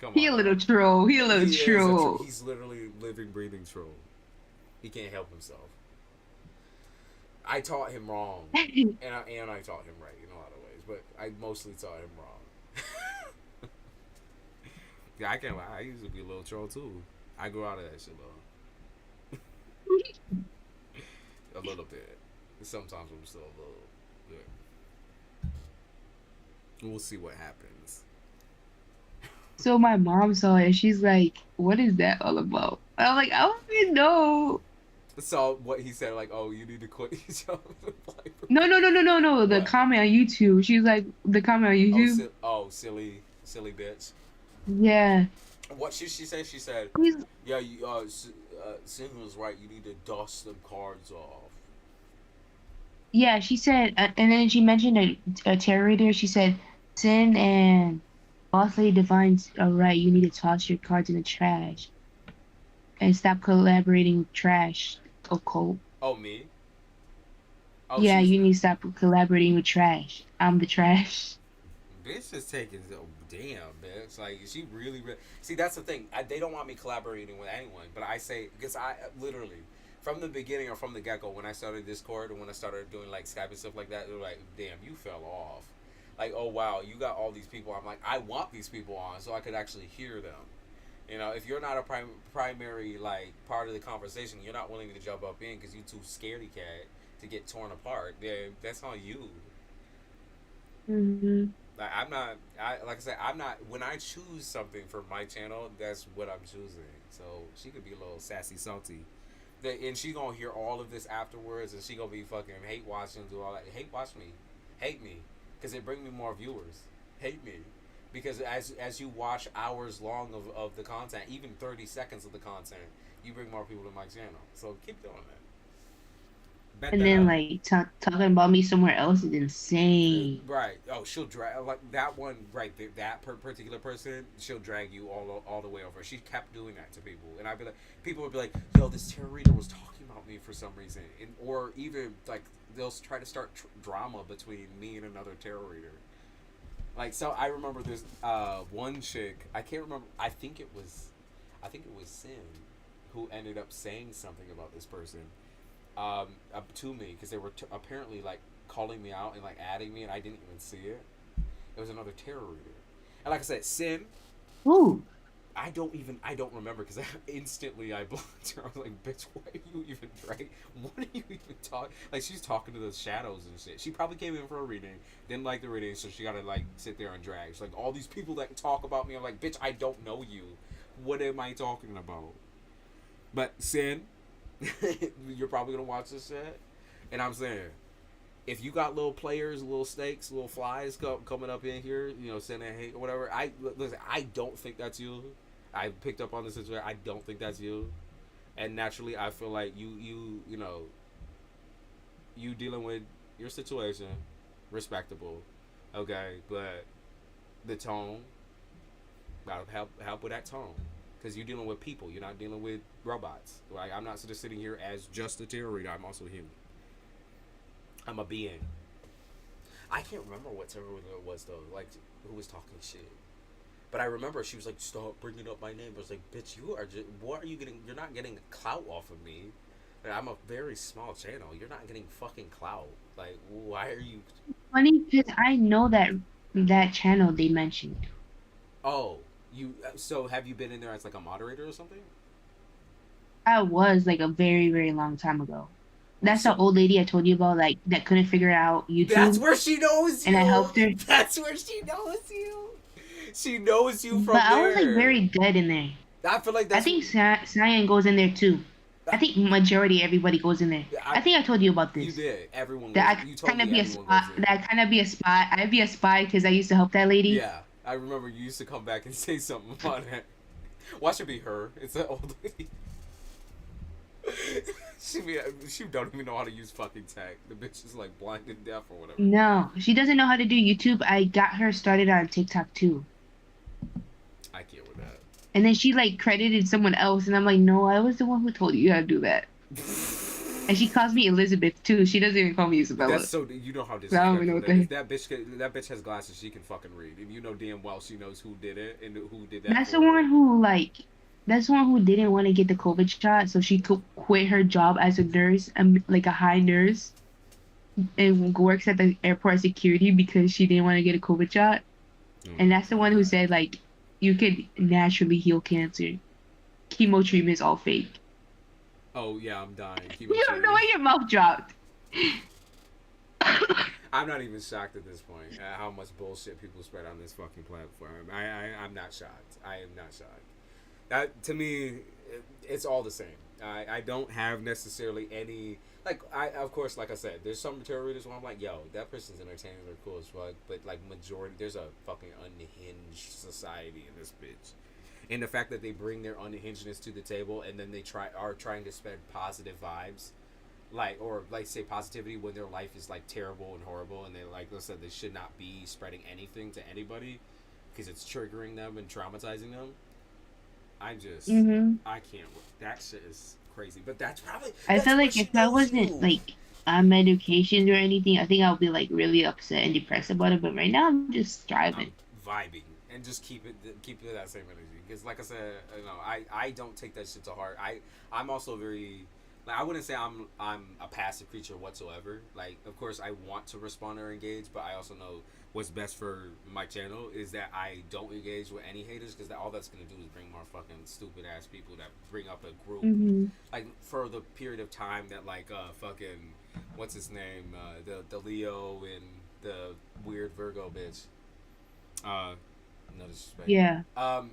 Come He on a now. little troll. He a little He is a troll. he's literally living, breathing troll. He can't help himself. I taught him wrong, and I taught him right in a lot of ways, but I mostly taught him wrong. Yeah, I can't lie. I used to be a little troll too. I grew out of that shit though, a little bit. Sometimes I'm still a little. Yeah. We'll see what happens. So my mom saw it. She's like, "What is that all about?" And I'm like, "I don't even know." So what he said, like, oh, you need to quit your job. No, no, no, no, no, no. The What? comment on YouTube. She's like, the comment on Oh, YouTube. silly bitch. Yeah. What she say? She said, He's, yeah, Sin was right. You need to dust them cards off. yeah, she said, and then she mentioned a tarot reader. She said, "Sin and Boss Lady Divine's are right. You need to toss your cards in the trash and stop collaborating with trash, occult. Oh, me? Oh, Yeah, she's you need to stop collaborating with trash. I'm the trash." bitch is taking damn bitch. Like she really see. That's the thing. They don't want me collaborating with anyone, but I say because I literally from the beginning or from the get go when I started Discord and when I started doing like Skype and stuff like that, they were like, damn, you fell off. Like, oh wow, you got all these people. I'm like, I want these people on so I could actually hear them. You know, if you're not a primary like part of the conversation, you're not willing to jump up in because you too scaredy cat to get torn apart. Then that's on you. Hmm. Like I'm not. Like I said, I'm not. When I choose something for my channel, that's what I'm choosing. So she could be a little sassy, salty, and she gonna hear all of this afterwards, and she gonna be fucking hate watching, do all that. Hate watch me, hate me, because it bring me more viewers. Hate me, because as you watch hours long of the content, even 30 seconds of the content, you bring more people to my channel. So keep doing that. Bet And that then up. like talking about me somewhere else is insane. Right. Oh, she'll drag like that one. Right. That particular person, she'll drag you all the way over. She kept doing that to people, and I'd be like, people would be like, "Yo, this tarot reader was talking about me for some reason," or even like they'll try to start drama between me and another tarot reader. Like so, I remember this one chick. I can't remember. I think it was Sin, who ended up saying something about this person to me because they were apparently like calling me out and like adding me, and I didn't even see it. It was another tarot reader, and like I said, Sin. Ooh. I don't remember because instantly I blocked her. I was like, bitch, why are you even right? What are you even talking? Like she's talking to the shadows and shit. She probably came in for a reading, didn't like the reading, so she gotta like sit there and drag. She's like, all these people that talk about me. I'm like, bitch, I don't know you. What am I talking about? But Sin, you're probably gonna watch this shit, and I'm saying, if you got little players, little snakes, little flies coming up in here, you know, sending hate or whatever. Listen. I don't think that's you. I picked up on this situation. I don't think that's you, and naturally, I feel like you know, you dealing with your situation, respectable, okay, but the tone, gotta help with that tone. Because you're dealing with people, you're not dealing with robots. Like I'm not just sitting here as just a tarot reader. I'm also human. I'm a being. I can't remember what tarot reader it was though. Like who was talking shit. But I remember she was like, "Stop bringing up my name." I was like, "Bitch, you are just. What are you getting? You're not getting clout off of me. Like, I'm a very small channel. You're not getting fucking clout. Like, why are you? Funny because I know that channel they mentioned. Oh, you. So have you been in there as like a moderator or something? I was like a very, very long time ago. That's the So old lady I told you about, like that couldn't figure out that's YouTube, where she knows and I you. helped her. That's where she knows you. She knows you But from I was like there. very good in there. I feel like I that's what. think Cyan goes in there too. I think majority everybody goes in there. I, I think I told you about you this. did. Everyone That goes. I You told kind of me be a everyone goes spy. in. That I kind of be a spy. I'd be a spy because I used to help that lady. Yeah, I remember you used to come back and say something about it. Why should it be her? It's an old lady. She don't even know how to use fucking tech. The bitch is like blind and deaf or whatever. No, she doesn't know how to do YouTube. I got her started on TikTok too. I can't with that. And then she like credited someone else, and I'm like, no, I was the one who told you how to do that. And she calls me Elizabeth too. She doesn't even call me That's Isabella. so you know how So I don't even know disrespectful what that is. the. That bitch has glasses. She can fucking read, and you know damn well she knows who did it and who did that That's the for her. one who like. That's the one who didn't want to get the COVID shot, so she could quit her job as a nurse, like a high nurse, and works at the airport security because she didn't want to get a COVID shot. Oh And my that's the one who god. said like you could naturally heal cancer. Chemo treatment is all fake. Oh yeah, I'm dying. Chemo You don't know treatment. why your mouth dropped. I'm not even shocked at this point at how much bullshit people spread on this fucking platform. I'm not shocked. I am not shocked. That to me, it's all the same. I don't have necessarily any like I of course like I said, there's some tarot readers where I'm like, yo, that person's entertaining, they're cool as fuck, but like majority, there's a fucking unhinged society in this bitch. And the fact that they bring their unhingedness to the table and then they are trying to spread positive vibes like or like say positivity when their life is like terrible and horrible and they like I said they should not be spreading anything to anybody because it's triggering them and traumatizing them. I just hmm I can't. That shit is crazy. But I that's feel why like if she I knows wasn't you. like on medication or anything, I think I would be like really upset and depressed about it. But right now, I'm just I'm striving. vibing and just keep it that same energy because like I said, I don't take that shit to heart. I'm also very like I wouldn't say I'm a passive creature whatsoever. Like of course I want to respond or engage, but I also know what's best for my channel is that I don't engage with any haters because all that's gonna do is bring more fucking stupid ass people that bring up a group hmm like for the period of time that like fucking what's his name the Leo and the weird Virgo bitch no disrespect. Yeah, Um,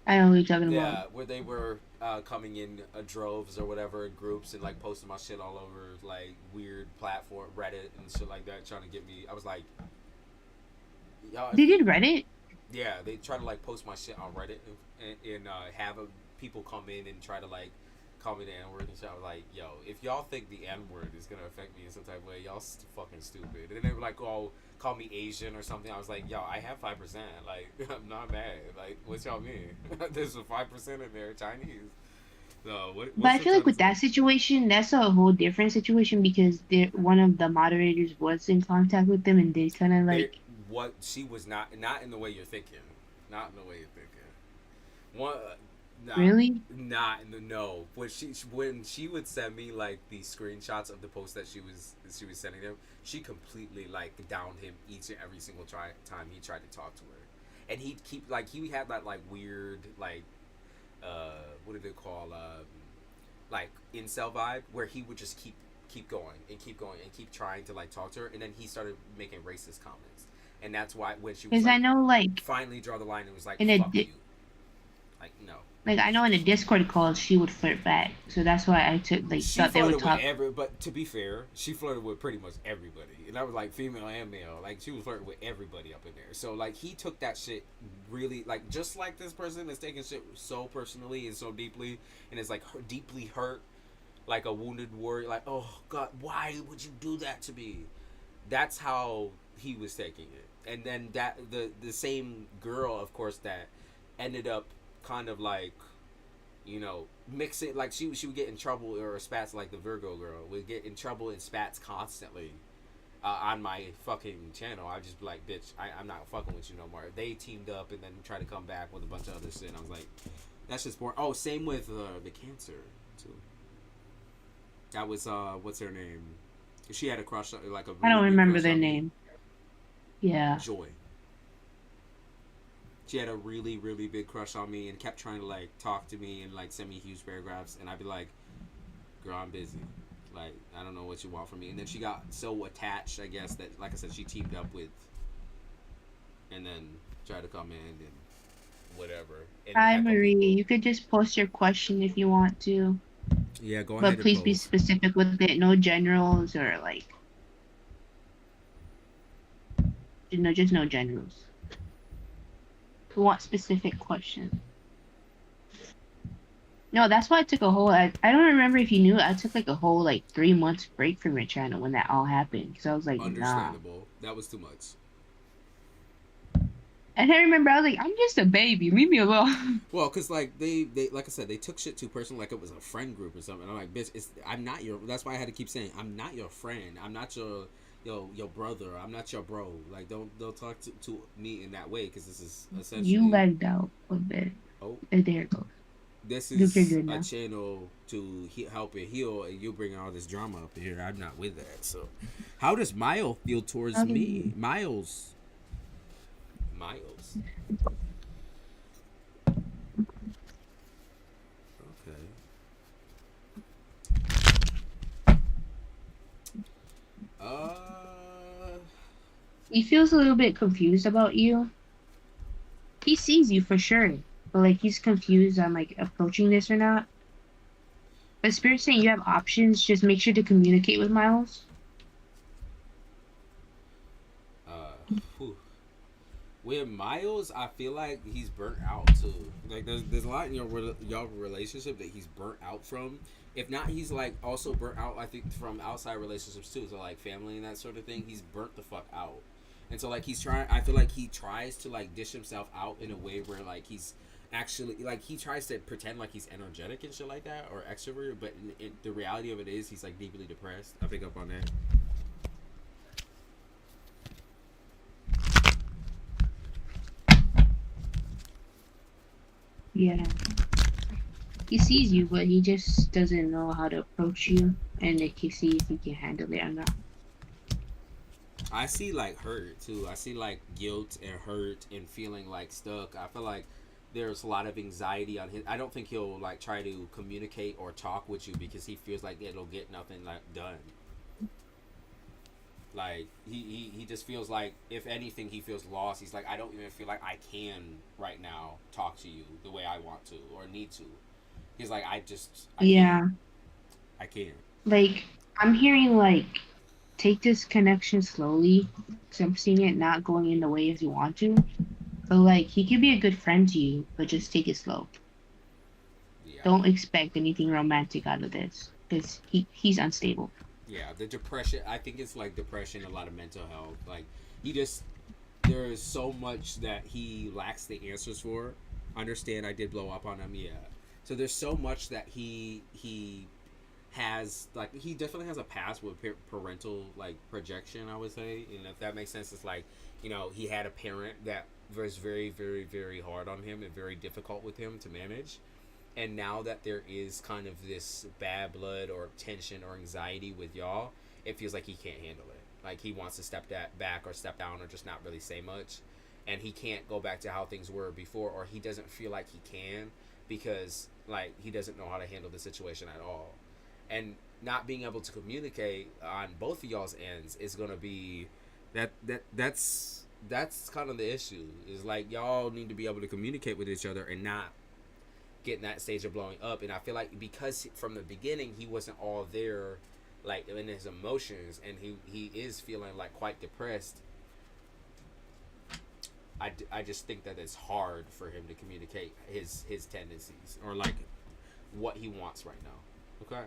I know what you're talking about. yeah, where they were coming in droves or whatever in groups and like posting my shit all over like weird platform Reddit and shit like that, trying to get me. I was like, y'all, They did Reddit. yeah, they try to like post my shit on Reddit and have people come in and try to like call me the N word and shit. I was like, yo, if y'all think the N word is gonna affect me in some type of way, y'all fucking stupid. And then they were like, oh, call me Asian or something. I was like, yo, I have 5%. Like, I'm not mad. Like, what y'all mean? There's a 5% in there, Chinese. So But what's I the feel like trying to with say? that situation, that's a whole different situation because one of the moderators was in contact with them and they kind of There, like, what she was not in the way you're thinking, not in the way you're thinking. One, not really? not in the no. When she would send me like the screenshots of the post that she was sending them, she completely like downed him each and every single time he tried to talk to her, and he'd keep like he had that like weird like what do they call like incel vibe where he would just keep going and keep going and keep trying to like talk to her, and then he started making racist comments, and that's why when she was Because I like know like finally draw the line, it was like in fuck you, like no. like I know in a Discord call she would flirt back, so that's why I took like She thought they would flirted with talk. but to be fair, she flirted with pretty much everybody, and I was like female and male. Like she was flirting with everybody up in there. So like he took that shit really like just like this person is taking shit so personally and so deeply, and is like deeply hurt, like a wounded warrior. Like oh god, why would you do that to me? That's how he was taking it, and then that the same girl, of course, that ended up kind of like mix it like she would get in trouble or spats like the Virgo girl would get in trouble and spats constantly on my fucking channel. I'd just be like, bitch, I'm not fucking with you no more. They teamed up and then tried to come back with a bunch of other shit. And I was like, that's just boring. Oh, same with the Cancer too. That was what's her name? She had a crush, like a I really don't big remember crush their on me. name. Yeah. Joy. She had a really really big crush on me and kept trying to like talk to me and like send me huge paragraphs, and I'd be like, girl, I'm busy. Like, I don't know what you want from me. And then she got so attached, I guess, that, like I said, she teamed up with, and then tried to come in and whatever, and Hi heckle Marie, people. you could just post your question if you want to, Yeah, go but ahead and please be post. specific with it. No generals or like just no generals. We want specific questions. No, that's why I took a whole. I don't remember if you knew. I took like a whole like 3 months break from your channel when that all happened. So I was like, nah. Understandable. That was too much. And I remember I was like, I'm just a baby, leave me alone. Well, cause like they like I said, they took shit too personal, like it was a friend group or something. I'm like, bitch, I'm not your. That's why I had to keep saying, I'm not your friend. I'm not your brother. I'm not your bro. Like don't talk to me in that way, cause this is You essentially, lagged out a bit. oh, There it goes. this You're is good a now. channel to help it heal, and you bring all this drama up here. I'm not with that. So, how does Miles feel towards Okay. me? Miles. Okay. Uh. He feels a little bit confused about you. He sees you for sure, but like he's confused on like approaching this or not. But Spirit's saying you have options. Just make sure to communicate with Miles. Uh. Whew. With Miles, I feel like he's burnt out too. Like there's a lot in y'all relationship that he's burnt out from. If not, he's like also burnt out. I think from outside relationships too. So like family and that sort of thing. He's burnt the fuck out. And so like he's trying. I feel like he tries to like dish himself out in a way where like he's actually like he tries to pretend like he's energetic and shit like that or extroverted. But the reality of it is he's like deeply depressed. I pick up on that. Yeah. He sees you, but he just doesn't know how to approach you, and like he see if he can handle it or not. I see like hurt too. I see like guilt and hurt and feeling like stuck. I feel like there's a lot of anxiety on his. I don't think he'll like try to communicate or talk with you because he feels like it'll get nothing like done. Like he just feels like if anything he feels lost. He's like I don't even feel like I can right now talk to you the way I want to or need to. He's like I can't. Yeah. I can't. Like I'm hearing like take this connection slowly. Cause I'm seeing it not going in the way as you want to. But like he could be a good friend to you, but just take it slow. Yeah. Don't expect anything romantic out of this because he's unstable. Yeah, the depression. I think it's like depression, a lot of mental health. Like he just there is so much that he lacks the answers for. Understand, I did blow up on him. Yeah. So there's so much that he has like he definitely has a past with parental like projection. I would say, and if that makes sense, it's like he had a parent that was very very very hard on him and very difficult with him to manage, and now that there is kind of this bad blood or tension or anxiety with y'all, it feels like he can't handle it. Like he wants to step that back or step down or just not really say much, and he can't go back to how things were before, or he doesn't feel like he can because like he doesn't know how to handle the situation at all, and not being able to communicate on both of y'all's ends is gonna be that's kind of the issue. Is like y'all need to be able to communicate with each other and not get in that stage of blowing up. And I feel like because from the beginning he wasn't all there like in his emotions, and he is feeling like quite depressed. I just think that it's hard for him to communicate his tendencies or like what he wants right now. Okay.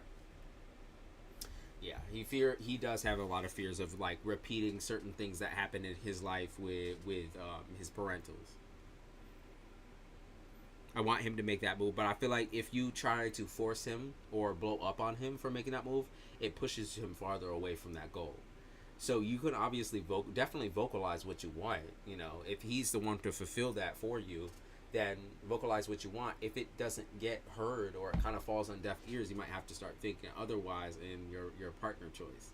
Yeah, he does have a lot of fears of like repeating certain things that happened in his life with his parentals. I want him to make that move, but I feel like if you try to force him or blow up on him for making that move, it pushes him farther away from that goal. So you can obviously definitely vocalize what you want. If he's the one to fulfill that for you, then vocalize what you want. If it doesn't get heard or it kind of falls on deaf ears, you might have to start thinking otherwise in your partner choice.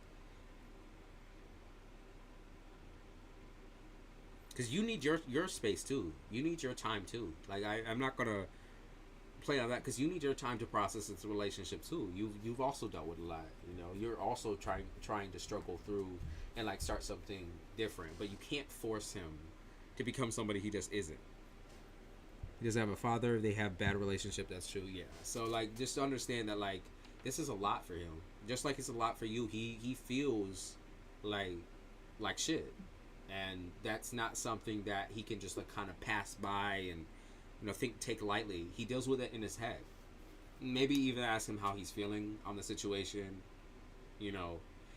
Because you need your space too. You need your time too. Like I'm not gonna play on that because you need your time to process this relationship too. You've also dealt with a lot. You're also trying to struggle through and like start something different, but you can't force him to become somebody he just isn't. He doesn't have a father. They have bad relationship. That's true. Yeah. So like just understand that like this is a lot for him. Just like it's a lot for you. He feels like like shit, and that's not something that he can just like kind of pass by and take lightly. He deals with it in his head. Maybe even ask him how he's feeling on the situation. You know,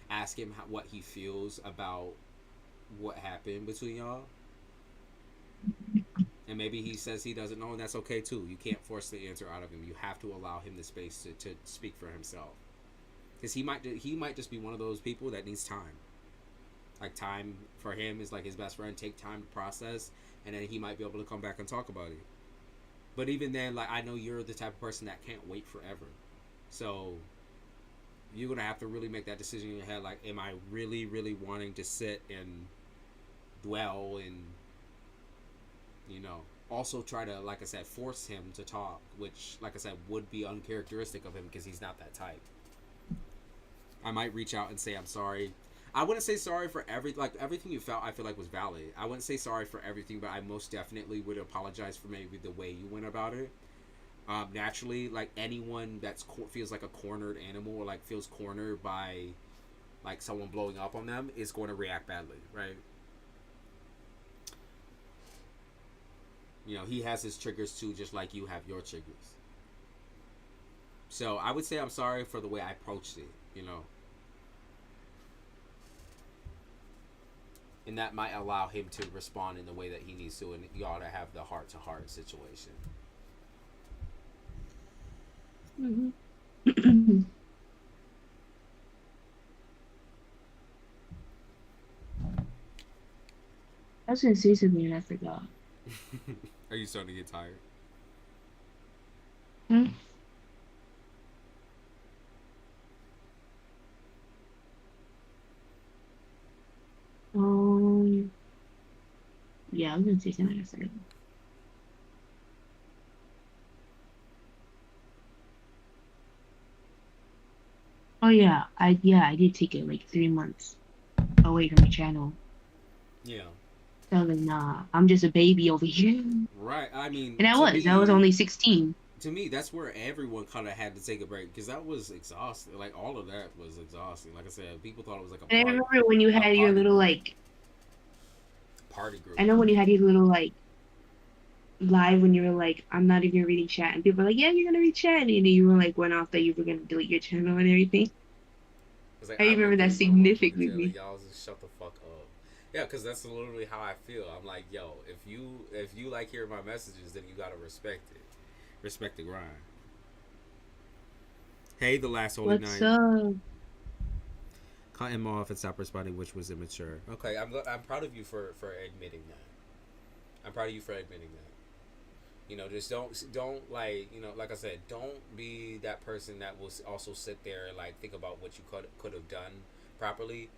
ask him what he feels about what happened between y'all. And maybe he says he doesn't know, and that's okay too. You can't force the answer out of him. You have to allow him the space to speak for himself. Because he might just be one of those people that needs time. Like, time for him is like his best friend. Take time to process, and then he might be able to come back and talk about it. But even then, like, I know you're the type of person that can't wait forever. So you're gonna have to really make that decision in your head. Like, am I really, really wanting to sit and dwell and, also try to, like I said, force him to talk, which, like I said, would be uncharacteristic of him because he's not that type. I might reach out and say I'm sorry. I wouldn't say sorry for everything you felt. I feel like was valid. I wouldn't say sorry for everything, but I most definitely would apologize for maybe the way you went about it. Naturally, like anyone that's feels like a cornered animal or like feels cornered by like someone blowing up on them is going to react badly, right? He has his triggers too, just like you have your triggers. So I would say I'm sorry for the way I approached it. And that might allow him to respond in the way that he needs to, and y'all to have the heart to heart situation. Mm-hmm. I was gonna say something and I forgot. Are you starting to get tired? Hmm? Um, yeah, I was gonna say something and I forgot. Oh yeah, I did take it like 3 months away from the channel. Yeah. So I was like, nah, I'm just a baby over here. And Right. I mean, I was only 16. to me, that's where everyone kind of had to take a break because that was exhausting. Like all of that was exhausting. Like I said, people thought it was like And I remember when you a had your little like, party group. I know when you had your little like live when you were like, I'm not even reading chat, and people were like, yeah, you're gonna read chat, and you were like, went off that you were gonna delete your channel and everything. It's like I I will remember that delete my motherfucking channel. significantly. Y'all just shut the fuck up. Yeah, because that's literally how I feel. I'm like, yo, if you like hearing my messages, then you gotta respect it. Respect the grind. Hey, the last holy What's night. up? Cut him off and stop responding, which was immature. Okay, I'm proud of you for admitting that. I'm proud of you for admitting that. Just don't like like I said, don't be that person that will also sit there and like think about what you could have done properly.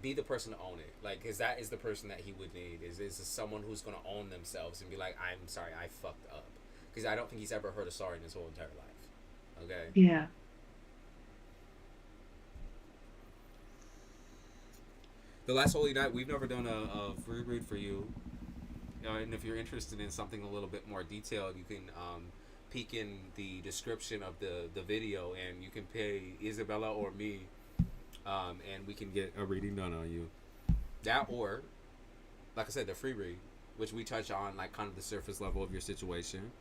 Be the person to own it, like, because that is the person that he would need is someone who's gonna own themselves and be like, I'm sorry, I fucked up, because I don't think he's ever heard a sorry in his whole entire life. Okay. Yeah. The last holy night, we've never done a free read for you. And if you're interested in something a little bit more detailed, you can peek in the description of the video, and you can pay Isabella or me, and we can get a reading done on you. That, or like I said, the free read, which we touch on like kind of the surface level of your situation,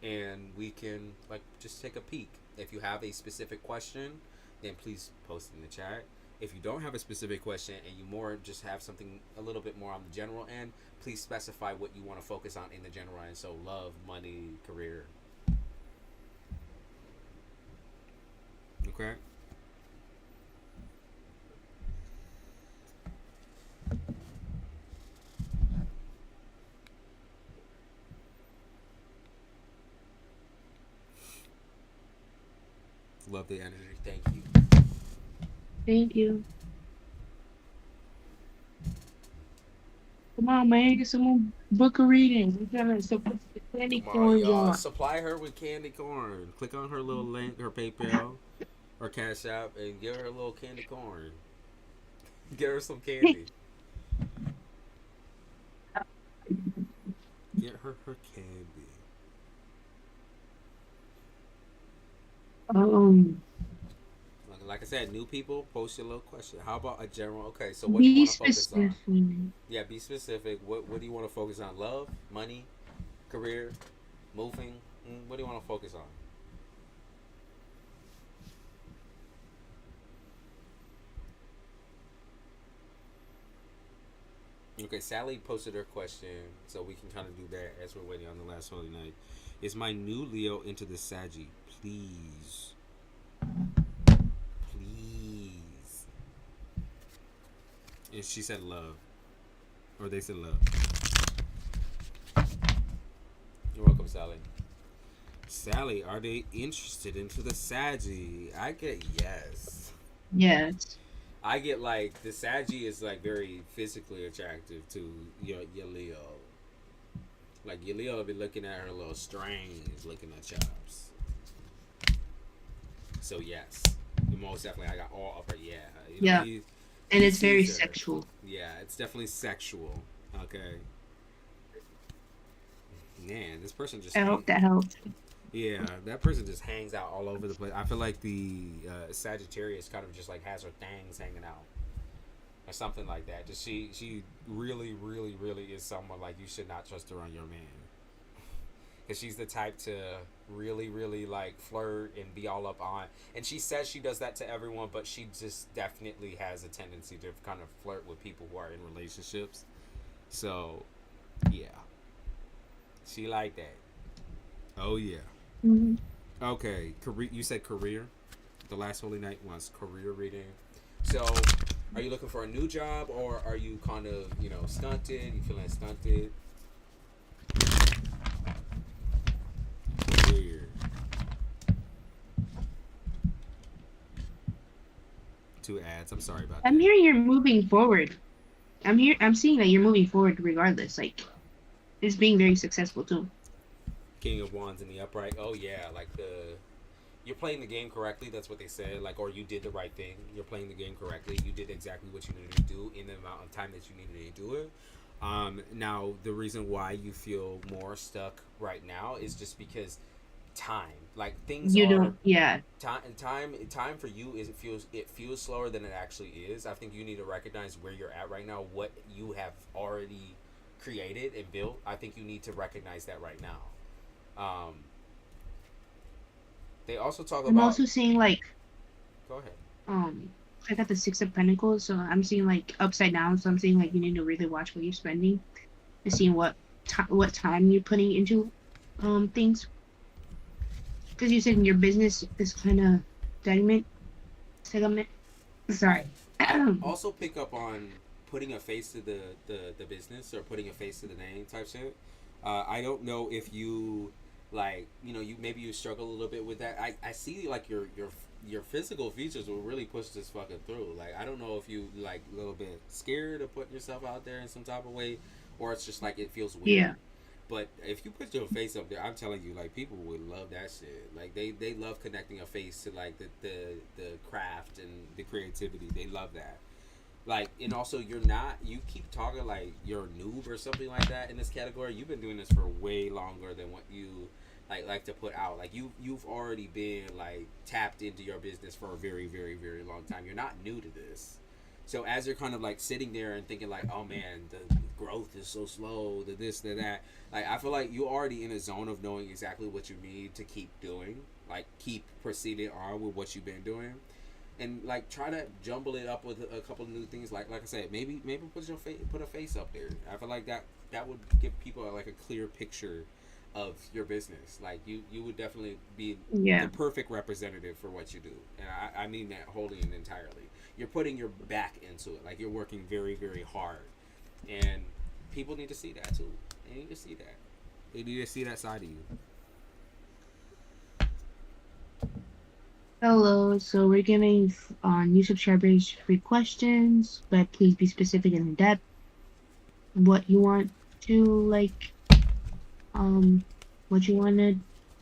and we can like just take a peek. If you have a specific question, then please post it in the chat. If you don't have a specific question and you more just have something a little bit more on the general end, please specify what you want to focus on in the general end. So love, money, career. Okay. Love the energy. Thank you. Thank you. Come on, man. Get someone book a reading. We're gonna support the candy Come on, corns y'all. on. Supply her with candy corn. Click on her little link, her PayPal, or Cash App, and give her a little candy corn. Get her some candy. Get her candy. Um, Like I said, new people, post your little question. How about a general? Okay, so what do you be want to focus on? specific. Yeah, be specific. What do you want to focus on? Love, money, career, moving. What do you want to focus on? Okay, Sally posted her question, so we can kind of do that as we're waiting on the last holy night. Is my new Leo into the Saggy? Please, please. And she said love, or they said love. You're welcome, Sally. Sally, are they interested into the Saggy? I get yes. Yes. I get like the Saggy is like very physically attractive to your Leo. Like your Leo will be looking at her a little strange, looking at chops. So yes, most definitely I got all upper. Yeah, Yeah. And he it's very sees her. sexual. Yeah, it's definitely sexual. Okay, man, this person just I hope that helps. yeah, that person just hangs out all over the place. I feel like the Sagittarius kind of just like has her things hanging out or something like that. Just she really really really is someone like you should not trust her on your man. Because she's the type to really really like flirt and be all up on, and she says she does that to everyone, but she just definitely has a tendency to kind of flirt with people who are in relationships. So yeah, she like that. Oh yeah. Mm-hmm. Okay, career. You said career. The last holy night was career reading. So are you looking for a new job, or are you kind of stunted, you feeling stunted? Weird. Two ads. I'm sorry about I'm that. hearing you're moving forward. I'm seeing that you're moving forward regardless. Like it's being very successful too. King of Wands in the upright. Oh yeah, like you're playing the game correctly. That's what they said. Like, or you did the right thing. You're playing the game correctly. You did exactly what you needed to do in the amount of time that you needed to do it. Now the reason why you feel more stuck right now is just because time. Like things You are don't yeah. time for you is it feels slower than it actually is. I think you need to recognize where you're at right now, what you have already created and built. I think you need to recognize that right now. Um, they also talk I'm about. also seeing like Go ahead. um I got the Six of Pentacles, so I'm seeing like upside down. So I'm seeing like you need to really watch what you're spending and seeing what time you're putting into things. Because you said your business is kind of segment segment. I Sorry. I also pick up on putting a face to the business or putting a face to the name type shit. I don't know if you like you maybe you struggle a little bit with that. I see like your physical features will really push this fucking through. Like I don't know if you like a little bit scared of putting yourself out there in some type of way, or it's just like it feels weird. Yeah. But if you put your face up there, I'm telling you, like people would love that shit. Like they love connecting a face to like the craft and the creativity. They love that. Like and also you keep talking like you're a noob or something like that in this category. You've been doing this for way longer than what you like to put out. Like you've already been like tapped into your business for a very very very long time. You're not new to this. So as you're kind of like sitting there and thinking like, oh man, the growth is so slow, the this, the that. Like I feel like you're already in a zone of knowing exactly what you need to keep doing. Like keep proceeding on with what you've been doing, and like try to jumble it up with a couple of new things. Like I said, maybe put a face up there. I feel like that would give people like a clear picture of your business. Like you would definitely be the Yeah. perfect representative for what you do, and I mean that wholly and entirely. You're putting your back into it. Like you're working very very hard, and people need to see that too. They need to see that. They need to see that side of you. Hello. So we're giving new subscribers free questions, but please be specific and in depth. What you want to like, um, what you want to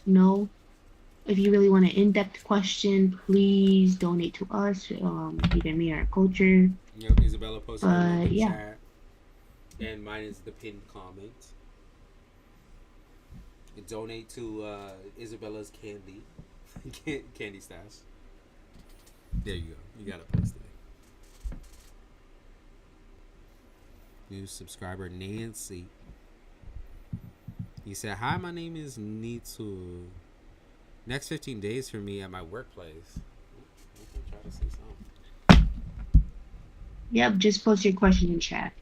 know. If you really want an in-depth question, please donate to us. You can meet our culture. Yep, Isabella posted the link But in yeah, chat, and mine is the pinned comment. Donate to Isabella's candy, candy stash. There you go. You gotta post it. New subscriber Nancy. He said, "Hi, my name is Nitu. Next 15 days for me at my workplace." I'm try to say something. yep. Just post your question in chat.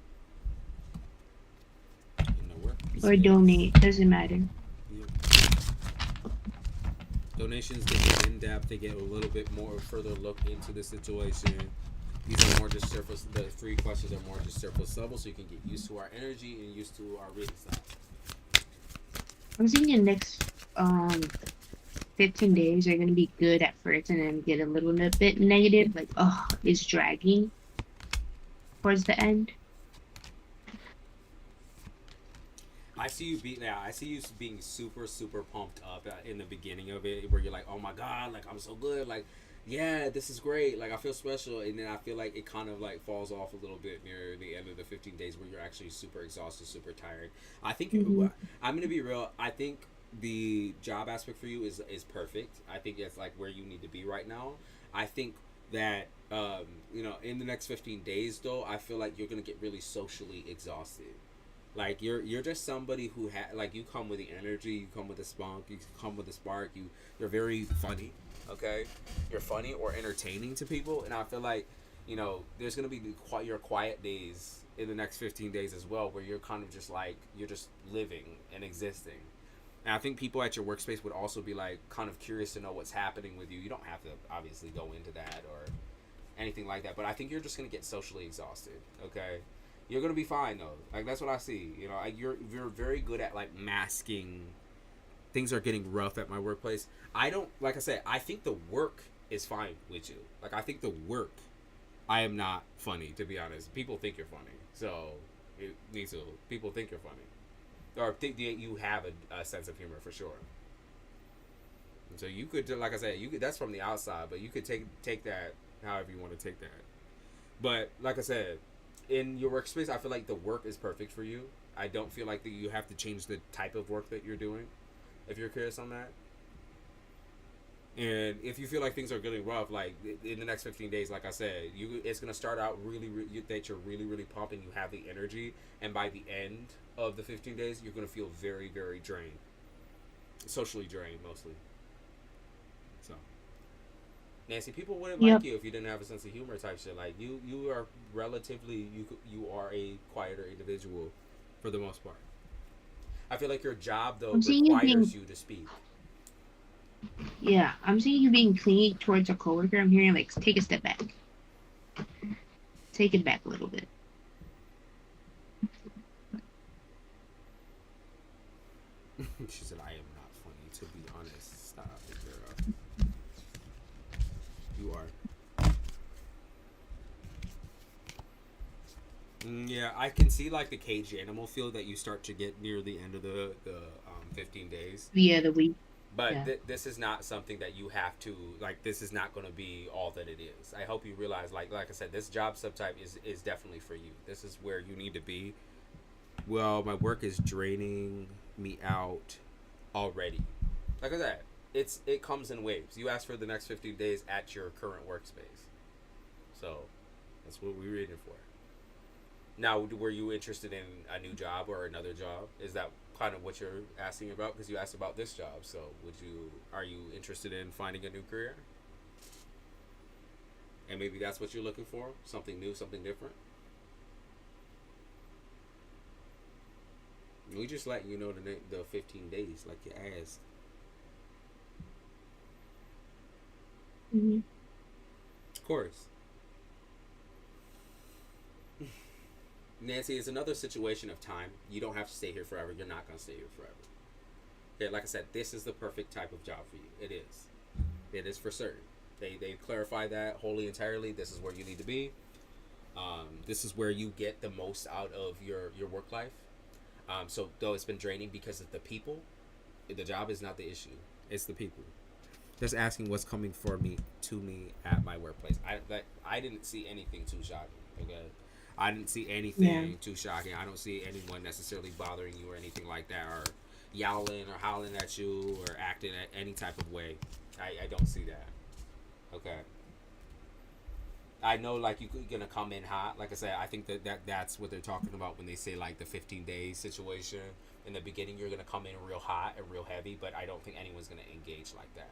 or Yes. donate. Doesn't matter. Yep. Donations get in depth. They get a little bit more further look into the situation. These are more just surface. The three questions are more just surface level, so you can get used to our energy and used to our reading style. I'm seeing the next 15 days are gonna be good at first, and then get a little bit negative. Like, oh, it's dragging towards the end. I see you being super super pumped up in the beginning of it, where you're like, oh my god, like I'm so good, like yeah, this is great, like I feel special, and then I feel like it kind of like falls off a little bit near the end of the 15 days where you're actually super exhausted, super tired. I think Mm-hmm. I'm gonna be real. I think the job aspect for you is perfect. I think it's like where you need to be right now. I think that in the next 15 days though, I feel like you're gonna get really socially exhausted. Like you're just somebody who like you come with the energy, you come with the spunk, you come with the spark. You're very funny, okay? You're funny or entertaining to people, and I feel like there's gonna be your quiet days in the next 15 days as well, where you're kind of just like you're just living and existing. And I think people at your workspace would also be like kind of curious to know what's happening with you. You don't have to obviously go into that or anything like that, but I think you're just gonna get socially exhausted, okay? You're gonna be fine though. Like that's what I see. Like you're very good at like masking. Things are getting rough at my workplace. I don't like I said. I think the work is fine with you. Like I think the work. I am not funny to be honest. People think you're funny, so it needs to. People think you're funny, or think that you have a sense of humor for sure. And so you could, like I said, you could. That's from the outside, but you could take that however you want to take that. But like I said, in your workspace, I feel like the work is perfect for you. I don't feel like that you have to change the type of work that you're doing. If you're curious on that, and if you feel like things are getting rough, like in the next 15 days, like I said, it's gonna start out that you're really really pumped and you have the energy, and by the end of the 15 days, you're gonna feel very very drained, socially drained mostly. So Nancy, people wouldn't like Yep. you if you didn't have a sense of humor type shit. Like you are relatively you are a quieter individual for the most part. I feel like your job though I'm seeing you requires being, you to speak. yeah, I'm seeing you being clingy towards a coworker. I'm hearing like, take a step back, take it back a little bit. She said, "I am not funny, to be honest." Stop it, girl. You are. Yeah, I can see like the caged animal feel that you start to get near the end of the 15 days. Yeah, the week. But Yeah. this is not something that you have to like. This is not going to be all that it is. I hope you realize, like I said, this job subtype is definitely for you. This is where you need to be. Well, my work is draining me out already. Like I said, it comes in waves. You ask for the next 15 days at your current workspace, so that's what we're reading for. Now, were you interested in a new job or another job? Is that kind of what you're asking about? Because you asked about this job. So, are you interested in finding a new career? And maybe that's what you're looking for? Something new, something different? We just letting you know the 15 days, like you asked. Hmm. Of course. Nancy, it's another situation of time. You don't have to stay here forever. You're not going to stay here forever. Okay, like I said, this is the perfect type of job for you. It is. It is for certain. They clarify that wholly entirely. This is where you need to be. This is where you get the most out of your work life. So though it's been draining because of the people, the job is not the issue. It's the people. Just asking what's coming for me to me at my workplace. I didn't see anything too shocking. Okay, I didn't see Yeah. anything too shocking. I don't see anyone necessarily bothering you or anything like that, or yowling or howling at you or acting at any type of way. I don't see that. Okay. I know like you're gonna come in hot. Like I said, I think that's what they're talking about when they say like the 15 day situation. In the beginning, you're gonna come in real hot and real heavy, but I don't think anyone's gonna engage like that.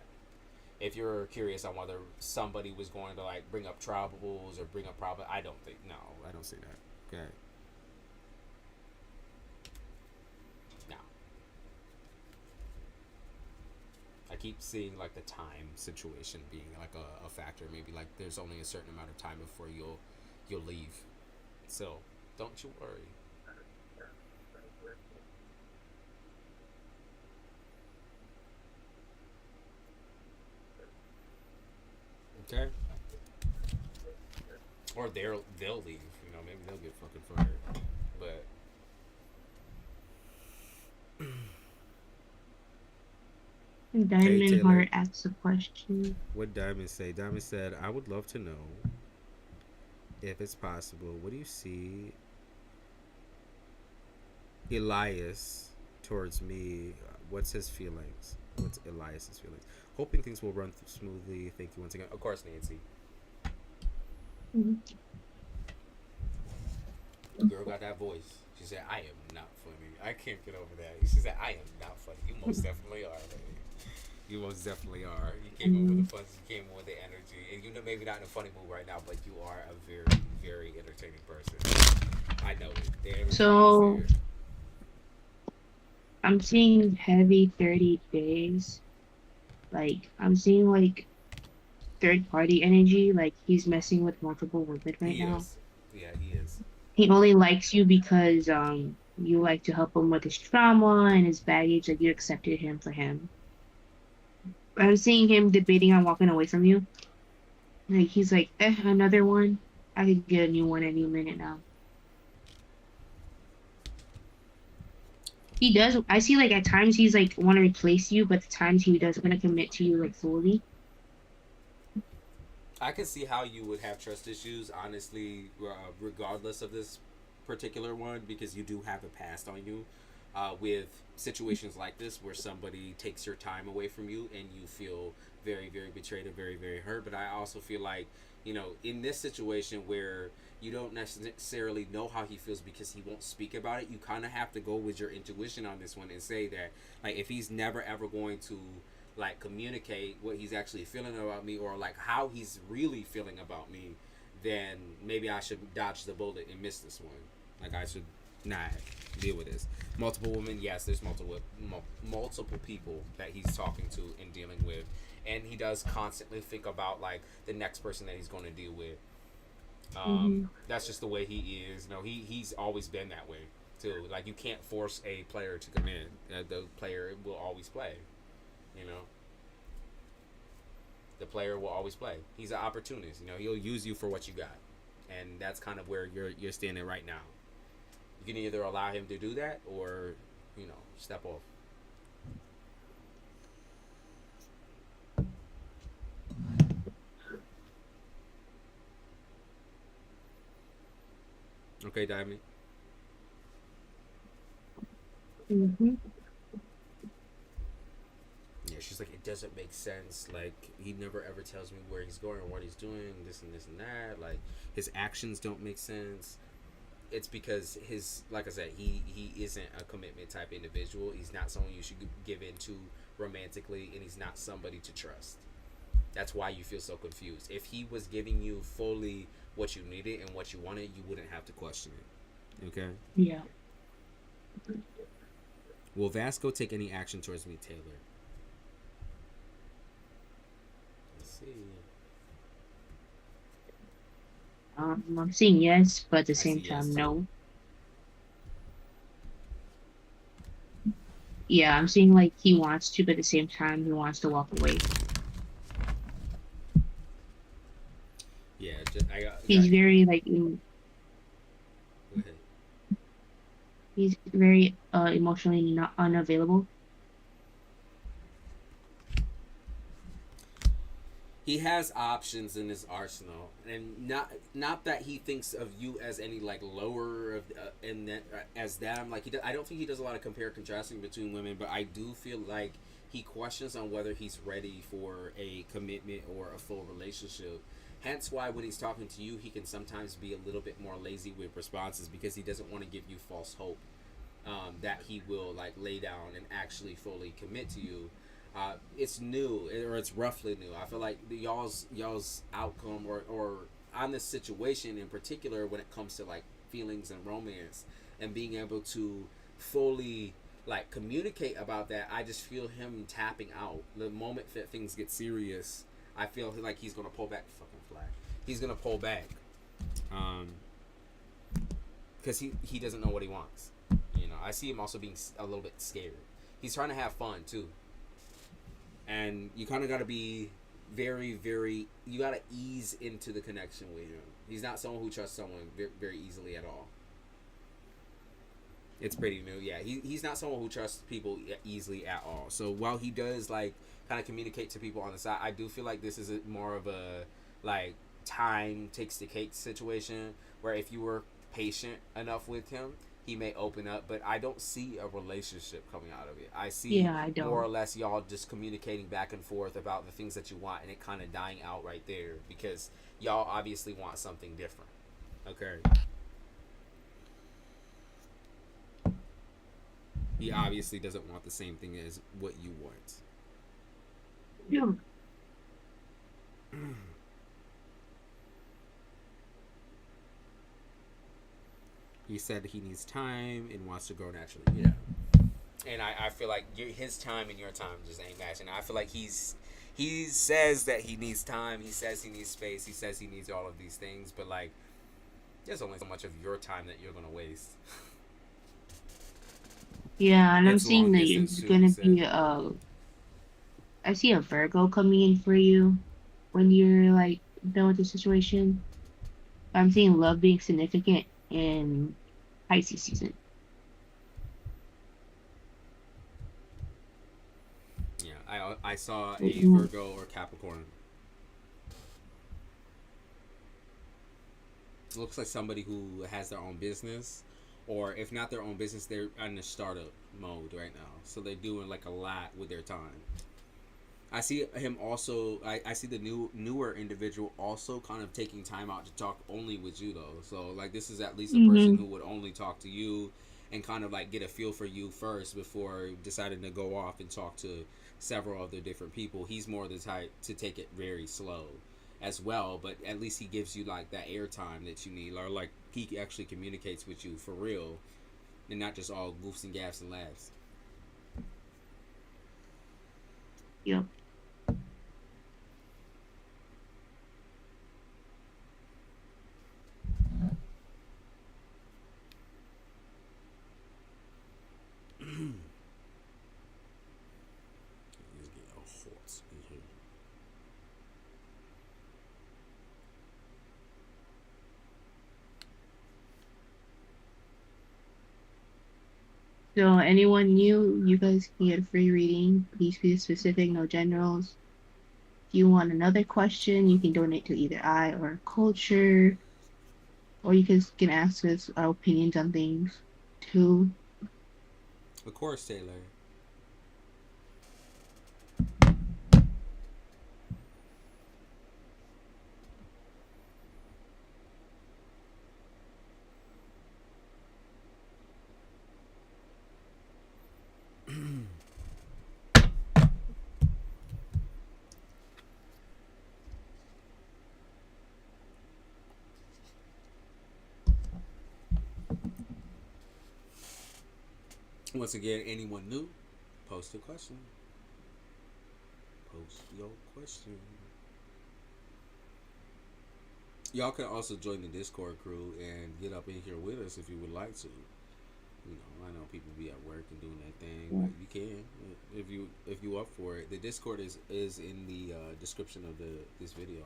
If you're curious on whether somebody was going to like bring up troubles or bring up problems, I don't think. No, I don't see that. Okay. keep seeing like the time situation being like a factor. Maybe like there's only a certain amount of time before you'll leave. So don't you worry. Okay. Or they'll leave. You know, maybe they'll get fucking fired. But hey Diamond Taylor, Heart asks a question. what Diamond say? Diamond said, "I would love to know if it's possible. What do you see Elias towards me? What's his feelings? What's Elias's feelings? Hoping things will run smoothly. Thank you once again. Of course, Nancy. Mhm. The girl got that voice. She said, "I am not funny. I can't get over that." She said, "I am not funny. You most definitely are, lady. You most definitely are. You came in with Mhm. the fun. You came in with the energy, and you know maybe not in a funny mood right now, but you are a very, very entertaining person. I know it. The energy is So there. I'm seeing heavy 30 days. Like I'm seeing like third party energy. Like he's messing with multiple women right He now. is. Yeah, he is. He only likes you because you like to help him with his trauma and his baggage. Like you accepted him for him. I'm seeing him debating on walking away from you. Like he's like, another one. I could get a new one any minute now. He does. I see like at times he's like want to replace you, but the times he doesn't want to commit to you like fully. I can see how you would have trust issues, honestly, regardless of this particular one, because you do have a past on you with situations like this where somebody takes your time away from you and you feel very, very betrayed and very, very hurt. But I also feel like, you know, in this situation where you don't necessarily know how he feels because he won't speak about it, you kind of have to go with your intuition on this one and say that, like, if he's never ever going to like communicate what he's actually feeling about me or like how he's really feeling about me, then maybe I should dodge the bullet and miss this one. Like I should not deal with this. Multiple women, yes, there's multiple people that he's talking to and dealing with, and he does constantly think about like the next person that he's going to deal with. Hmm. That's just the way he is. You know, he's always been that way too. Like you can't force a player to come in. The player will always play. You know, the player will always play. He's an opportunist. You know, he'll use you for what you got, and that's kind of where you're standing right now. You can either allow him to do that, or you know, step off. Okay, Diamond. Hmm. Yeah, she's like, it doesn't make sense. Like, he never ever tells me where he's going or what he's doing, this and this and that. Like, his actions don't make sense. It's because his, like I said, he isn't a commitment type individual. He's not someone you should give into romantically, and he's not somebody to trust. That's why you feel so confused. If he was giving you fully what you needed and what you wanted, you wouldn't have to question it. Okay. Yeah. Will Vasco take any action towards me, Taylor? Let's see. I'm seeing yes, but at the I see same yes time, too. no. Yeah, I'm seeing like he wants to, but at the same time, he wants to walk away. Yeah, just, He's very go ahead. he's very emotionally not unavailable. He has options in his arsenal, and not that he thinks of you as any like lower of and that as them. Like I don't think he does a lot of compare contrasting between women, but I do feel like he questions on whether he's ready for a commitment or a full relationship. Hence why when he's talking to you, he can sometimes be a little bit more lazy with responses because he doesn't want to give you false hope that he will like lay down and actually fully commit to you. It's new or it's roughly new. I feel like y'all's outcome or on this situation in particular when it comes to like feelings and romance and being able to fully like communicate about that. I just feel him tapping out the moment that things get serious. I feel like he's gonna pull back. Fucking flag. He's gonna pull back, because he doesn't know what he wants. You know, I see him also being a little bit scared. He's trying to have fun too, and you kind of got to be very, very. You got to ease into the connection with him. He's not someone who trusts someone very, very easily at all. It's pretty new, yeah. He's not someone who trusts people easily at all. So while he does like kind of communicate to people on the side, I do feel like this is more of a like time takes the cake situation, where if you were patient enough with him, he may open up. But I don't see a relationship coming out of it. I see Yeah, I more don't. or less y'all just communicating back and forth about the things that you want, and it kind of dying out right there because y'all obviously want something different. Okay. He obviously doesn't want the same thing as what you want. Yeah. He said he needs time and wants to grow naturally. Yeah. And I feel like his time and your time just ain't matching. I feel like he says that he needs time. He says he needs space. He says he needs all of these things. But like, there's only so much of your time that you're gonna waste. Yeah, and I'm It's seeing long that distance it's too. He gonna said. be I see a Virgo coming in for you when you're like done with the situation. I'm seeing love being significant in Pisces season. Yeah. I saw Like, a Virgo or Capricorn. It looks like somebody who has their own business, or if not their own business, they're in the startup mode right now. So they're doing like a lot with their time. I see him also. I see the newer individual also kind of taking time out to talk only with you though. So like this is at least a person hmm who would only talk to you, and kind of like get a feel for you first before deciding to go off and talk to several other different people. He's more the type to take it very slow as well, but at least he gives you like that airtime that you need, or like he actually communicates with you for real, and not just all goofs and gaffs and laughs. Yep. He's getting all hot in here. So anyone new, you guys can get a free reading. Please be specific, no generals. If you want another question, you can donate to either I or culture, or you can ask us our opinions on things too. Of course, Taylor. Once again, anyone new, post a question. Post your question. Y'all can also join the Discord crew and get up in here with us if you would like to. You know, I know people be at work and doing that thing, Yeah. but you can if you up for it. The Discord is in the description of the this video.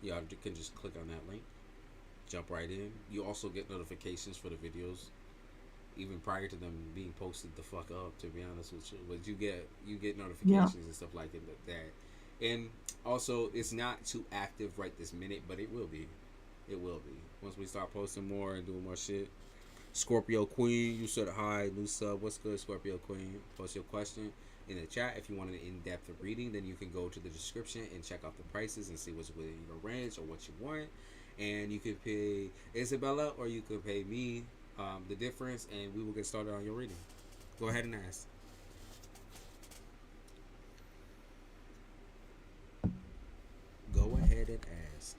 Y'all can just click on that link, jump right in. You also get notifications for the videos even prior to them being posted the fuck up. To be honest with you, but you get Yeah. notifications and stuff like that. And also, it's not too active right this minute, but it will be. It will be once we start posting more and doing more shit. Scorpio Queen, you said hi, new sub. What's good, Scorpio Queen? Post your question in the chat. If you want an in-depth reading, then you can go to the description and check out the prices and see what's within your range or what you want. And you could pay Isabella or you could pay me the difference, and we will get started on your reading. Go ahead and ask. Go ahead and ask.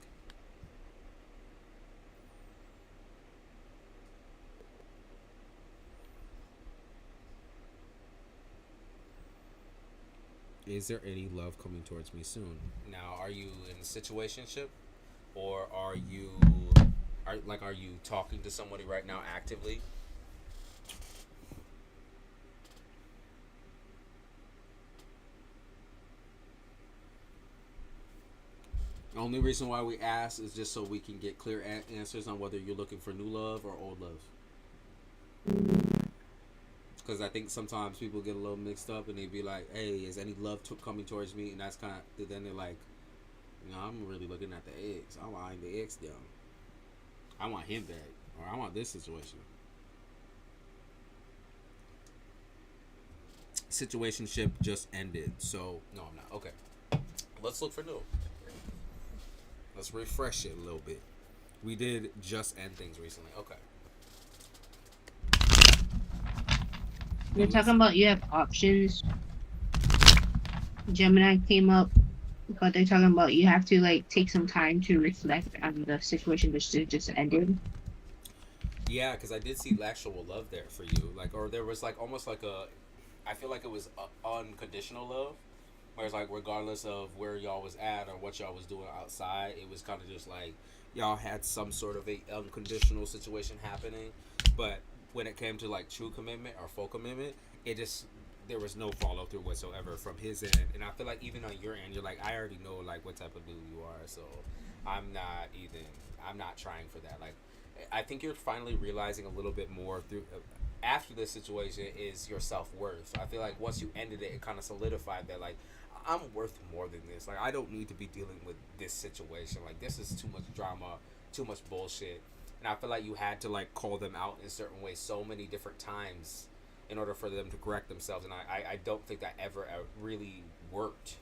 is there any love coming towards me soon? Now, are you in a situationship, or are you talking to somebody right now actively? The only reason why we ask is just so we can get clear answers on whether you're looking for new love or old love. Because I think sometimes people get a little mixed up and they be like, "Hey, is any love coming towards me?" And that's kind of, then they're like, I'm really looking at the ex. I'm eyeing the ex down. I want him back, or I want this situation. Situationship just ended, so no, I'm not. Okay, let's look for new. Let's refresh it a little bit. We did just end things recently. Okay. You're talking about you have options. Gemini came up, but they're talking about you have to like take some time to reflect on the situation that just ended. Yeah, because I did see actual love there for you, like, or there was like almost like a. I feel like it was unconditional love, where it's like regardless of where y'all was at or what y'all was doing outside, it was kind of just like y'all had some sort of a unconditional situation happening, but when it came to like true commitment or full commitment, it just there was no follow through whatsoever from his end, and I feel like even on your end, you're like, I already know like what type of dude you are, so I'm not even I'm not trying for that. Like, I think you're finally realizing a little bit more through after this situation is your self worth. So I feel like once you ended it, it kind of solidified that like I'm worth more than this. Like I don't need to be dealing with this situation. Like this is too much drama, too much bullshit. And I feel like you had to like call them out in certain ways so many different times in order for them to correct themselves. And I don't think that ever really worked.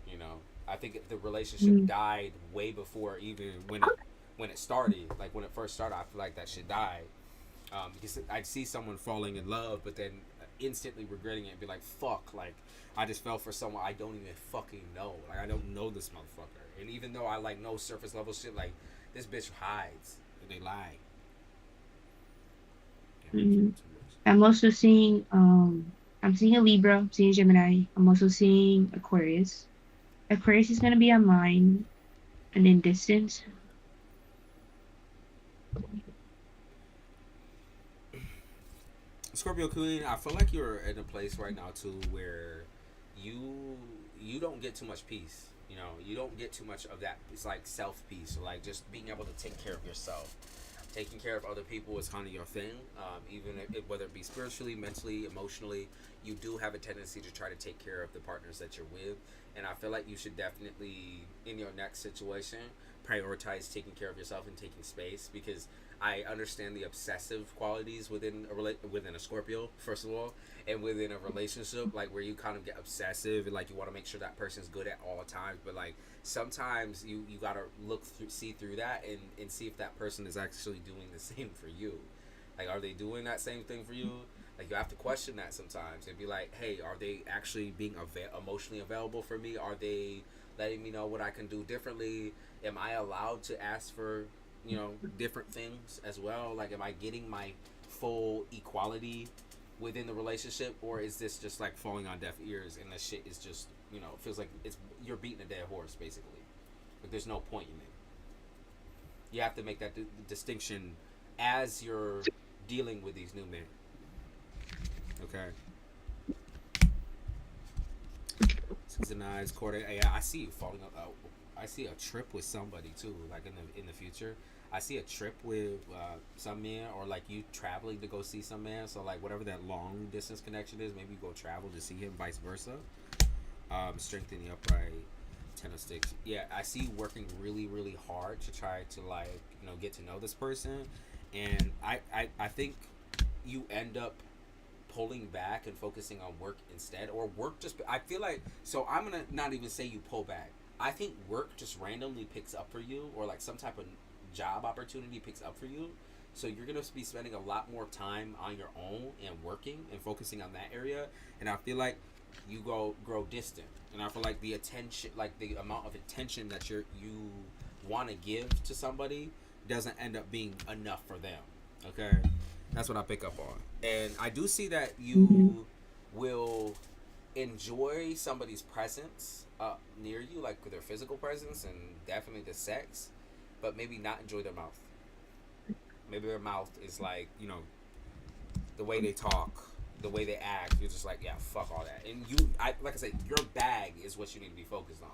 You know, I think the relationship Mm. died way before even when it started. Like when it first started, I feel like that shit died. Because I'd see someone falling in love, but then instantly regretting it and be like, "Fuck!" Like I just fell for someone I don't even fucking know. Like I don't know this motherfucker, and even though I like know surface level shit, like this bitch hides and they lie. Damn, I'm Mm. drinking too much. I'm also seeing I'm seeing a Libra, I'm seeing Gemini. I'm also seeing Aquarius. Aquarius is gonna be online and in distance. Scorpio Queen, I feel like you're in a place right now too where you you don't get too much peace. You know, you don't get too much of that. It's like self peace, or like just being able to take care of yourself. Taking care of other people is kind of your thing. Even if, whether it be spiritually, mentally, emotionally, you do have a tendency to try to take care of the partners that you're with. And I feel like you should definitely, in your next situation, prioritize taking care of yourself and taking space, because I understand the obsessive qualities within a Scorpio, first of all, and within a relationship, like where you kind of get obsessive and like you want to make sure that person's good at all times, but like sometimes you gotta see through that and see if that person is actually doing the same for you. Like, are they doing that same thing for you? Like, you have to question that sometimes and be like, hey, are they actually being emotionally available for me? Are they letting me know what I can do differently? Am I allowed to ask for, different things as well? Like, am I getting my full equality within the relationship, or is this just like falling on deaf ears and the shit is just, it feels like it's you're beating a dead horse basically. Like, there's no point in it. You have to make that distinction as you're dealing with these new men. Okay. Six and nines, quarter. Yeah, I see you falling up. I see a trip with somebody too, like in the future. I see a trip with some man, or like you traveling to go see some man. So like whatever that long distance connection is, maybe you go travel to see him, vice versa. Strengthen the upright, ten of sticks. Yeah, I see you working really, really hard to try to like get to know this person, and I think you end up pulling back and focusing on work instead, or work just. I feel like, so I'm gonna not even say you pull back. I think work just randomly picks up for you, or like some type of job opportunity picks up for you. So you're gonna be spending a lot more time on your own and working and focusing on that area. And I feel like you grow distant. And I feel like the attention, like the amount of attention that you want to give to somebody doesn't end up being enough for them. Okay, that's what I pick up on. And I do see that Mhm. you will enjoy somebody's presence near you, like their physical presence and definitely the sex, but maybe not enjoy their mouth. Maybe their mouth is like, the way they talk, the way they act. You're just like, yeah, fuck all that. And like I said, your bag is what you need to be focused on.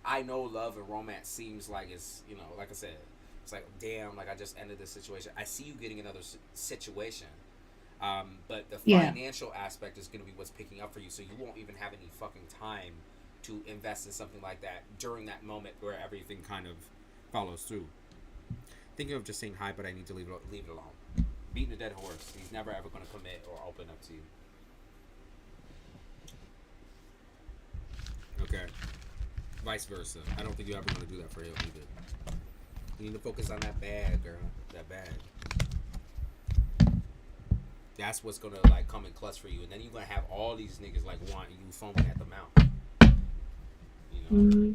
I know love and romance seems like it's, like I said, it's like, damn, like I just ended this situation. I see you getting another situation. But the Yeah. financial aspect is going to be what's picking up for you, so you won't even have any fucking time to invest in something like that during that moment where everything kind of follows through. Thinking of just saying hi, but I need to leave it alone. Beating a dead horse. He's never ever going to commit or open up to you. Okay. Vice versa. I don't think you're ever going to do that for him either. You need to focus on that bag, girl. That bag. That's what's gonna like come in clutch for you, and then you're gonna have all these niggas like wanting you foaming at the mouth, Mm-hmm.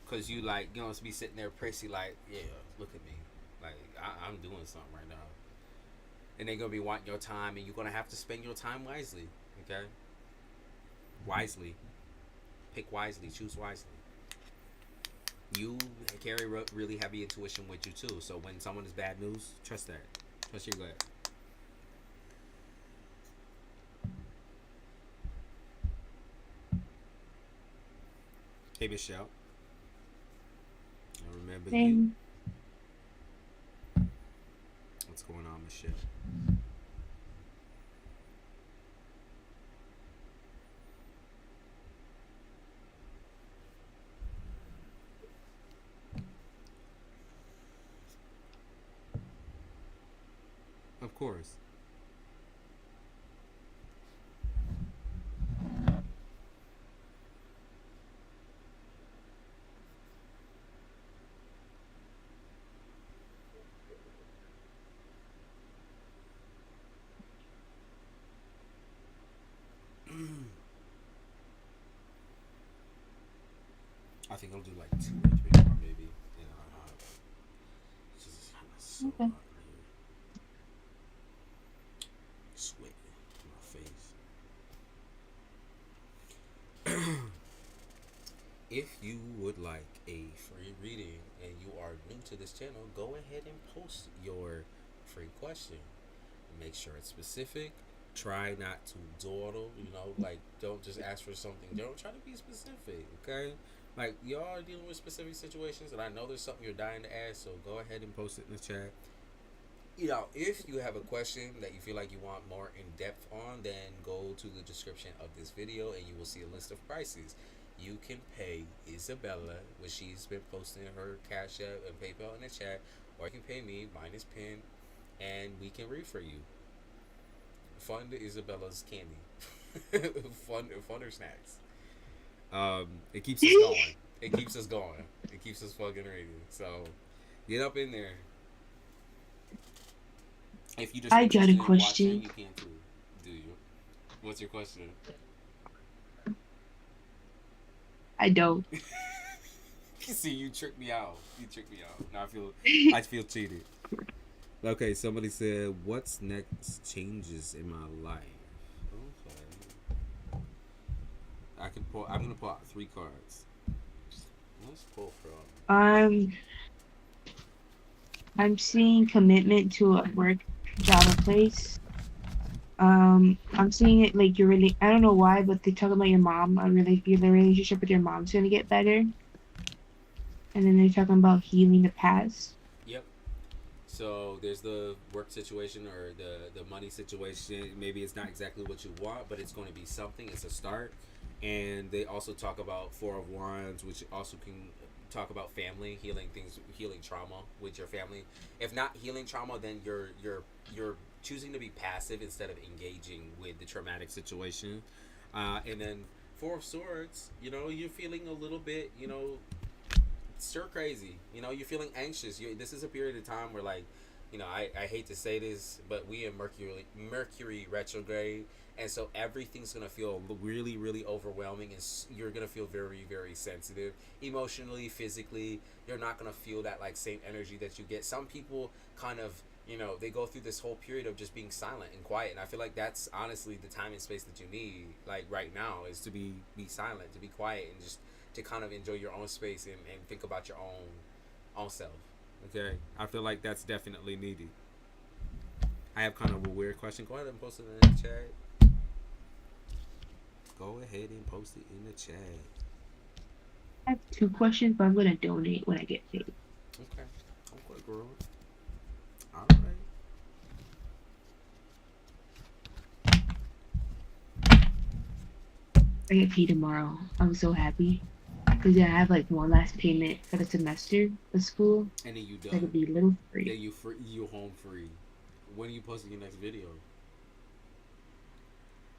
cause you like to be sitting there prissy like, yeah, look at me, like I'm doing something right now, and they're gonna be wanting your time, and you're gonna have to spend your time wisely, okay? Wisely, pick wisely, choose wisely. You carry really heavy intuition with you too, so when someone is bad news, trust that, trust your gut. Hey, Michelle. I remember you. What's going on, Michelle? Of course. I think I'll do like 2 or 3 more, maybe. It's just kind of so Okay. hot in here. Sweat in my face. If you would like a free reading and you are new to this channel, go ahead and post your free question. Make sure it's specific. Try not to dawdle, like don't just ask for something. Don't try to be specific, okay? Like y'all are dealing with specific situations, and I know there's something you're dying to ask, so go ahead and post it in the chat. If you have a question that you feel like you want more in depth on, then go to the description of this video and you will see a list of prices. You can pay Isabella, which she's been posting her Cash App and PayPal in the chat, or you can pay me, mine is pinned, and we can read for you. Fund Isabella's candy. Fund her snacks. It keeps us going. It keeps us going. It keeps us fucking reading. So get up in there. If you just I got a interested in watching, question. you can too. Do you? What's your question? I don't. See, you tricked me out. You tricked me out. Now I feel cheated. Okay, somebody said, "What's next changes in my life?" Okay, I can pull. I'm gonna pull out 3 cards. Let's pull from. I'm I'm seeing commitment to a work job or place. I'm seeing it like you're really. I don't know why, but they talk about your mom. The relationship with your mom's gonna get better, and then they're talking about healing the past. Yep. So there's the work situation or the money situation. Maybe it's not exactly what you want, but it's going to be something. It's a start. And they also talk about 4 of Wands, which also can talk about family, healing things, healing trauma with your family. If not healing trauma, then you're choosing to be passive instead of engaging with the traumatic situation. And then 4 of Swords, you're feeling a little bit, stir crazy. You're feeling anxious. This is a period of time where like I hate to say this, but we in Mercury retrograde, and so everything's gonna feel really, really overwhelming, and you're gonna feel very, very sensitive, emotionally, physically. You're not gonna feel that like same energy that you get. Some people kind of, they go through this whole period of just being silent and quiet, and I feel like that's honestly the time and space that you need, like right now, is to be silent, to be quiet, and just to kind of enjoy your own space and think about your own self. Okay, I feel like that's definitely needed. I have kind of a weird question. Go ahead and post it in the chat. Go ahead and post it in the chat. I have two questions, but I'm gonna donate when I get paid. Okay. Okay, girl. All right. I get paid tomorrow. I'm so happy because I have like one last payment for the semester of school. And then you So I done. could be a little Then free. you home free. When are you posting your next video?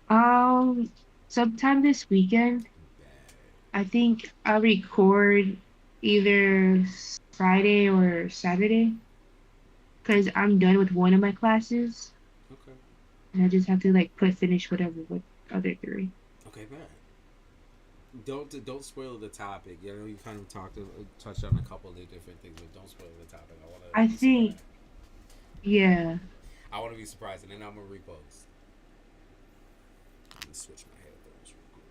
Um, sometime this weekend, Bad. I think I'll record either Friday or Saturday because I'm done with one of my classes Okay. and I just have to like put finish whatever with other three. Okay, bad. Don't spoil the topic. You kind of touched on a couple of different things, but don't spoil the topic. I want I to be think, surprised. yeah. I want to be surprised, and then I'm gonna repost. Let me switch my headphones real quick.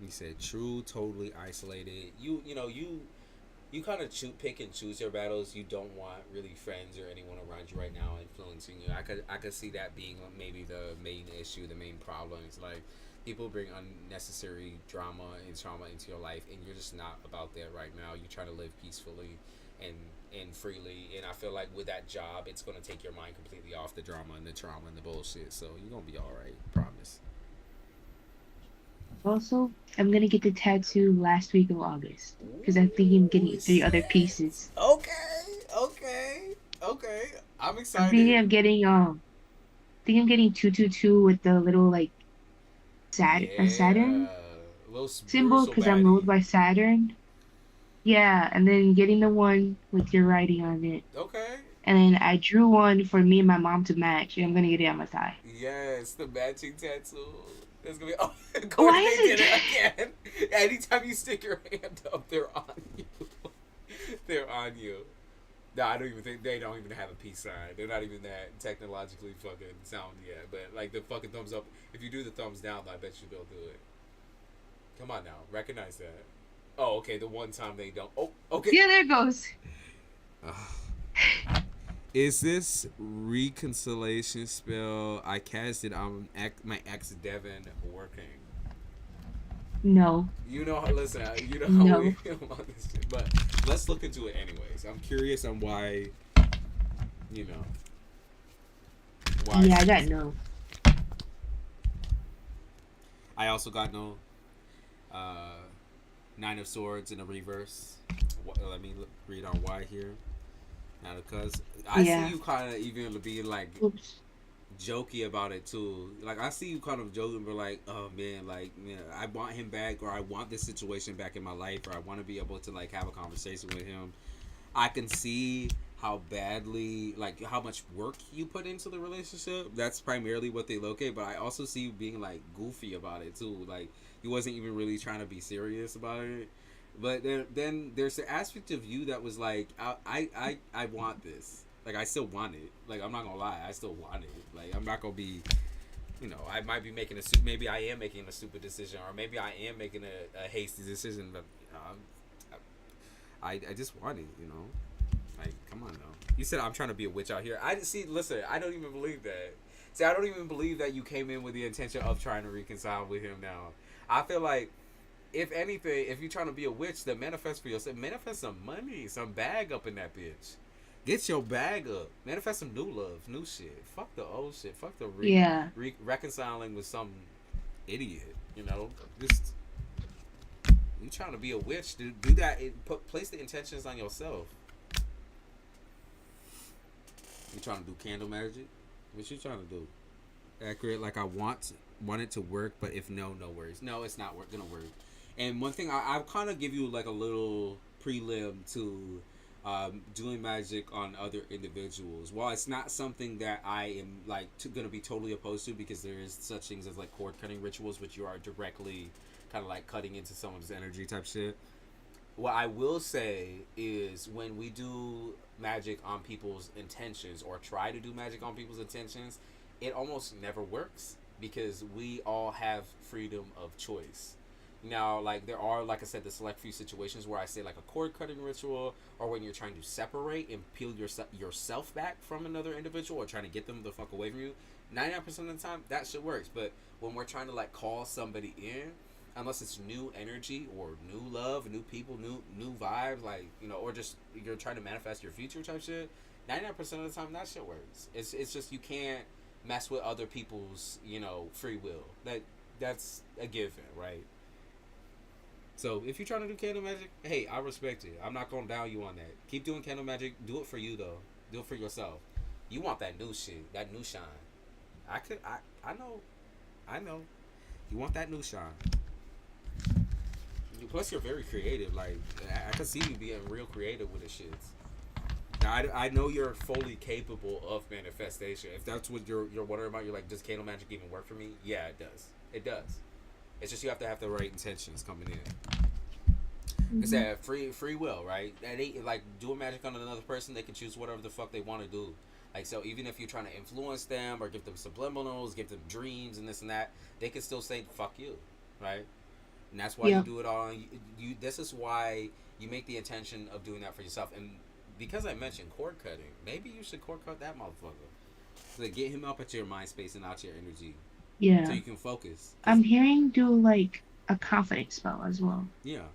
You said true, totally isolated. You kind of pick and choose your battles. You don't want really friends or anyone around you right now influencing you. I could see that being maybe the main issue, the main problem. It's like people bring unnecessary drama and trauma into your life, and you're just not about that right now. You're trying to live peacefully and freely. And I feel like with that job, it's gonna take your mind completely off the drama and the trauma and the bullshit. So you're gonna be all right. Promise. Also, I'm gonna get the tattoo last week of August because I'm thinking of Ooh, getting three other sis. pieces. Okay, okay, okay. I'm I'm thinking excited. of getting I think I'm getting 222 with the little like Saturn Yeah, a little symbol spiritual because I'm ruled baddie. by Saturn. Yeah, and then getting the one with your writing on it. Okay. And then I drew one for me and my mom to match, and I'm gonna get it on my thigh. Yes, the matching tattoo. It's gonna be. Oh, of course Why they is did it? it again. Anytime you stick your hand up, they're on you. They're on you. No, I don't even think they don't even have a peace sign. They're not even that technologically fucking sound yet. But like the fucking thumbs up. If you do the thumbs down, I bet you they'll do it. Come on now, recognize that. Oh, okay. The one time they don't. Oh, okay. Yeah, there it goes. Is this reconciliation spell I cast it on my ex Devin working? No, You know, listen, you know how we no. feel about this shit, but let's look into it anyways. I'm curious on why, you know, why Yeah, I she got said. no. I also got no uh, Nine of Swords in the reverse. Let me read on why here. Now, because I see Yeah. you kind of even being like Oops. jokey about it too. Like I see you kind of joking, but like, oh man, like I want him back, or I want this situation back in my life, or I want to be able to like have a conversation with him. I can see how badly, like how much work you put into the relationship. That's primarily what they locate. But I also see you being like goofy about it too. Like you wasn't even really trying to be serious about it. But then there's an aspect of you that was like, I want this. Like I still want it. Like I'm not gonna lie, I still want it. Like I'm not gonna be, I might be making maybe I am making a stupid decision, or maybe I am making a hasty decision. But I just want it. Like come on now. You said I'm trying to be a witch out here. I see. Listen, I don't even believe that. See, I don't even believe that you came in with the intention of trying to reconcile with him. Now, I feel like if anything, if you're trying to be a witch, then manifest for yourself. Manifest some money, some bag up in that bitch. Get your bag up. Manifest some new love, new shit. Fuck the old shit. Fuck the Yeah. reconciling with some idiot. Just you trying to be a witch. Do that. Place the intentions on yourself. You trying to do candle magic? What you trying to do? Accurate. Like I want it to work, but if no worries. No, it's not gonna work. And one thing I'll kind of give you like a little prelim to doing magic on other individuals. While it's not something that I am like going to be totally opposed to, because there is such things as like cord cutting rituals, which you are directly kind of like cutting into someone's energy type shit. What I will say is when we do magic on people's intentions or try to do magic on people's intentions, it almost never works because we all have freedom of choice. Now, like there are, like I said, the select few situations where I say like a cord cutting ritual, or when you're trying to separate and peel yourself back from another individual, or trying to get them the fuck away from you. 99% of the time, that shit works. But when we're trying to like call somebody in, unless it's new energy or new love, new people, new vibes, like or just you're trying to manifest your future type shit. 99% of the time, that shit works. It's just you can't mess with other people's free will. That's a given, right? So if you're trying to do candle magic, hey, I respect it. I'm not gonna down you on that. Keep doing candle magic. Do it for you though. Do it for yourself. You want that new shit, that new shine. I know, I know. You want that new shine. Plus, you're very creative. Like I can see you being real creative with the shits. Now, I know you're fully capable of manifestation. If that's what you're wondering about, you're like, does candle magic even work for me? Yeah, it does. It does. It's just you have to have the right intentions coming in. It's that free will, right? And they like doing magic on another person. They can choose whatever the fuck they want to do. Like so, even if you're trying to influence them or give them subliminals, give them dreams and this and that, they can still say "fuck you," right? And that's why you Yeah. do it all. You this is why you make the intention of doing that for yourself. And because I mentioned cord cutting, maybe you should cord cut that motherfucker. So to get him up at your mind space and out your energy, so Yeah. you can focus. Cause I'm hearing do like a confidence spell as well. yeah,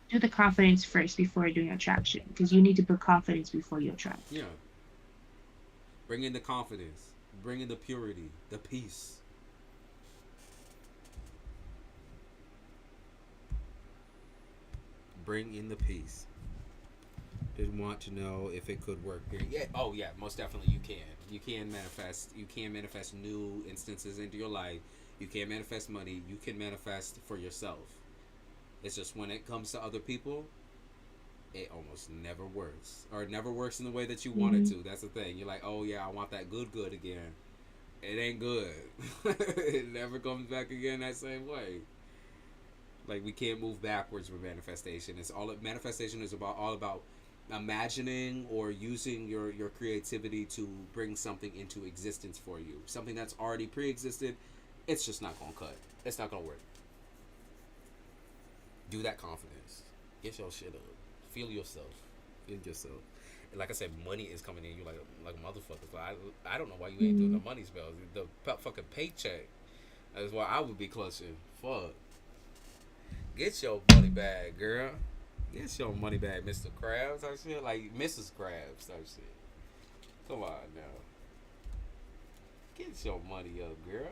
Do the confidence first before doing attraction because you need to build confidence before you attract. yeah. Bring in the confidence. Bring in the purity, the peace. Bring in the peace. Did want to know if it could work here. Yeah. Oh yeah. Most definitely you can. You can manifest. You can manifest new instances into your life. You can manifest money. You can manifest for yourself. It's just when it comes to other people, it almost never works, or it never works in the way that you want it Mm-hmm. to. That's the thing. You're like, oh yeah, I want that good again. It ain't good. It never comes back again that same way. Like we can't move backwards with manifestation. It's all manifestation is about all about imagining or using your creativity to bring something into existence for you. Something that's already pre-existed. It's just not gonna cut. It's not gonna work. Do that confidence. Get your shit up. Feel yourself. Feel yourself. And like I said, money is coming in. You like motherfuckers. I don't know why you ain't doing Mm-hmm. the money spells. The fucking paycheck. That's why I would be clutching. Fuck. Get your money bag, girl. Get your money bag, Mr. Krabs type shit. Like Mrs. Krabs type shit. Come on now. Get your money up, girl.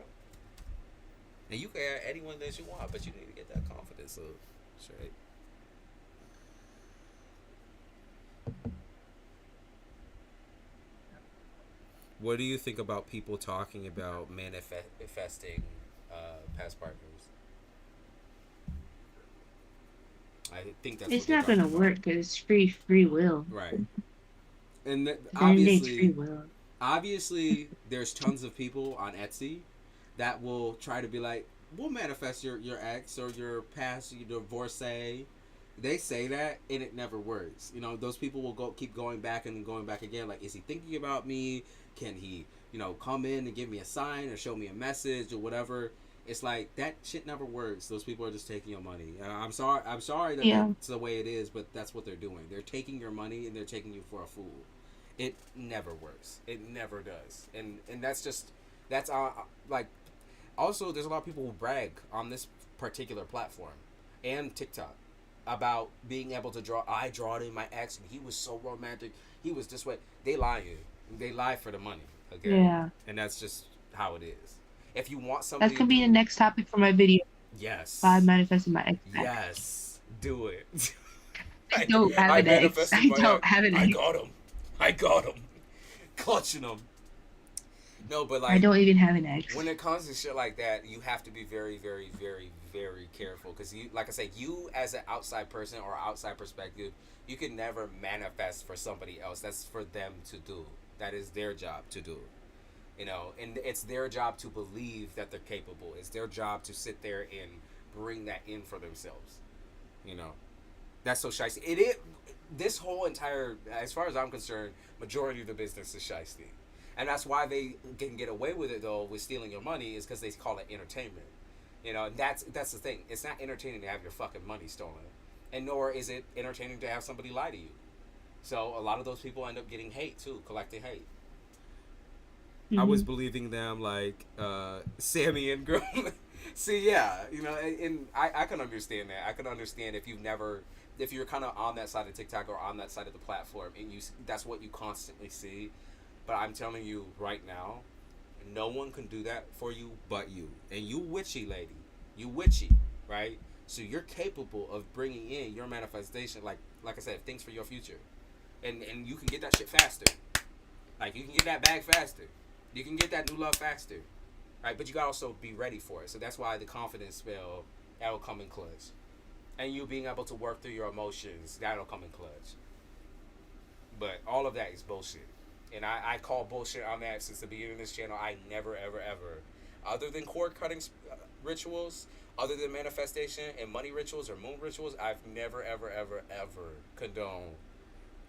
And you can add anyone that you want, but you need to get that confidence up. Straight. What do you think about people talking about manifesting past partners? I think that's what It's they're not talking gonna about. work because it's free will. Right. And At the end of the day, it's free will. obviously, there's tons of people on Etsy that will try to be like, we'll manifest your ex or your past, your divorcee. They say that and it never works. Those people will keep going back and going back again. Like, is he thinking about me? Can he, come in and give me a sign or show me a message or whatever? It's like that shit never works. Those people are just taking your money. I'm sorry. I'm sorry that Yeah. that's the way it is, but that's what they're doing. They're taking your money and they're taking you for a fool. It never works. It never does. And that's like also there's a lot of people who brag on this particular platform and TikTok about being able to draw. I draw it in my ex and he was so romantic. He was this way. They lying. They lie for the money. Okay, Yeah. and that's just how it is. If you want That somebody to could be the do, next topic for my video. Five yes, manifesting my ex back. yes, do it. I don't have I an ex. manifested I my ex. don't have an I ex. got him. I got him. Clutching him. No, but I like don't even have an ex. when it comes to shit like that, you have to be very, very, very, very careful because you, like I said, you as an outside person or outside perspective, you can never manifest for somebody else. That's for them to do. That is their job to do. You know, and it's their job to believe that they're capable. It's their job to sit there and bring that in for themselves. You know, that's so shiesty. It is this whole entire, as far as I'm concerned, majority of the business is shiesty, and that's why they can get away with it though with stealing your money is because they call it entertainment. You know, and that's the thing. It's not entertaining to have your fucking money stolen, and nor is it entertaining to have somebody lie to you. So a lot of those people end up getting hate too, collecting hate. I was Hmm. believing them like Sammy and Girl. See, yeah, you know, and I can understand that. I can understand if you've never, if you're kind of on that side of TikTok or on that side of the platform, and that's what you constantly see. But I'm telling you right now, no one can do that for you but you. And you witchy lady, you witchy, right? So you're capable of bringing in your manifestation, like I said, things for your future, and you can get that shit faster. Like you can get that bag faster. You can get that new love faster, right? But you gotta also be ready for it. So that's why the confidence spell that'll come in clutch, and you being able to work through your emotions that'll come in clutch. But all of that is bullshit, and I call bullshit on that since the beginning of this channel. I never ever ever, other than cord cutting rituals, other than manifestation and money rituals or moon rituals, I've never ever ever ever condoned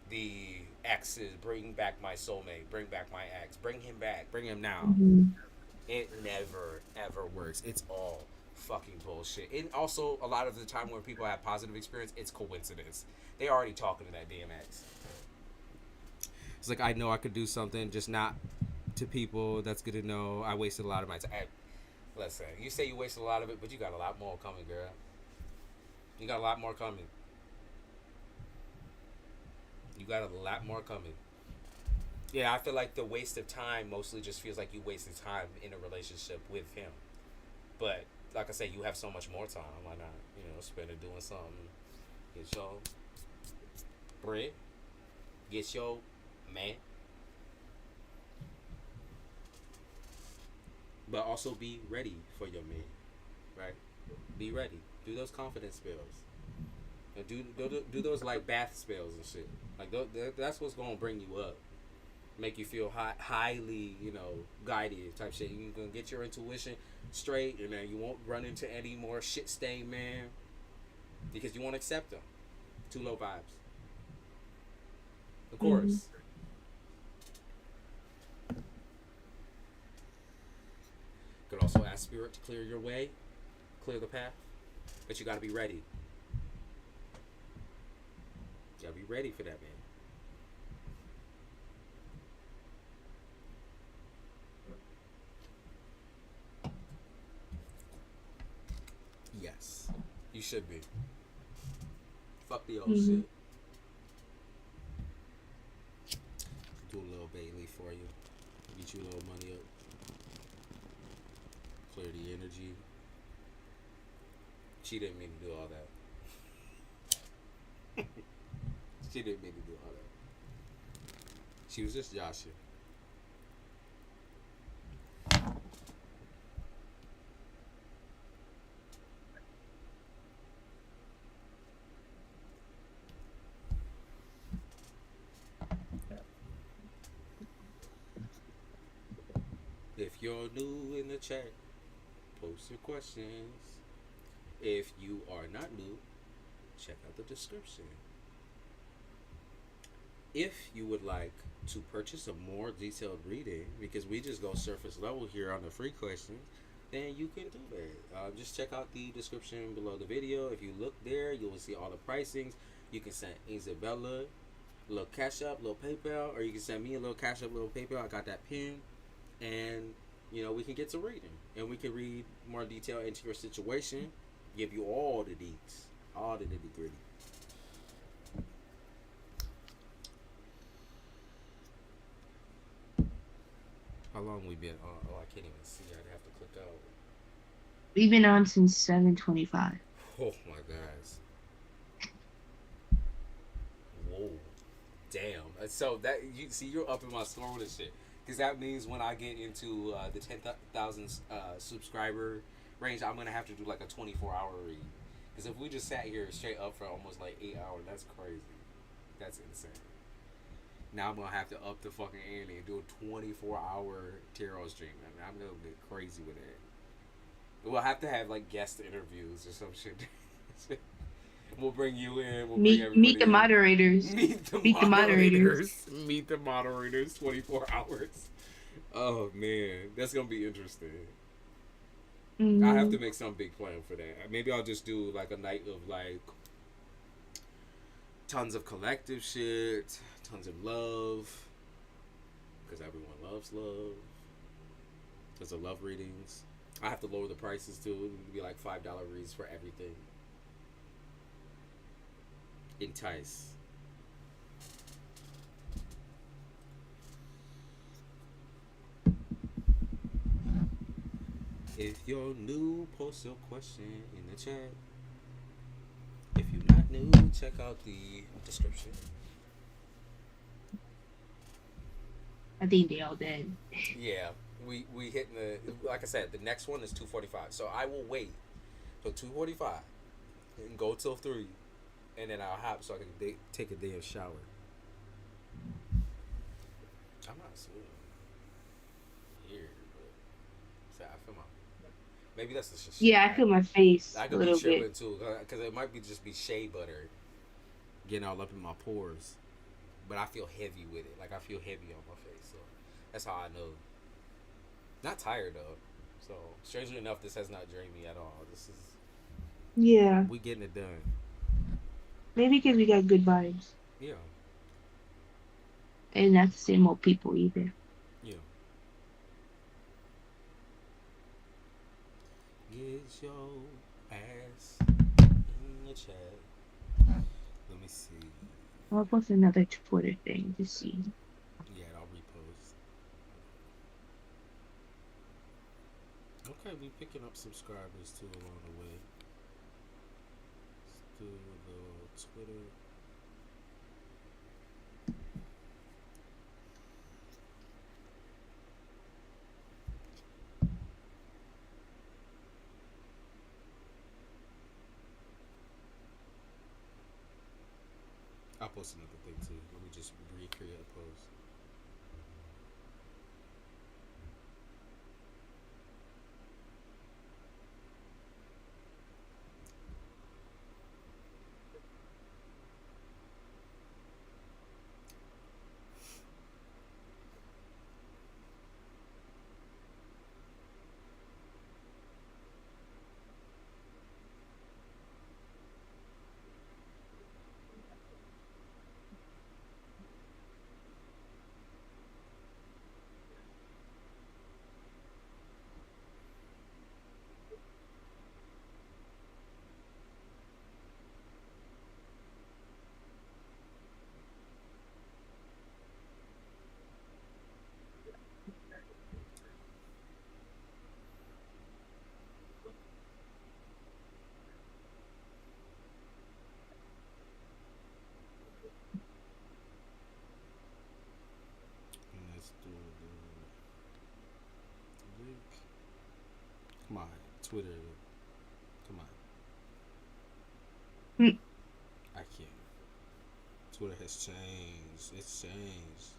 the exes, bring back my soulmate, bring back my ex, bring him back, bring him now. Hmm. It never ever works. It's all fucking bullshit. And also, a lot of the time when people have positive experience, it's coincidence. They already talking to that damn ex. It's like I know I could do something, just not to people. That's good to know. I wasted a lot of my time. Hey, listen, you say you wasted a lot of it, but you got a lot more coming, girl. You got a lot more coming. You got a lot more coming. Yeah, I feel like the waste of time mostly just feels like you wasted time in a relationship with him. But like I said, you have so much more time. Why not? You know, spend it doing something. Get your bread. Get your man. But also be ready for your man, right? Be ready. Do those confidence spells. And do those like bath spells and shit. Like that's what's gonna bring you up. Make you feel highly, you know, guided type shit. You're gonna get your intuition straight, and then you won't run into any more shit stained man because you won't accept them. Too low vibes. Of Hmm. course. Could also ask spirit to clear your way, clear the path, but you gotta be ready. You gotta be ready for that man. Yes, you should be. Fuck the old Hmm. shit. Do a little Bailey for you. Get you a little money up. Clear the energy. She didn't mean to do all that. She didn't mean to do all that. She was just joshing. If you're new in the chat, post your questions. If you are not new, check out the description. If you would like to purchase a more detailed reading, because we just go surface level here on the free questions, then you can do that. Just check out the description below the video. If you look there, you will see all the pricings. You can send Isabella a little cash up, a little PayPal, or you can send me a little cash up, a little PayPal. I got that pin, and you know we can get to reading, and we can read more detail into your situation, give you all the deets, all the nitty gritty. How long we been on? Oh, I can't even see. I'd have to click out. We've been on since 7:25. Oh my gosh. Whoa. Damn. So that you see, you're up in my storm with this shit. Because that means when I get into the 10,000 subscriber range, I'm gonna have to do like a 24-hour read. Because if we just sat here straight up for almost like 8 hours, that's crazy. That's insane. Now I'm gonna have to up the fucking ante and do a 24-hour tarot stream. I mean, I'm gonna get crazy with it. We'll have to have like guest interviews or some shit. We'll bring you in. We'll bring Meet everybody the in. moderators. Meet the Meet the moderators. moderators. Meet the moderators. 24 hours. Oh man, that's gonna be interesting. I have to make some big plan for that. Maybe I'll just do like a night of like tons of collective shit, tons of love, because everyone loves love. Tons of love readings. I have to lower the prices too. It would be like $5 reads for everything. Entice. If you're new, post your question in the chat. If you're not new, check out the description. I think they all did. Yeah, we hitting the, like I said, the next one is 2:45. So I will wait till 2:45 and go till 3, and then I'll hop so I can take a damn shower. I'm not sweating here, but I feel my. Maybe that's the shit. Yeah, I feel my face I a could be little tripping bit. too, because it might be just be shea butter getting all up in my pores, but I feel heavy with it. Like I feel heavy on my face, so that's how I know. Not tired though. So strangely enough, this has not drained me at all. This is Yeah, we getting it done. maybe because we got good vibes, Yeah, and not the same old people either. yeah. Get your ass in the chat. Let me see. I'll post another Twitter thing to see. Yeah, I'll repost. Okay, we picking up subscribers too along the way. Let's do the Twitter. I'll post another thing too. Let me just recreate a post. And let's do the link. Come on, Twitter. Come on. Hmm. I can't. Twitter has changed. It's changed.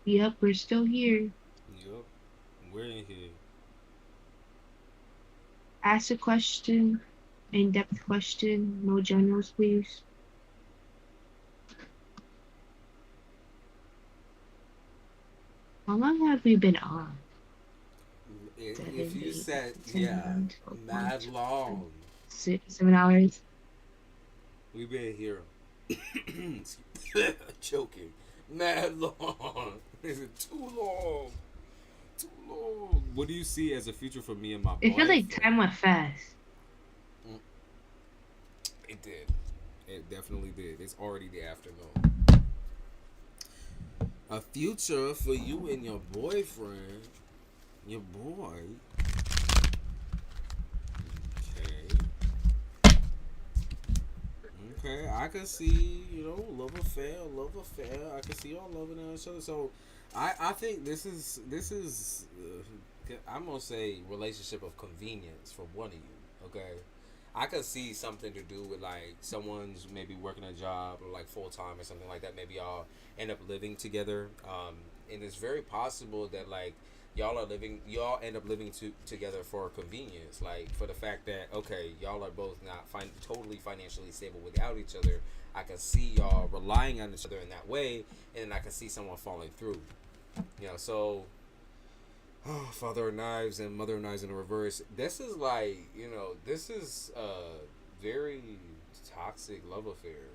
Yep, we're still here. Yep, we're in here. Ask a question, in-depth question, no generals, please. How long have we been on? If 7, you 8, said, 10, yeah, 11, 12, 1, mad 2, long. 6, 7 hours. We've been here. Choking. Mad long. Is it too long? Too long. What do you see as a future for me and my It feels like boyfriend? time went fast. Mm, it did. It definitely did. It's already the afternoon. A future for you and your boyfriend. Your boy. Okay. Okay, I can see, love affair. I can see y'all loving each other. So, I think I'm gonna say relationship of convenience for one of you. Okay, I could see something to do with like someone's maybe working a job or like full time or something like that. Maybe y'all end up living together. And it's very possible that like y'all end up living together for convenience, like for the fact that okay, y'all are both not totally financially stable without each other. I can see y'all relying on each other in that way, and then I can see someone falling through. So father of knives and mother of knives in reverse. This is like this is a very toxic love affair.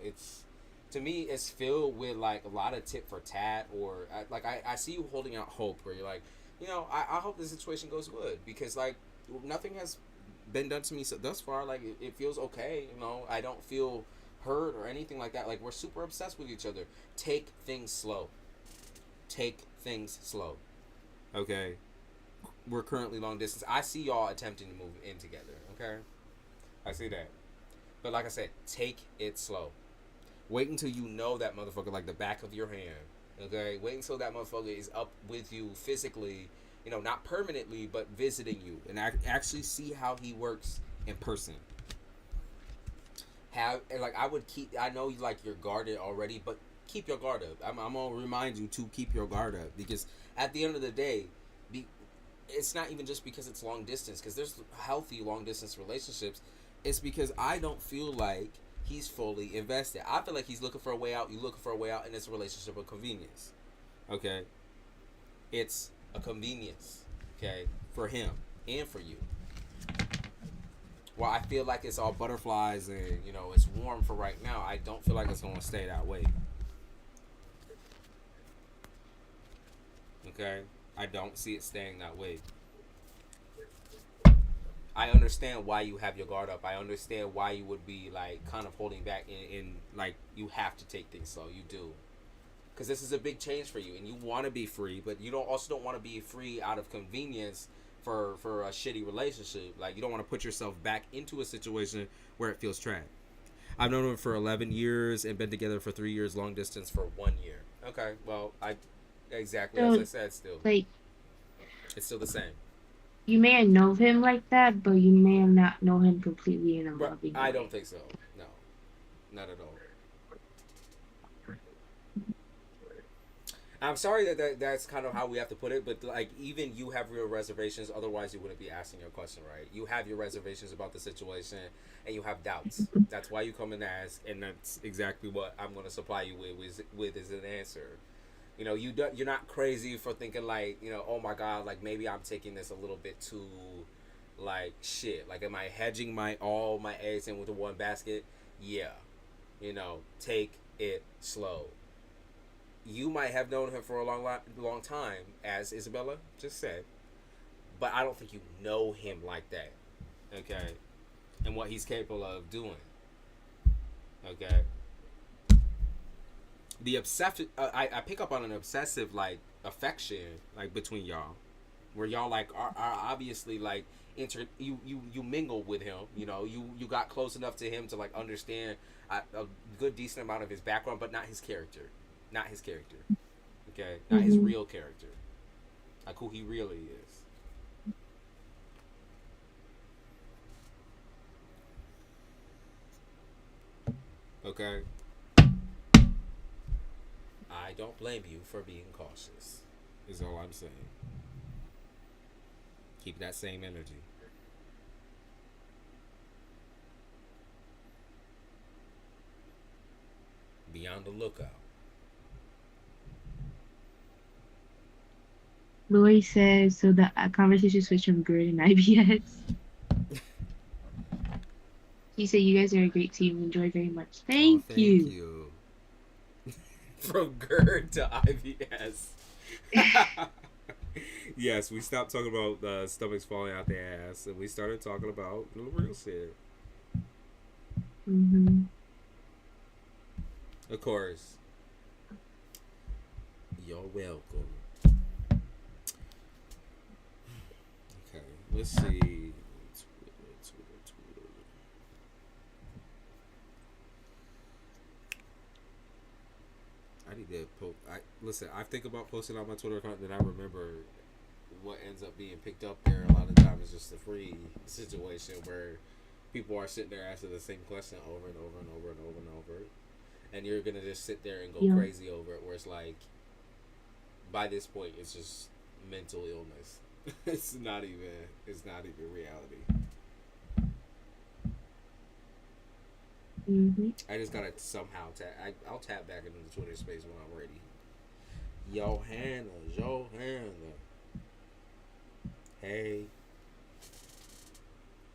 It's to me it's filled with like a lot of tit for tat, or I see you holding out hope where you're like, I hope the situation goes good because like nothing has been done to me so thus far. Like it feels okay. I don't feel hurt or anything like that. Like we're super obsessed with each other. Take things slow. Take things slow. Okay, we're currently long distance. I see y'all attempting to move in together. Okay, I see that. But like I said, take it slow. Wait until you know that motherfucker like the back of your hand. Okay, wait until that motherfucker is up with you physically. Not permanently, but visiting you, and actually see how he works in person. I would keep. I know you like you're guarded already, but keep your guard up. I'm gonna remind you to keep your guard up because at the end of the day, be, it's not even just because it's long distance, because there's healthy long distance relationships. It's because I don't feel like he's fully invested. I feel like he's looking for a way out. You looking for a way out, and it's a relationship of convenience. Okay, it's a convenience. Okay, for him and for you. Well, I feel like it's all butterflies and it's warm for right now. I don't feel like it's gonna stay that way. Okay, I don't see it staying that way. I understand why you have your guard up. I understand why you would be like kind of holding back in like you have to take things slow. You do, because this is a big change for you, and you want to be free, but you don't want to be free out of convenience for a shitty relationship. Like you don't want to put yourself back into a situation where it feels trapped. I've known him for 11 years and been together for 3 years, long distance for 1 year. Okay, well, exactly as I So, said, still like, it's still the same. you may have known him like that, but you may have not known him completely in a But loving I don't way. think so. No, not at all. I'm sorry that's kind of how we have to put it, but like even you have real reservations. Otherwise, you wouldn't be asking your question, right? You have your reservations about the situation, and you have doubts. That's why you come and ask, and that's exactly what I'm going to supply you with is an answer. You're not crazy for thinking like oh my god, like maybe I'm taking this a little bit too like shit. Like am I hedging all my eggs in with the one basket? Yeah, take it slow. You might have known him for a long time, as Isabella just said, but I don't think you know him like that. Okay, and what he's capable of doing. Okay, the obsessive. I pick up on an obsessive like affection like between y'all, where y'all like are obviously like you mingle with him. You got close enough to him to like understand a good decent amount of his background, but not his character, not his character. Okay, not his Mm-hmm. real character, like who he really is. Okay, I I don't blame you for being cautious. Is all I'm saying. Keep that same energy. Be on the lookout. Lori says, so the conversation switched from GERD and IBS. She said, you guys are a great team. Enjoy very much. Oh, Thank thank you. you. From GERD to IBS. Yes, we stopped talking about stomachs falling out the ass, and we started talking about the real shit. Mm-hmm. Of course. You're welcome. Okay, let's see. Twitter. I need to post. Listen. I think about posting on my Twitter account, then I remember what ends up being picked up there. A lot of times, it's just a free situation where people are sitting there asking the same question over and over and over and over and over, and you're gonna just sit there and go Yeah. crazy over it. Where it's like, by this point, it's just mental illness. It's not even reality. Mm-hmm. I just gotta somehow I'll tap back into the Twitter space when I'm ready. Johanna. Hey.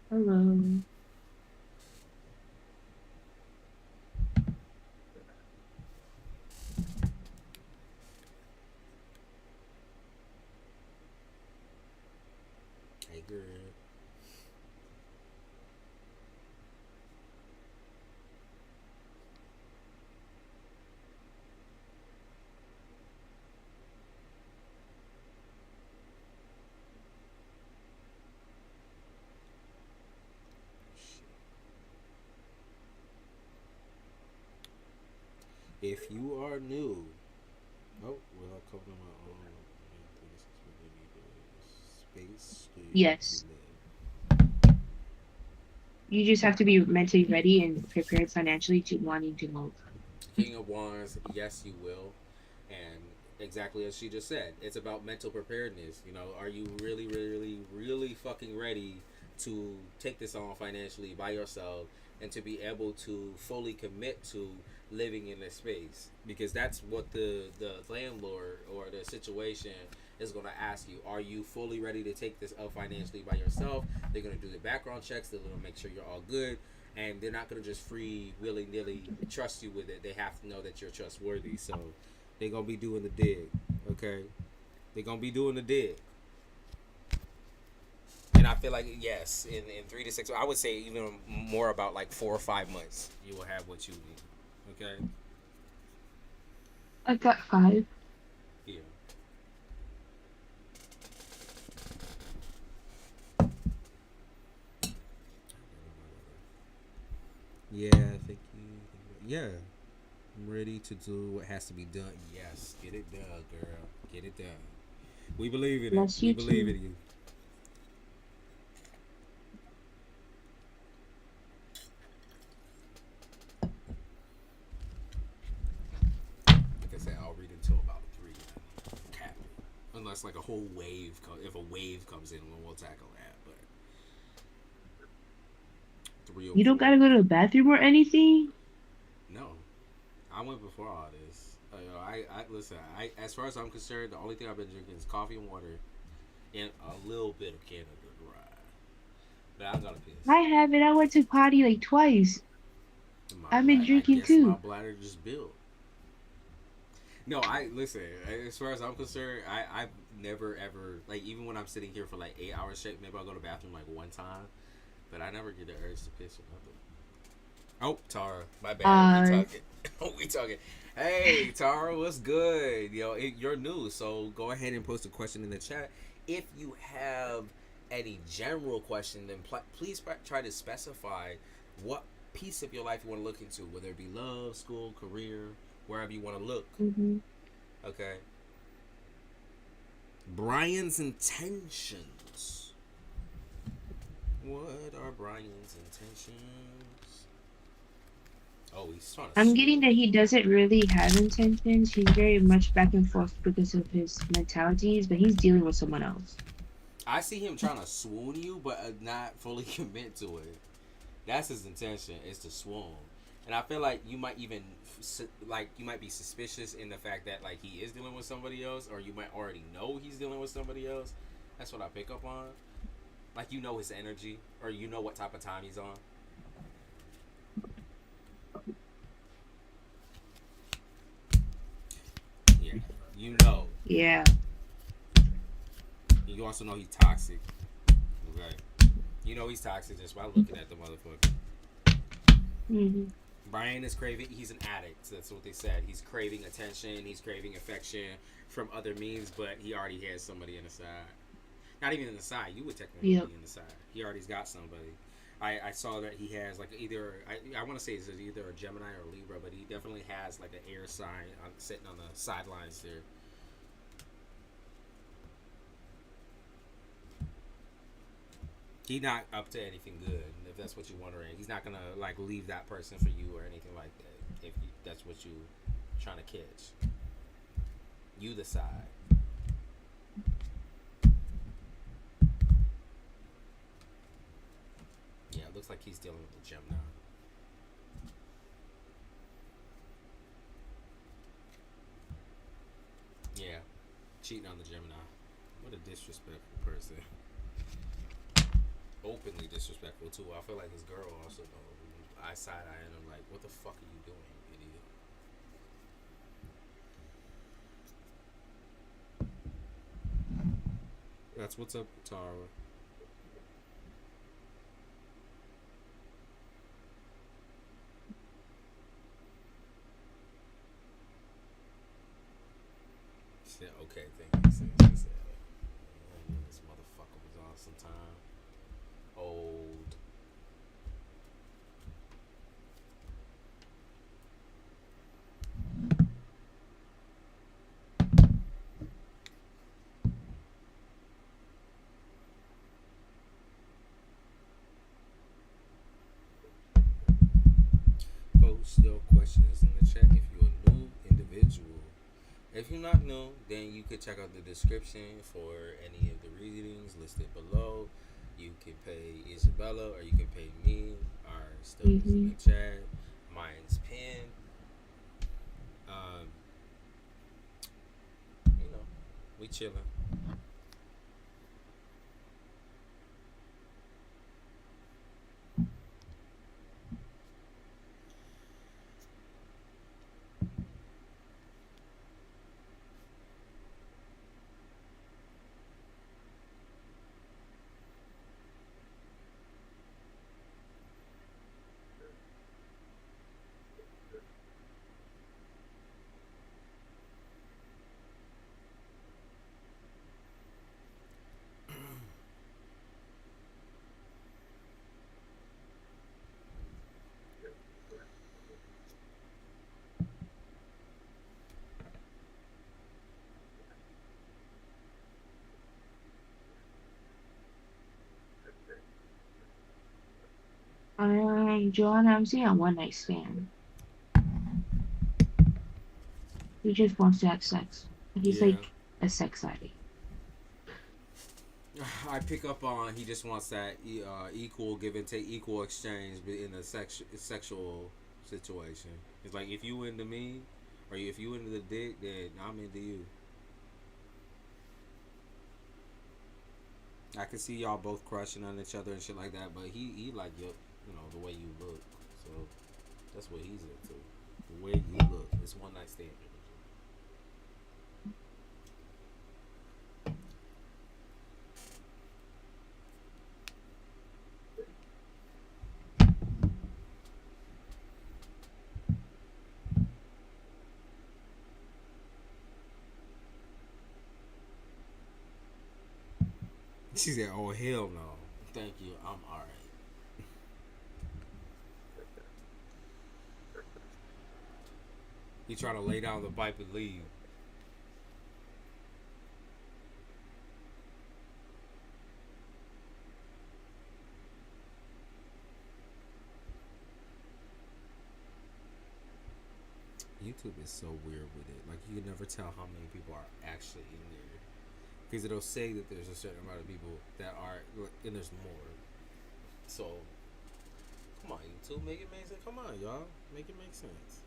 Hello. Hey, girl. If you are new, without covering my own space, do you Yes. live? You just have to be mentally ready and prepared financially to wanting to move. King of Wands, yes, you will. And exactly as she just said, it's about mental preparedness. You know, are you really, really, really fucking ready to take this on financially by yourself and to be able to fully commit to living in this space? Because that's what the landlord or the situation is going to ask you. Are you fully ready to take this up financially by yourself? They're going to do the background checks. They're going to make sure you're all good, and they're not going to just free willy nilly trust you with it. They have to know that you're trustworthy. So they're going to be doing the dig. Okay, they're going to be doing the dig. And I feel like, yes, in 3 to 6, I would say even more about like 4 or 5 months, you will have what you need. Okay. I got 5. Yeah. Yeah, thank you. Yeah, I'm ready to do what has to be done. Yes, get it done, girl. Get it done. We believe in it. Bless We you believe too. in you. Like I said, I'll read until about 3. Cap. Unless like a whole wave comes. If a wave comes in, then we'll tackle that. But You don't 3:04. gotta go to the bathroom or anything. No, I went before all this. I listen. As far as I'm concerned, the only thing I've been drinking is coffee and water, and a little bit of Canada Dry. But I gotta piss. I haven't. I went to potty like twice. My I've been bladder. I drinking guess my too. bladder just built. No, I listen. As far as I'm concerned, I've never ever like even when I'm sitting here for like 8 hours straight. Maybe I'll go to the bathroom like one time, but I never get the urge to piss or nothing. Oh, Tara, my bad. We Uh, talking. We talking. Hey, Tara, what's good? You're new, so go ahead and post a question in the chat. If you have any general question, then please try to specify what piece of your life you want to look into, whether it be love, school, career, wherever you want to look. mm-hmm. Okay. Brian's intentions. What are Brian's intentions? Oh, he's trying to I'm swoon getting you. that he doesn't really have intentions. He's very much back and forth because of his mentalities, but he's dealing with someone else. I see him trying to swoon you, but not fully commit to it. That's his intention, is to swoon. And I feel like you might even like you might be suspicious in the fact that like he is dealing with somebody else, or you might already know he's dealing with somebody else. That's what I pick up on. Like you know his energy, or you know what type of time he's on. Yeah, you know. Yeah. You also know he's toxic. Okay, you know he's toxic just by looking at the motherfucker. Hmm. Brian is craving. He's an addict. That's what they said. He's craving attention. He's craving affection from other means, but he already has somebody in the side. Not even in the side. You would technically Yep. be in the side. He already's got somebody. I saw that he has like either I want to say it's either a Gemini or Libra, but he definitely has like an air sign sitting on the sidelines there. He's not up to anything good, if that's what you're wondering. He's not gonna like leave that person for you or anything like that. If you, that's what you trying to catch, you decide. Yeah, it looks like he's dealing with the Gemini. Yeah, cheating on the Gemini. What a disrespectful person. Openly disrespectful too. I feel like this girl also though. I side eye and I'm like, what the fuck are you doing, idiot? That's what's up, Tara. She said, okay, thank you. She said, this motherfucker was on some time. Old. Post your questions in the chat if you're a new individual. If you're not new, then you could check out the description for any of the readings listed below. You can pay Isabella or you can pay me. Our stuff is in Hmm. the chat. Mine's pinned. Um, you know, we chilling. Joanna, I'm seeing a one night stand. He just wants to have sex. He's Yeah. like a sex addict. I pick up on he just wants that equal give and take, equal exchange in a sexual situation. It's like if you into me, or if you into the dick, then I'm into you. I can see y'all both crushing on each other and shit like that, but he like you know the way you look, so that's what he's into. The way you look. It's one night stand. She said, "Oh hell no, thank you, I'm alright." He trying to lay down the pipe and leave. YouTube is so weird with it. Like you can never tell how many people are actually in there because it'll say that there's a certain amount of people that are, and there's more. So come on, YouTube, make it make sense. Come on, y'all, make it make sense.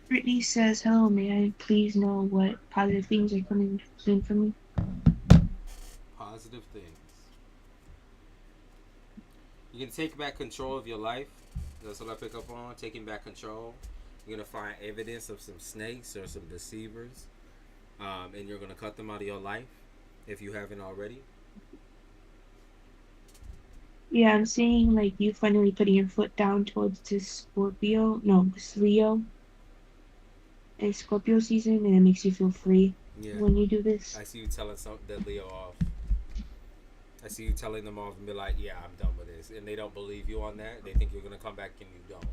Brittany says, "Hello, may I please know what positive things are coming soon for me?" Positive things. You can take back control of your life. That's what I pick up on. Taking back control. You're gonna find evidence of some snakes or some deceivers, and you're gonna cut them out of your life if you haven't already. Yeah, I'm seeing like you finally putting your foot down towards this Scorpio, no, this Leo and Scorpio season, and it makes you feel free Yeah, when you do this. I see you telling some that Leo off. I see you telling them off and be like, "Yeah, I'm done with this," and they don't believe you on that. They think you're gonna come back and you don't.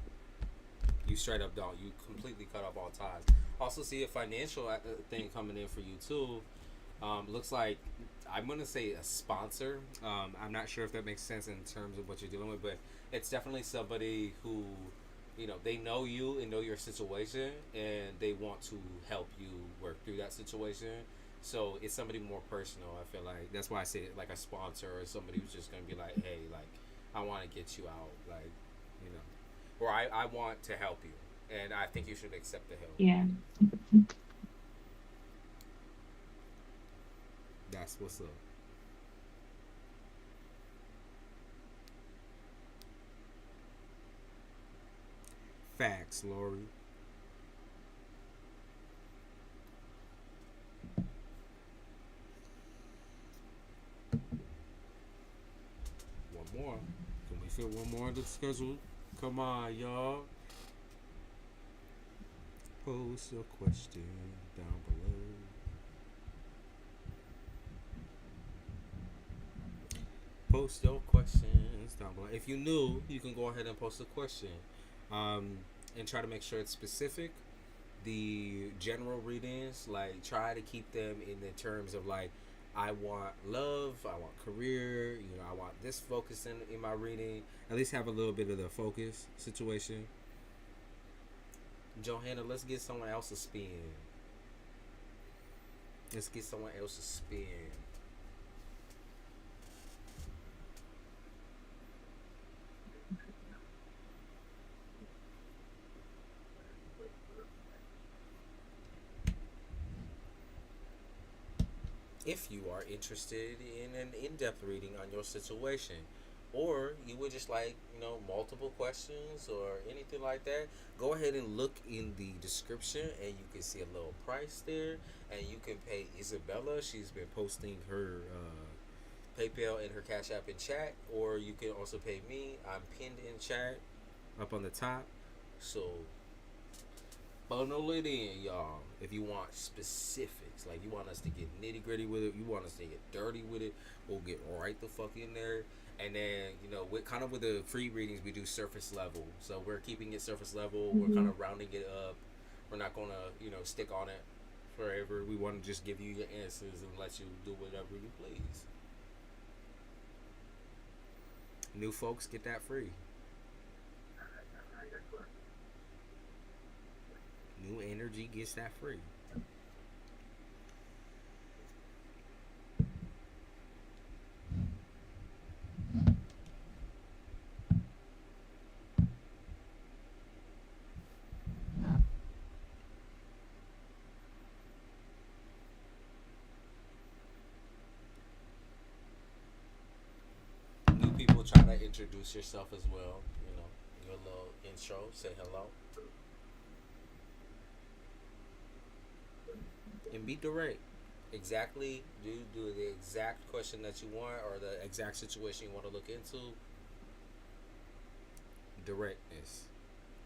You straight up don't. You completely cut off all ties. Also see a financial thing coming in for you too. Looks like I'm gonna say a sponsor. I'm not sure if that makes sense in terms of what you're dealing with, but it's definitely somebody who, they know you and know your situation, and they want to help you work through that situation. So it's somebody more personal. I feel like that's why I say like a sponsor or somebody who's just gonna be like, hey, like I want to get you out, like you know, or I want to help you, and I think you should accept the help. Yeah. That's what's up. Facts, Lori. One more. Can we fit one more on the schedule? Come on, y'all. Post your question down below. Post your questions down below. If you new, you can go ahead and post a question, um, and try to make sure it's specific. The general readings, like try to keep them in the terms of like, I want love, I want career, I want this focus in my reading. At least have a little bit of the focus situation. Johanna, let's get someone else to spin. Let's get someone else to spin. If you are interested in an in-depth reading on your situation, or you would just like multiple questions or anything like that, go ahead and look in the description and you can see a little price there, and you can pay Isabella. She's been posting her PayPal and her Cash App in chat, or you can also pay me. I'm pinned in chat up on the top. So bundle it in, y'all. If you want specifics, like you want us to get nitty gritty with it, you want us to get dirty with it, we'll get right the fuck in there. And then with the free readings, we do surface level. So we're keeping it surface level. We're kind Mm-hmm. of rounding it up. We're not gonna stick on it forever. We want to just give you your answers and let you do whatever you please. New folks get that free. New energy gets that free. New people, try to introduce yourself as well. Your little intro. Say hello and be direct. Exactly. Do the exact question that you want or the exact situation you want to look into. Directness.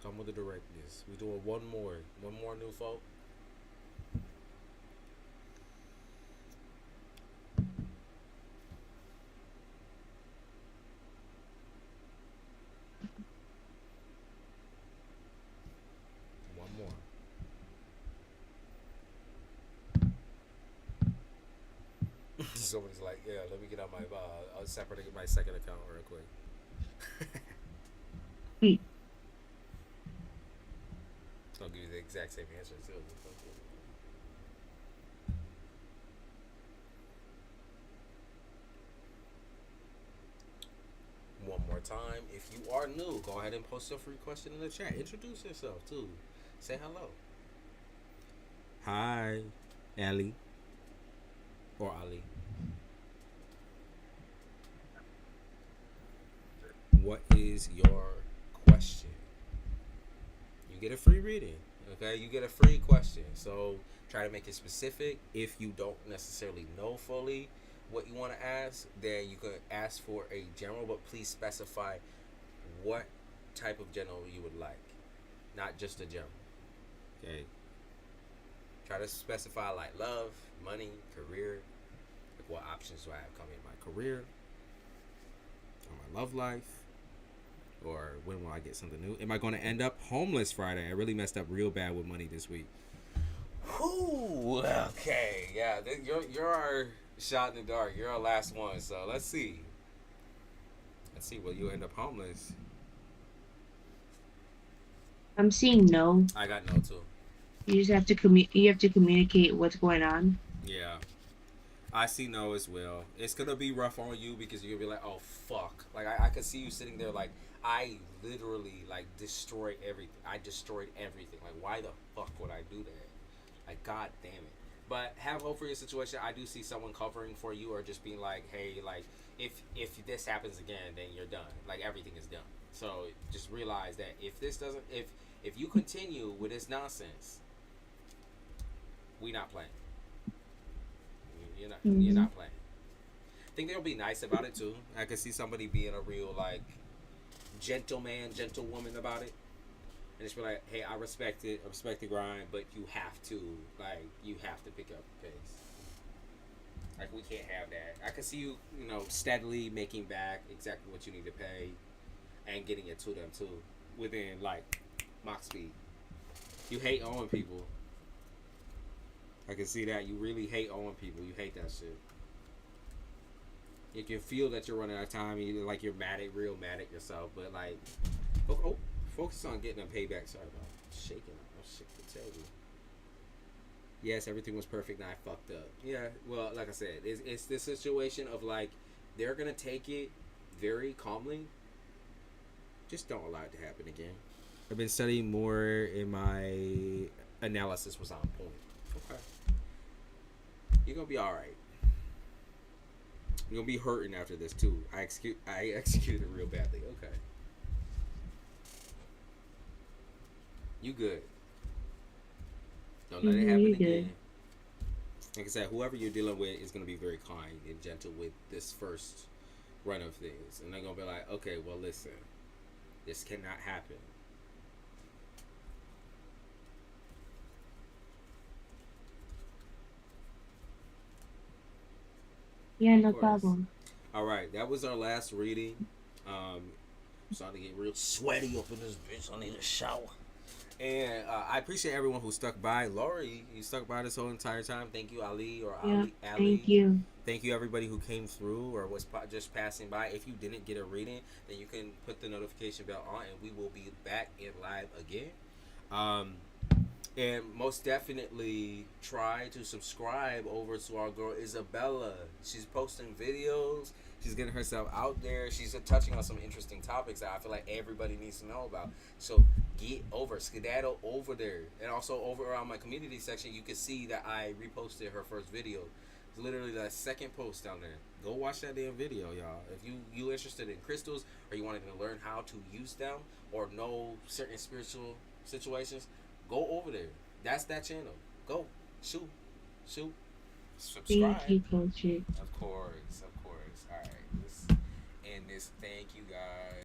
Come with the directness. We doing one more. One more, new folk. One more. Somebody's like, yeah, let me get out my I'll separate my second account real quick. Hmm. I'll give you the exact same answer too. One more time. If you are new, go ahead and post your free question in the chat. Introduce yourself too. Say hello. Hi, Ali or Ali. What is your question? You get a free reading. Okay, you get a free question. So try to make it specific. If you don't necessarily know fully what you want to ask, then you can ask for a general, but please specify what type of general you would like, not just a general. Okay. Try to specify like love, money, career. Like what options do I have coming in my career, or my love life, or when will I get something new? Am I going to end up homeless Friday? I really messed up real bad with money this week. Whew, okay, yeah, you're our shot in the dark. You're our last one, so let's see. Let's see. Will you end up homeless? I'm seeing no. I got no too. You just have to you have to communicate what's going on. Yeah, I see no as well. It's gonna be rough on you because you're gonna be like, oh fuck. Like I could see you sitting there like I literally like destroyed everything. I destroyed everything. Like why the fuck would I do that? Like god damn it. But have hope for your situation. I do see someone covering for you or just being like, hey, like if this happens again, then you're done. Like everything is done. So just realize that if this doesn't if you continue with this nonsense, we not playing. You're Mm-hmm. not playing. I think they'll be nice about it too. I could see somebody being a real like gentleman, gentlewoman about it. And just be like, hey, I respect the grind, but you have to pick up the pace. Like we can't have that. I can see you, steadily making back exactly what you need to pay and getting it to them too. Within like mock speed. You hate owing people. I can see that. You really hate owing people. You hate that shit. You can feel that you're running out of time. You're real mad at yourself. But like, focus on getting a payback. Sorry about shaking. I'm sick to tell you. Yes, everything was perfect. And I fucked up. Yeah. Well, like I said, it's this situation of like they're gonna take it very calmly. Just don't allow it to happen again. I've been studying more, and my analysis was on point. Okay. You're gonna be all right. You're gonna be hurting after this too. I executed it real badly. Okay. You good? Don't let it happen You again. good. Like I said, whoever you're dealing with is gonna be very kind and gentle with this first run of things, and they're gonna be like, okay, well, listen, this cannot happen. Yeah, Of no course. problem. All right, that was our last reading. I'm starting to get real sweaty up in this bitch. I need a shower. And I appreciate everyone who stuck by. Lori, you stuck by this whole entire time. Thank you, Ali or Yeah. Ali. Thank you. Thank you, everybody who came through or was just passing by. If you didn't get a reading, then you can put the notification bell on, and we will be back in live again. Um, and most definitely try to subscribe over to our girl Isabella. She's posting videos. She's getting herself out there. She's touching on some interesting topics that I feel like everybody needs to know about. So skedaddle over there. And also over around my community section, you can see that I reposted her first video. It's literally the second post down there. Go watch that damn video, y'all. If you interested in crystals or you wanted to learn how to use them or know certain spiritual situations, go over there. That's that channel. Go. Shoot. Thank Subscribe. you, Coach. Of course. All right. Let's end this. Thank you, guys.